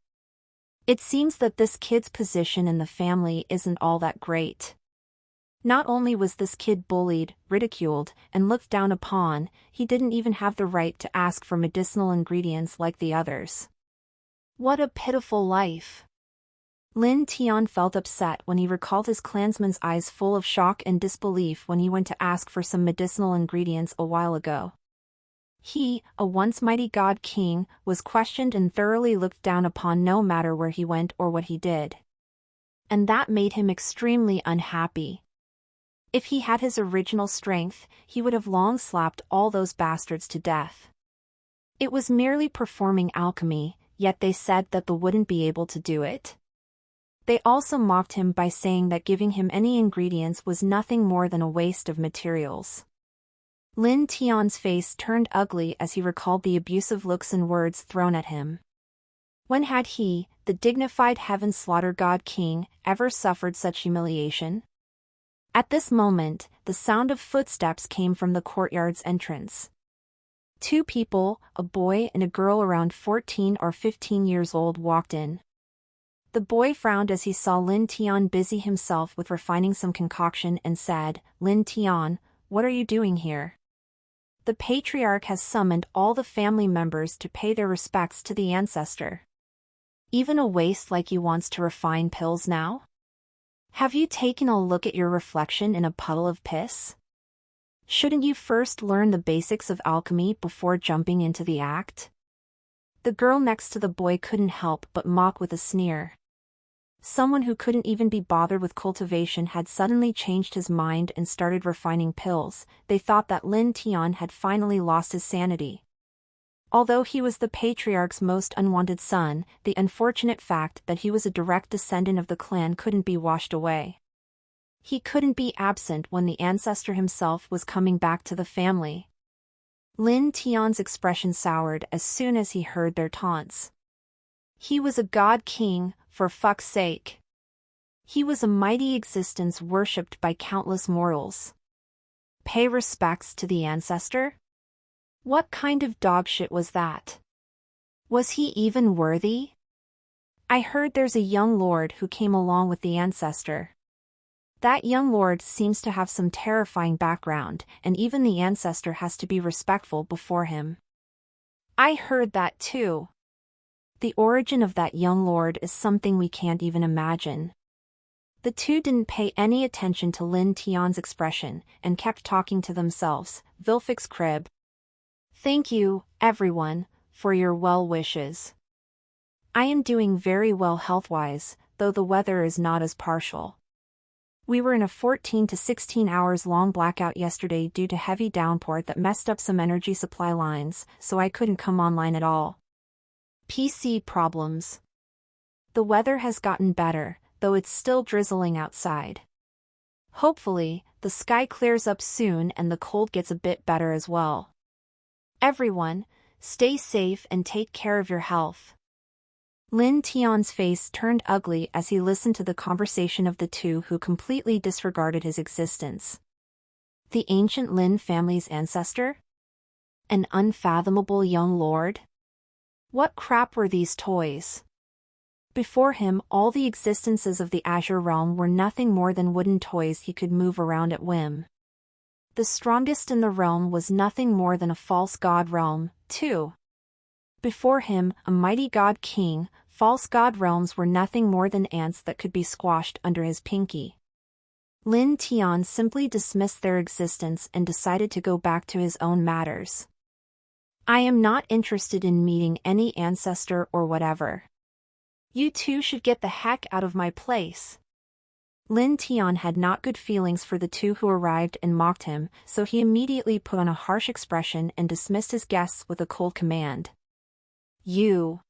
It seems that this kid's position in the family isn't all that great. Not only was this kid bullied, ridiculed, and looked down upon, he didn't even have the right to ask for medicinal ingredients like the others. What a pitiful life. Lin Tian felt upset when he recalled his clansman's eyes full of shock and disbelief when he went to ask for some medicinal ingredients a while ago. He, a once mighty god king, was questioned and thoroughly looked down upon no matter where he went or what he did. And that made him extremely unhappy. If he had his original strength, he would have long slapped all those bastards to death. It was merely performing alchemy, yet they said that they wouldn't be able to do it. They also mocked him by saying that giving him any ingredients was nothing more than a waste of materials. Lin Tian's face turned ugly as he recalled the abusive looks and words thrown at him. When had he, the dignified heaven-slaughter god king, ever suffered such humiliation? At this moment, the sound of footsteps came from the courtyard's entrance. 2 people, a boy and a girl around 14 or 15 years old, walked in. The boy frowned as he saw Lin Tian busy himself with refining some concoction and said, "Lin Tian, what are you doing here?" "The patriarch has summoned all the family members to pay their respects to the ancestor." Even a waste like you wants to refine pills now? Have you taken a look at your reflection in a puddle of piss? Shouldn't you first learn the basics of alchemy before jumping into the act? The girl next to the boy couldn't help but mock with a sneer. Someone who couldn't even be bothered with cultivation had suddenly changed his mind and started refining pills. They thought that Lin Tian had finally lost his sanity. Although he was the patriarch's most unwanted son, the unfortunate fact that he was a direct descendant of the clan couldn't be washed away. He couldn't be absent when the ancestor himself was coming back to the family. Lin Tian's expression soured as soon as he heard their taunts. He was a god king, for fuck's sake. He was a mighty existence worshipped by countless mortals. Pay respects to the ancestor? What kind of dogshit was that? Was he even worthy? I heard there's a young lord who came along with the ancestor. That young lord seems to have some terrifying background, and even the ancestor has to be respectful before him. I heard that too. The origin of that young lord is something we can't even imagine. The two didn't pay any attention to Lin Tian's expression, and kept talking to themselves. Vilfic's crib. Thank you, everyone, for your well wishes. I am doing very well health-wise, though the weather is not as partial. We were in a 14 to 16 hours long blackout yesterday due to heavy downpour that messed up some energy supply lines, so I couldn't come online at all. PC problems. The weather has gotten better, though it's still drizzling outside. Hopefully, the sky clears up soon and the cold gets a bit better as well. Everyone, stay safe and take care of your health. Lin Tian's face turned ugly as he listened to the conversation of the two who completely disregarded his existence. The ancient Lin family's ancestor? An unfathomable young lord? What crap were these toys? Before him, all the existences of the Azure Realm were nothing more than wooden toys he could move around at whim. The strongest in the realm was nothing more than a false god realm, too. Before him, a mighty god king, false god realms were nothing more than ants that could be squashed under his pinky. Lin Tian simply dismissed their existence and decided to go back to his own matters. I am not interested in meeting any ancestor or whatever. You two should get the heck out of my place. Lin Tian had not good feelings for the two who arrived and mocked him, so he immediately put on a harsh expression and dismissed his guests with a cold command. You.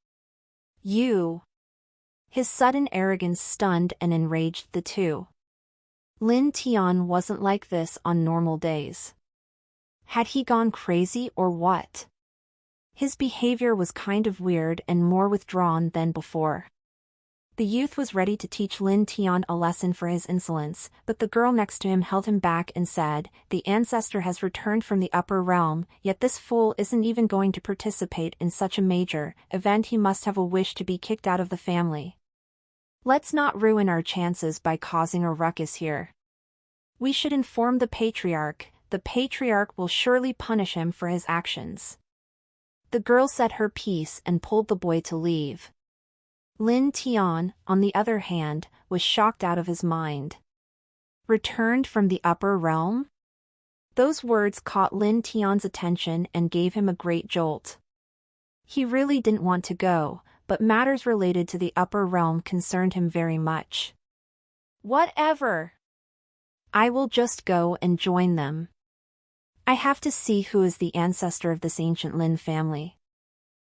His sudden arrogance stunned and enraged the two. Lin Tian wasn't like this on normal days. Had he gone crazy or what? His behavior was kind of weird and more withdrawn than before. The youth was ready to teach Lin Tian a lesson for his insolence, but the girl next to him held him back and said, "The ancestor has returned from the upper realm, yet this fool isn't even going to participate in such a major event. He must have a wish to be kicked out of the family. Let's not ruin our chances by causing a ruckus here. We should inform the patriarch. The patriarch will surely punish him for his actions." The girl said her piece and pulled the boy to leave. Lin Tian, on the other hand, was shocked out of his mind. Returned from the upper realm? Those words caught Lin Tian's attention and gave him a great jolt. He really didn't want to go, but matters related to the upper realm concerned him very much. Whatever. I will just go and join them. I have to see who is the ancestor of this ancient Lin family.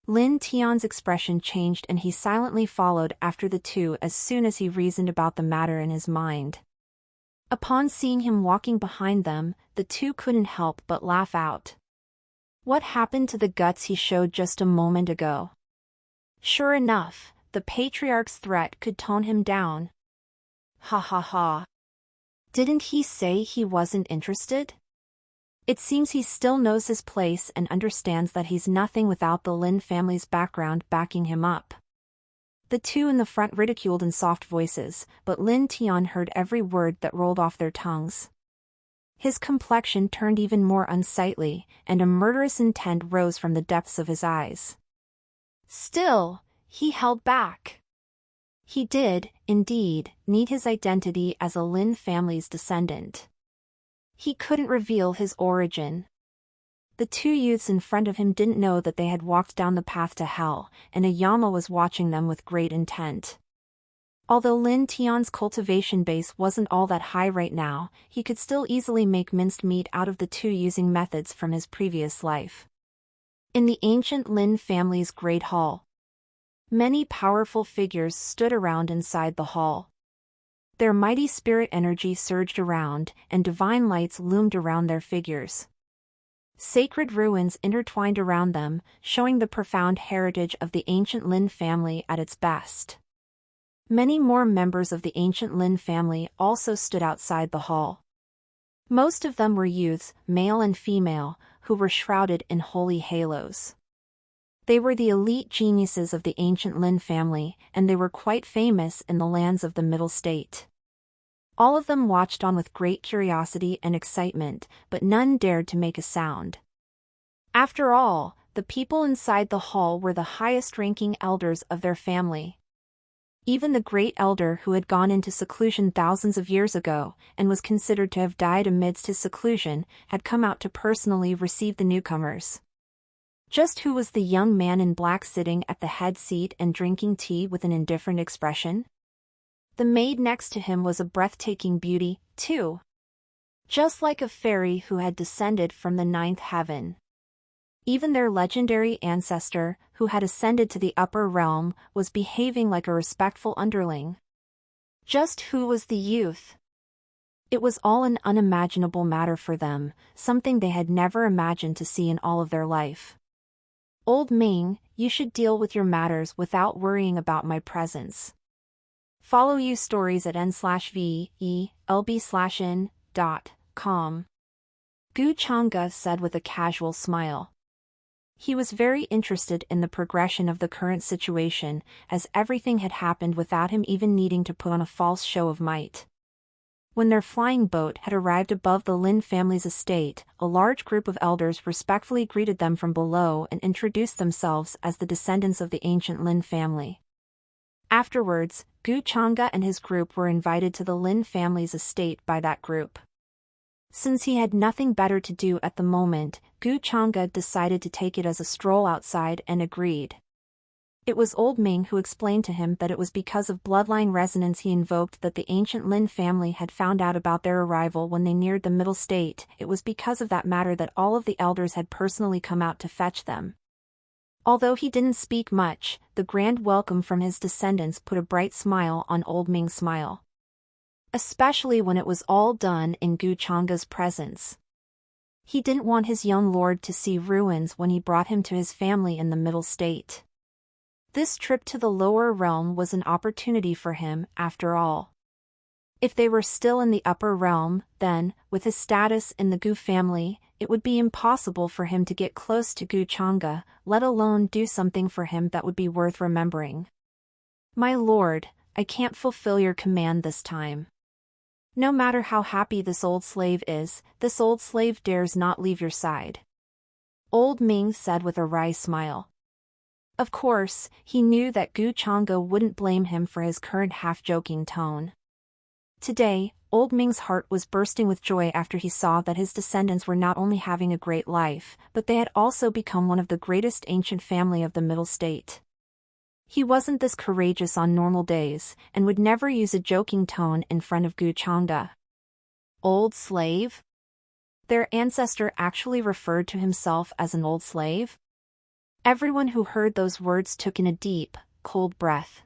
Lin Tian's expression changed and he silently followed after the two as soon as he reasoned about the matter in his mind. Upon seeing him walking behind them, the two couldn't help but laugh out. What happened to the guts he showed just a moment ago? Sure enough, the patriarch's threat could tone him down. Ha ha ha. Didn't he say he wasn't interested? It seems he still knows his place and understands that he's nothing without the Lin family's background backing him up. The two in the front ridiculed in soft voices, but Lin Tian heard every word that rolled off their tongues. His complexion turned even more unsightly, and a murderous intent rose from the depths of his eyes. Still, He held back. He did, indeed, need his identity as a Lin family's descendant. He couldn't reveal his origin. The two youths in front of him didn't know that they had walked down the path to hell, and Ayama was watching them with great intent. Although Lin Tian's cultivation base wasn't all that high right now, he could still easily make minced meat out of the two using methods from his previous life. In the ancient Lin family's great hall, many powerful figures stood around inside the hall. Their mighty spirit energy surged around, and divine lights loomed around their figures. Sacred ruins intertwined around them, showing the profound heritage of the ancient Lin family at its best. Many more members of the ancient Lin family also stood outside the hall. Most of them were youths, male and female, who were shrouded in holy halos. They were the elite geniuses of the ancient Lin family, and they were quite famous in the lands of the Middle State. All of them watched on with great curiosity and excitement, but none dared to make a sound. After all, the people inside the hall were the highest-ranking elders of their family. Even the great elder who had gone into seclusion thousands of years ago, and was considered to have died amidst his seclusion, had come out to personally receive the newcomers. Just who was the young man in black sitting at the head seat and drinking tea with an indifferent expression? The maid next to him was a breathtaking beauty, too. Just like a fairy who had descended from the ninth heaven. Even their legendary ancestor, who had ascended to the upper realm, was behaving like a respectful underling. Just who was the youth? It was all an unimaginable matter for them, something they had never imagined to see in all of their life. Old Ming, you should deal with your matters without worrying about my presence. Follow you stories at n/VELB/in.com. Gu Chang'e said with a casual smile. He was very interested in the progression of the current situation, as everything had happened without him even needing to put on a false show of might. When their flying boat had arrived above the Lin family's estate, a large group of elders respectfully greeted them from below and introduced themselves as the descendants of the ancient Lin family. Afterwards, Gu Chang'e and his group were invited to the Lin family's estate by that group. Since he had nothing better to do at the moment, Gu Chang'e decided to take it as a stroll outside and agreed. It was old Ming who explained to him that it was because of bloodline resonance he invoked that the ancient Lin family had found out about their arrival when they neared the Middle State. It was because of that matter that all of the elders had personally come out to fetch them. Although he didn't speak much, the grand welcome from his descendants put a bright smile on old Ming's smile. Especially when it was all done in Gu Chang'e's presence. He didn't want his young lord to see ruins when he brought him to his family in the Middle State. This trip to the lower realm was an opportunity for him, after all. If they were still in the upper realm, then, with his status in the Gu family, it would be impossible for him to get close to Gu Chang'e, let alone do something for him that would be worth remembering. My lord, I can't fulfill your command this time. No matter how happy this old slave is, this old slave dares not leave your side. Old Ming said with a wry smile. Of course, he knew that Gu Chang'e wouldn't blame him for his current half-joking tone. Today, old Ming's heart was bursting with joy after he saw that his descendants were not only having a great life, but they had also become one of the greatest ancient family of the Middle State. He wasn't this courageous on normal days, and would never use a joking tone in front of Gu Chang'e. Old slave? Their ancestor actually referred to himself as an old slave? Everyone who heard those words took in a deep, cold breath.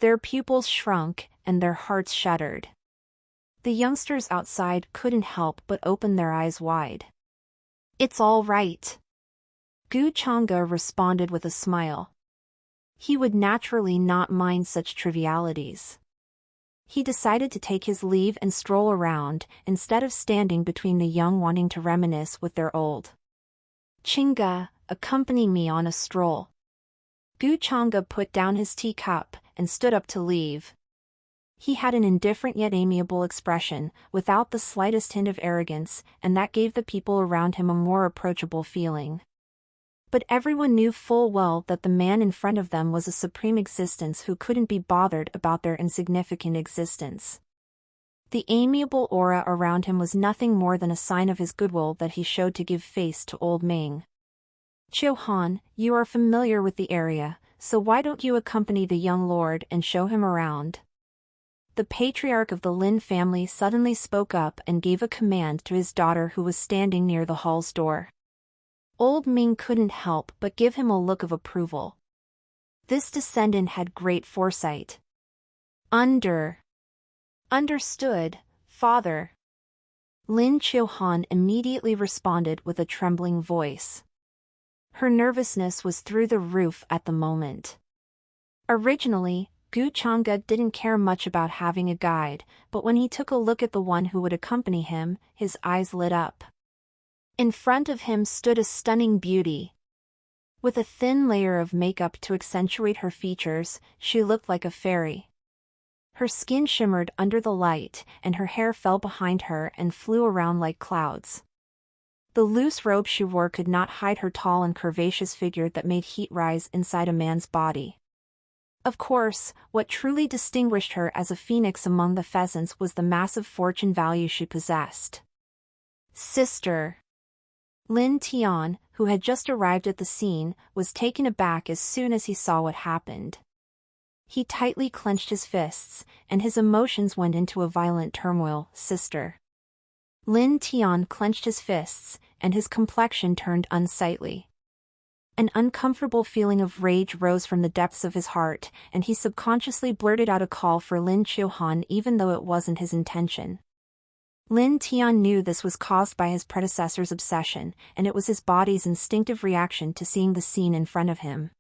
Their pupils shrunk, and their hearts shuddered. The youngsters outside couldn't help but open their eyes wide. It's all right. Gu Chang'e responded with a smile. He would naturally not mind such trivialities. He decided to take his leave and stroll around, instead of standing between the young wanting to reminisce with their old. Chang'e, accompany me on a stroll. Gu Chang'e put down his teacup and stood up to leave. He had an indifferent yet amiable expression, without the slightest hint of arrogance, and that gave the people around him a more approachable feeling. But everyone knew full well that the man in front of them was a supreme existence who couldn't be bothered about their insignificant existence. The amiable aura around him was nothing more than a sign of his goodwill that he showed to give face to old Ming. "Chio-han, you are familiar with the area, so why don't you accompany the young lord and show him around?" The patriarch of the Lin family suddenly spoke up and gave a command to his daughter who was standing near the hall's door. Old Ming couldn't help but give him a look of approval. This descendant had great foresight. Understood, father." Lin Chio-han immediately responded with a trembling voice. Her nervousness was through the roof at the moment. Originally, Gu Chang'e didn't care much about having a guide, but when he took a look at the one who would accompany him, his eyes lit up. In front of him stood a stunning beauty. With a thin layer of makeup to accentuate her features, she looked like a fairy. Her skin shimmered under the light, and her hair fell behind her and flew around like clouds. The loose robe she wore could not hide her tall and curvaceous figure that made heat rise inside a man's body. Of course, what truly distinguished her as a phoenix among the pheasants was the massive fortune value she possessed. "Sister." Lin Tian, who had just arrived at the scene, was taken aback as soon as he saw what happened. He tightly clenched his fists, and his emotions went into a violent turmoil. "Sister." Lin Tian clenched his fists, and his complexion turned unsightly. An uncomfortable feeling of rage rose from the depths of his heart, and he subconsciously blurted out a call for Lin Chio-han even though it wasn't his intention. Lin Tian knew this was caused by his predecessor's obsession, and it was his body's instinctive reaction to seeing the scene in front of him.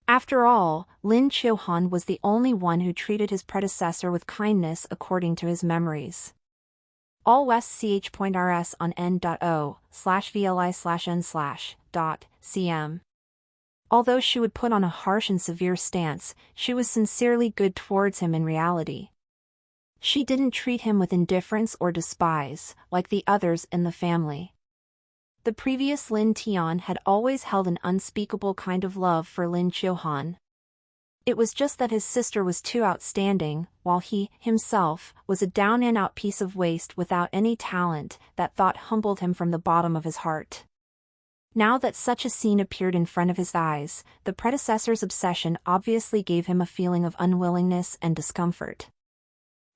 After all, Lin Chio-han was the only one who treated his predecessor with kindness according to his memories. All West ch.rs on n.o/vli/n/.cm. Although she would put on a harsh and severe stance, she was sincerely good towards him in reality. She didn't treat him with indifference or despise, like the others in the family. The previous Lin Tian had always held an unspeakable kind of love for Lin Chio-han. It was just that his sister was too outstanding, while he, himself, was a down-and-out piece of waste without any talent. That thought humbled him from the bottom of his heart. Now that such a scene appeared in front of his eyes, the predecessor's obsession obviously gave him a feeling of unwillingness and discomfort.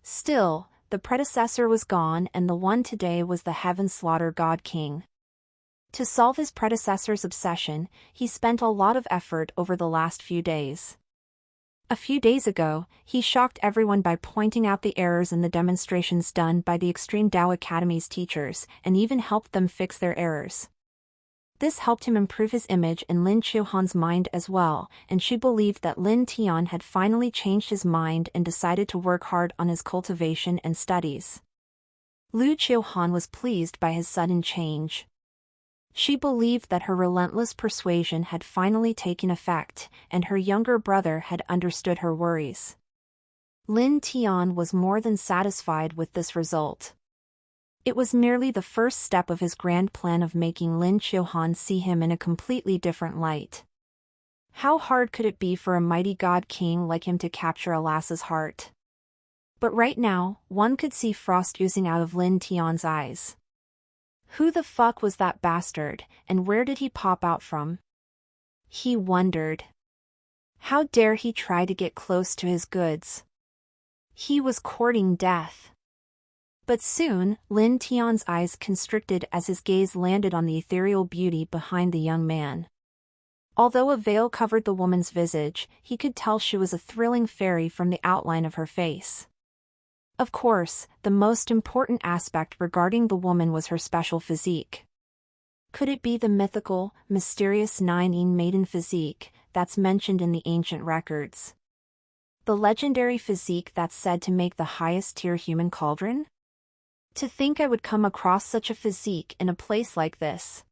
Still, the predecessor was gone and the one today was the Heaven-Slaughter God King. To solve his predecessor's obsession, he spent a lot of effort over the last few days. A few days ago, he shocked everyone by pointing out the errors in the demonstrations done by the Extreme Tao Academy's teachers, and even helped them fix their errors. This helped him improve his image in Lin Chio-han's mind as well, and she believed that Lin Tian had finally changed his mind and decided to work hard on his cultivation and studies. Lu Chio-han was pleased by his sudden change. She believed that her relentless persuasion had finally taken effect, and her younger brother had understood her worries. Lin Tian was more than satisfied with this result. It was merely the first step of his grand plan of making Lin Chio-han see him in a completely different light. How hard could it be for a mighty god king like him to capture a lass's heart? But right now, one could see frost oozing out of Lin Tian's eyes. Who the fuck was that bastard, and where did he pop out from? He wondered. How dare he try to get close to his goods? He was courting death. But soon, Lin Tian's eyes constricted as his gaze landed on the ethereal beauty behind the young man. Although a veil covered the woman's visage, he could tell she was a thrilling fairy from the outline of her face. Of course, the most important aspect regarding the woman was her special physique. Could it be the mythical, mysterious Nine maiden physique that's mentioned in the ancient records? The legendary physique that's said to make the highest tier human cauldron? To think I would come across such a physique in a place like this.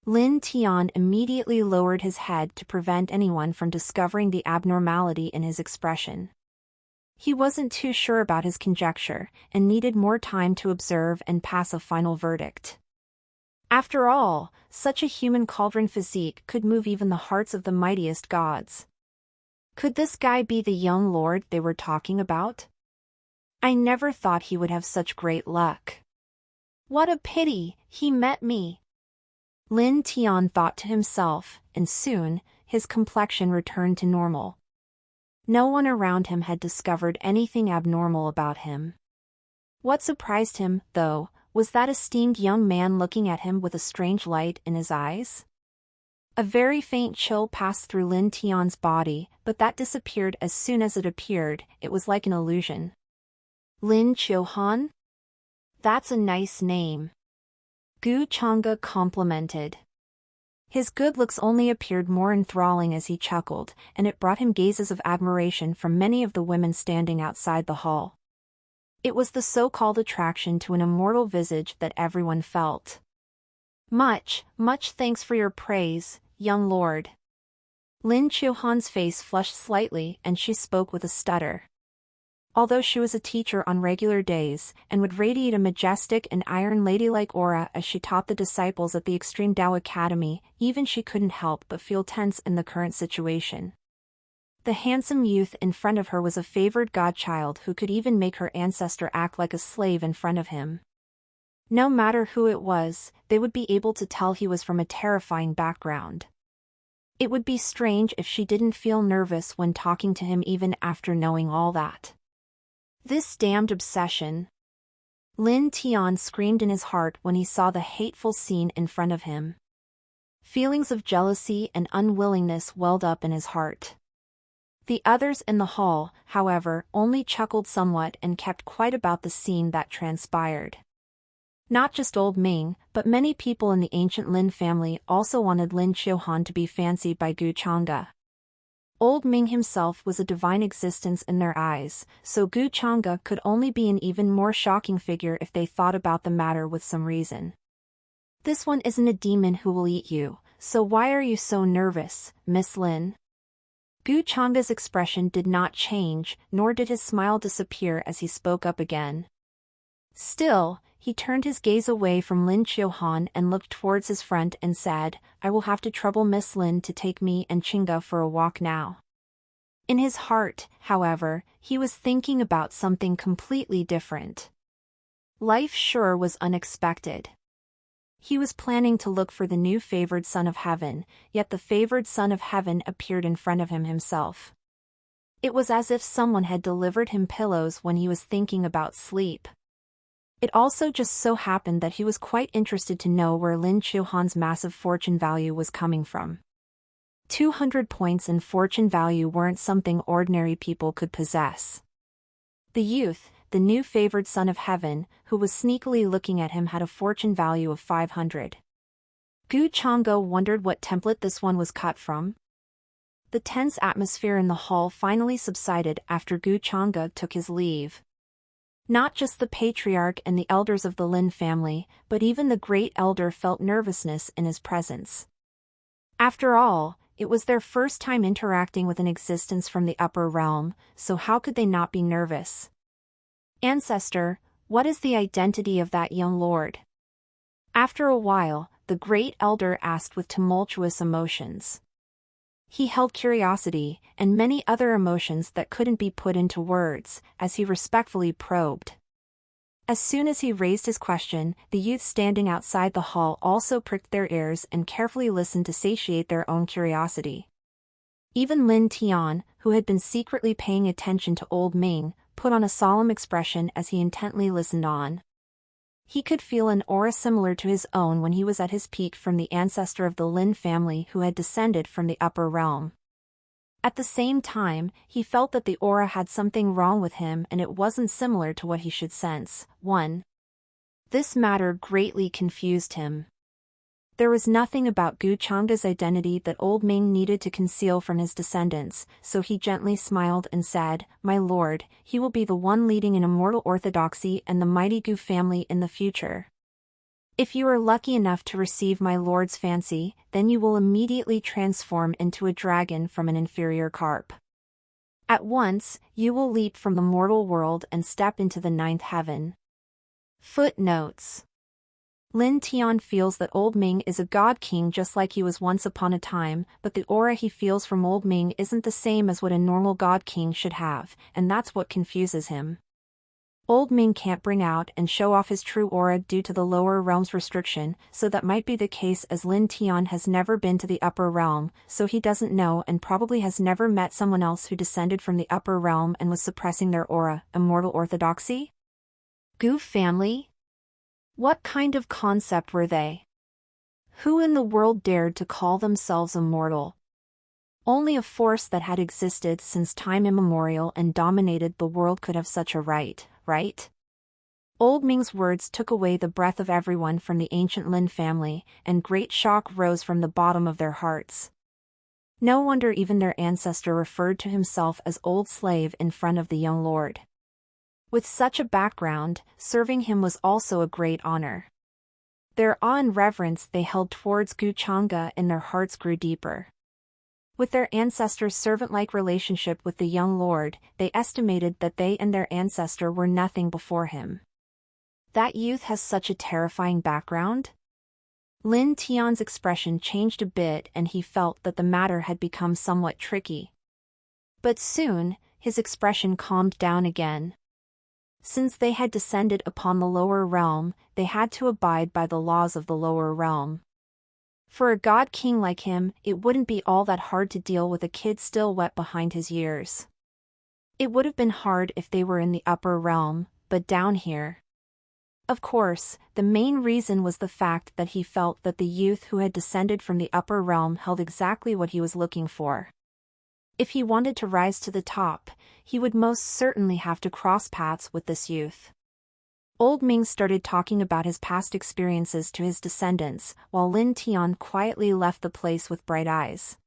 Lin Tian immediately lowered his head to prevent anyone from discovering the abnormality in his expression. He wasn't too sure about his conjecture, and needed more time to observe and pass a final verdict. After all, such a human cauldron physique could move even the hearts of the mightiest gods. Could this guy be the young lord they were talking about? I never thought he would have such great luck. What a pity, he met me. Lin Tian thought to himself, and soon, his complexion returned to normal. No one around him had discovered anything abnormal about him. What surprised him, though, was that esteemed young man looking at him with a strange light in his eyes. A very faint chill passed through Lin Tian's body, but that disappeared as soon as it appeared. It was like an illusion. Lin Chiohan? That's a nice name. Gu Chang'e complimented. His good looks only appeared more enthralling as he chuckled, and it brought him gazes of admiration from many of the women standing outside the hall. It was the so-called attraction to an immortal visage that everyone felt. Much thanks for your praise, young lord. Lin Chiohan's face flushed slightly and she spoke with a stutter. Although she was a teacher on regular days, and would radiate a majestic and iron ladylike aura as she taught the disciples at the Extreme Tao Academy, even she couldn't help but feel tense in the current situation. The handsome youth in front of her was a favored godchild who could even make her ancestor act like a slave in front of him. No matter who it was, they would be able to tell he was from a terrifying background. It would be strange if she didn't feel nervous when talking to him even after knowing all that. This damned obsession. Lin Tian screamed in his heart when he saw the hateful scene in front of him. Feelings of jealousy and unwillingness welled up in his heart. The others in the hall, however, only chuckled somewhat and kept quiet about the scene that transpired. Not just old Ming, but many people in the ancient Lin family also wanted Lin Chiohan to be fancied by Gu Chang'e. Old Ming himself was a divine existence in their eyes, so Gu Chang'e could only be an even more shocking figure if they thought about the matter with some reason. This one isn't a demon who will eat you, so why are you so nervous, Miss Lin? Gu Chang'e's expression did not change, nor did his smile disappear as he spoke up again. Still, he turned his gaze away from Lin Chiohan and looked towards his friend and said, I will have to trouble Miss Lin to take me and Chinga for a walk now. In his heart, however, he was thinking about something completely different. Life sure was unexpected. He was planning to look for the new favored son of heaven, yet the favored son of heaven appeared in front of him himself. It was as if someone had delivered him pillows when he was thinking about sleep. It also just so happened that he was quite interested to know where Lin Chiohan's massive fortune value was coming from. 200 points in fortune value weren't something ordinary people could possess. The youth, the new favored son of heaven, who was sneakily looking at him had a fortune value of 500. Gu Chang'e wondered what template this one was cut from. The tense atmosphere in the hall finally subsided after Gu Chang'e took his leave. Not just the patriarch and the elders of the Lin family, but even the great elder felt nervousness in his presence. After all, it was their first time interacting with an existence from the upper realm, so how could they not be nervous? Ancestor, what is the identity of that young lord? After a while, the great elder asked with tumultuous emotions. He held curiosity, and many other emotions that couldn't be put into words, as he respectfully probed. As soon as he raised his question, the youths standing outside the hall also pricked their ears and carefully listened to satiate their own curiosity. Even Lin Tian, who had been secretly paying attention to old Ming, put on a solemn expression as he intently listened on. He could feel an aura similar to his own when he was at his peak from the ancestor of the Lin family who had descended from the upper realm. At the same time, he felt that the aura had something wrong with him and it wasn't similar to what he should sense. 1. This matter greatly confused him. There was nothing about Gu Chang'e's identity that old Ming needed to conceal from his descendants, so he gently smiled and said, My lord, he will be the one leading in immortal orthodoxy and the mighty Gu family in the future. If you are lucky enough to receive my lord's fancy, then you will immediately transform into a dragon from an inferior carp. At once, you will leap from the mortal world and step into the ninth heaven. Footnotes. Lin Tian feels that Old Ming is a god king just like he was once upon a time, but the aura he feels from Old Ming isn't the same as what a normal god king should have, and that's what confuses him. Old Ming can't bring out and show off his true aura due to the lower realm's restriction, so that might be the case as Lin Tian has never been to the upper realm, so he doesn't know and probably has never met someone else who descended from the upper realm and was suppressing their aura. Immortal orthodoxy? Goof family? What kind of concept were they? Who in the world dared to call themselves immortal? Only a force that had existed since time immemorial and dominated the world could have such a right? Old Ming's words took away the breath of everyone from the ancient Lin family, and great shock rose from the bottom of their hearts. No wonder even their ancestor referred to himself as old slave in front of the young lord. With such a background, serving him was also a great honor. Their awe and reverence they held towards Gu Chang'e in their hearts grew deeper. With their ancestor's servant-like relationship with the young lord, they estimated that they and their ancestor were nothing before him. That youth has such a terrifying background? Lin Tian's expression changed a bit and he felt that the matter had become somewhat tricky. But soon, his expression calmed down again. Since they had descended upon the lower realm, they had to abide by the laws of the lower realm. For a god king like him, it wouldn't be all that hard to deal with a kid still wet behind his years. It would have been hard if they were in the upper realm, but down here. Of course, the main reason was the fact that he felt that the youth who had descended from the upper realm held exactly what he was looking for. If he wanted to rise to the top, he would most certainly have to cross paths with this youth. Old Ming started talking about his past experiences to his descendants, while Lin Tian quietly left the place with bright eyes.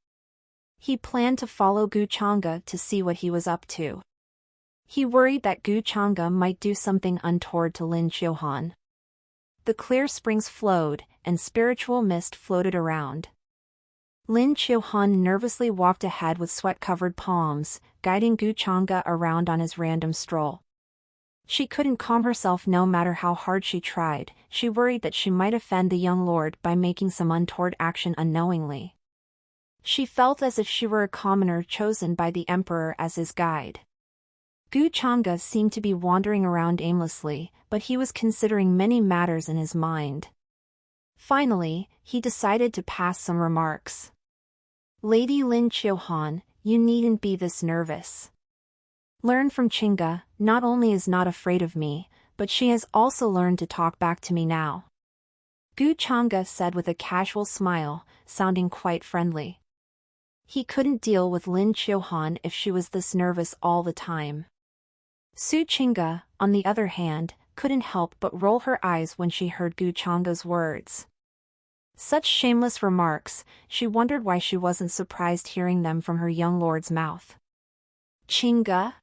He planned to follow Gu Chang'e to see what he was up to. He worried that Gu Chang'e might do something untoward to Lin Qiuhan. The clear springs flowed, and spiritual mist floated around. Lin Qiuhan nervously walked ahead with sweat-covered palms, guiding Gu Chang'e around on his random stroll. She couldn't calm herself no matter how hard she tried. She worried that she might offend the young lord by making some untoward action unknowingly. She felt as if she were a commoner chosen by the emperor as his guide. Gu Chang'e seemed to be wandering around aimlessly, but he was considering many matters in his mind. Finally, he decided to pass some remarks. Lady Lin Qiuhan, you needn't be this nervous. Learn from Qing'e, not only is not afraid of me, but she has also learned to talk back to me now. Gu Chang'e said with a casual smile, sounding quite friendly. He couldn't deal with Lin Qiuhan if she was this nervous all the time. Su Qing'e, on the other hand, couldn't help but roll her eyes when she heard Gu Chang'e's words. Such shameless remarks, she wondered why she wasn't surprised hearing them from her young lord's mouth. Qing'e?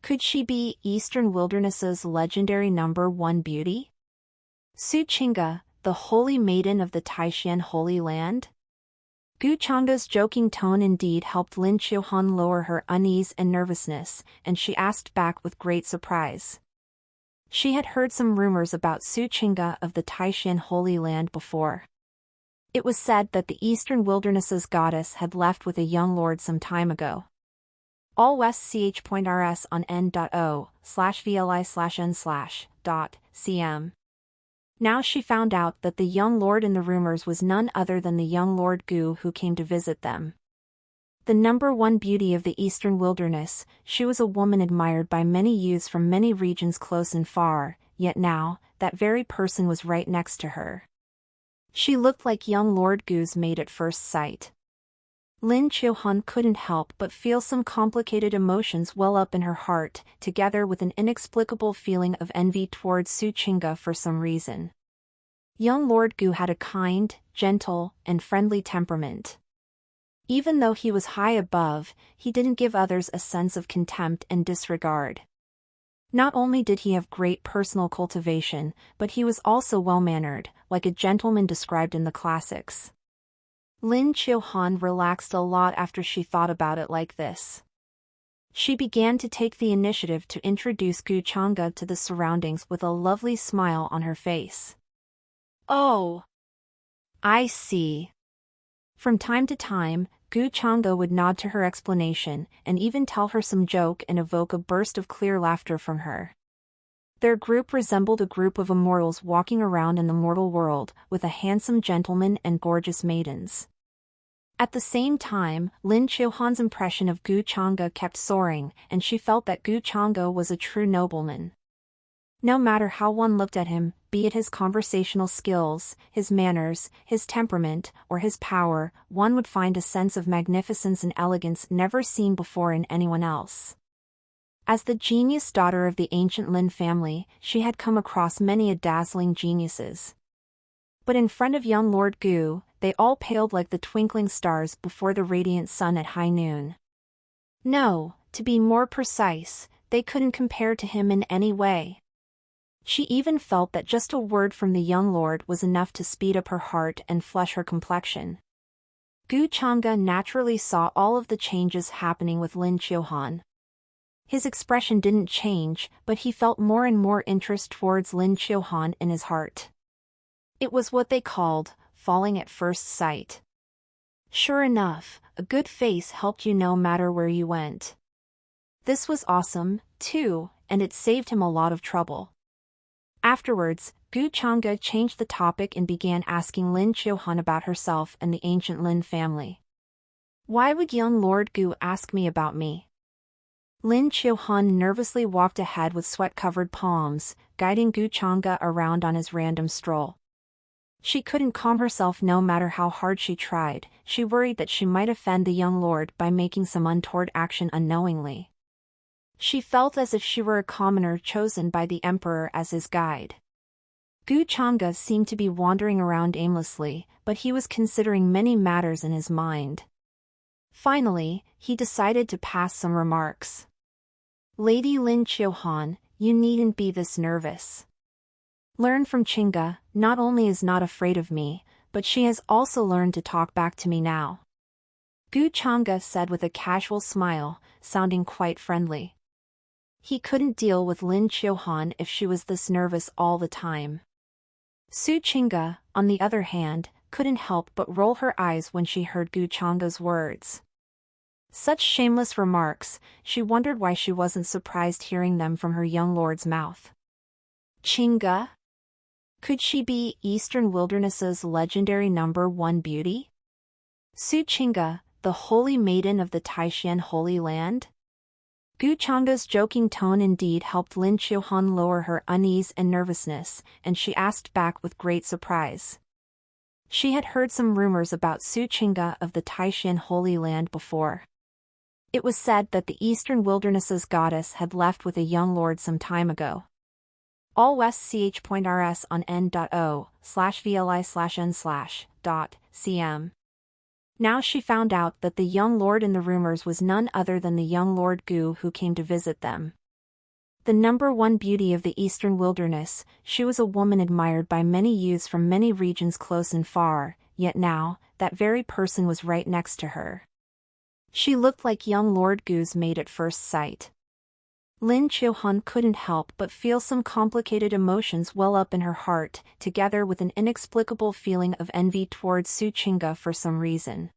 Could she be Eastern Wilderness's legendary #1 beauty? Su Qing'e, the holy maiden of the Taishan Holy Land? Gu Chang'e's joking tone indeed helped Lin Qiuhan lower her unease and nervousness, and she asked back with great surprise. She had heard some rumors about Su Qing'e of the Taishan Holy Land before. It was said that the Eastern Wilderness's goddess had left with a young lord some time ago. All west ch.rs on n.o/vli/n/.cm. Now she found out that the young lord in the rumors was none other than the young Lord Gu who came to visit them. The #1 beauty of the Eastern Wilderness, she was a woman admired by many youths from many regions close and far, yet now, that very person was right next to her. She looked like young Lord Gu's maid at first sight. Lin Qiuhan couldn't help but feel some complicated emotions well up in her heart, together with an inexplicable feeling of envy towards Su Qing'e for some reason. Young Lord Gu had a kind, gentle, and friendly temperament. Even though he was high above, he didn't give others a sense of contempt and disregard. Not only did he have great personal cultivation, but he was also well-mannered, like a gentleman described in the classics. Lin Qiuhan relaxed a lot after she thought about it like this. She began to take the initiative to introduce Gu Chang'e to the surroundings with a lovely smile on her face. Oh, I see. From time to time, Gu Chang'e would nod to her explanation and even tell her some joke and evoke a burst of clear laughter from her. Their group resembled a group of immortals walking around in the mortal world with a handsome gentleman and gorgeous maidens. At the same time, Lin Chiohan's impression of Gu Chang'e kept soaring, and she felt that Gu Chang'e was a true nobleman. No matter how one looked at him, be it his conversational skills, his manners, his temperament, or his power, one would find a sense of magnificence and elegance never seen before in anyone else. As the genius daughter of the ancient Lin family, she had come across many dazzling geniuses. But in front of young Lord Gu, they all paled like the twinkling stars before the radiant sun at high noon. No, to be more precise, they couldn't compare to him in any way. She even felt that just a word from the young lord was enough to speed up her heart and flush her complexion. Gu Chang'e naturally saw all of the changes happening with Lin Chiohan. His expression didn't change, but he felt more and more interest towards Lin Chiohan in his heart. It was what they called falling at first sight. Sure enough, a good face helped you no matter where you went. This was awesome, too, and it saved him a lot of trouble. Afterwards, Gu Chang'e changed the topic and began asking Lin Chiohan about herself and the ancient Lin family. Why would young Lord Gu ask me about me? Lin Chiohan nervously walked ahead with sweat-covered palms, guiding Gu Chang'e around on his random stroll. She couldn't calm herself no matter how hard she tried. She worried that she might offend the young lord by making some untoward action unknowingly. She felt as if she were a commoner chosen by the emperor as his guide. Gu Chang'e seemed to be wandering around aimlessly, but he was considering many matters in his mind. Finally, he decided to pass some remarks. Lady Lin Chiohan, you needn't be this nervous. Learn from Chinga, not only is not afraid of me, but she has also learned to talk back to me now. Gu Chang'e said with a casual smile, sounding quite friendly. He couldn't deal with Lin Chiohan if she was this nervous all the time. Su Chinga, on the other hand, couldn't help but roll her eyes when she heard Gu Chang'e's words. Such shameless remarks, she wondered why she wasn't surprised hearing them from her young lord's mouth. Chinga? Could she be Eastern Wilderness's legendary #1 beauty? Su Chinga, the holy maiden of the Taishan Holy Land? Gu Chang'e's joking tone indeed helped Lin Chiohan lower her unease and nervousness, and she asked back with great surprise. She had heard some rumors about Su Chinga of the Taishan Holy Land before. It was said that the Eastern Wilderness's goddess had left with a young lord some time ago. All west ch.rs on n.o/vli/n/.cm. Now she found out that the young lord in the rumors was none other than the young Lord Gu who came to visit them. The #1 beauty of the Eastern Wilderness, she was a woman admired by many youths from many regions close and far, yet now, that very person was right next to her. She looked like young Lord Gu's maid at first sight. Lin Chiohan couldn't help but feel some complicated emotions well up in her heart, together with an inexplicable feeling of envy towards Su Chinga for some reason.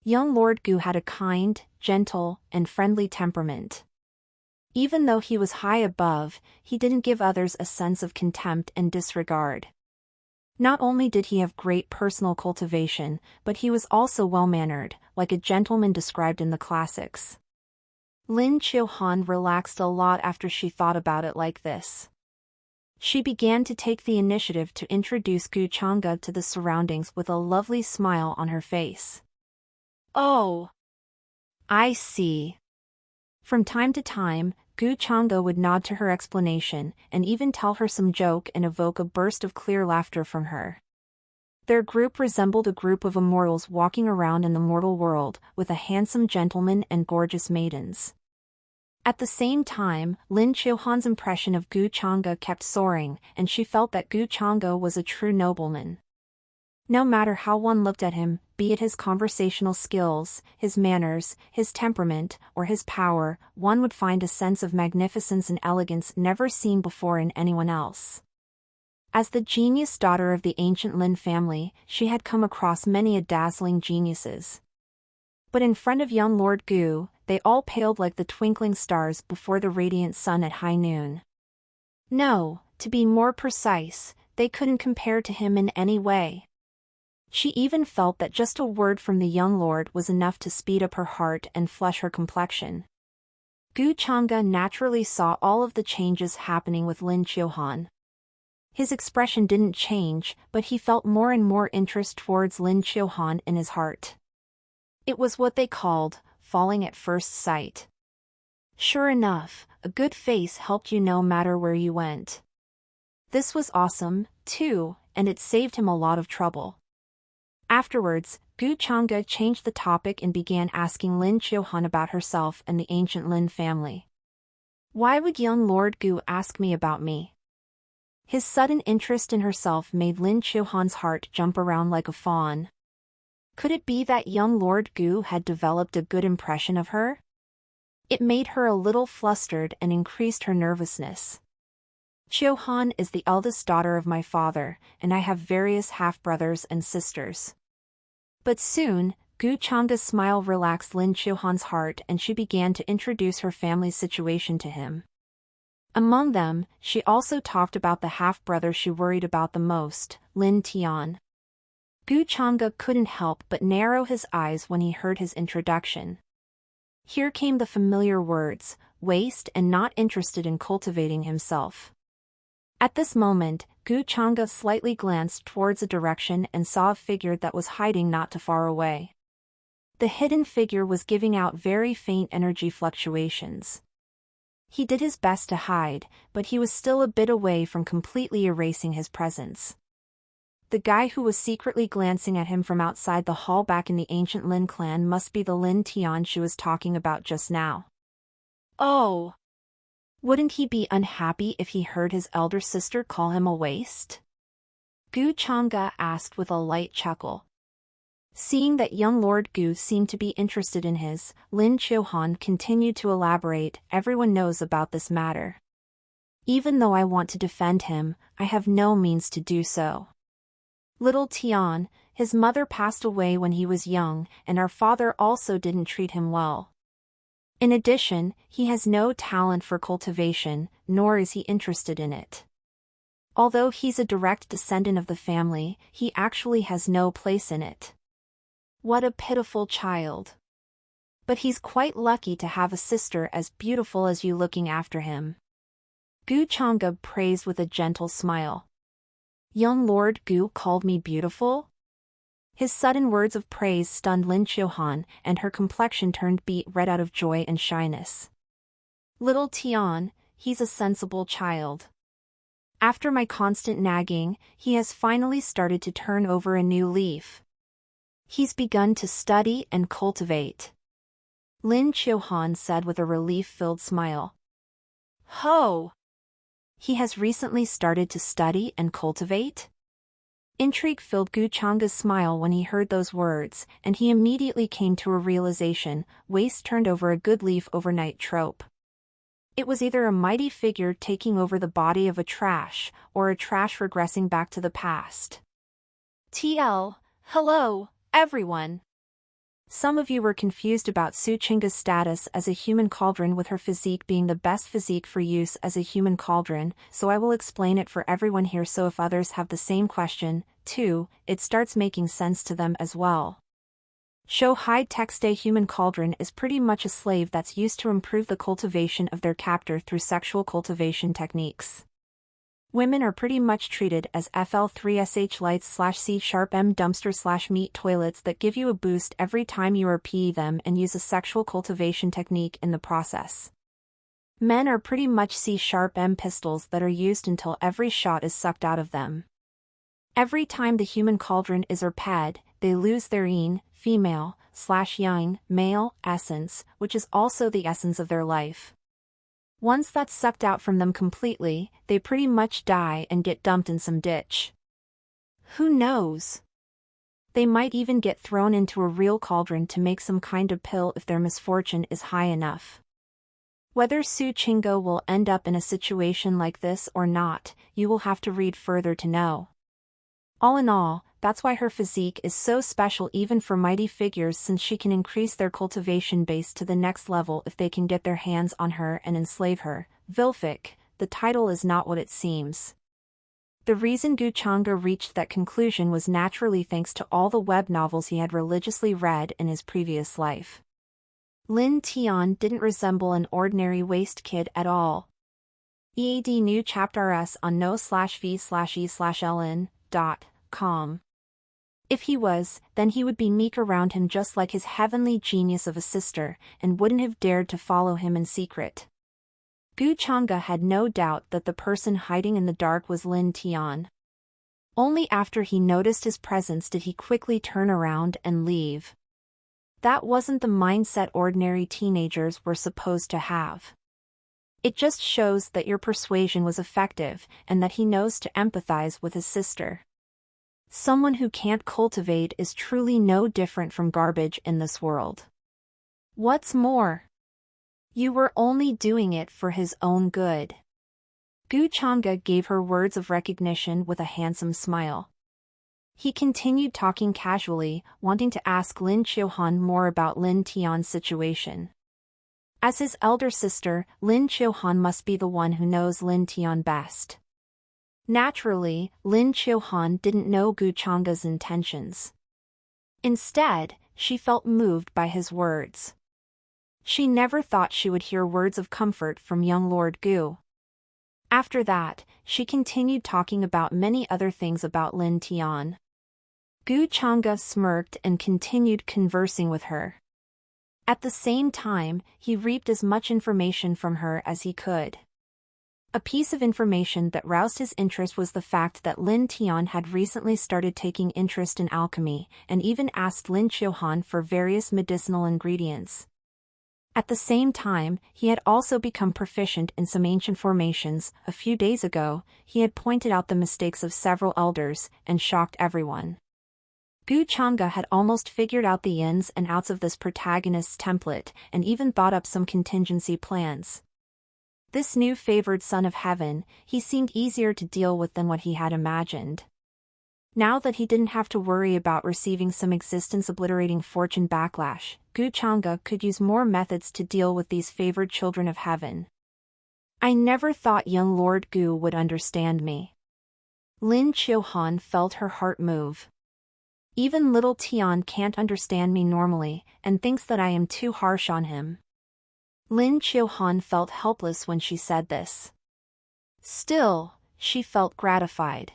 Young Lord Gu had a kind, gentle, and friendly temperament. Even though he was high above, he didn't give others a sense of contempt and disregard. Not only did he have great personal cultivation, but he was also well-mannered, like a gentleman described in the classics. Lin Chiohan relaxed a lot after she thought about it like this. She began to take the initiative to introduce Gu Chang'e to the surroundings with a lovely smile on her face. Oh, I see. From time to time, Gu Chang'e would nod to her explanation and even tell her some joke and evoke a burst of clear laughter from her. Their group resembled a group of immortals walking around in the mortal world with a handsome gentleman and gorgeous maidens. At the same time, Lin Chiohan's impression of Gu Chang'e kept soaring, and she felt that Gu Chang'e was a true nobleman. No matter how one looked at him, be it his conversational skills, his manners, his temperament, or his power, one would find a sense of magnificence and elegance never seen before in anyone else. As the genius daughter of the ancient Lin family, she had come across many a dazzling geniuses. But in front of young Lord Gu, they all paled like the twinkling stars before the radiant sun at high noon. No, to be more precise, they couldn't compare to him in any way. She even felt that just a word from the young lord was enough to speed up her heart and flush her complexion. Gu Chang'e naturally saw all of the changes happening with Lin Qiuhan. His expression didn't change, but he felt more and more interest towards Lin Qiuhan in his heart. It was what they called falling at first sight. Sure enough, a good face helped you no matter where you went. This was awesome, too, and it saved him a lot of trouble. Afterwards, Gu Chang'e changed the topic and began asking Lin Qiuhan about herself and the ancient Lin family. Why would young Lord Gu ask me about me? His sudden interest in herself made Lin Qiuhan's heart jump around like a fawn. Could it be that young Lord Gu had developed a good impression of her? It made her a little flustered and increased her nervousness. Qiuhan is the eldest daughter of my father, and I have various half-brothers and sisters. But soon, Gu Chang'e's smile relaxed Lin Qiuhan's heart and she began to introduce her family's situation to him. Among them, she also talked about the half-brother she worried about the most, Lin Tian. Gu Chang'e couldn't help but narrow his eyes when he heard his introduction. Here came the familiar words, waste and not interested in cultivating himself. At this moment, Gu Chang'e slightly glanced towards a direction and saw a figure that was hiding not too far away. The hidden figure was giving out very faint energy fluctuations. He did his best to hide, but he was still a bit away from completely erasing his presence. The guy who was secretly glancing at him from outside the hall back in the ancient Lin clan must be the Lin Tian she was talking about just now. Oh! Wouldn't he be unhappy if he heard his elder sister call him a waste? Gu Chang'e asked with a light chuckle. Seeing that young Lord Gu seemed to be interested in his, Lin Qiuhan continued to elaborate, everyone knows about this matter. Even though I want to defend him, I have no means to do so. Little Tian, his mother passed away when he was young, and our father also didn't treat him well. In addition, he has no talent for cultivation, nor is he interested in it. Although he's a direct descendant of the family, he actually has no place in it. What a pitiful child. But he's quite lucky to have a sister as beautiful as you looking after him. Gu Chang'e praised with a gentle smile. Young Lord Gu called me beautiful? His sudden words of praise stunned Lin Qiuhan, and her complexion turned beet red out of joy and shyness. Little Tian, he's a sensible child. After my constant nagging, he has finally started to turn over a new leaf. He's begun to study and cultivate. Lin Qiuhan said with a relief-filled smile. Ho! He has recently started to study and cultivate? Intrigue filled Gu Chang'e's smile when he heard those words, and he immediately came to a realization, waste turned over a good leaf overnight trope. It was either a mighty figure taking over the body of a trash, or a trash regressing back to the past. Hello, everyone. Some of you were confused about Su Qingge's status as a human cauldron, with her physique being the best physique for use as a human cauldron, so I will explain it for everyone here so if others have the same question, too, it starts making sense to them as well. Show high text. A human cauldron is pretty much a slave that's used to improve the cultivation of their captor through sexual cultivation techniques. Women are pretty much treated as FL3SH lights/C#M dumpster/meat toilets that give you a boost every time you pee them and use a sexual cultivation technique in the process. Men are pretty much C#M pistols that are used until every shot is sucked out of them. Every time the human cauldron is pad, they lose their yin, female/yang, male essence, which is also the essence of their life. Once that's sucked out from them completely, they pretty much die and get dumped in some ditch. Who knows? They might even get thrown into a real cauldron to make some kind of pill if their misfortune is high enough. Whether Su Chingo will end up in a situation like this or not, you will have to read further to know. All in all, that's why her physique is so special even for mighty figures, since she can increase their cultivation base to the next level if they can get their hands on her and enslave her. Vilfic, the title is not what it seems. The reason Gu Changa reached that conclusion was naturally thanks to all the web novels he had religiously read in his previous life. Lin Tian didn't resemble an ordinary waste kid at all. EAD new chapters on no/v/e/ln.com. If he was, then he would be meek around him just like his heavenly genius of a sister, and wouldn't have dared to follow him in secret. Gu Changa had no doubt that the person hiding in the dark was Lin Tian. Only after he noticed his presence did he quickly turn around and leave. That wasn't the mindset ordinary teenagers were supposed to have. It just shows that your persuasion was effective and that he knows to empathize with his sister. Someone who can't cultivate is truly no different from garbage in this world. What's more, you were only doing it for his own good. Gu Changa gave her words of recognition with a handsome smile. He continued talking casually, wanting to ask Lin Chiohan more about Lin Tian's situation. As his elder sister, Lin Chiohan must be the one who knows Lin Tian best. Naturally, Lin Chiohan didn't know Gu Changa's intentions. Instead, she felt moved by his words. She never thought she would hear words of comfort from young Lord Gu. After that, she continued talking about many other things about Lin Tian. Gu Changa smirked and continued conversing with her. At the same time, he reaped as much information from her as he could. A piece of information that roused his interest was the fact that Lin Tian had recently started taking interest in alchemy, and even asked Lin Chiohan for various medicinal ingredients. At the same time, he had also become proficient in some ancient formations. A few days ago, he had pointed out the mistakes of several elders, and shocked everyone. Gu Changa had almost figured out the ins and outs of this protagonist's template, and even thought up some contingency plans. This new favored son of heaven, he seemed easier to deal with than what he had imagined. Now that he didn't have to worry about receiving some existence-obliterating fortune backlash, Gu Changa could use more methods to deal with these favored children of heaven. I never thought young Lord Gu would understand me. Lin Chiohan felt her heart move. Even little Tian can't understand me normally, and thinks that I am too harsh on him. Lin Chiohan felt helpless when she said this. Still, she felt gratified.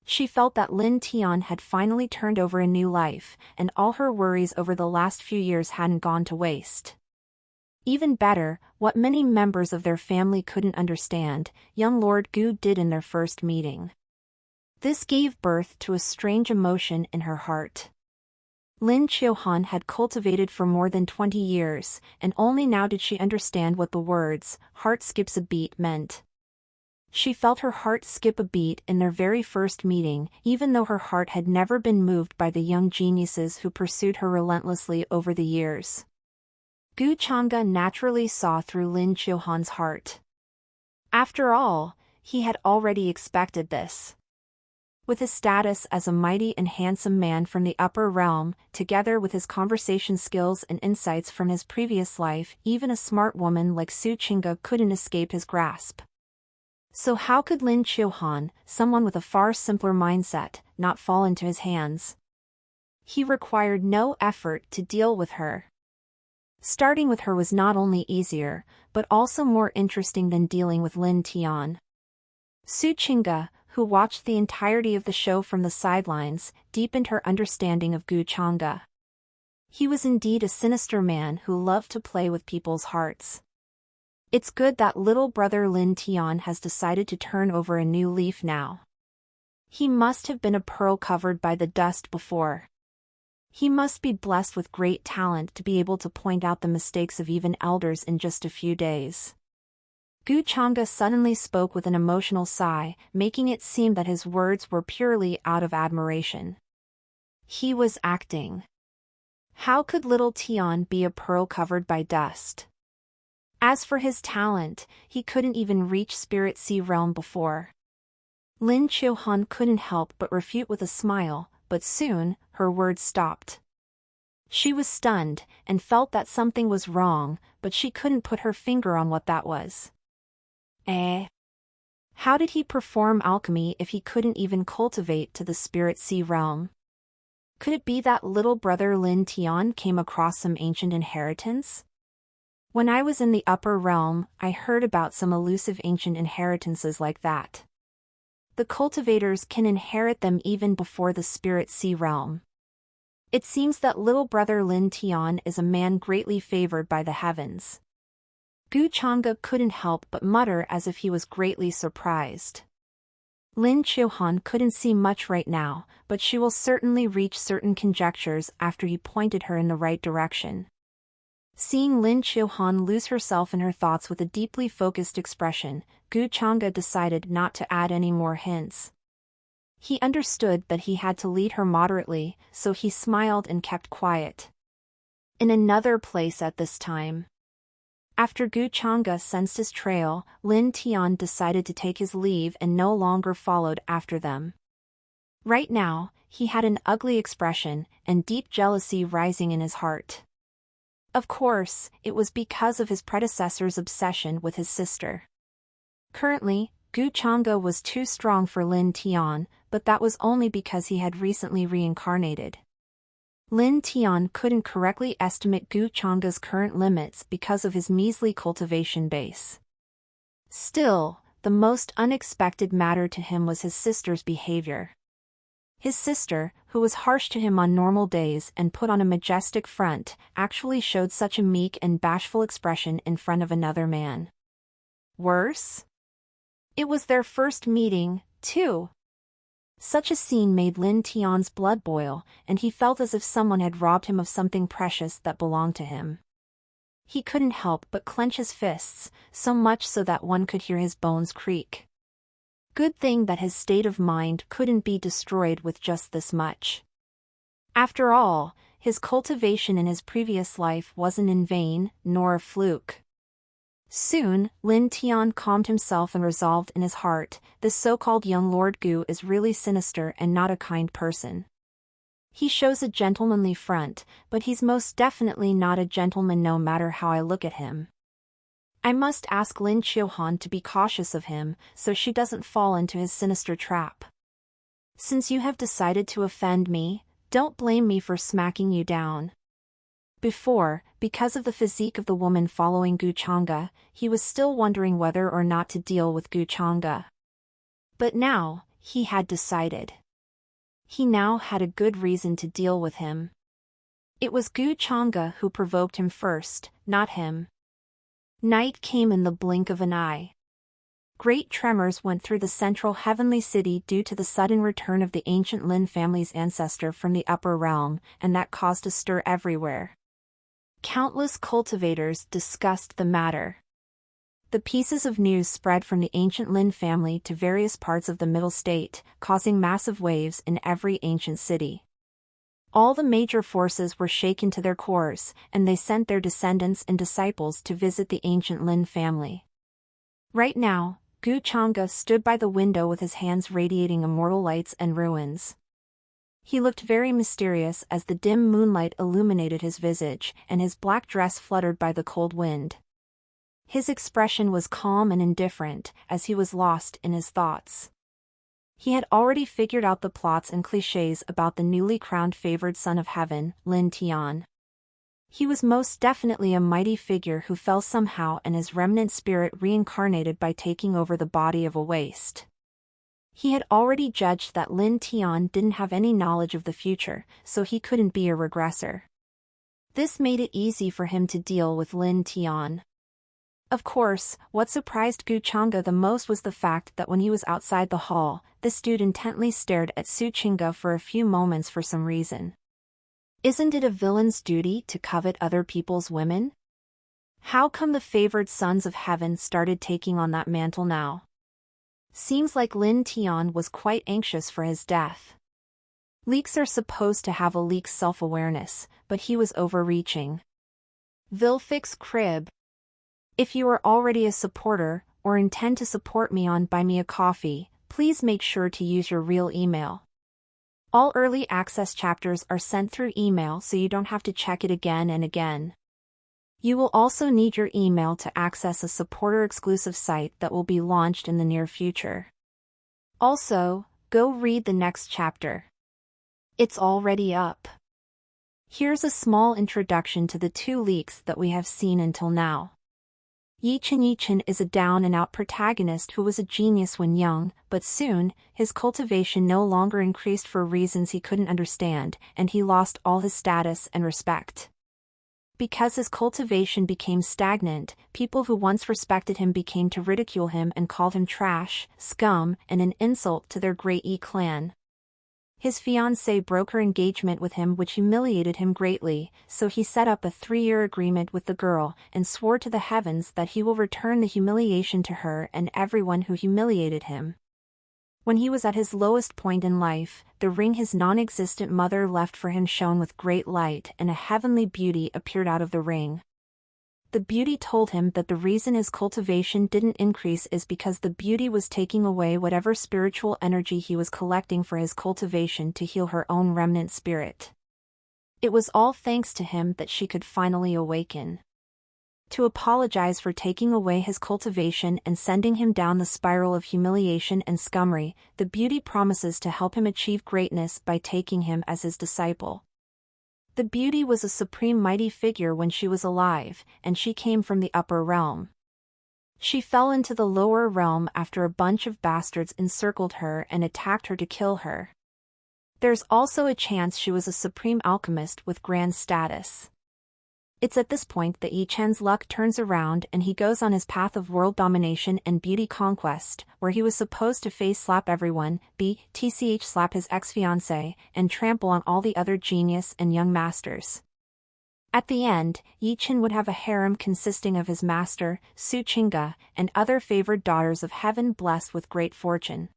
She felt that Lin Tian had finally turned over a new life, and all her worries over the last few years hadn't gone to waste. Even better, what many members of their family couldn't understand, young Lord Gu did in their first meeting. This gave birth to a strange emotion in her heart. Lin Chiohan had cultivated for more than 20 years, and only now did she understand what the words, "heart skips a beat," meant. She felt her heart skip a beat in their very first meeting, even though her heart had never been moved by the young geniuses who pursued her relentlessly over the years. Gu Changa naturally saw through Lin Chiohan's heart. After all, he had already expected this. With his status as a mighty and handsome man from the upper realm, together with his conversation skills and insights from his previous life, even a smart woman like Su Chinga couldn't escape his grasp. So how could Lin Chiohan, someone with a far simpler mindset, not fall into his hands? He required no effort to deal with her. Starting with her was not only easier, but also more interesting than dealing with Lin Tian. Su Chinga, who watched the entirety of the show from the sidelines, deepened her understanding of Gu Changa. He was indeed a sinister man who loved to play with people's hearts. It's good that little brother Lin Tian has decided to turn over a new leaf now. He must have been a pearl covered by the dust before. He must be blessed with great talent to be able to point out the mistakes of even elders in just a few days. Gu Changa suddenly spoke with an emotional sigh, making it seem that his words were purely out of admiration. He was acting. How could little Tian be a pearl covered by dust? As for his talent, he couldn't even reach Spirit Sea Realm before. Lin Chilhan couldn't help but refute with a smile, but soon, her words stopped. She was stunned, and felt that something was wrong, but she couldn't put her finger on what that was. How did he perform alchemy if he couldn't even cultivate to the Spirit Sea Realm? Could it be that little brother Lin Tian came across some ancient inheritance? When I was in the upper realm, I heard about some elusive ancient inheritances like that. The cultivators can inherit them even before the Spirit Sea Realm. It seems that little brother Lin Tian is a man greatly favored by the heavens. Gu Chang'e couldn't help but mutter as if he was greatly surprised. Lin Chilhan couldn't see much right now, but she will certainly reach certain conjectures after he pointed her in the right direction. Seeing Lin Chilhan lose herself in her thoughts with a deeply focused expression, Gu Chang'e decided not to add any more hints. He understood that he had to lead her moderately, so he smiled and kept quiet. In another place at this time. After Gu Chang'e sensed his trail, Lin Tian decided to take his leave and no longer followed after them. Right now, he had an ugly expression and deep jealousy rising in his heart. Of course, it was because of his predecessor's obsession with his sister. Currently, Gu Chang'e was too strong for Lin Tian, but that was only because he had recently reincarnated. Lin Tian couldn't correctly estimate Gu Chang'e's current limits because of his measly cultivation base. Still, the most unexpected matter to him was his sister's behavior. His sister, who was harsh to him on normal days and put on a majestic front, actually showed such a meek and bashful expression in front of another man. Worse? It was their first meeting, too. Such a scene made Lin Tian's blood boil, and he felt as if someone had robbed him of something precious that belonged to him. He couldn't help but clench his fists, so much so that one could hear his bones creak. Good thing that his state of mind couldn't be destroyed with just this much. After all, his cultivation in his previous life wasn't in vain, nor a fluke. Soon, Lin Tian calmed himself and resolved in his heart, this so-called young Lord Gu is really sinister and not a kind person. He shows a gentlemanly front, but he's most definitely not a gentleman no matter how I look at him. I must ask Lin Chilhan to be cautious of him, so she doesn't fall into his sinister trap. Since you have decided to offend me, don't blame me for smacking you down. Before, because of the physique of the woman following Gu Chang'e, he was still wondering whether or not to deal with Gu Chang'e. But now, he had decided. He now had a good reason to deal with him. It was Gu Chang'e who provoked him first, not him. Night came in the blink of an eye. Great tremors went through the central heavenly city due to the sudden return of the ancient Lin family's ancestor from the upper realm, and that caused a stir everywhere. Countless cultivators discussed the matter. The pieces of news spread from the ancient Lin family to various parts of the Middle State, causing massive waves in every ancient city. All the major forces were shaken to their cores, and they sent their descendants and disciples to visit the ancient Lin family. Right now, Gu Chang'e stood by the window with his hands radiating immortal lights and ruins. He looked very mysterious as the dim moonlight illuminated his visage, and his black dress fluttered by the cold wind. His expression was calm and indifferent, as he was lost in his thoughts. He had already figured out the plots and clichés about the newly crowned favored son of heaven, Lin Tian. He was most definitely a mighty figure who fell somehow and his remnant spirit reincarnated by taking over the body of a waste. He had already judged that Lin Tian didn't have any knowledge of the future, so he couldn't be a regressor. This made it easy for him to deal with Lin Tian. Of course, what surprised Gu Chang'e the most was the fact that when he was outside the hall, this dude intently stared at Su Qingge for a few moments for some reason. Isn't it a villain's duty to covet other people's women? How come the favored sons of heaven started taking on that mantle now? Seems like Lin Tian was quite anxious for his death. Leaks are supposed to have a leak's self-awareness, but he was overreaching. Vilfic's crib. If you are already a supporter, or intend to support me on Buy Me a Coffee, please make sure to use your real email. All early access chapters are sent through email so you don't have to check it again and again. You will also need your email to access a supporter-exclusive site that will be launched in the near future. Also, go read the next chapter. It's already up. Here's a small introduction to the 2 leaks that we have seen until now. Yichin is a down-and-out protagonist who was a genius when young, but soon, his cultivation no longer increased for reasons he couldn't understand, and he lost all his status and respect. Because his cultivation became stagnant, people who once respected him began to ridicule him and called him trash, scum, and an insult to their great clan. His fiancée broke her engagement with him, which humiliated him greatly, so he set up a 3-year agreement with the girl and swore to the heavens that he will return the humiliation to her and everyone who humiliated him. When he was at his lowest point in life, the ring his non-existent mother left for him shone with great light, and a heavenly beauty appeared out of the ring. The beauty told him that the reason his cultivation didn't increase is because the beauty was taking away whatever spiritual energy he was collecting for his cultivation to heal her own remnant spirit. It was all thanks to him that she could finally awaken. To apologize for taking away his cultivation and sending him down the spiral of humiliation and scummery, the beauty promises to help him achieve greatness by taking him as his disciple. The beauty was a supreme mighty figure when she was alive, and she came from the upper realm. She fell into the lower realm after a bunch of bastards encircled her and attacked her to kill her. There's also a chance she was a supreme alchemist with grand status. It's at this point that Yi Chen's luck turns around and he goes on his path of world domination and beauty conquest, where he was supposed to face slap everyone, slap his ex-fiancée, and trample on all the other genius and young masters. At the end, Yi Chen would have a harem consisting of his master, Su Chinga, and other favored daughters of heaven blessed with great fortune.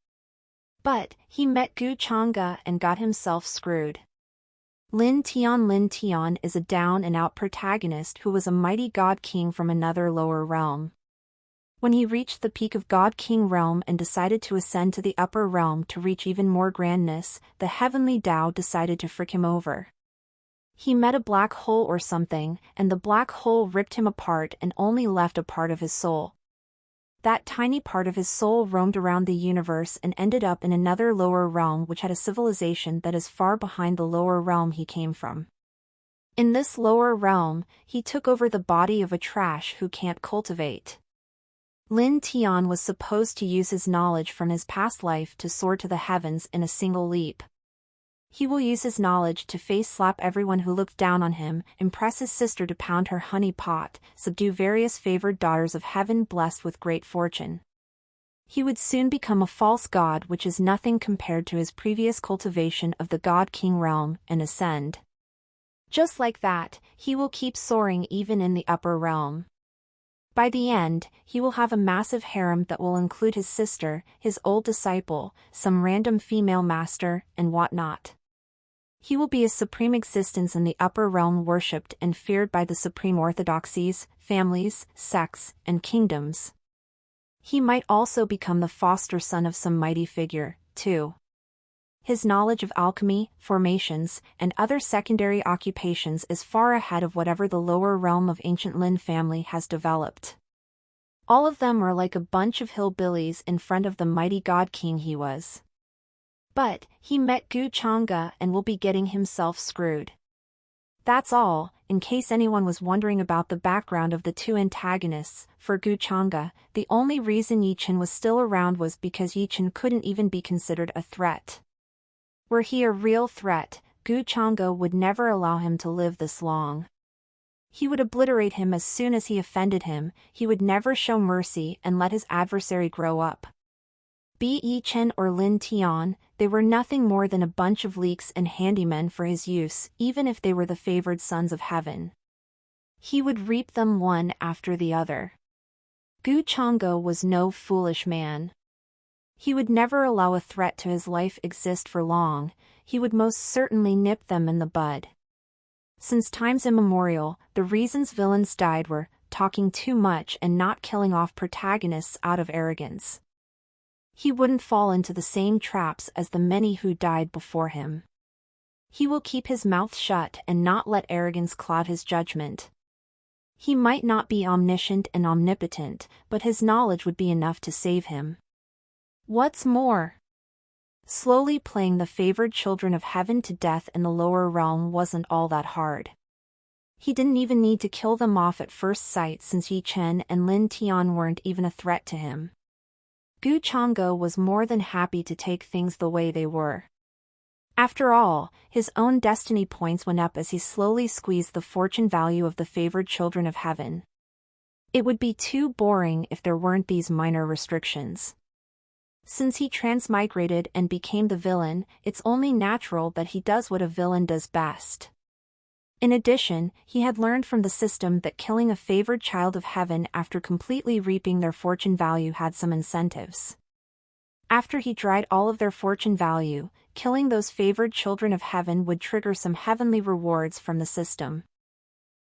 But, he met Gu Chang'e and got himself screwed. Lin Tian is a down-and-out protagonist who was a mighty god king from another lower realm. When he reached the peak of God King realm and decided to ascend to the upper realm to reach even more grandness, the heavenly Tao decided to frick him over. He met a black hole or something, and the black hole ripped him apart and only left a part of his soul. That tiny part of his soul roamed around the universe and ended up in another lower realm which had a civilization that is far behind the lower realm he came from. In this lower realm, he took over the body of a trash who can't cultivate. Lin Tian was supposed to use his knowledge from his past life to soar to the heavens in a single leap. He will use his knowledge to face-slap everyone who looked down on him, impress his sister to pound her honey pot, subdue various favored daughters of heaven blessed with great fortune. He would soon become a false god, which is nothing compared to his previous cultivation of the God King realm, and ascend. Just like that, he will keep soaring even in the upper realm. By the end, he will have a massive harem that will include his sister, his old disciple, some random female master, and whatnot. He will be a supreme existence in the upper realm, worshipped and feared by the supreme orthodoxies, families, sects, and kingdoms. He might also become the foster son of some mighty figure, too. His knowledge of alchemy, formations, and other secondary occupations is far ahead of whatever the lower realm of ancient Lin family has developed. All of them are like a bunch of hillbillies in front of the mighty god king he was. But, he met Gu Chang'e and will be getting himself screwed. That's all, in case anyone was wondering about the background of the two antagonists. For Gu Chang'e, the only reason Yi Chen was still around was because Yi Chen couldn't even be considered a threat. Were he a real threat, Gu Chang'e would never allow him to live this long. He would obliterate him as soon as he offended him. He would never show mercy and let his adversary grow up. Be Yi Chen or Lin Tian, they were nothing more than a bunch of leeks and handymen for his use, even if they were the favored sons of heaven. He would reap them one after the other. Gu Chang'e was no foolish man. He would never allow a threat to his life exist for long. He would most certainly nip them in the bud. Since times immemorial, the reasons villains died were talking too much and not killing off protagonists out of arrogance. He wouldn't fall into the same traps as the many who died before him. He will keep his mouth shut and not let arrogance cloud his judgment. He might not be omniscient and omnipotent, but his knowledge would be enough to save him. What's more, slowly playing the favored children of heaven to death in the lower realm wasn't all that hard. He didn't even need to kill them off at first sight, since Yi Chen and Lin Tian weren't even a threat to him. Gu Changge was more than happy to take things the way they were. After all, his own destiny points went up as he slowly squeezed the fortune value of the favored children of heaven. It would be too boring if there weren't these minor restrictions. Since he transmigrated and became the villain, it's only natural that he does what a villain does best. In addition, he had learned from the system that killing a favored child of heaven after completely reaping their fortune value had some incentives. After he dried all of their fortune value, killing those favored children of heaven would trigger some heavenly rewards from the system.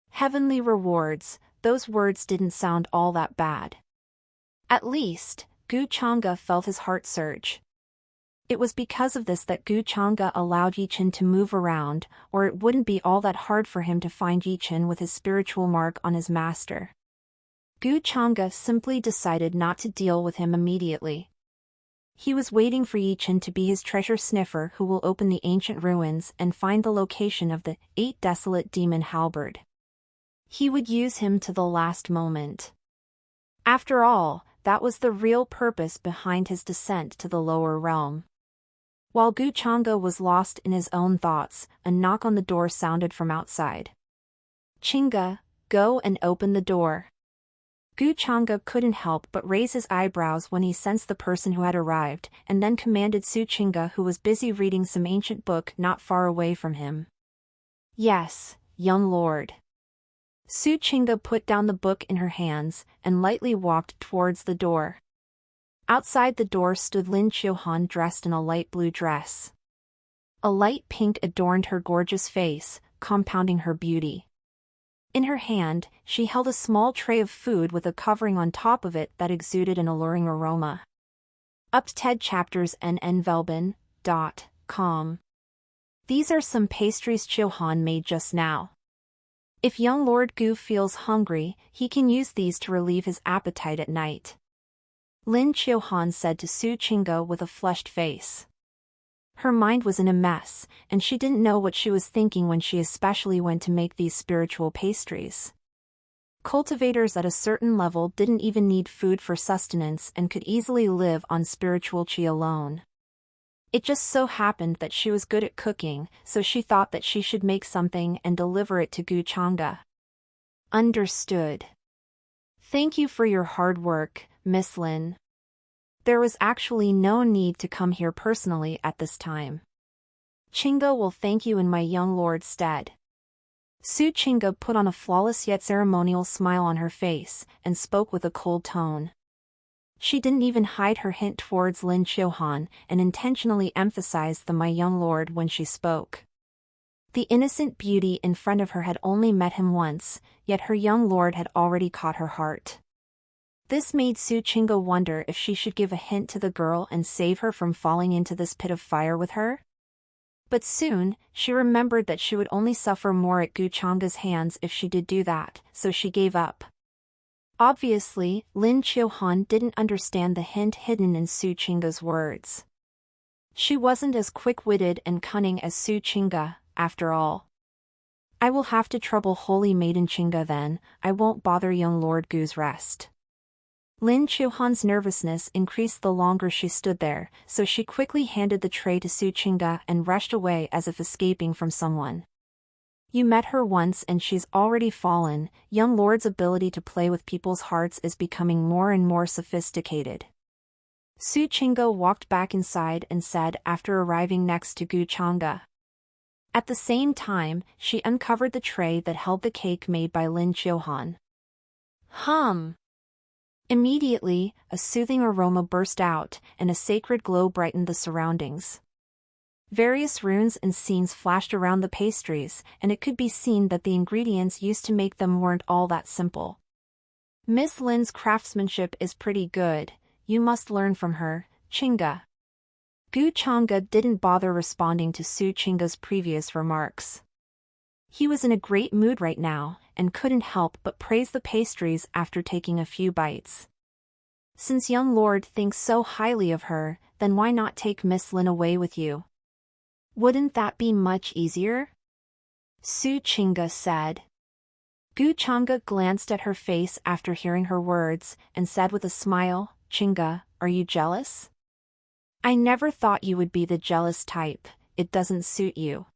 Heavenly rewards, those words didn't sound all that bad. At least, Gu Changge felt his heart surge. It was because of this that Gu Changge allowed Yi Chen to move around, or it wouldn't be all that hard for him to find Yi Chen with his spiritual mark on his master. Gu Changge simply decided not to deal with him immediately. He was waiting for Yi Chen to be his treasure sniffer who will open the ancient ruins and find the location of the 8 desolate demon halberd. He would use him to the last moment. After all, that was the real purpose behind his descent to the lower realm. While Gu Changge was lost in his own thoughts, a knock on the door sounded from outside. "Chinga, go and open the door." Gu Changge couldn't help but raise his eyebrows when he sensed the person who had arrived, and then commanded Su Chinga, who was busy reading some ancient book not far away from him. "Yes, young lord." Su Chinga put down the book in her hands, and lightly walked towards the door. Outside the door stood Lin Qiuhan dressed in a light blue dress. A light pink adorned her gorgeous face, compounding her beauty. In her hand, she held a small tray of food with a covering on top of it that exuded an alluring aroma. Up TED chapters nvelben.com. These are some pastries Qiuhan made just now. If young Lord Gu feels hungry, he can use these to relieve his appetite at night. Lin Qiuhan said to Su Chinga with a flushed face. Her mind was in a mess, and she didn't know what she was thinking when she especially went to make these spiritual pastries. Cultivators at a certain level didn't even need food for sustenance and could easily live on spiritual qi alone. It just so happened that she was good at cooking, so she thought that she should make something and deliver it to Gu Changge. Understood. Thank you for your hard work, Miss Lin. There was actually no need to come here personally at this time. Chinga will thank you in my young lord's stead. Su Chinga put on a flawless yet ceremonial smile on her face, and spoke with a cold tone. She didn't even hide her hint towards Lin Qiuhan, and intentionally emphasized the "my young lord" when she spoke. The innocent beauty in front of her had only met him once, yet her young lord had already caught her heart. This made Su Chinga wonder if she should give a hint to the girl and save her from falling into this pit of fire with her. But soon, she remembered that she would only suffer more at Gu Changge's hands if she did do that, so she gave up. Obviously, Lin Qiuhan didn't understand the hint hidden in Su Chinga's words. She wasn't as quick-witted and cunning as Su Chinga, after all. "I will have to trouble Holy Maiden Chinga then, I won't bother young Lord Gu's rest." Lin Qiuhan's nervousness increased the longer she stood there, so she quickly handed the tray to Su Chinga and rushed away as if escaping from someone. "You met her once and she's already fallen. Young Lord's ability to play with people's hearts is becoming more and more sophisticated." Su Chinga walked back inside and said after arriving next to Gu Changge. At the same time, she uncovered the tray that held the cake made by Lin Qiuhan. Immediately, a soothing aroma burst out, and a sacred glow brightened the surroundings. Various runes and scenes flashed around the pastries, and it could be seen that the ingredients used to make them weren't all that simple. Miss Lin's craftsmanship is pretty good, you must learn from her, Chinga. Gu Changa didn't bother responding to Su Chinga's previous remarks. He was in a great mood right now, and couldn't help but praise the pastries after taking a few bites. Since young lord thinks so highly of her, then why not take Miss Lin away with you? Wouldn't that be much easier? Su Chinga said. Gu Changa glanced at her face after hearing her words, and said with a smile, Chinga, are you jealous? I never thought you would be the jealous type, it doesn't suit you.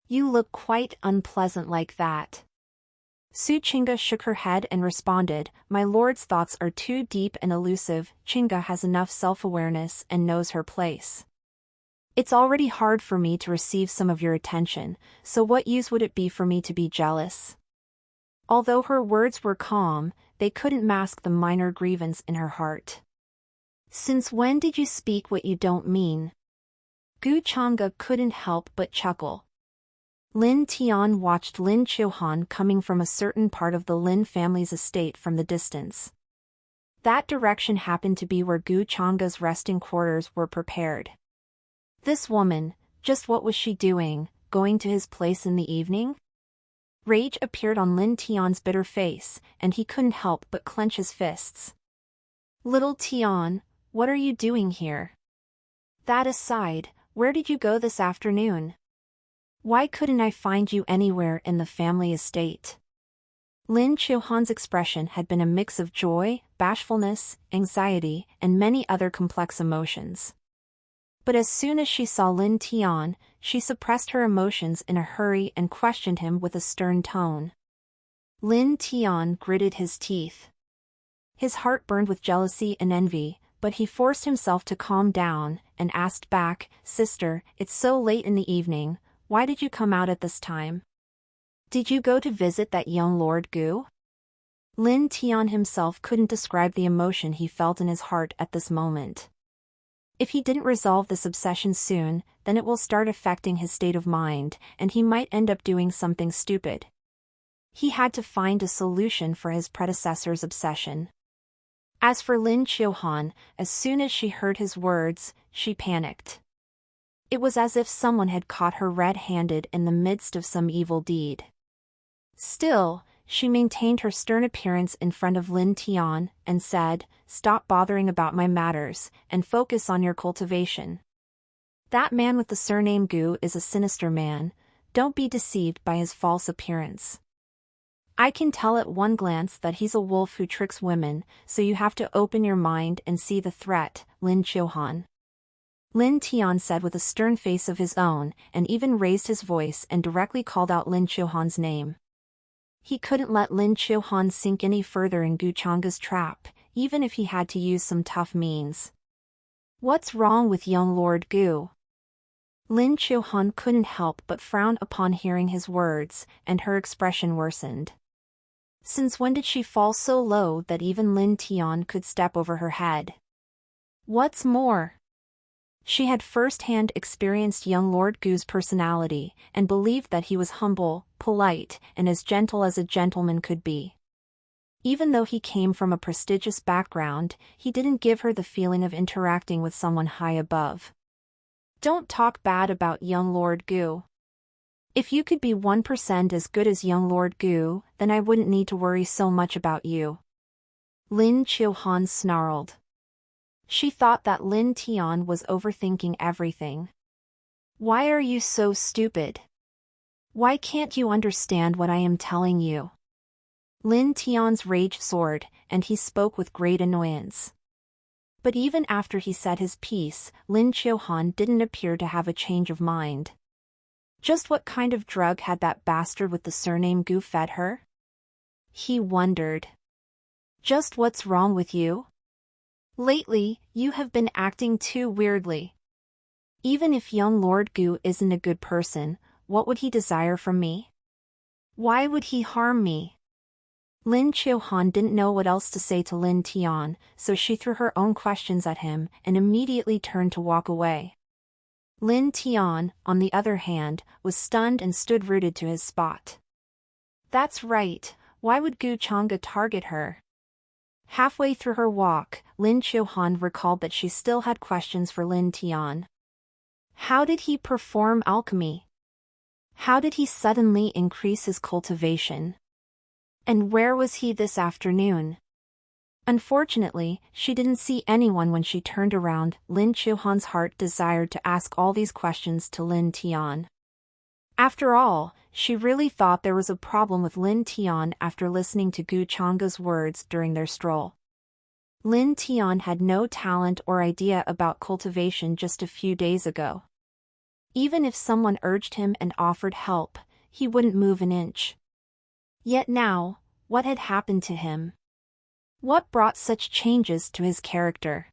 You look quite unpleasant like that. Su Chinga shook her head and responded, my lord's thoughts are too deep and elusive, Chinga has enough self-awareness and knows her place. It's already hard for me to receive some of your attention, so what use would it be for me to be jealous? Although her words were calm, they couldn't mask the minor grievance in her heart. Since when did you speak what you don't mean? Gu Changa couldn't help but chuckle. Lin Tian watched Lin Chuhan coming from a certain part of the Lin family's estate from the distance. That direction happened to be where Gu Changa's resting quarters were prepared. This woman, just what was she doing, going to his place in the evening? Rage appeared on Lin Tian's bitter face, and he couldn't help but clench his fists. Little Tian, what are you doing here? That aside, where did you go this afternoon? Why couldn't I find you anywhere in the family estate? Lin Chuhan's expression had been a mix of joy, bashfulness, anxiety, and many other complex emotions. But as soon as she saw Lin Tian, she suppressed her emotions in a hurry and questioned him with a stern tone. Lin Tian gritted his teeth. His heart burned with jealousy and envy, but he forced himself to calm down, and asked back, Sister, it's so late in the evening, why did you come out at this time? Did you go to visit that young Lord Gu? Lin Tian himself couldn't describe the emotion he felt in his heart at this moment. If he didn't resolve this obsession soon, then it will start affecting his state of mind, and he might end up doing something stupid. He had to find a solution for his predecessor's obsession. As for Lin Chuhan, as soon as she heard his words, she panicked. It was as if someone had caught her red-handed in the midst of some evil deed. Still, she maintained her stern appearance in front of Lin Tian, and said, Stop bothering about my matters, and focus on your cultivation. That man with the surname Gu is a sinister man, don't be deceived by his false appearance. I can tell at one glance that he's a wolf who tricks women, so you have to open your mind and see the threat, Lin Chuhan. Lin Tian said with a stern face of his own, and even raised his voice and directly called out Lin Chuhan's name. He couldn't let Lin Chuhan sink any further in Gu Changa's trap, even if he had to use some tough means. What's wrong with young Lord Gu? Lin Chuhan couldn't help but frown upon hearing his words, and her expression worsened. Since when did she fall so low that even Lin Tian could step over her head? What's more, she had first-hand experienced young Lord Gu's personality, and believed that he was humble, polite, and as gentle as a gentleman could be. Even though he came from a prestigious background, he didn't give her the feeling of interacting with someone high above. Don't talk bad about young Lord Gu. If you could be 1% as good as young Lord Gu, then I wouldn't need to worry so much about you. Lin Chuhan snarled. She thought that Lin Tian was overthinking everything. Why are you so stupid? Why can't you understand what I am telling you? Lin Tian's rage soared, and he spoke with great annoyance. But even after he said his piece, Lin Chuhan didn't appear to have a change of mind. Just what kind of drug had that bastard with the surname Gu fed her? He wondered. Just what's wrong with you? Lately, you have been acting too weirdly. Even if young Lord Gu isn't a good person, what would he desire from me? Why would he harm me? Lin Chuhan didn't know what else to say to Lin Tian, so she threw her own questions at him and immediately turned to walk away. Lin Tian, on the other hand, was stunned and stood rooted to his spot. That's right, why would Gu Changa target her? Halfway through her walk, Lin Chuhan recalled that she still had questions for Lin Tian. How did he perform alchemy? How did he suddenly increase his cultivation? And where was he this afternoon? Unfortunately, she didn't see anyone when she turned around. Lin Chuhan's heart desired to ask all these questions to Lin Tian. After all, she really thought there was a problem with Lin Tian after listening to Gu Changa's words during their stroll. Lin Tian had no talent or idea about cultivation just a few days ago. Even if someone urged him and offered help, he wouldn't move an inch. Yet now, what had happened to him? What brought such changes to his character?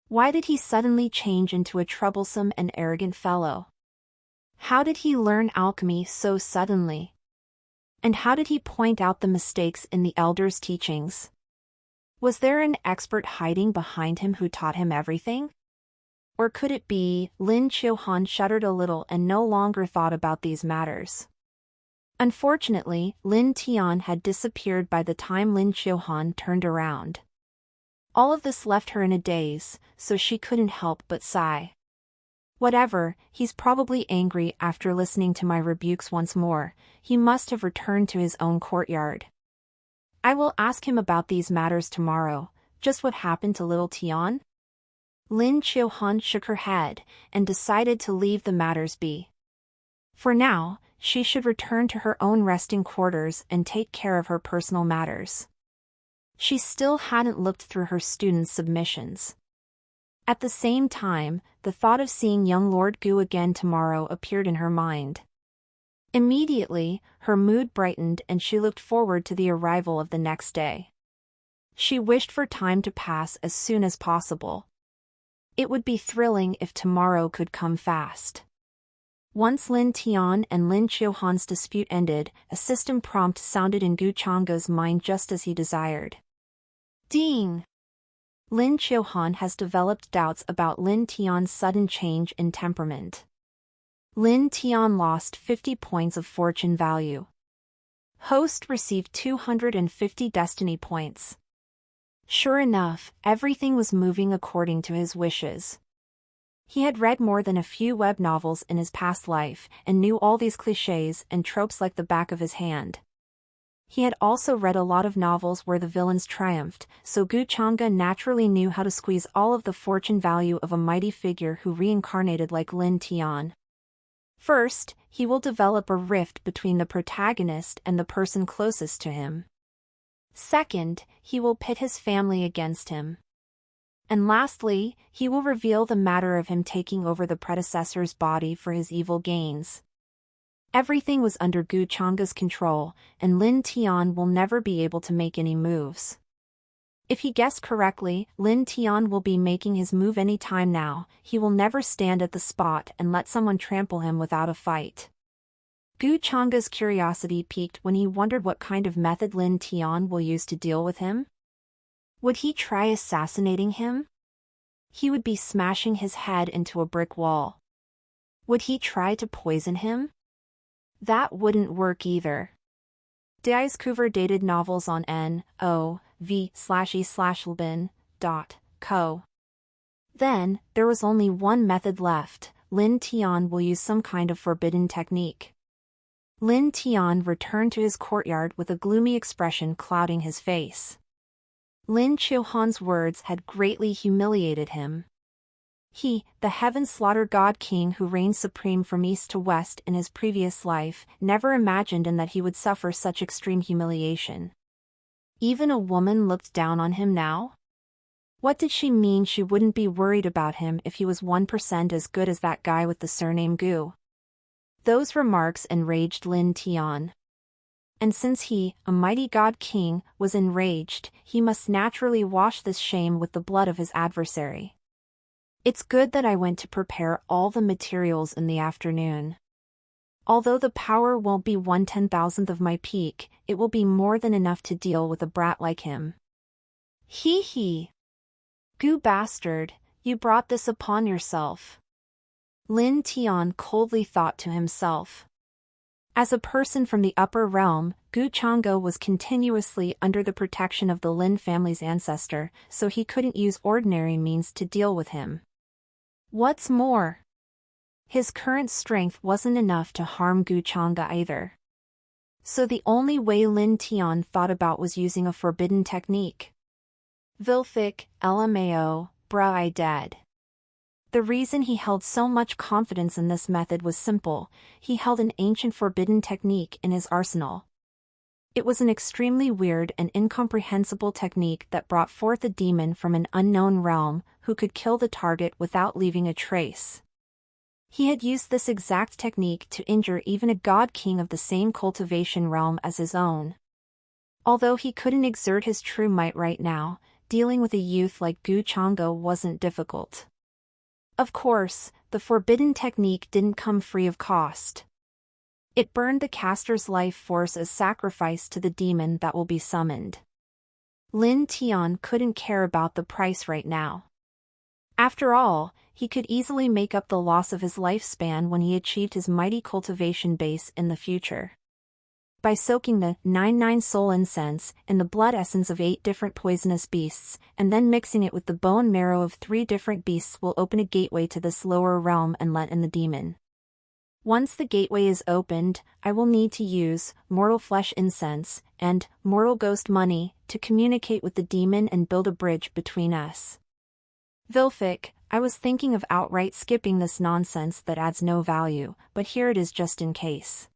Why did he suddenly change into a troublesome and arrogant fellow? How did he learn alchemy so suddenly? And how did he point out the mistakes in the elders' teachings? Was there an expert hiding behind him who taught him everything? Or could it be? Lin Chuhan shuddered a little and no longer thought about these matters. Unfortunately, Lin Tian had disappeared by the time Lin Chuhan turned around. All of this left her in a daze, so she couldn't help but sigh. Whatever, he's probably angry after listening to my rebukes once more. He must have returned to his own courtyard. I will ask him about these matters tomorrow. Just what happened to little Tian? Lin Chuhan shook her head and decided to leave the matters be. For now, she should return to her own resting quarters and take care of her personal matters. She still hadn't looked through her students' submissions. At the same time, the thought of seeing young Lord Gu again tomorrow appeared in her mind. Immediately, her mood brightened and she looked forward to the arrival of the next day. She wished for time to pass as soon as possible. It would be thrilling if tomorrow could come fast. Once Lin Tian and Lin Chuhan's dispute ended, a system prompt sounded in Gu Changa's mind just as he desired. Ding! Lin Chuhan has developed doubts about Lin Tian's sudden change in temperament. Lin Tian lost 50 points of fortune value. Host received 250 destiny points. Sure enough, everything was moving according to his wishes. He had read more than a few web novels in his past life and knew all these clichés and tropes like the back of his hand. He had also read a lot of novels where the villains triumphed, so Gu Changa naturally knew how to squeeze all of the fortune value of a mighty figure who reincarnated like Lin Tian. First, he will develop a rift between the protagonist and the person closest to him. Second, he will pit his family against him. And lastly, he will reveal the matter of him taking over the predecessor's body for his evil gains. Everything was under Gu Changa's control, and Lin Tian will never be able to make any moves. If he guessed correctly, Lin Tian will be making his move any time now. He will never stand at the spot and let someone trample him without a fight. Gu Changa's curiosity piqued when he wondered what kind of method Lin Tian will use to deal with him. Would he try assassinating him? He would be smashing his head into a brick wall. Would he try to poison him? That wouldn't work either. Diascover dated novels on NOV/E/Lbin.co. Then, there was only one method left. Lin Tian will use some kind of forbidden technique. Lin Tian returned to his courtyard with a gloomy expression clouding his face. Lin Chuhan's words had greatly humiliated him. He, the heaven-slaughter god king who reigned supreme from east to west in his previous life, never imagined that he would suffer such extreme humiliation. Even a woman looked down on him now? What did she mean she wouldn't be worried about him if he was 1% as good as that guy with the surname Gu? Those remarks enraged Lin Tian. And since he, a mighty god king, was enraged, he must naturally wash this shame with the blood of his adversary. It's good that I went to prepare all the materials in the afternoon. Although the power won't be 1/10,000th of my peak, it will be more than enough to deal with a brat like him. Hee hee. Gu bastard, you brought this upon yourself. Lin Tian coldly thought to himself. As a person from the upper realm, Gu Chang'e was continuously under the protection of the Lin family's ancestor, so he couldn't use ordinary means to deal with him. What's more, his current strength wasn't enough to harm Gu Chang'e either. So the only way Lin Tian thought about was using a forbidden technique. Vilfic, LMAO, bruh, I dead. The reason he held so much confidence in this method was simple: he held an ancient forbidden technique in his arsenal. It was an extremely weird and incomprehensible technique that brought forth a demon from an unknown realm who could kill the target without leaving a trace. He had used this exact technique to injure even a god king of the same cultivation realm as his own. Although he couldn't exert his true might right now, dealing with a youth like Gu Chang'e wasn't difficult. Of course, the forbidden technique didn't come free of cost. It burned the caster's life force as sacrifice to the demon that will be summoned. Lin Tian couldn't care about the price right now. After all, he could easily make up the loss of his lifespan when he achieved his mighty cultivation base in the future. By soaking the 99 soul incense in the blood essence of 8 different poisonous beasts, and then mixing it with the bone marrow of 3 different beasts will open a gateway to this lower realm and let in the demon. Once the gateway is opened, I will need to use mortal flesh incense and mortal ghost money to communicate with the demon and build a bridge between us. Vilfic, I was thinking of outright skipping this nonsense that adds no value, but here it is just in case.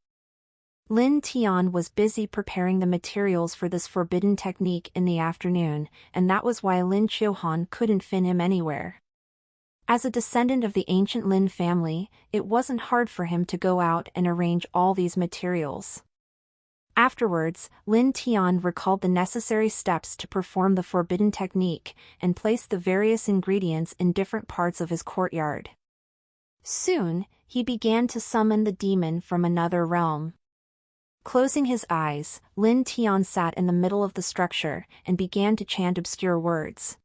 Lin Tian was busy preparing the materials for this forbidden technique in the afternoon, and that was why Lin Chiohan couldn't fin him anywhere. As a descendant of the ancient Lin family, it wasn't hard for him to go out and arrange all these materials. Afterwards, Lin Tian recalled the necessary steps to perform the forbidden technique, and placed the various ingredients in different parts of his courtyard. Soon, he began to summon the demon from another realm. Closing his eyes, Lin Tian sat in the middle of the structure and began to chant obscure words.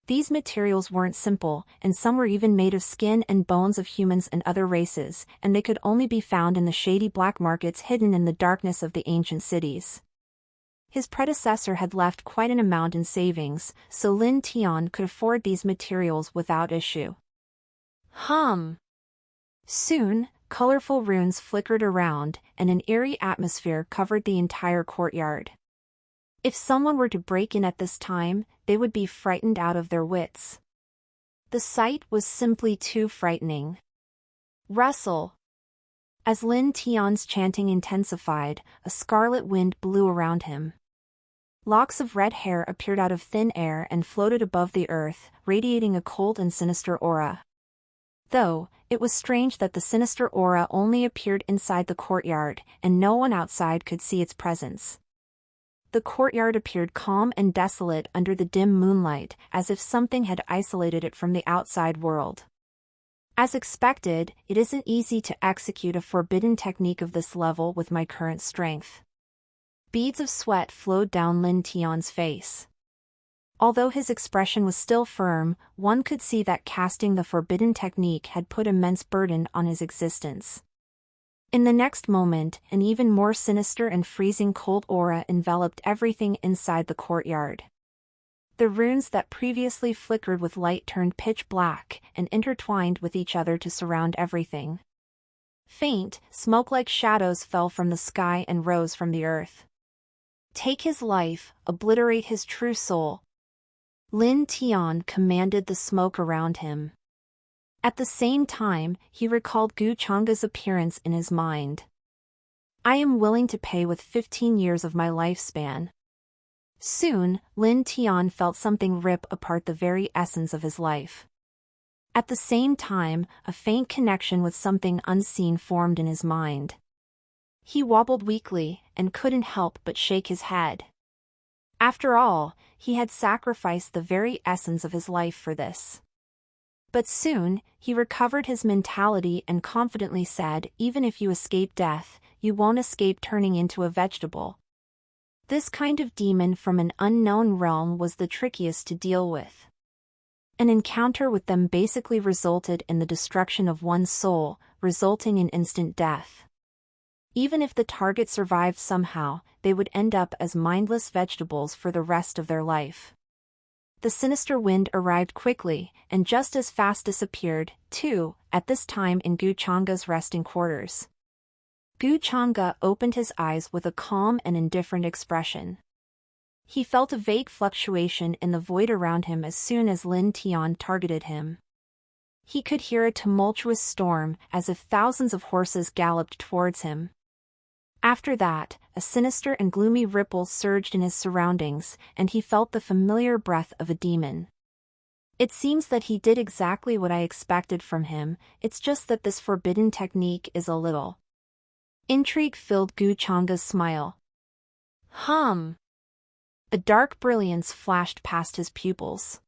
These materials weren't simple, and some were even made of skin and bones of humans and other races, and they could only be found in the shady black markets hidden in the darkness of the ancient cities. His predecessor had left quite an amount in savings, so Lin Tian could afford these materials without issue. Soon, colorful runes flickered around, and an eerie atmosphere covered the entire courtyard. If someone were to break in at this time, they would be frightened out of their wits. The sight was simply too frightening. Rustle! As Lin Tian's chanting intensified, a scarlet wind blew around him. Locks of red hair appeared out of thin air and floated above the earth, radiating a cold and sinister aura. Though, it was strange that the sinister aura only appeared inside the courtyard, and no one outside could see its presence. The courtyard appeared calm and desolate under the dim moonlight, as if something had isolated it from the outside world. As expected, it isn't easy to execute a forbidden technique of this level with my current strength. Beads of sweat flowed down Lin Tian's face. Although his expression was still firm, one could see that casting the forbidden technique had put immense burden on his existence. In the next moment, an even more sinister and freezing cold aura enveloped everything inside the courtyard. The runes that previously flickered with light turned pitch black and intertwined with each other to surround everything. Faint, smoke-like shadows fell from the sky and rose from the earth. Take his life, obliterate his true soul. Lin Tian commanded the smoke around him. At the same time, he recalled Gu Chang'e's appearance in his mind. I am willing to pay with 15 years of my lifespan. Soon, Lin Tian felt something rip apart the very essence of his life. At the same time, a faint connection with something unseen formed in his mind. He wobbled weakly, and couldn't help but shake his head. After all, he had sacrificed the very essence of his life for this. But soon, he recovered his mentality and confidently said, even if you escape death, you won't escape turning into a vegetable. This kind of demon from an unknown realm was the trickiest to deal with. An encounter with them basically resulted in the destruction of one's soul, resulting in instant death. Even if the target survived somehow, they would end up as mindless vegetables for the rest of their life. The sinister wind arrived quickly, and just as fast disappeared, too, at this time in Gu Changa's resting quarters. Gu Changa opened his eyes with a calm and indifferent expression. He felt a vague fluctuation in the void around him as soon as Lin Tian targeted him. He could hear a tumultuous storm, as if thousands of horses galloped towards him. After that, a sinister and gloomy ripple surged in his surroundings, and he felt the familiar breath of a demon. It seems that he did exactly what I expected from him, it's just that this forbidden technique is a little. Intrigue filled Gu Changa's smile. A dark brilliance flashed past his pupils.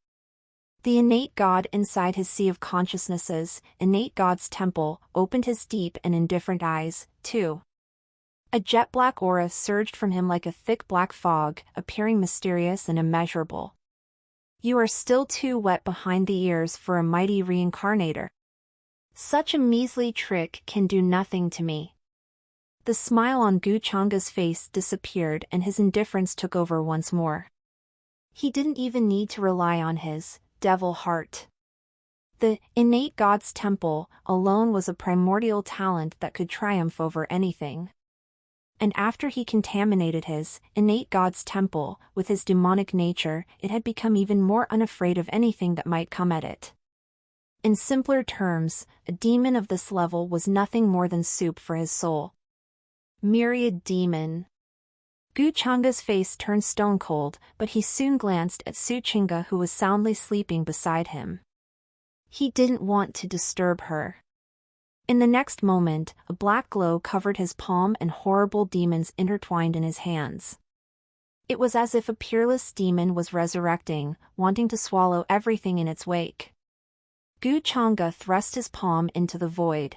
The innate god inside his sea of consciousnesses, innate god's temple, opened his deep and indifferent eyes, too. A jet-black aura surged from him like a thick black fog, appearing mysterious and immeasurable. You are still too wet behind the ears for a mighty reincarnator. Such a measly trick can do nothing to me. The smile on Gu Changa's face disappeared and his indifference took over once more. He didn't even need to rely on his devil heart. The innate god's temple alone was a primordial talent that could triumph over anything. And after he contaminated his innate god's temple with his demonic nature, it had become even more unafraid of anything that might come at it. In simpler terms, a demon of this level was nothing more than soup for his soul. Myriad demon. Gu Changa's face turned stone cold, but he soon glanced at Su Chinga, who was soundly sleeping beside him. He didn't want to disturb her. In the next moment, a black glow covered his palm and horrible demons intertwined in his hands. It was as if a peerless demon was resurrecting, wanting to swallow everything in its wake. Gu Changa thrust his palm into the void.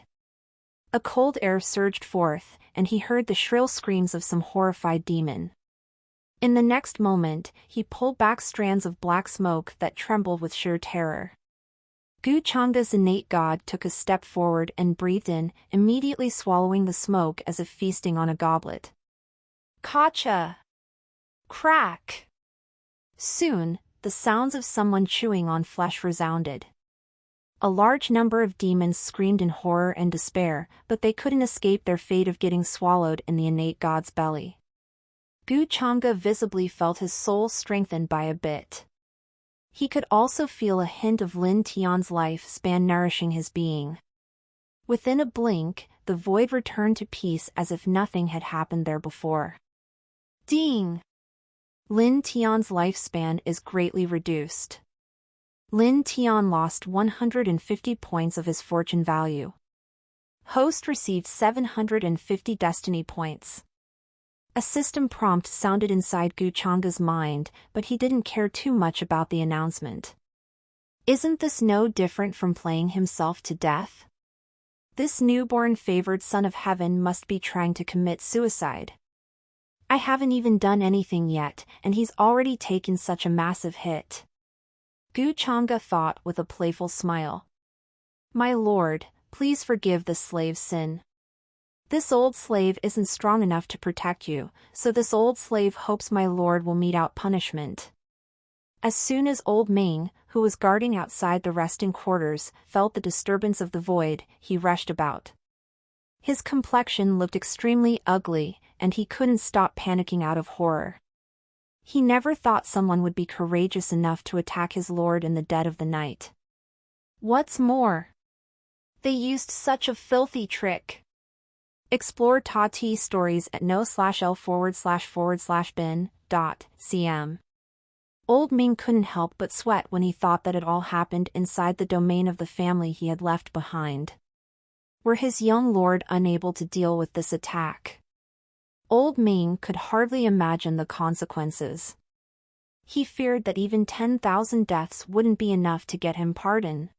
A cold air surged forth, and he heard the shrill screams of some horrified demon. In the next moment, he pulled back strands of black smoke that trembled with sheer terror. Gu Changa's innate god took a step forward and breathed in, immediately swallowing the smoke as if feasting on a goblet. Kacha! Crack! Soon, the sounds of someone chewing on flesh resounded. A large number of demons screamed in horror and despair, but they couldn't escape their fate of getting swallowed in the innate god's belly. Gu Changa visibly felt his soul strengthened by a bit. He could also feel a hint of Lin Tian's life span nourishing his being. Within a blink, the void returned to peace as if nothing had happened there before. Ding! Lin Tian's lifespan is greatly reduced. Lin Tian lost 150 points of his fortune value. Host received 750 destiny points. A system prompt sounded inside Gu Changa's mind, but he didn't care too much about the announcement. Isn't this no different from playing himself to death? This newborn favored son of heaven must be trying to commit suicide. I haven't even done anything yet, and he's already taken such a massive hit. Gu Changa thought with a playful smile. My lord, please forgive the slave's sin. This old slave isn't strong enough to protect you, so this old slave hopes my lord will mete out punishment. As soon as old Ming, who was guarding outside the resting quarters, felt the disturbance of the void, he rushed about. His complexion looked extremely ugly, and he couldn't stop panicking out of horror. He never thought someone would be courageous enough to attack his lord in the dead of the night. What's more, they used such a filthy trick. Explore Tati stories at no/l/bin.cm. Old Ming couldn't help but sweat when he thought that it all happened inside the domain of the family he had left behind. Were his young lord unable to deal with this attack? Old Ming could hardly imagine the consequences. He feared that even 10,000 deaths wouldn't be enough to get him pardon.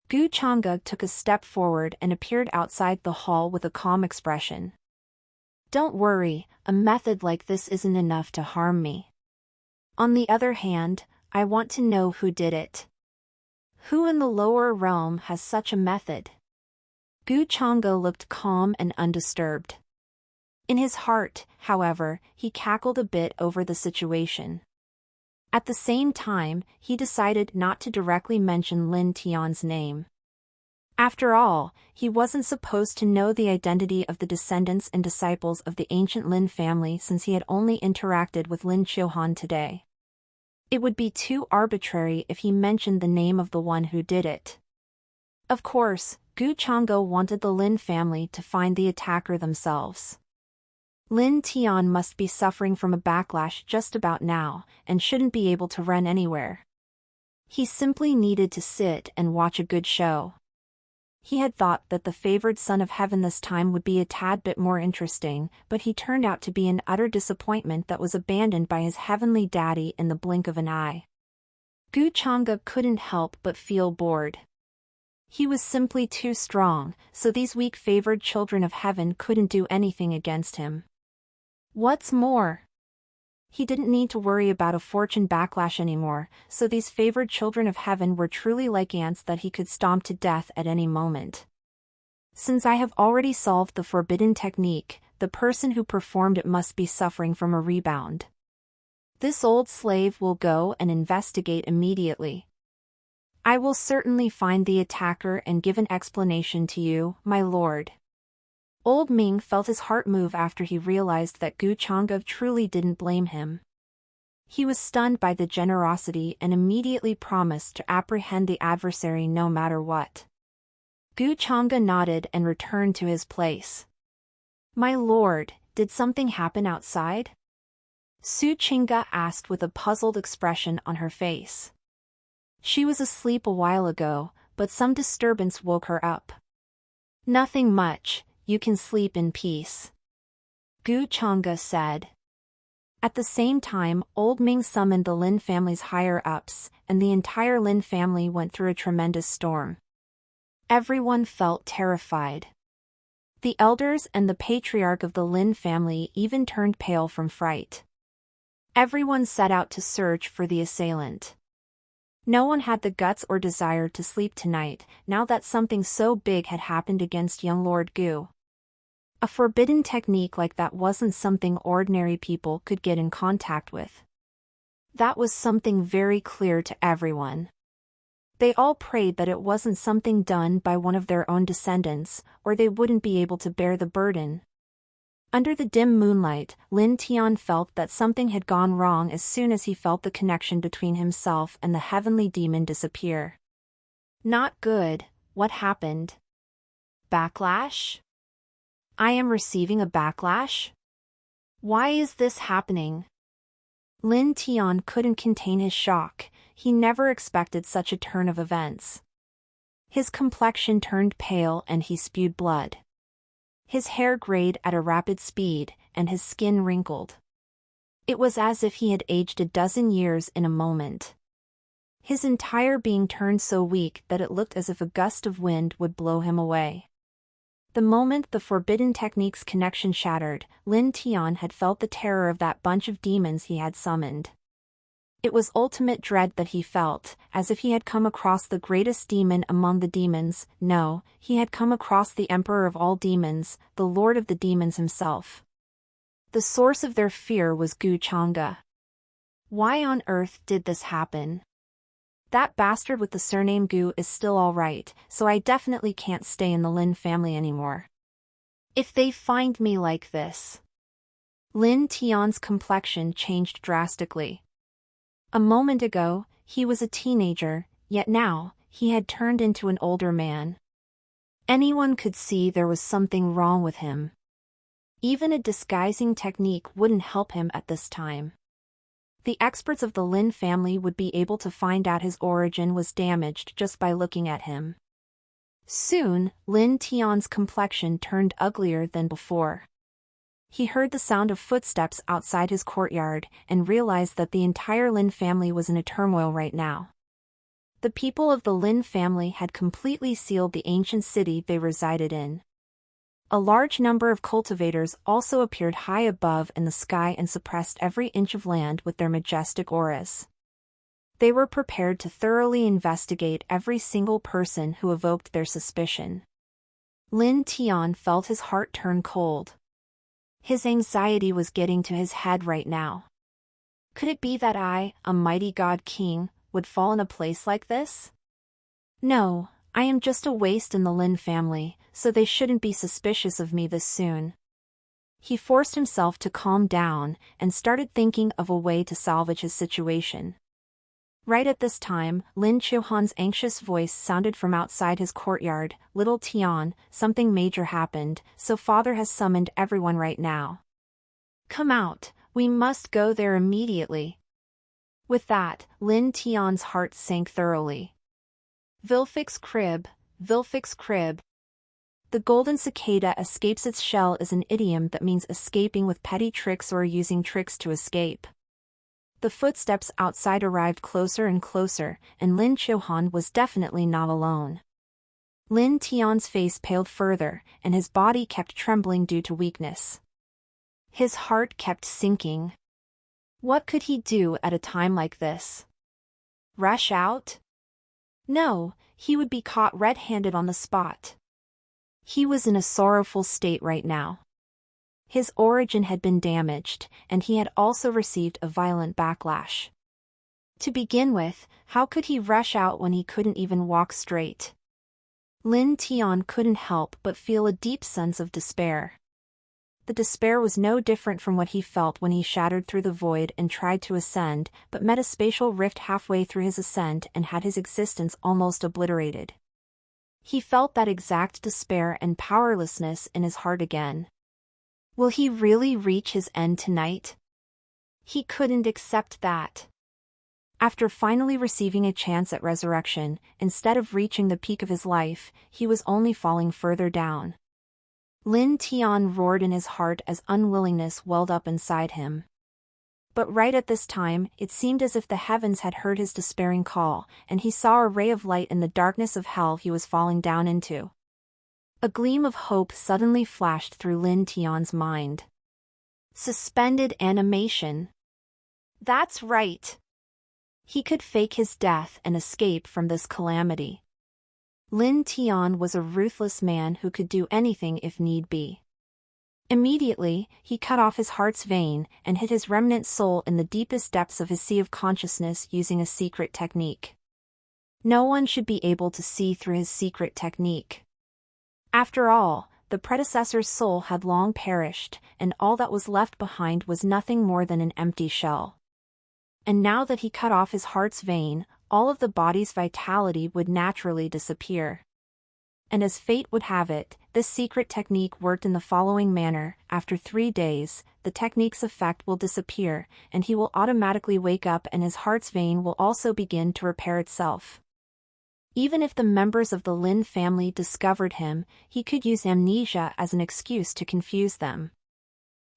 Gu Changa took a step forward and appeared outside the hall with a calm expression. Don't worry, a method like this isn't enough to harm me. On the other hand, I want to know who did it. Who in the lower realm has such a method? Gu Chang'e looked calm and undisturbed. In his heart, however, he cackled a bit over the situation. At the same time, he decided not to directly mention Lin Tian's name. After all, he wasn't supposed to know the identity of the descendants and disciples of the ancient Lin family since he had only interacted with Lin Qiuhan today. It would be too arbitrary if he mentioned the name of the one who did it. Of course, Gu Chang'e wanted the Lin family to find the attacker themselves. Lin Tian must be suffering from a backlash just about now, and shouldn't be able to run anywhere. He simply needed to sit and watch a good show. He had thought that the favored son of heaven this time would be a tad bit more interesting, but he turned out to be an utter disappointment that was abandoned by his heavenly daddy in the blink of an eye. Gu Chang'e couldn't help but feel bored. He was simply too strong, so these weak favored children of heaven couldn't do anything against him. What's more, he didn't need to worry about a fortune backlash anymore, so these favored children of heaven were truly like ants that he could stomp to death at any moment. Since I have already solved the forbidden technique, the person who performed it must be suffering from a rebound. This old slave will go and investigate immediately. I will certainly find the attacker and give an explanation to you, my lord. Old Ming felt his heart move after he realized that Gu Chang'e truly didn't blame him. He was stunned by the generosity and immediately promised to apprehend the adversary no matter what. Gu Chang'e nodded and returned to his place. My lord, did something happen outside? Su Qingge asked with a puzzled expression on her face. She was asleep a while ago, but some disturbance woke her up. Nothing much. You can sleep in peace, Gu Chang'e said. At the same time, Old Ming summoned the Lin family's higher-ups, and the entire Lin family went through a tremendous storm. Everyone felt terrified. The elders and the patriarch of the Lin family even turned pale from fright. Everyone set out to search for the assailant. No one had the guts or desire to sleep tonight, now that something so big had happened against young Lord Gu. A forbidden technique like that wasn't something ordinary people could get in contact with. That was something very clear to everyone. They all prayed that it wasn't something done by one of their own descendants, or they wouldn't be able to bear the burden. Under the dim moonlight, Lin Tian felt that something had gone wrong as soon as he felt the connection between himself and the heavenly demon disappear. Not good. What happened? Backlash? I am receiving a backlash? Why is this happening? Lin Tian couldn't contain his shock. He never expected such a turn of events. His complexion turned pale and he spewed blood. His hair grayed at a rapid speed, and his skin wrinkled. It was as if he had aged a dozen years in a moment. His entire being turned so weak that it looked as if a gust of wind would blow him away. The moment the forbidden technique's connection shattered, Lin Tian had felt the terror of that bunch of demons he had summoned. It was ultimate dread that he felt, as if he had come across the greatest demon among the demons. No, he had come across the emperor of all demons, the lord of the demons himself. The source of their fear was Gu Chang'e. Why on earth did this happen? That bastard with the surname Gu is still alright, so I definitely can't stay in the Lin family anymore. If they find me like this... Lin Tian's complexion changed drastically. A moment ago, he was a teenager, yet now, he had turned into an older man. Anyone could see there was something wrong with him. Even a disguising technique wouldn't help him at this time. The experts of the Lin family would be able to find out his origin was damaged just by looking at him. Soon, Lin Tian's complexion turned uglier than before. He heard the sound of footsteps outside his courtyard and realized that the entire Lin family was in a turmoil right now. The people of the Lin family had completely sealed the ancient city they resided in. A large number of cultivators also appeared high above in the sky and suppressed every inch of land with their majestic auras. They were prepared to thoroughly investigate every single person who evoked their suspicion. Lin Tian felt his heart turn cold. His anxiety was getting to his head right now. Could it be that I, a mighty god king, would fall in a place like this? No, I am just a waste in the Lin family, so they shouldn't be suspicious of me this soon. He forced himself to calm down and started thinking of a way to salvage his situation. Right at this time, Lin Chuhan's anxious voice sounded from outside his courtyard. "Little Tian, something major happened, so father has summoned everyone right now. Come out, we must go there immediately." With that, Lin Tian's heart sank thoroughly. Vilfic's crib, Vilfic's crib. The golden cicada escapes its shell is an idiom that means escaping with petty tricks or using tricks to escape. The footsteps outside arrived closer and closer, and Lin Chuhan was definitely not alone. Lin Tian's face paled further, and his body kept trembling due to weakness. His heart kept sinking. What could he do at a time like this? Rush out? No, he would be caught red-handed on the spot. He was in a sorrowful state right now. His origin had been damaged, and he had also received a violent backlash. To begin with, how could he rush out when he couldn't even walk straight? Lin Tian couldn't help but feel a deep sense of despair. The despair was no different from what he felt when he shattered through the void and tried to ascend, but met a spatial rift halfway through his ascent and had his existence almost obliterated. He felt that exact despair and powerlessness in his heart again. Will he really reach his end tonight? He couldn't accept that. After finally receiving a chance at resurrection, instead of reaching the peak of his life, he was only falling further down. Lin Tian roared in his heart as unwillingness welled up inside him. But right at this time, it seemed as if the heavens had heard his despairing call, and he saw a ray of light in the darkness of hell he was falling down into. A gleam of hope suddenly flashed through Lin Tian's mind. Suspended animation. That's right. He could fake his death and escape from this calamity. Lin Tian was a ruthless man who could do anything if need be. Immediately, he cut off his heart's vein and hid his remnant soul in the deepest depths of his sea of consciousness using a secret technique. No one should be able to see through his secret technique. After all, the predecessor's soul had long perished, and all that was left behind was nothing more than an empty shell. And now that he cut off his heart's vein, all of the body's vitality would naturally disappear. And as fate would have it, this secret technique worked in the following manner: after 3 days, the technique's effect will disappear, and he will automatically wake up and his heart's vein will also begin to repair itself. Even if the members of the Lin family discovered him, he could use amnesia as an excuse to confuse them.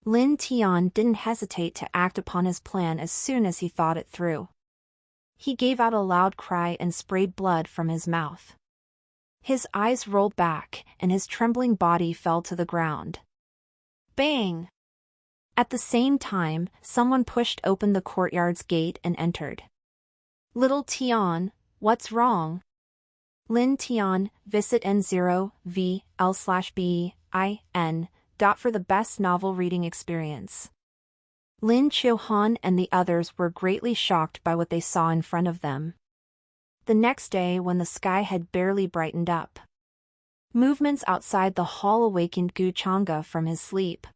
Lin Tian didn't hesitate to act upon his plan as soon as he thought it through. He gave out a loud cry and sprayed blood from his mouth. His eyes rolled back, and his trembling body fell to the ground. Bang! At the same time, someone pushed open the courtyard's gate and entered. Little Tian, what's wrong? Lin Tian, visit N0VL/BIN. For the best novel reading experience. Lin Chuhan and the others were greatly shocked by what they saw in front of them. The next day, when the sky had barely brightened up, movements outside the hall awakened Gu Chang'e from his sleep.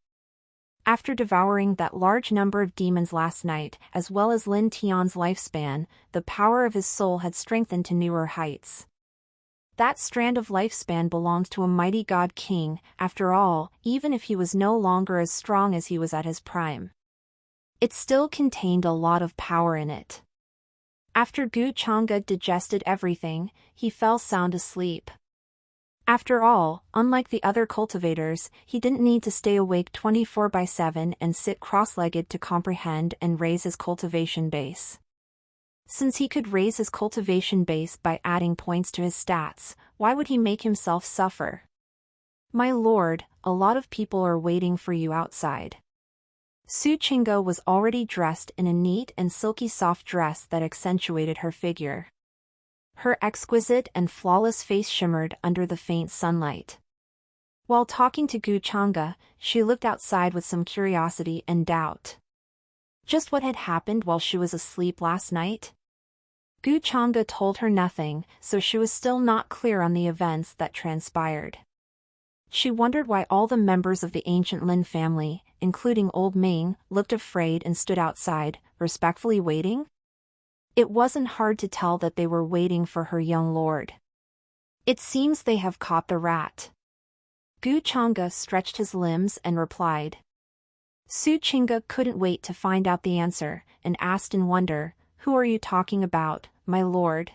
After devouring that large number of demons last night, as well as Lin Tian's lifespan, the power of his soul had strengthened to newer heights. That strand of lifespan belonged to a mighty god king, after all, even if he was no longer as strong as he was at his prime. It still contained a lot of power in it. After Gu Chang'e digested everything, he fell sound asleep. After all, unlike the other cultivators, he didn't need to stay awake 24/7 and sit cross-legged to comprehend and raise his cultivation base. Since he could raise his cultivation base by adding points to his stats, why would he make himself suffer? My lord, a lot of people are waiting for you outside. Su Qingge was already dressed in a neat and silky soft dress that accentuated her figure. Her exquisite and flawless face shimmered under the faint sunlight. While talking to Gu Changa, she looked outside with some curiosity and doubt. Just what had happened while she was asleep last night? Gu Changa told her nothing, so she was still not clear on the events that transpired. She wondered why all the members of the ancient Lin family, including old Ming, looked afraid and stood outside, respectfully waiting. It wasn't hard to tell that they were waiting for her young lord. It seems they have caught the rat. Gu Changa stretched his limbs and replied. Su Chinga couldn't wait to find out the answer, and asked in wonder, "Who are you talking about, my lord?"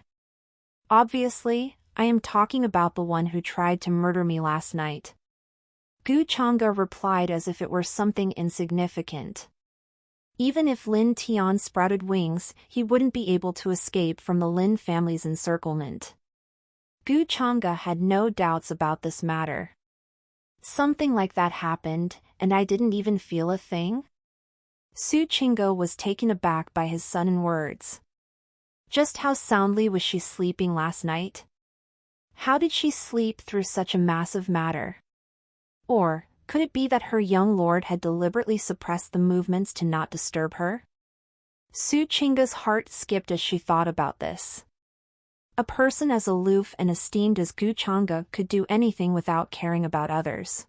"Obviously, I am talking about the one who tried to murder me last night." Gu Changa replied as if it were something insignificant. Even if Lin Tian sprouted wings, he wouldn't be able to escape from the Lin family's encirclement. Gu Changa had no doubts about this matter. Something like that happened, and I didn't even feel a thing? Su Chinga was taken aback by his sudden words. Just how soundly was she sleeping last night? How did she sleep through such a massive matter? Or, could it be that her young lord had deliberately suppressed the movements to not disturb her? Su Chinga's heart skipped as she thought about this. A person as aloof and esteemed as Gu Changa could do anything without caring about others.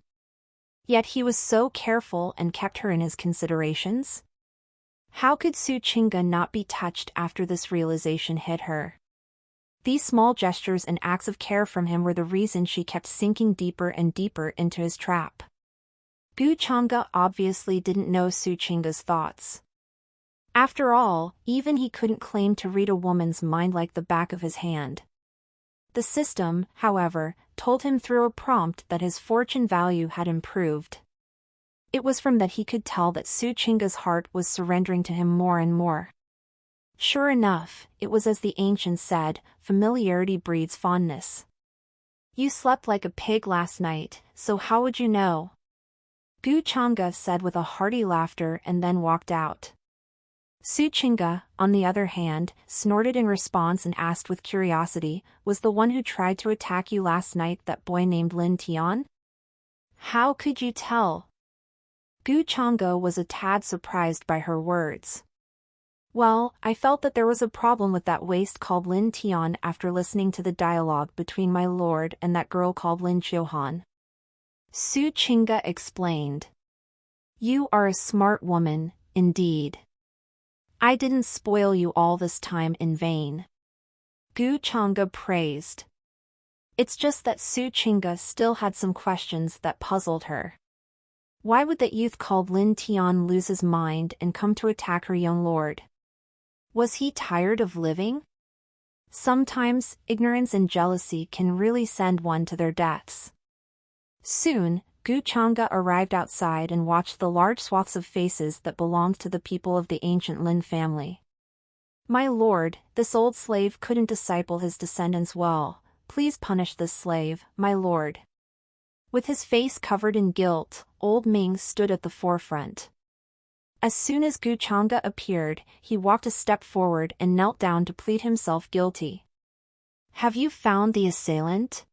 Yet he was so careful and kept her in his considerations. How could Su Chinga not be touched after this realization hit her? These small gestures and acts of care from him were the reason she kept sinking deeper and deeper into his trap. Gu Changa obviously didn't know Su Chinga's thoughts. After all, even he couldn't claim to read a woman's mind like the back of his hand. The system, however, told him through a prompt that his fortune value had improved. It was from that he could tell that Su Chinga's heart was surrendering to him more and more. Sure enough, it was as the ancients said, familiarity breeds fondness. You slept like a pig last night, so how would you know? Gu Changa said with a hearty laughter and then walked out. Su Chinga, on the other hand, snorted in response and asked with curiosity, "Was the one who tried to attack you last night that boy named Lin Tian?" "How could you tell?" Gu Changa was a tad surprised by her words. "Well, I felt that there was a problem with that waste called Lin Tian after listening to the dialogue between my lord and that girl called Lin Chiohan." Su Chinga explained. "You are a smart woman, indeed. I didn't spoil you all this time in vain." Gu Changa praised. It's just that Su Chinga still had some questions that puzzled her. Why would that youth called Lin Tian lose his mind and come to attack her young lord? Was he tired of living? Sometimes, ignorance and jealousy can really send one to their deaths. Soon, Gu Changa arrived outside and watched the large swaths of faces that belonged to the people of the ancient Lin family. "My lord, this old slave couldn't disciple his descendants well. Please punish this slave, my lord." With his face covered in guilt, old Ming stood at the forefront. As soon as Gu Changa appeared, he walked a step forward and knelt down to plead himself guilty. "Have you found the assailant?"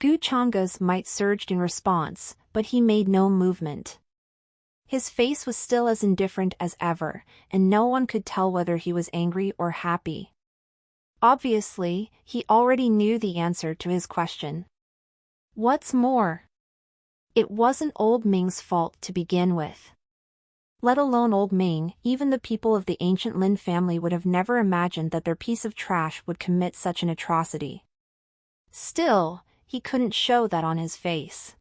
Gu Changa's might surged in response, but he made no movement. His face was still as indifferent as ever, and no one could tell whether he was angry or happy. Obviously, he already knew the answer to his question. What's more, it wasn't old Ming's fault to begin with. Let alone old Ming, even the people of the ancient Lin family would have never imagined that their piece of trash would commit such an atrocity. Still, he couldn't show that on his face.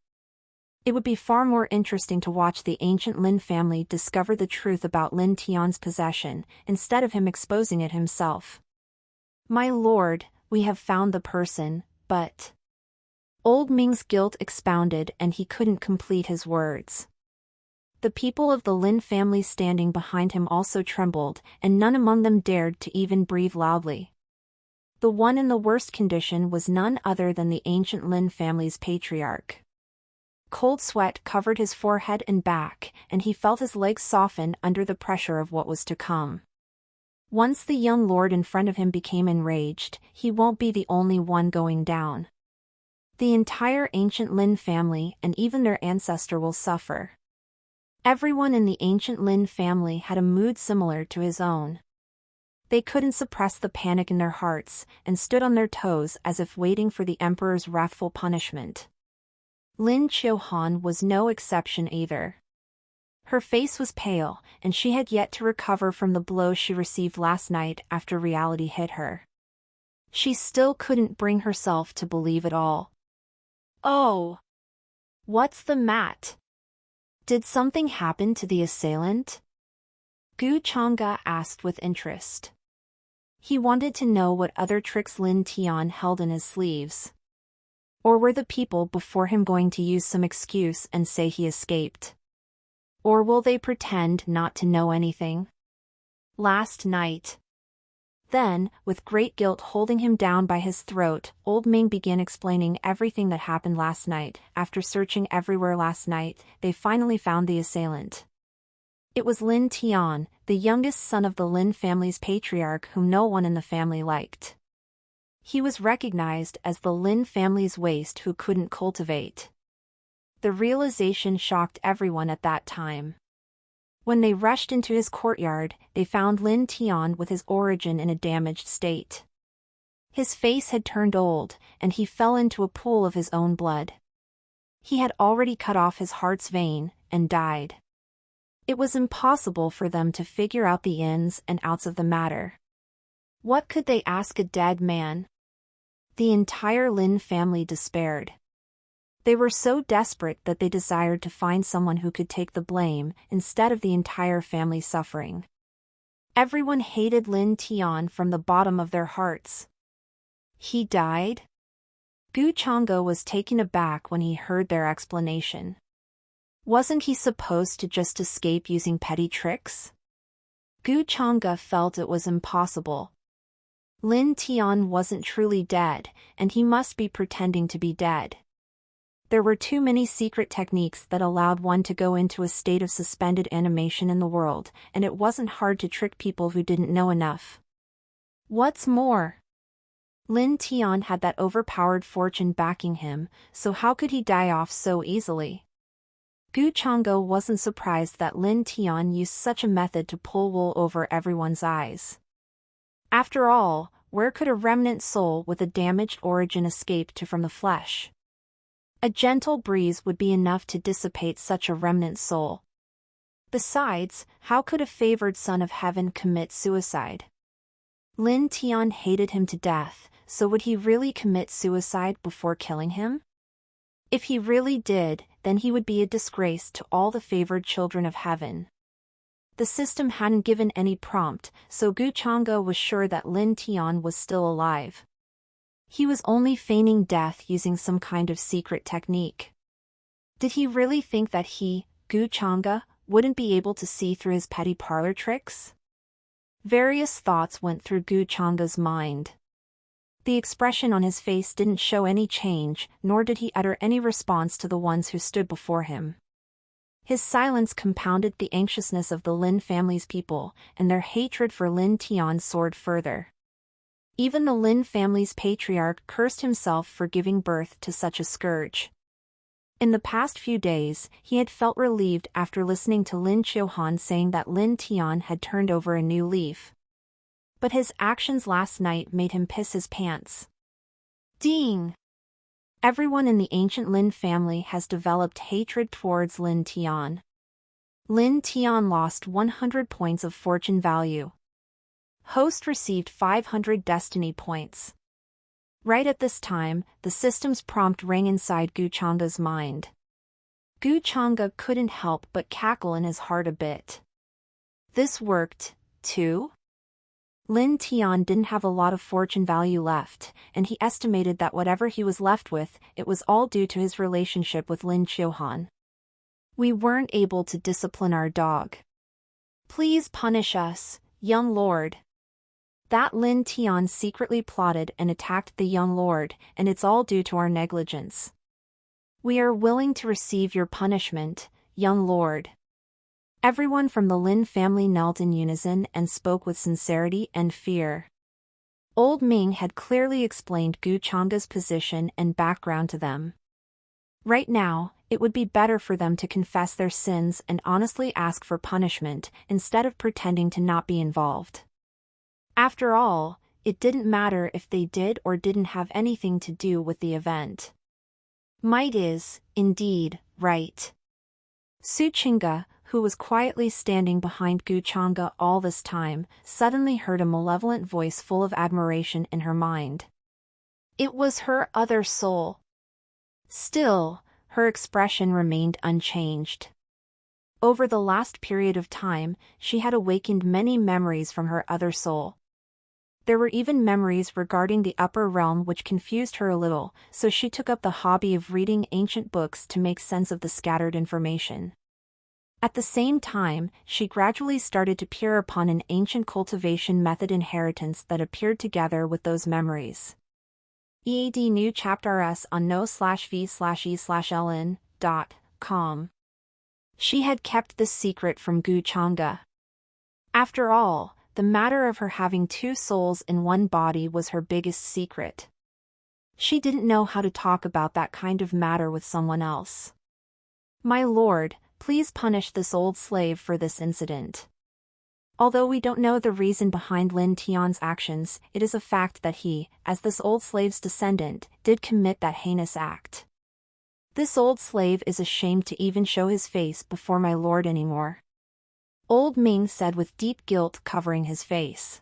It would be far more interesting to watch the ancient Lin family discover the truth about Lin Tian's possession, instead of him exposing it himself. "My lord, we have found the person, but..." Old Ming's guilt expounded and he couldn't complete his words. The people of the Lin family standing behind him also trembled, and none among them dared to even breathe loudly. The one in the worst condition was none other than the ancient Lin family's patriarch. Cold sweat covered his forehead and back, and he felt his legs soften under the pressure of what was to come. Once the young lord in front of him became enraged, he won't be the only one going down. The entire ancient Lin family and even their ancestor will suffer. Everyone in the ancient Lin family had a mood similar to his own. They couldn't suppress the panic in their hearts and stood on their toes as if waiting for the emperor's wrathful punishment. Lin Qiuhan was no exception either. Her face was pale, and she had yet to recover from the blow she received last night after reality hit her. She still couldn't bring herself to believe it all. Oh! What's the matter? Did something happen to the assailant? Gu Changge asked with interest. He wanted to know what other tricks Lin Tian held in his sleeves. Or were the people before him going to use some excuse and say he escaped? Or will they pretend not to know anything? Last night. Then, with great guilt holding him down by his throat, Old Ming began explaining everything that happened last night. After searching everywhere last night, they finally found the assailant. It was Lin Tian, the youngest son of the Lin family's patriarch whom no one in the family liked. He was recognized as the Lin family's waste who couldn't cultivate. The realization shocked everyone at that time. When they rushed into his courtyard, they found Lin Tian with his origin in a damaged state. His face had turned old, and he fell into a pool of his own blood. He had already cut off his heart's vein, and died. It was impossible for them to figure out the ins and outs of the matter. What could they ask a dead man? The entire Lin family despaired. They were so desperate that they desired to find someone who could take the blame instead of the entire family suffering. Everyone hated Lin Tian from the bottom of their hearts. He died? Gu Changge was taken aback when he heard their explanation. Wasn't he supposed to just escape using petty tricks? Gu Changge felt it was impossible. Lin Tian wasn't truly dead, and he must be pretending to be dead. There were too many secret techniques that allowed one to go into a state of suspended animation in the world, and it wasn't hard to trick people who didn't know enough. What's more, Lin Tian had that overpowered fortune backing him, so how could he die off so easily? Gu Changge wasn't surprised that Lin Tian used such a method to pull wool over everyone's eyes. After all, where could a remnant soul with a damaged origin escape to from the flesh? A gentle breeze would be enough to dissipate such a remnant soul. Besides, how could a favored son of heaven commit suicide? Lin Tian hated him to death, so would he really commit suicide before killing him? If he really did, then he would be a disgrace to all the favored children of heaven. The system hadn't given any prompt, so Gu Changge was sure that Lin Tian was still alive. He was only feigning death using some kind of secret technique. Did he really think that he, Gu Changge, wouldn't be able to see through his petty parlor tricks? Various thoughts went through Gu Changge's mind. The expression on his face didn't show any change, nor did he utter any response to the ones who stood before him. His silence compounded the anxiousness of the Lin family's people, and their hatred for Lin Tian soared further. Even the Lin family's patriarch cursed himself for giving birth to such a scourge. In the past few days, he had felt relieved after listening to Lin Qiuhan saying that Lin Tian had turned over a new leaf. But his actions last night made him piss his pants. Ding! Everyone in the ancient Lin family has developed hatred towards Lin Tian. Lin Tian lost 100 points of fortune value. Host received 500 destiny points. Right at this time, the system's prompt rang inside Gu Changge's mind. Gu Changge couldn't help but cackle in his heart a bit. This worked, too? Lin Tian didn't have a lot of fortune value left, and he estimated that whatever he was left with, it was all due to his relationship with Lin Qiuhan. We weren't able to discipline our dog. Please punish us, young lord. That Lin Tian secretly plotted and attacked the young lord, and it's all due to our negligence. We are willing to receive your punishment, young lord. Everyone from the Lin family knelt in unison and spoke with sincerity and fear. Old Ming had clearly explained Gu Changa's position and background to them. Right now, it would be better for them to confess their sins and honestly ask for punishment instead of pretending to not be involved. After all, it didn't matter if they did or didn't have anything to do with the event. Might is, indeed, right. Su Chinga, who was quietly standing behind Gu Changa all this time, suddenly heard a malevolent voice full of admiration in her mind. It was her other soul. Still, her expression remained unchanged. Over the last period of time, she had awakened many memories from her other soul. There were even memories regarding the upper realm which confused her a little, so she took up the hobby of reading ancient books to make sense of the scattered information. At the same time, she gradually started to peer upon an ancient cultivation method inheritance that appeared together with those memories. EAD new chapters on no/v/e/ln.com. She had kept this secret from Gu Changa. After all, the matter of her having two souls in one body was her biggest secret. She didn't know how to talk about that kind of matter with someone else. My lord, please punish this old slave for this incident. Although we don't know the reason behind Lin Tian's actions, it is a fact that he, as this old slave's descendant, did commit that heinous act. This old slave is ashamed to even show his face before my lord anymore. Old Ming said with deep guilt covering his face.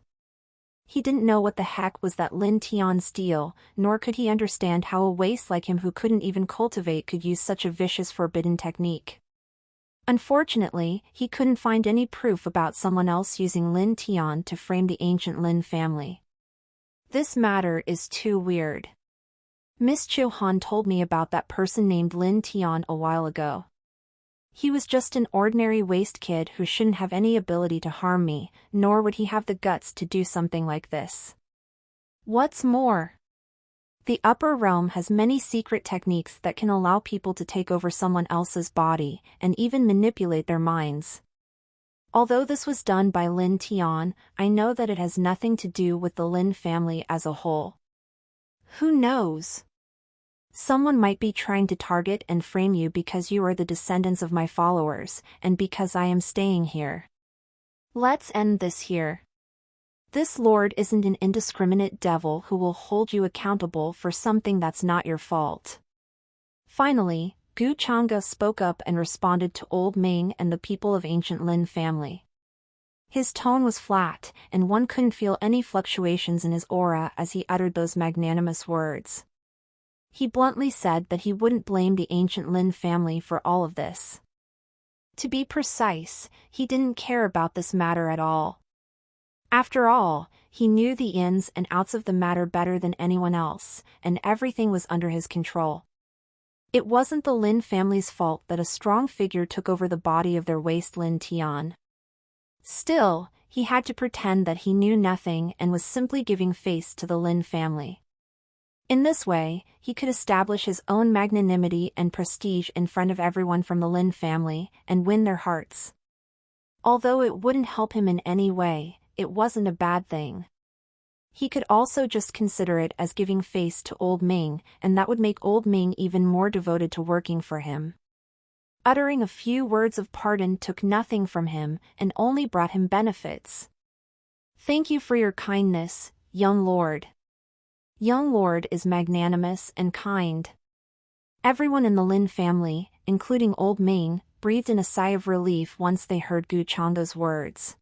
He didn't know what the heck was that Lin Tian's deal, nor could he understand how a waste like him who couldn't even cultivate could use such a vicious forbidden technique. Unfortunately, he couldn't find any proof about someone else using Lin Tian to frame the ancient Lin family. This matter is too weird. Miss Chiu Han told me about that person named Lin Tian a while ago. He was just an ordinary waste kid who shouldn't have any ability to harm me, nor would he have the guts to do something like this. What's more, the upper realm has many secret techniques that can allow people to take over someone else's body, and even manipulate their minds. Although this was done by Lin Tian, I know that it has nothing to do with the Lin family as a whole. Who knows? Someone might be trying to target and frame you because you are the descendants of my followers, and because I am staying here. Let's end this here. This lord isn't an indiscriminate devil who will hold you accountable for something that's not your fault. Finally, Gu Changa spoke up and responded to Old Ming and the people of ancient Lin family. His tone was flat, and one couldn't feel any fluctuations in his aura as he uttered those magnanimous words. He bluntly said that he wouldn't blame the ancient Lin family for all of this. To be precise, he didn't care about this matter at all. After all, he knew the ins and outs of the matter better than anyone else, and everything was under his control. It wasn't the Lin family's fault that a strong figure took over the body of their waste Lin Tian. Still, he had to pretend that he knew nothing and was simply giving face to the Lin family. In this way, he could establish his own magnanimity and prestige in front of everyone from the Lin family, and win their hearts. Although it wouldn't help him in any way, it wasn't a bad thing. He could also just consider it as giving face to Old Ming, and that would make Old Ming even more devoted to working for him. Uttering a few words of pardon took nothing from him, and only brought him benefits. Thank you for your kindness, young lord. Young lord is magnanimous and kind. Everyone in the Lin family, including Old Ming, breathed in a sigh of relief once they heard Gu Changa's words.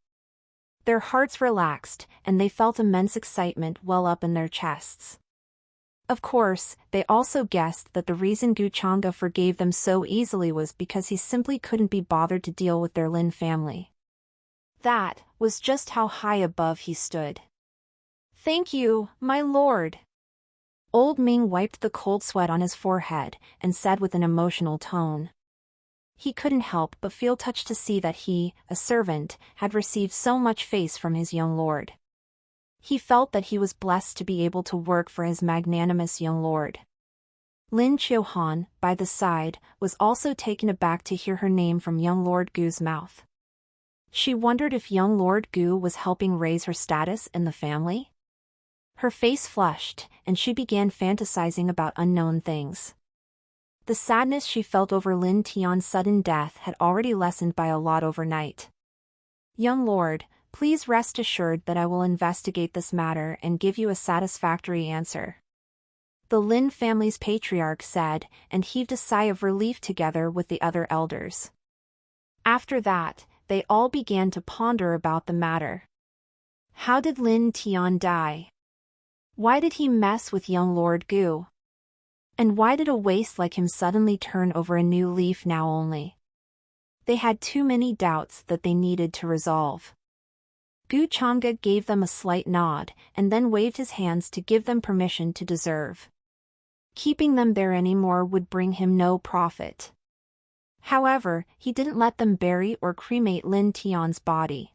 Their hearts relaxed, and they felt immense excitement well up in their chests. Of course, they also guessed that the reason Gu Changa forgave them so easily was because he simply couldn't be bothered to deal with their Lin family. That was just how high above he stood. Thank you, my lord. Old Ming wiped the cold sweat on his forehead, and said with an emotional tone. He couldn't help but feel touched to see that he, a servant, had received so much face from his young lord. He felt that he was blessed to be able to work for his magnanimous young lord. Lin Chiu-han, by the side, was also taken aback to hear her name from young Lord Gu's mouth. She wondered if young Lord Gu was helping raise her status in the family. Her face flushed, and she began fantasizing about unknown things. The sadness she felt over Lin Tian's sudden death had already lessened by a lot overnight. "Young lord, please rest assured that I will investigate this matter and give you a satisfactory answer," the Lin family's patriarch said, and heaved a sigh of relief together with the other elders. After that, they all began to ponder about the matter. How did Lin Tian die? Why did he mess with young Lord Gu? And why did a waste like him suddenly turn over a new leaf now only? They had too many doubts that they needed to resolve. Gu Chang'e gave them a slight nod, and then waved his hands to give them permission to deserve. Keeping them there anymore would bring him no profit. However, he didn't let them bury or cremate Lin Tian's body.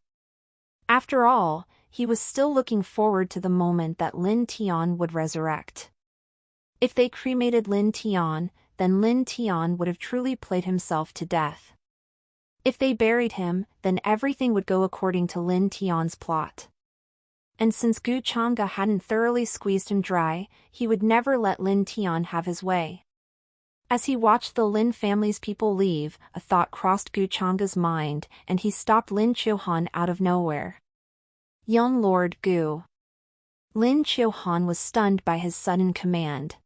After all, he was still looking forward to the moment that Lin Tian would resurrect. If they cremated Lin Tian, then Lin Tian would have truly played himself to death. If they buried him, then everything would go according to Lin Tian's plot. And since Gu Chang'e hadn't thoroughly squeezed him dry, he would never let Lin Tian have his way. As he watched the Lin family's people leave, a thought crossed Gu Chang'e's mind, and he stopped Lin Qiuhan out of nowhere. "Young Lord Gu." Lin Qiuhan was stunned by his sudden command.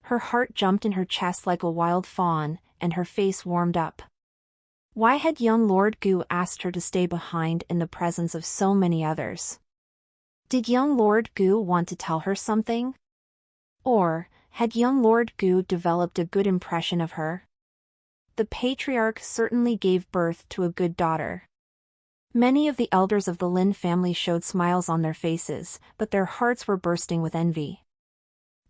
Her heart jumped in her chest like a wild fawn, and her face warmed up. Why had young Lord Gu asked her to stay behind in the presence of so many others? Did young Lord Gu want to tell her something? Or had young Lord Gu developed a good impression of her? The patriarch certainly gave birth to a good daughter. Many of the elders of the Lin family showed smiles on their faces, but their hearts were bursting with envy.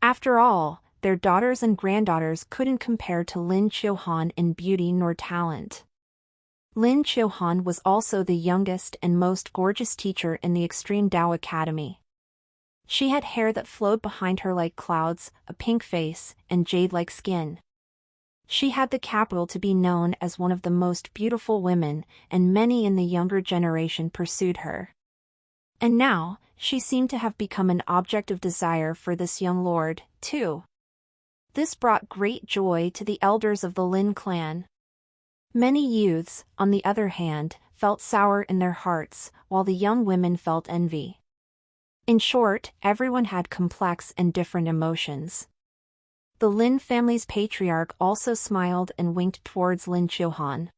After all, their daughters and granddaughters couldn't compare to Lin Qiuhan in beauty nor talent. Lin Qiuhan was also the youngest and most gorgeous teacher in the Extreme Tao Academy. She had hair that flowed behind her like clouds, a pink face, and jade-like skin. She had the capital to be known as one of the most beautiful women, and many in the younger generation pursued her. And now, she seemed to have become an object of desire for this young lord, too. This brought great joy to the elders of the Lin clan. Many youths, on the other hand, felt sour in their hearts, while the young women felt envy. In short, everyone had complex and different emotions. The Lin family's patriarch also smiled and winked towards Lin Qiuhan.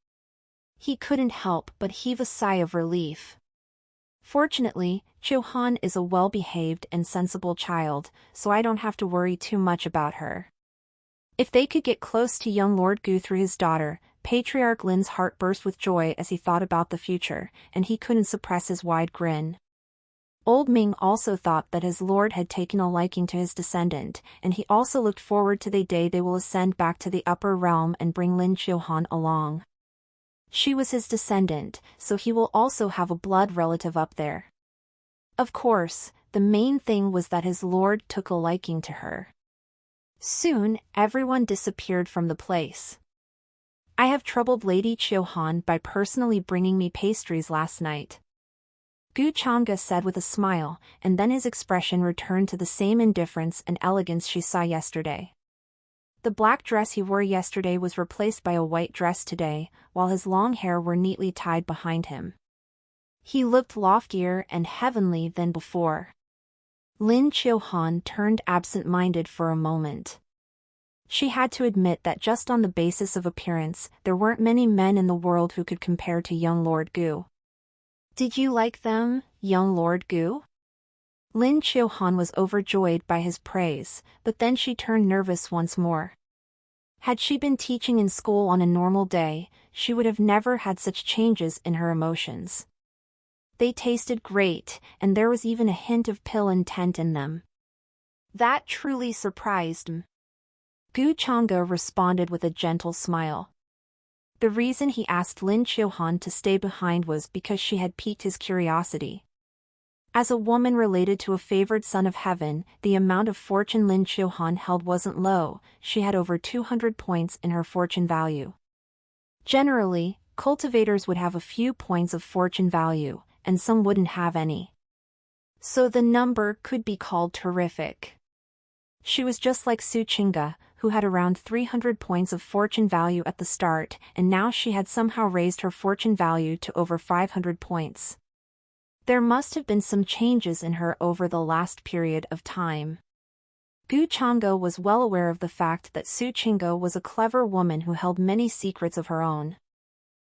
He couldn't help but heave a sigh of relief. Fortunately, Qiuhan is a well-behaved and sensible child, so I don't have to worry too much about her. If they could get close to young Lord Gu through his daughter, Patriarch Lin's heart burst with joy as he thought about the future, and he couldn't suppress his wide grin. Old Ming also thought that his lord had taken a liking to his descendant, and he also looked forward to the day they will ascend back to the upper realm and bring Lin Qiuhan along. She was his descendant, so he will also have a blood relative up there. Of course, the main thing was that his lord took a liking to her. Soon, everyone disappeared from the place. "I have troubled Lady Qiuhan by personally bringing me pastries last night," Gu Chang'e said with a smile, and then his expression returned to the same indifference and elegance she saw yesterday. The black dress he wore yesterday was replaced by a white dress today, while his long hair were neatly tied behind him. He looked loftier and heavenly than before. Lin Qiuhan turned absent-minded for a moment. She had to admit that just on the basis of appearance, there weren't many men in the world who could compare to young Lord Gu. "Did you like them, young Lord Gu?" Lin Qiuhan was overjoyed by his praise, but then she turned nervous once more. Had she been teaching in school on a normal day, she would have never had such changes in her emotions. They tasted great, and there was even a hint of pill intent in them. That truly surprised me. Gu Chang'e responded with a gentle smile. The reason he asked Lin Qiuhan to stay behind was because she had piqued his curiosity. As a woman related to a favored son of heaven, the amount of fortune Lin Qiuhan held wasn't low. She had over 200 points in her fortune value. Generally, cultivators would have a few points of fortune value, and some wouldn't have any. So the number could be called terrific. She was just like Su Chinga, who had around 300 points of fortune value at the start, and now she had somehow raised her fortune value to over 500 points. There must have been some changes in her over the last period of time. Gu Chang'e was well aware of the fact that Su Chinga was a clever woman who held many secrets of her own.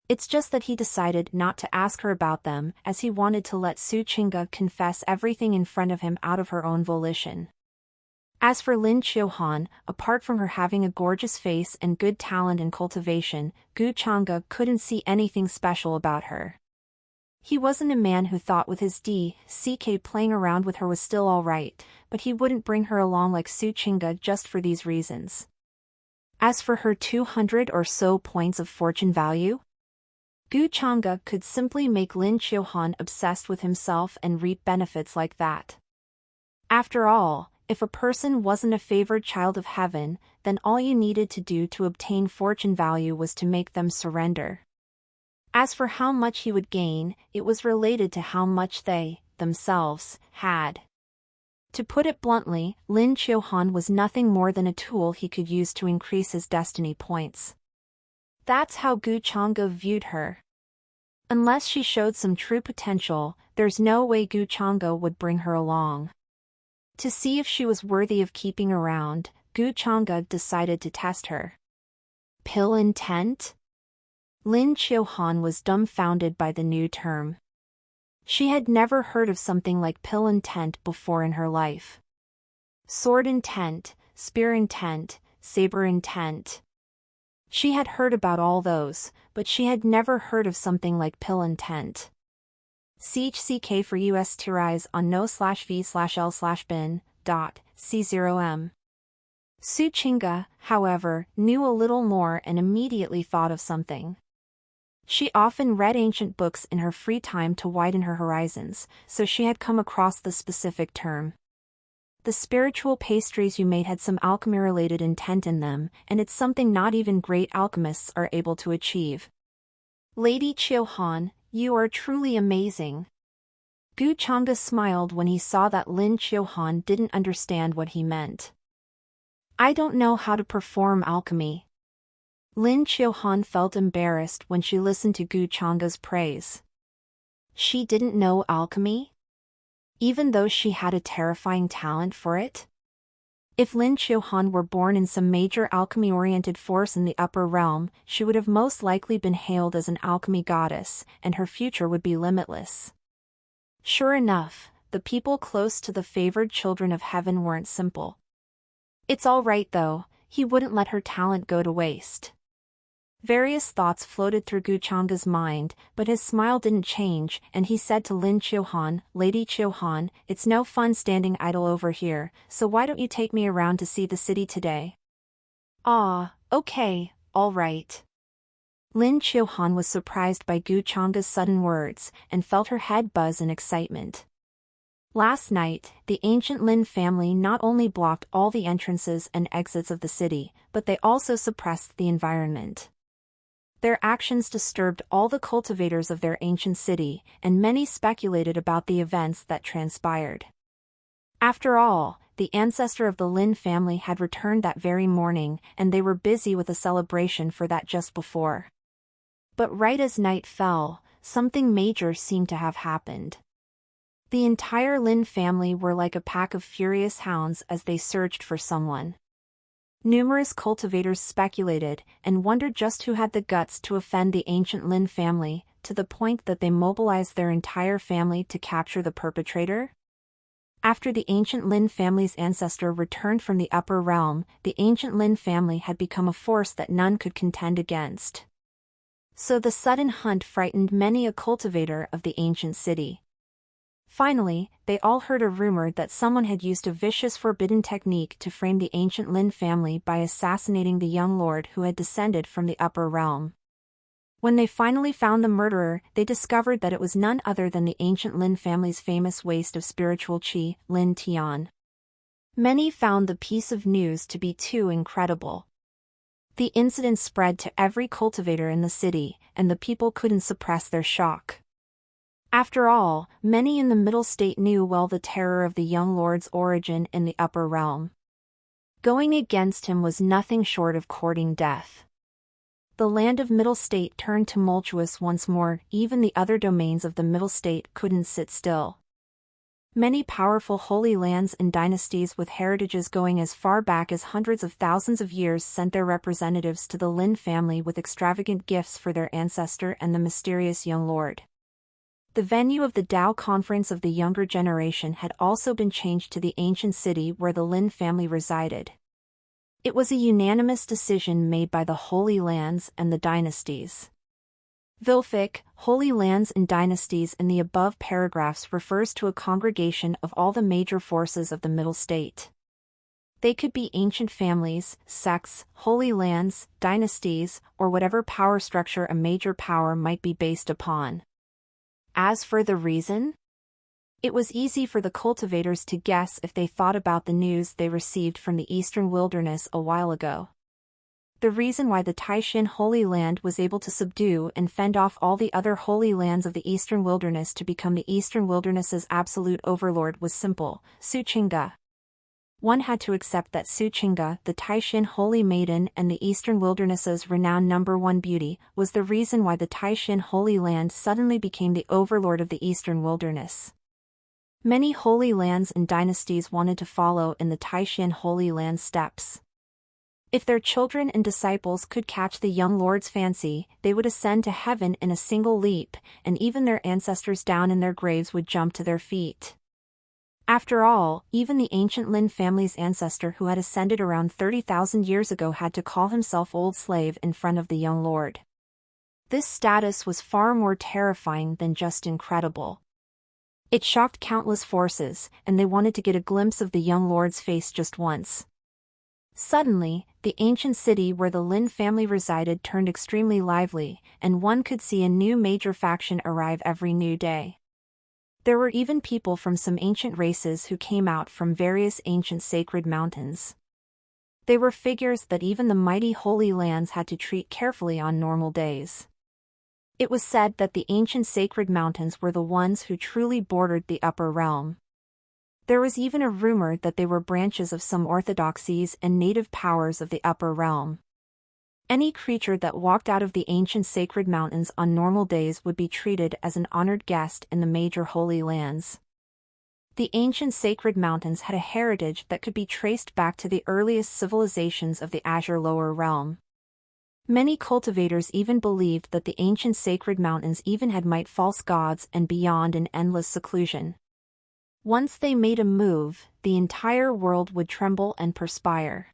It's just that he decided not to ask her about them, as he wanted to let Su Chinga confess everything in front of him out of her own volition. As for Lin Qiuhan, apart from her having a gorgeous face and good talent and cultivation, Gu Chang'e couldn't see anything special about her. He wasn't a man who thought with his DCK playing around with her was still alright, but he wouldn't bring her along like Su Chinga just for these reasons. As for her 200 or so points of fortune value, Gu Chang'e could simply make Lin Qiuhan obsessed with himself and reap benefits like that. After all, if a person wasn't a favored child of heaven, then all you needed to do to obtain fortune value was to make them surrender. As for how much he would gain, it was related to how much they, themselves, had. To put it bluntly, Lin Qiuhan was nothing more than a tool he could use to increase his destiny points. That's how Gu Chang'e viewed her. Unless she showed some true potential, there's no way Gu Chang'e would bring her along. To see if she was worthy of keeping around, Gu Chang'e decided to test her. Pill intent? Lin Qiuhan was dumbfounded by the new term. She had never heard of something like pill intent before in her life. Sword intent, spear intent, saber intent. She had heard about all those, but she had never heard of something like pill intent. CHCK for US to rise on no/v/l/bin.c0m. Su Chinga, however, knew a little more and immediately thought of something. She often read ancient books in her free time to widen her horizons, so she had come across the specific term. The spiritual pastries you made had some alchemy-related intent in them, and it's something not even great alchemists are able to achieve. Lady Qiuhan, you are truly amazing. Gu Chang'e smiled when he saw that Lin Qiuhan didn't understand what he meant. I don't know how to perform alchemy. Lin Qiuhan felt embarrassed when she listened to Gu Chang'e's praise. She didn't know alchemy? Even though she had a terrifying talent for it? If Lin Qiuhan were born in some major alchemy-oriented force in the upper realm, she would have most likely been hailed as an alchemy goddess, and her future would be limitless. Sure enough, the people close to the favored children of heaven weren't simple. It's all right though, he wouldn't let her talent go to waste. Various thoughts floated through Gu Chang'e's mind, but his smile didn't change, and he said to Lin Qiuhan, Lady Qiuhan, it's no fun standing idle over here, so why don't you take me around to see the city today? Okay, all right. Lin Qiuhan was surprised by Gu Chang'e's sudden words, and felt her head buzz in excitement. Last night, the ancient Lin family not only blocked all the entrances and exits of the city, but they also suppressed the environment. Their actions disturbed all the cultivators of their ancient city, and many speculated about the events that transpired. After all, the ancestor of the Lin family had returned that very morning, and they were busy with a celebration for that just before. But right as night fell, something major seemed to have happened. The entire Lin family were like a pack of furious hounds as they searched for someone. Numerous cultivators speculated and wondered just who had the guts to offend the ancient Lin family, to the point that they mobilized their entire family to capture the perpetrator. After the ancient Lin family's ancestor returned from the upper realm, the ancient Lin family had become a force that none could contend against. So the sudden hunt frightened many a cultivator of the ancient city. Finally, they all heard a rumor that someone had used a vicious forbidden technique to frame the ancient Lin family by assassinating the young lord who had descended from the upper realm. When they finally found the murderer, they discovered that it was none other than the ancient Lin family's famous waste of spiritual qi, Lin Tian. Many found the piece of news to be too incredible. The incident spread to every cultivator in the city, and the people couldn't suppress their shock. After all, many in the Middle State knew well the terror of the young lord's origin in the upper realm. Going against him was nothing short of courting death. The land of Middle State turned tumultuous once more. Even the other domains of the Middle State couldn't sit still. Many powerful holy lands and dynasties with heritages going as far back as hundreds of thousands of years sent their representatives to the Lin family with extravagant gifts for their ancestor and the mysterious young lord. The venue of the Tao Conference of the younger generation had also been changed to the ancient city where the Lin family resided. It was a unanimous decision made by the Holy Lands and the dynasties. Vilfic, Holy Lands and Dynasties in the above paragraphs refers to a congregation of all the major forces of the Middle State. They could be ancient families, sects, holy lands, dynasties, or whatever power structure a major power might be based upon. As for the reason, it was easy for the cultivators to guess if they thought about the news they received from the eastern wilderness a while ago. The reason why the Taishan Holy Land was able to subdue and fend off all the other holy lands of the eastern wilderness to become the eastern wilderness's absolute overlord was simple: Suchinga. One had to accept that Suchinga, the Taishan Holy Maiden and the eastern wilderness's renowned #1 beauty, was the reason why the Taishan Holy Land suddenly became the overlord of the eastern wilderness. Many holy lands and dynasties wanted to follow in the Taishan Holy Land steps. If their children and disciples could catch the young lord's fancy, they would ascend to heaven in a single leap, and even their ancestors down in their graves would jump to their feet. After all, even the ancient Lin family's ancestor who had ascended around 30,000 years ago had to call himself old slave in front of the young lord. This status was far more terrifying than just incredible. It shocked countless forces, and they wanted to get a glimpse of the young lord's face just once. Suddenly, the ancient city where the Lin family resided turned extremely lively, and one could see a new major faction arrive every new day. There were even people from some ancient races who came out from various ancient sacred mountains. They were figures that even the mighty Holy Lands had to treat carefully on normal days. It was said that the ancient sacred mountains were the ones who truly bordered the upper realm. There was even a rumor that they were branches of some orthodoxies and native powers of the upper realm. Any creature that walked out of the ancient sacred mountains on normal days would be treated as an honored guest in the major holy lands. The ancient sacred mountains had a heritage that could be traced back to the earliest civilizations of the Azure lower realm. Many cultivators even believed that the ancient sacred mountains even had might false gods and beyond in endless seclusion. Once they made a move, the entire world would tremble and perspire.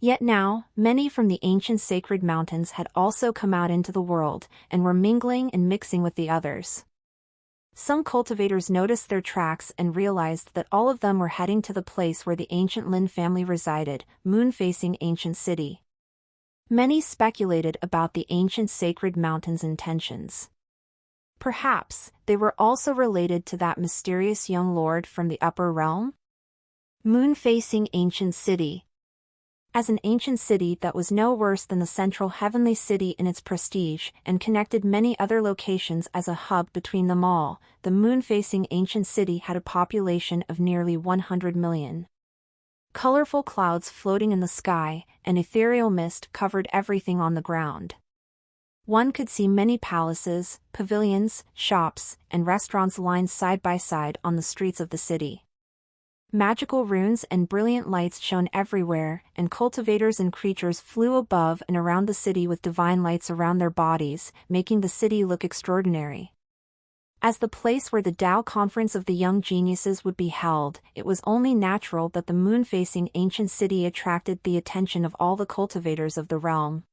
Yet now, many from the ancient sacred mountains had also come out into the world, and were mingling and mixing with the others. Some cultivators noticed their tracks and realized that all of them were heading to the place where the ancient Lin family resided, moon-facing ancient city. Many speculated about the ancient sacred mountains' intentions. Perhaps, they were also related to that mysterious young lord from the upper realm? Moon-facing ancient city. As an ancient city that was no worse than the central heavenly city in its prestige and connected many other locations as a hub between them all, the moon-facing ancient city had a population of nearly 100 million. Colorful clouds floating in the sky, and ethereal mist covered everything on the ground. One could see many palaces, pavilions, shops, and restaurants lined side by side on the streets of the city. Magical runes and brilliant lights shone everywhere, and cultivators and creatures flew above and around the city with divine lights around their bodies, making the city look extraordinary. As the place where the Tao Conference of the Young Geniuses would be held, it was only natural that the moon-facing ancient city attracted the attention of all the cultivators of the realm.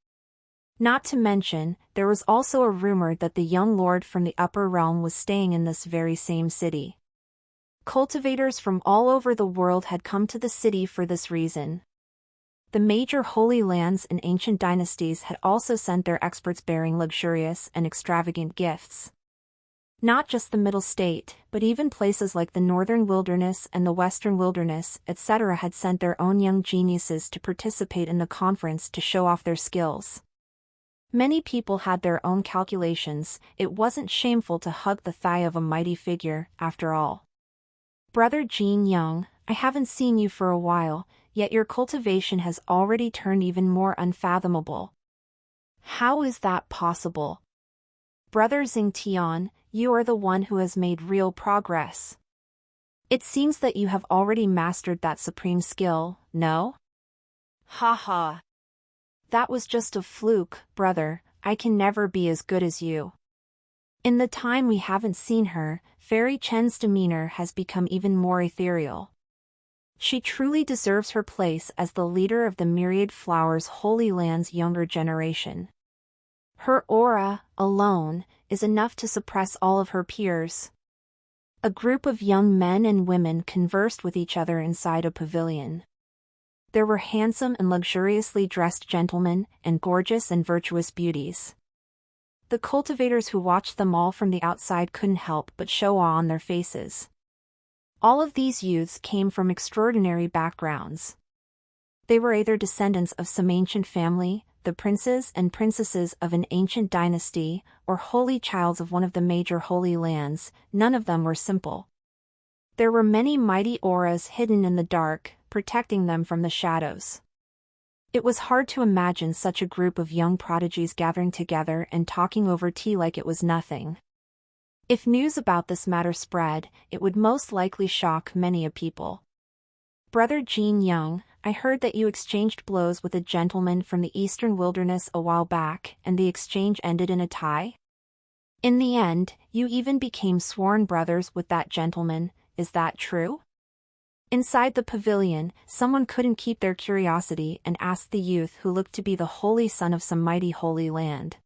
Not to mention, there was also a rumor that the young lord from the upper realm was staying in this very same city. Cultivators from all over the world had come to the city for this reason. The major holy lands and ancient dynasties had also sent their experts bearing luxurious and extravagant gifts. Not just the Middle State, but even places like the Northern Wilderness and the Western Wilderness, etc. had sent their own young geniuses to participate in the conference to show off their skills. Many people had their own calculations. It wasn't shameful to hug the thigh of a mighty figure, after all. Brother Jin Young, I haven't seen you for a while, yet your cultivation has already turned even more unfathomable. How is that possible? Brother Xingtian, you are the one who has made real progress. It seems that you have already mastered that supreme skill, no? Haha. That was just a fluke, brother. I can never be as good as you. In the time we haven't seen her, Fairy Chen's demeanor has become even more ethereal. She truly deserves her place as the leader of the Myriad Flowers Holy Land's younger generation. Her aura, alone, is enough to suppress all of her peers. A group of young men and women conversed with each other inside a pavilion. There were handsome and luxuriously dressed gentlemen, and gorgeous and virtuous beauties. The cultivators who watched them all from the outside couldn't help but show awe on their faces. All of these youths came from extraordinary backgrounds. They were either descendants of some ancient family, the princes and princesses of an ancient dynasty, or holy childs of one of the major holy lands. None of them were simple. There were many mighty auras hidden in the dark, protecting them from the shadows. It was hard to imagine such a group of young prodigies gathering together and talking over tea like it was nothing. If news about this matter spread, it would most likely shock many a people. Brother Jin Young, I heard that you exchanged blows with a gentleman from the eastern wilderness a while back, and the exchange ended in a tie? In the end, you even became sworn brothers with that gentleman, is that true? Inside the pavilion, someone couldn't keep their curiosity and asked the youth who looked to be the holy son of some mighty holy land.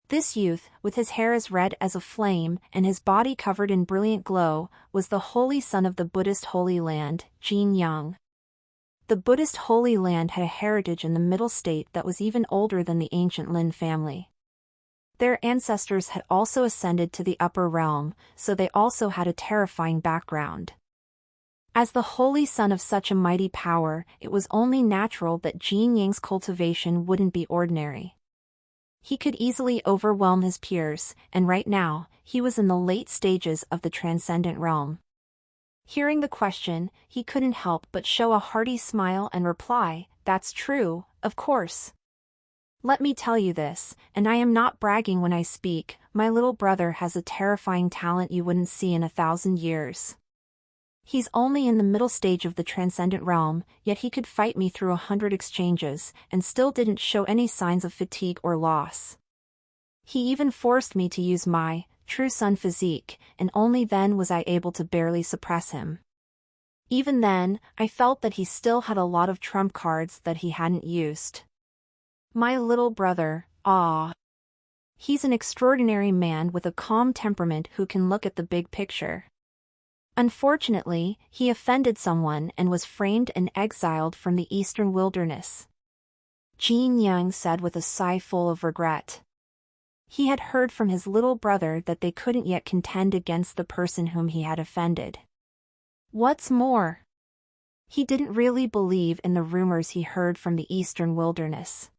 This youth, with his hair as red as a flame and his body covered in brilliant glow, was the holy son of the Buddhist Holy Land, Jin Young. The Buddhist Holy Land had a heritage in the Middle State that was even older than the ancient Lin family. Their ancestors had also ascended to the upper realm, so they also had a terrifying background. As the holy son of such a mighty power, it was only natural that Jin Yang's cultivation wouldn't be ordinary. He could easily overwhelm his peers, and right now, he was in the late stages of the transcendent realm. Hearing the question, he couldn't help but show a hearty smile and reply, "That's true, of course. Let me tell you this, and I am not bragging when I speak, my little brother has a terrifying talent you wouldn't see in 1,000 years. He's only in the middle stage of the transcendent realm, yet he could fight me through 100 exchanges, and still didn't show any signs of fatigue or loss. He even forced me to use my true son physique, and only then was I able to barely suppress him. Even then, I felt that he still had a lot of trump cards that he hadn't used. My little brother, ah. He's an extraordinary man with a calm temperament who can look at the big picture. Unfortunately, he offended someone and was framed and exiled from the eastern wilderness," Jin Young said with a sigh full of regret. He had heard from his little brother that they couldn't yet contend against the person whom he had offended. What's more, he didn't really believe in the rumors he heard from the eastern wilderness.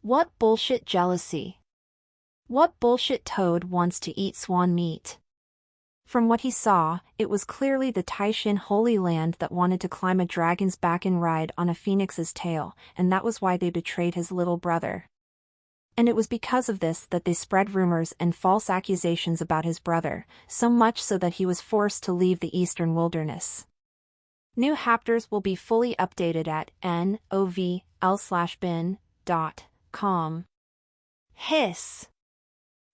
What bullshit jealousy! What bullshit toad wants to eat swan meat? From what he saw, it was clearly the Taishin Holy Land that wanted to climb a dragon's back and ride on a phoenix's tail, and that was why they betrayed his little brother. And it was because of this that they spread rumors and false accusations about his brother, so much so that he was forced to leave the eastern wilderness. New chapters will be fully updated at novl/bin.com. Hiss!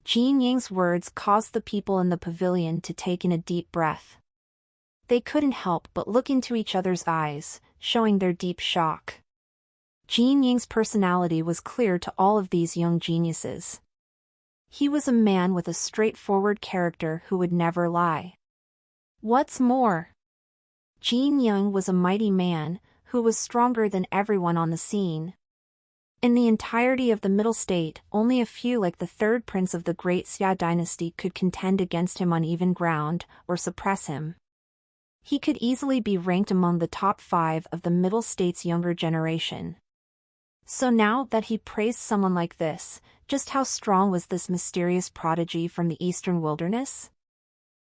Jin Yang's words caused the people in the pavilion to take in a deep breath. They couldn't help but look into each other's eyes, showing their deep shock. Jin Yang's personality was clear to all of these young geniuses. He was a man with a straightforward character who would never lie. What's more, Jin Young was a mighty man, who was stronger than everyone on the scene. In the entirety of the Middle State, only a few like the third prince of the Great Xia dynasty could contend against him on even ground, or suppress him. He could easily be ranked among the top 5 of the Middle State's younger generation. So now that he praised someone like this, just how strong was this mysterious prodigy from the eastern wilderness?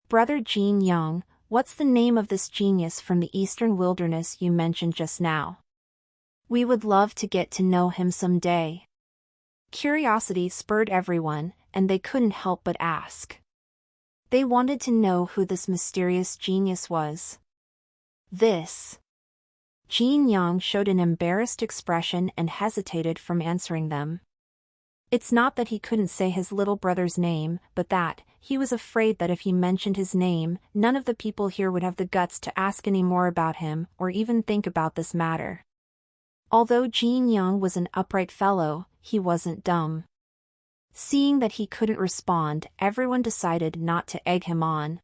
Brother Jin Young, what's the name of this genius from the eastern wilderness you mentioned just now? We would love to get to know him someday. Curiosity spurred everyone, and they couldn't help but ask. They wanted to know who this mysterious genius was. Jin Young showed an embarrassed expression and hesitated from answering them. It's not that he couldn't say his little brother's name, but that he was afraid that if he mentioned his name, none of the people here would have the guts to ask any more about him or even think about this matter. Although Jin Young was an upright fellow, he wasn't dumb. Seeing that he couldn't respond, everyone decided not to egg him on.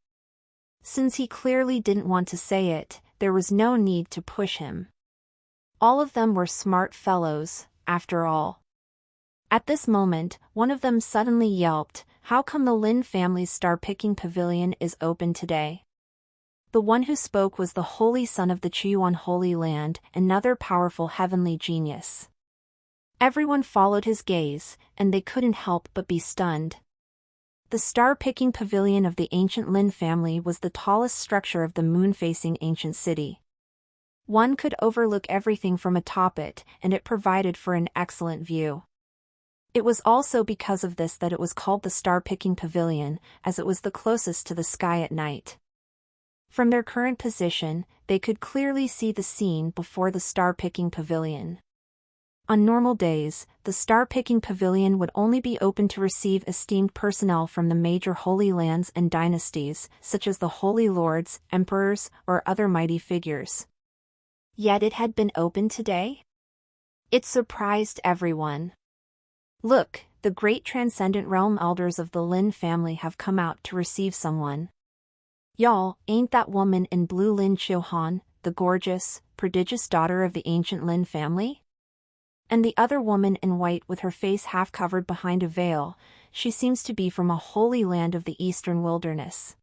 Since he clearly didn't want to say it, there was no need to push him. All of them were smart fellows, after all. At this moment, one of them suddenly yelped, "How come the Lin family's star-picking pavilion is open today?" The one who spoke was the Holy Son of the Chuan Holy Land, another powerful heavenly genius. Everyone followed his gaze, and they couldn't help but be stunned. The star-picking pavilion of the ancient Lin family was the tallest structure of the moon-facing ancient city. One could overlook everything from atop it, and it provided for an excellent view. It was also because of this that it was called the star-picking pavilion, as it was the closest to the sky at night. From their current position, they could clearly see the scene before the star-picking pavilion. On normal days, the star-picking pavilion would only be open to receive esteemed personnel from the major holy lands and dynasties, such as the holy lords, emperors, or other mighty figures. Yet it had been open today? It surprised everyone. Look, the great transcendent realm elders of the Lin family have come out to receive someone. Y'all, ain't that woman in blue Lin Chilhan, the gorgeous, prodigious daughter of the ancient Lin family? And the other woman in white with her face half covered behind a veil, she seems to be from a holy land of the eastern wilderness.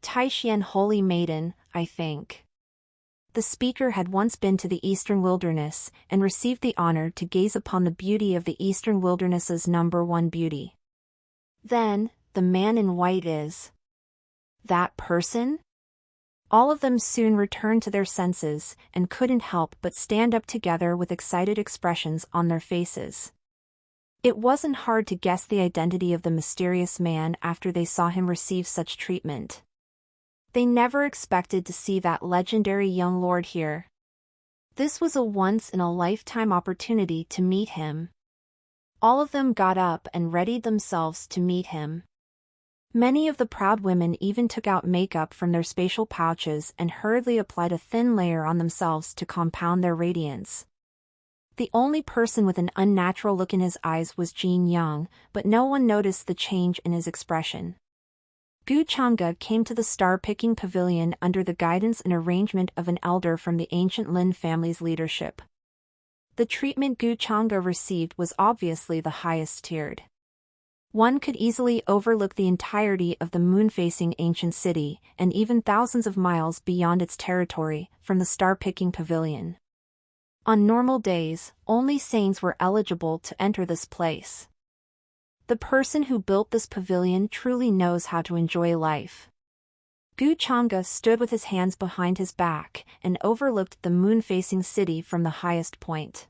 Taishan Holy Maiden, I think. The speaker had once been to the eastern wilderness and received the honor to gaze upon the beauty of the eastern wilderness's #1 beauty. Then, the man in white is that person? All of them soon returned to their senses and couldn't help but stand up together with excited expressions on their faces. It wasn't hard to guess the identity of the mysterious man after they saw him receive such treatment. They never expected to see that legendary young lord here. This was a once-in-a-lifetime opportunity to meet him. All of them got up and readied themselves to meet him. Many of the proud women even took out makeup from their spatial pouches and hurriedly applied a thin layer on themselves to compound their radiance. The only person with an unnatural look in his eyes was Jin Young, but no one noticed the change in his expression. Gu Chang'e came to the star-picking pavilion under the guidance and arrangement of an elder from the ancient Lin family's leadership. The treatment Gu Chang'e received was obviously the highest tiered. One could easily overlook the entirety of the moon-facing ancient city, and even thousands of miles beyond its territory, from the star-picking pavilion. On normal days, only saints were eligible to enter this place. The person who built this pavilion truly knows how to enjoy life. Gu Chang'e stood with his hands behind his back and overlooked the moon-facing city from the highest point.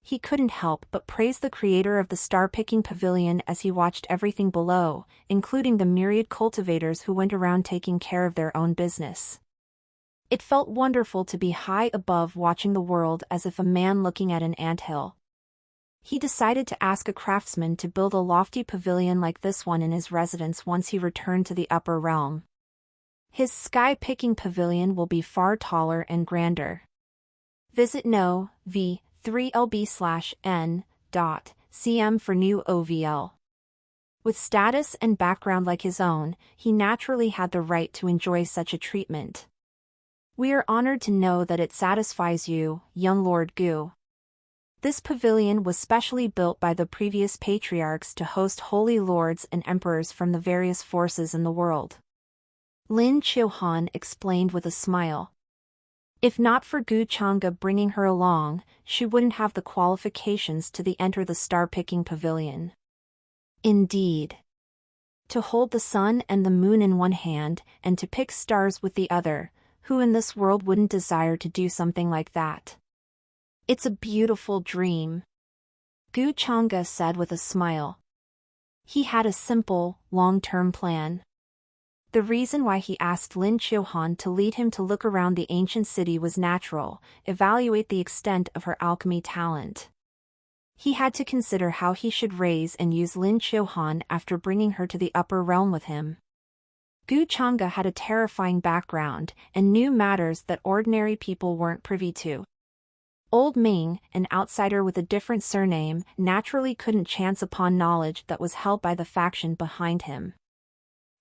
He couldn't help but praise the creator of the star-picking pavilion as he watched everything below, including the myriad cultivators who went around taking care of their own business. It felt wonderful to be high above watching the world as if a man looking at an anthill. He decided to ask a craftsman to build a lofty pavilion like this one in his residence once he returned to the upper realm. His sky-picking pavilion will be far taller and grander. Visit v3lb/n.cm for new OVL. With status and background like his own, he naturally had the right to enjoy such a treatment. We are honored to know that it satisfies you, young Lord Gu. This pavilion was specially built by the previous patriarchs to host holy lords and emperors from the various forces in the world. Lin Chilhan explained with a smile. If not for Gu Chang'e bringing her along, she wouldn't have the qualifications to enter the star-picking pavilion. Indeed. To hold the sun and the moon in one hand and to pick stars with the other, who in this world wouldn't desire to do something like that? It's a beautiful dream, Gu Chang'e said with a smile. He had a simple, long-term plan. The reason why he asked Lin Qiuhan to lead him to look around the ancient city was natural: evaluate the extent of her alchemy talent. He had to consider how he should raise and use Lin Qiuhan after bringing her to the upper realm with him. Gu Chang'e had a terrifying background and knew matters that ordinary people weren't privy to. Old Ming, an outsider with a different surname, naturally couldn't chance upon knowledge that was held by the faction behind him.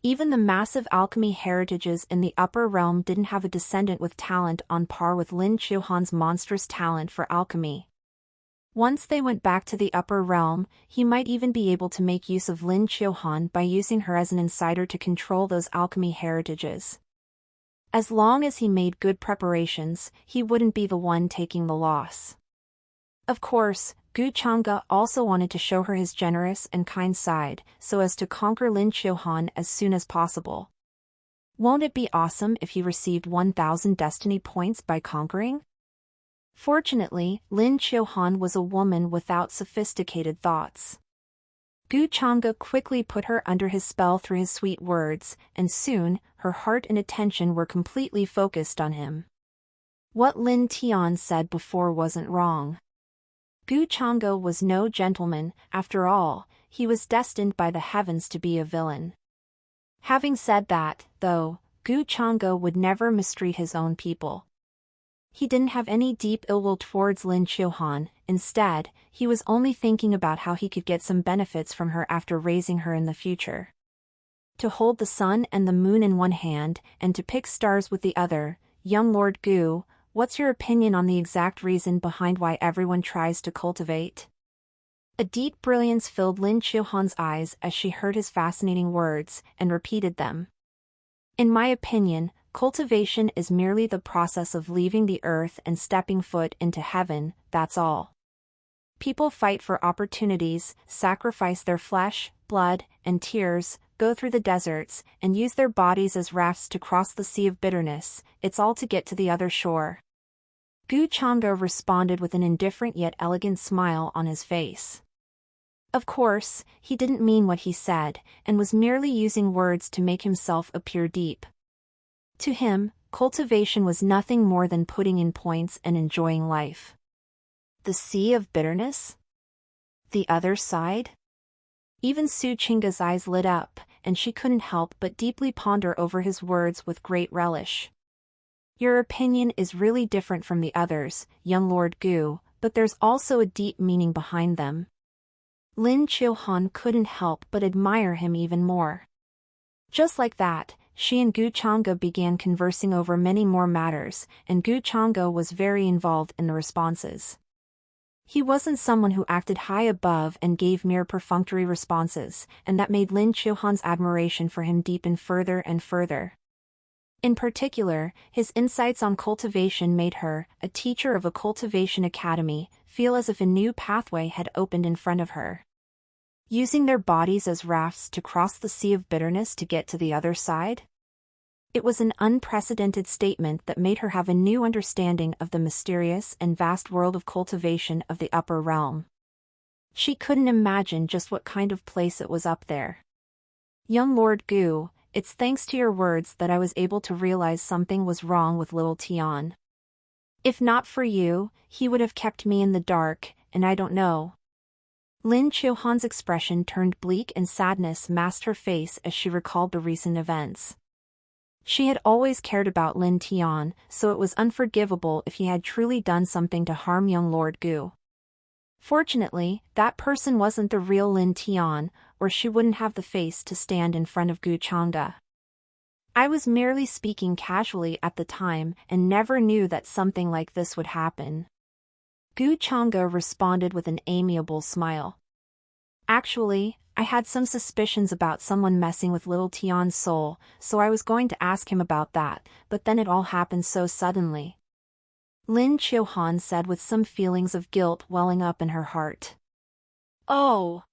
Even the massive alchemy heritages in the upper realm didn't have a descendant with talent on par with Lin Qiuhan's monstrous talent for alchemy. Once they went back to the upper realm, he might even be able to make use of Lin Qiuhan by using her as an insider to control those alchemy heritages. As long as he made good preparations, he wouldn't be the one taking the loss. Of course, Gu Chang'e also wanted to show her his generous and kind side, so as to conquer Lin Qiuhan as soon as possible. Won't it be awesome if he received 1,000 destiny points by conquering? Fortunately, Lin Qiuhan was a woman without sophisticated thoughts. Gu Chang'e quickly put her under his spell through his sweet words, and soon, her heart and attention were completely focused on him. What Lin Tian said before wasn't wrong. Gu Chang'e was no gentleman; after all, he was destined by the heavens to be a villain. Having said that, though, Gu Chang'e would never mistreat his own people. He didn't have any deep ill will towards Lin Qiuhan; instead, he was only thinking about how he could get some benefits from her after raising her in the future. To hold the sun and the moon in one hand, and to pick stars with the other, young Lord Gu, what's your opinion on the exact reason behind why everyone tries to cultivate? A deep brilliance filled Lin Qiuhan's eyes as she heard his fascinating words, and repeated them. In my opinion, cultivation is merely the process of leaving the earth and stepping foot into heaven, that's all. People fight for opportunities, sacrifice their flesh, blood, and tears, go through the deserts, and use their bodies as rafts to cross the sea of bitterness. It's all to get to the other shore. Gu Chang'e responded with an indifferent yet elegant smile on his face. Of course, he didn't mean what he said, and was merely using words to make himself appear deep. To him, cultivation was nothing more than putting in points and enjoying life. The sea of bitterness? The other side? Even Su Qingge's eyes lit up, and she couldn't help but deeply ponder over his words with great relish. Your opinion is really different from the others, young Lord Gu, but there's also a deep meaning behind them. Lin Qiuhan couldn't help but admire him even more. Just like that, she and Gu Chang'e began conversing over many more matters, and Gu Chang'e was very involved in the responses. He wasn't someone who acted high above and gave mere perfunctory responses, and that made Lin Qiuhan's admiration for him deepen further and further. In particular, his insights on cultivation made her, a teacher of a cultivation academy, feel as if a new pathway had opened in front of her. Using their bodies as rafts to cross the sea of bitterness to get to the other side? It was an unprecedented statement that made her have a new understanding of the mysterious and vast world of cultivation of the upper realm. She couldn't imagine just what kind of place it was up there. Young Lord Gu, it's thanks to your words that I was able to realize something was wrong with little Tian. If not for you, he would have kept me in the dark, and I don't know. Lin Qiuhan's expression turned bleak and sadness masked her face as she recalled the recent events. She had always cared about Lin Tian, so it was unforgivable if he had truly done something to harm young Lord Gu. Fortunately, that person wasn't the real Lin Tian, or she wouldn't have the face to stand in front of Gu Chang'e. I was merely speaking casually at the time and never knew that something like this would happen. Gu Chang'e responded with an amiable smile. Actually, I had some suspicions about someone messing with little Tian's soul, so I was going to ask him about that, but then it all happened so suddenly. Lin Chiohan said with some feelings of guilt welling up in her heart. Oh!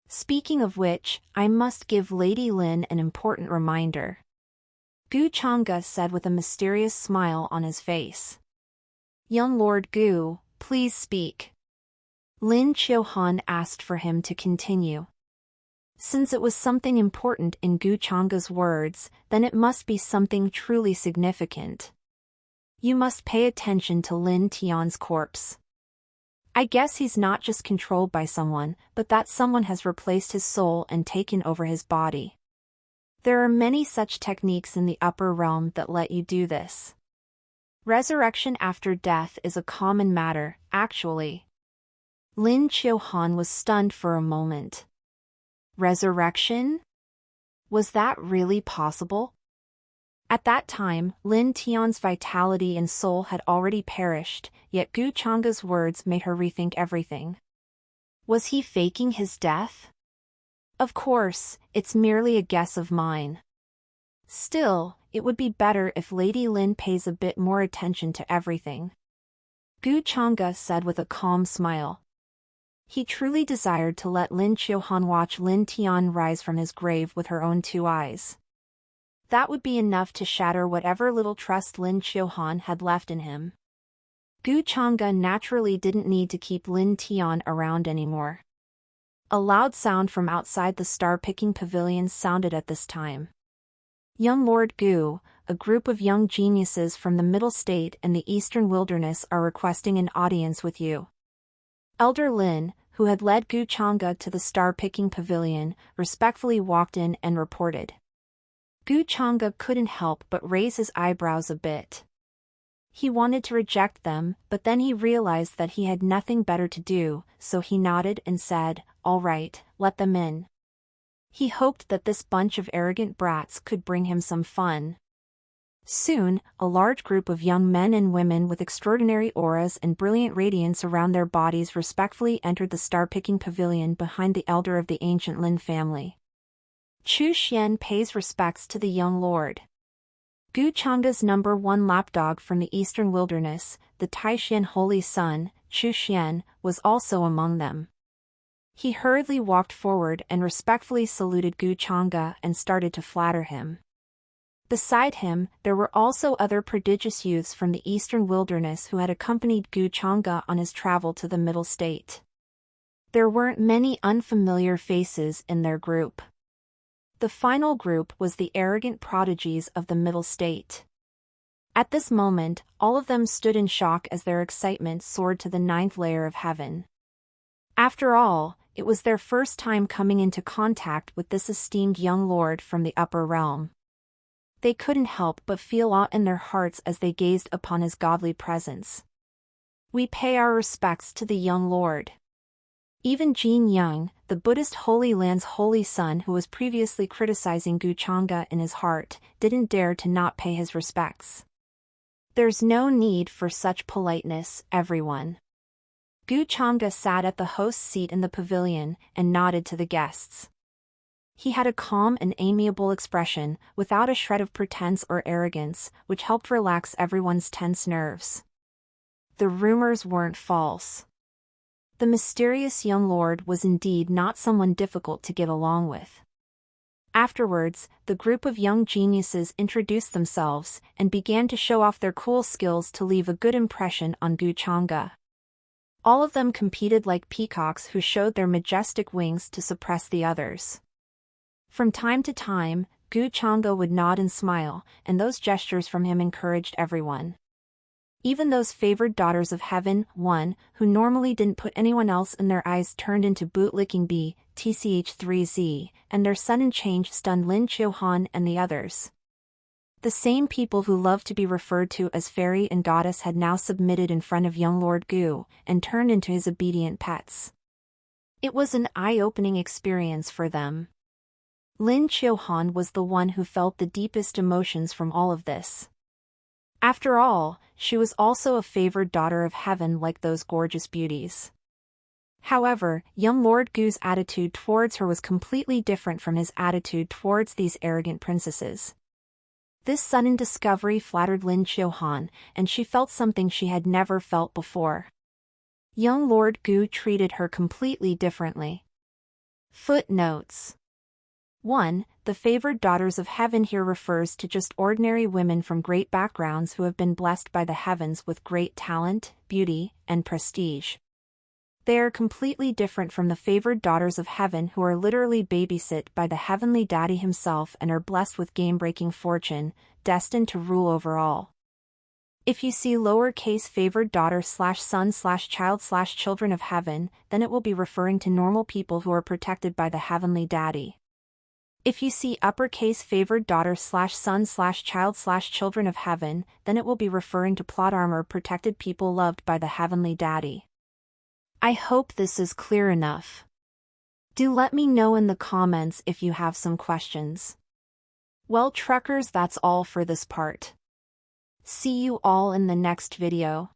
Speaking of which, I must give Lady Lin an important reminder. Gu Chang'e said with a mysterious smile on his face. Young Lord Gu, please speak. Lin Chiohan asked for him to continue. Since it was something important in Gu Chang'e's words, then it must be something truly significant. You must pay attention to Lin Tian's corpse. I guess he's not just controlled by someone, but that someone has replaced his soul and taken over his body. There are many such techniques in the upper realm that let you do this. Resurrection after death is a common matter, actually. Lin Chiohan was stunned for a moment. Resurrection? Was that really possible? At that time, Lin Tian's vitality and soul had already perished, yet Gu Chang'e's words made her rethink everything. Was he faking his death? Of course, it's merely a guess of mine. Still, it would be better if Lady Lin pays a bit more attention to everything. Gu Chang'e said with a calm smile. He truly desired to let Lin Chiohan watch Lin Tian rise from his grave with her own two eyes. That would be enough to shatter whatever little trust Lin Chiohan had left in him. Gu Chang'e naturally didn't need to keep Lin Tian around anymore. A loud sound from outside the star-picking pavilion sounded at this time. Young Lord Gu, a group of young geniuses from the Middle State and the Eastern Wilderness are requesting an audience with you. Elder Lin, who had led Gu Chang'e to the star-picking pavilion, respectfully walked in and reported. Gu Chang'e couldn't help but raise his eyebrows a bit. He wanted to reject them, but then he realized that he had nothing better to do, so he nodded and said, "All right, let them in." He hoped that this bunch of arrogant brats could bring him some fun. Soon, a large group of young men and women with extraordinary auras and brilliant radiance around their bodies respectfully entered the star-picking pavilion behind the elder of the ancient Lin family. Chu Xian pays respects to the young lord. Gu Chang'e's #1 lapdog from the eastern wilderness, the Taishan holy son, Chu Xian, was also among them. He hurriedly walked forward and respectfully saluted Gu Chang'e and started to flatter him. Beside him, there were also other prodigious youths from the eastern wilderness who had accompanied Gu Chang'e on his travel to the Middle State. There weren't many unfamiliar faces in their group. The final group was the arrogant prodigies of the Middle State. At this moment, all of them stood in shock as their excitement soared to the 9th layer of heaven. After all, it was their first time coming into contact with this esteemed young lord from the upper realm. They couldn't help but feel awe in their hearts as they gazed upon his godly presence. We pay our respects to the young lord. Even Jin Young, the Buddhist Holy Land's holy son who was previously criticizing Gu Chang'e in his heart, didn't dare to not pay his respects. There's no need for such politeness, everyone. Gu Chang'e sat at the host's seat in the pavilion and nodded to the guests. He had a calm and amiable expression, without a shred of pretense or arrogance, which helped relax everyone's tense nerves. The rumors weren't false. The mysterious young lord was indeed not someone difficult to get along with. Afterwards, the group of young geniuses introduced themselves and began to show off their cool skills to leave a good impression on Gu Chang'e. All of them competed like peacocks who showed their majestic wings to suppress the others. From time to time, Gu Chang'e would nod and smile, and those gestures from him encouraged everyone. Even those favored daughters of heaven, who normally didn't put anyone else in their eyes turned into bootlicking TCH3Z, and their sudden change stunned Lin Chiohan and the others. The same people who loved to be referred to as fairy and goddess had now submitted in front of young Lord Gu, and turned into his obedient pets. It was an eye-opening experience for them. Lin Chiohan was the one who felt the deepest emotions from all of this. After all, she was also a favored daughter of heaven like those gorgeous beauties. However, young Lord Gu's attitude towards her was completely different from his attitude towards these arrogant princesses. This sudden discovery flattered Lin Chiohan, and she felt something she had never felt before. Young Lord Gu treated her completely differently. Footnotes 1. The favored daughters of heaven here refers to just ordinary women from great backgrounds who have been blessed by the heavens with great talent, beauty, and prestige. They are completely different from the favored daughters of heaven who are literally babysit by the heavenly daddy himself and are blessed with game-breaking fortune, destined to rule over all. If you see lowercase favored daughter/son/child/children of heaven, then it will be referring to normal people who are protected by the heavenly daddy. If you see uppercase favored daughter/son/child/children of heaven, then it will be referring to plot armor protected people loved by the heavenly daddy. I hope this is clear enough. Do let me know in the comments if you have some questions. Well, truckers, that's all for this part. See you all in the next video.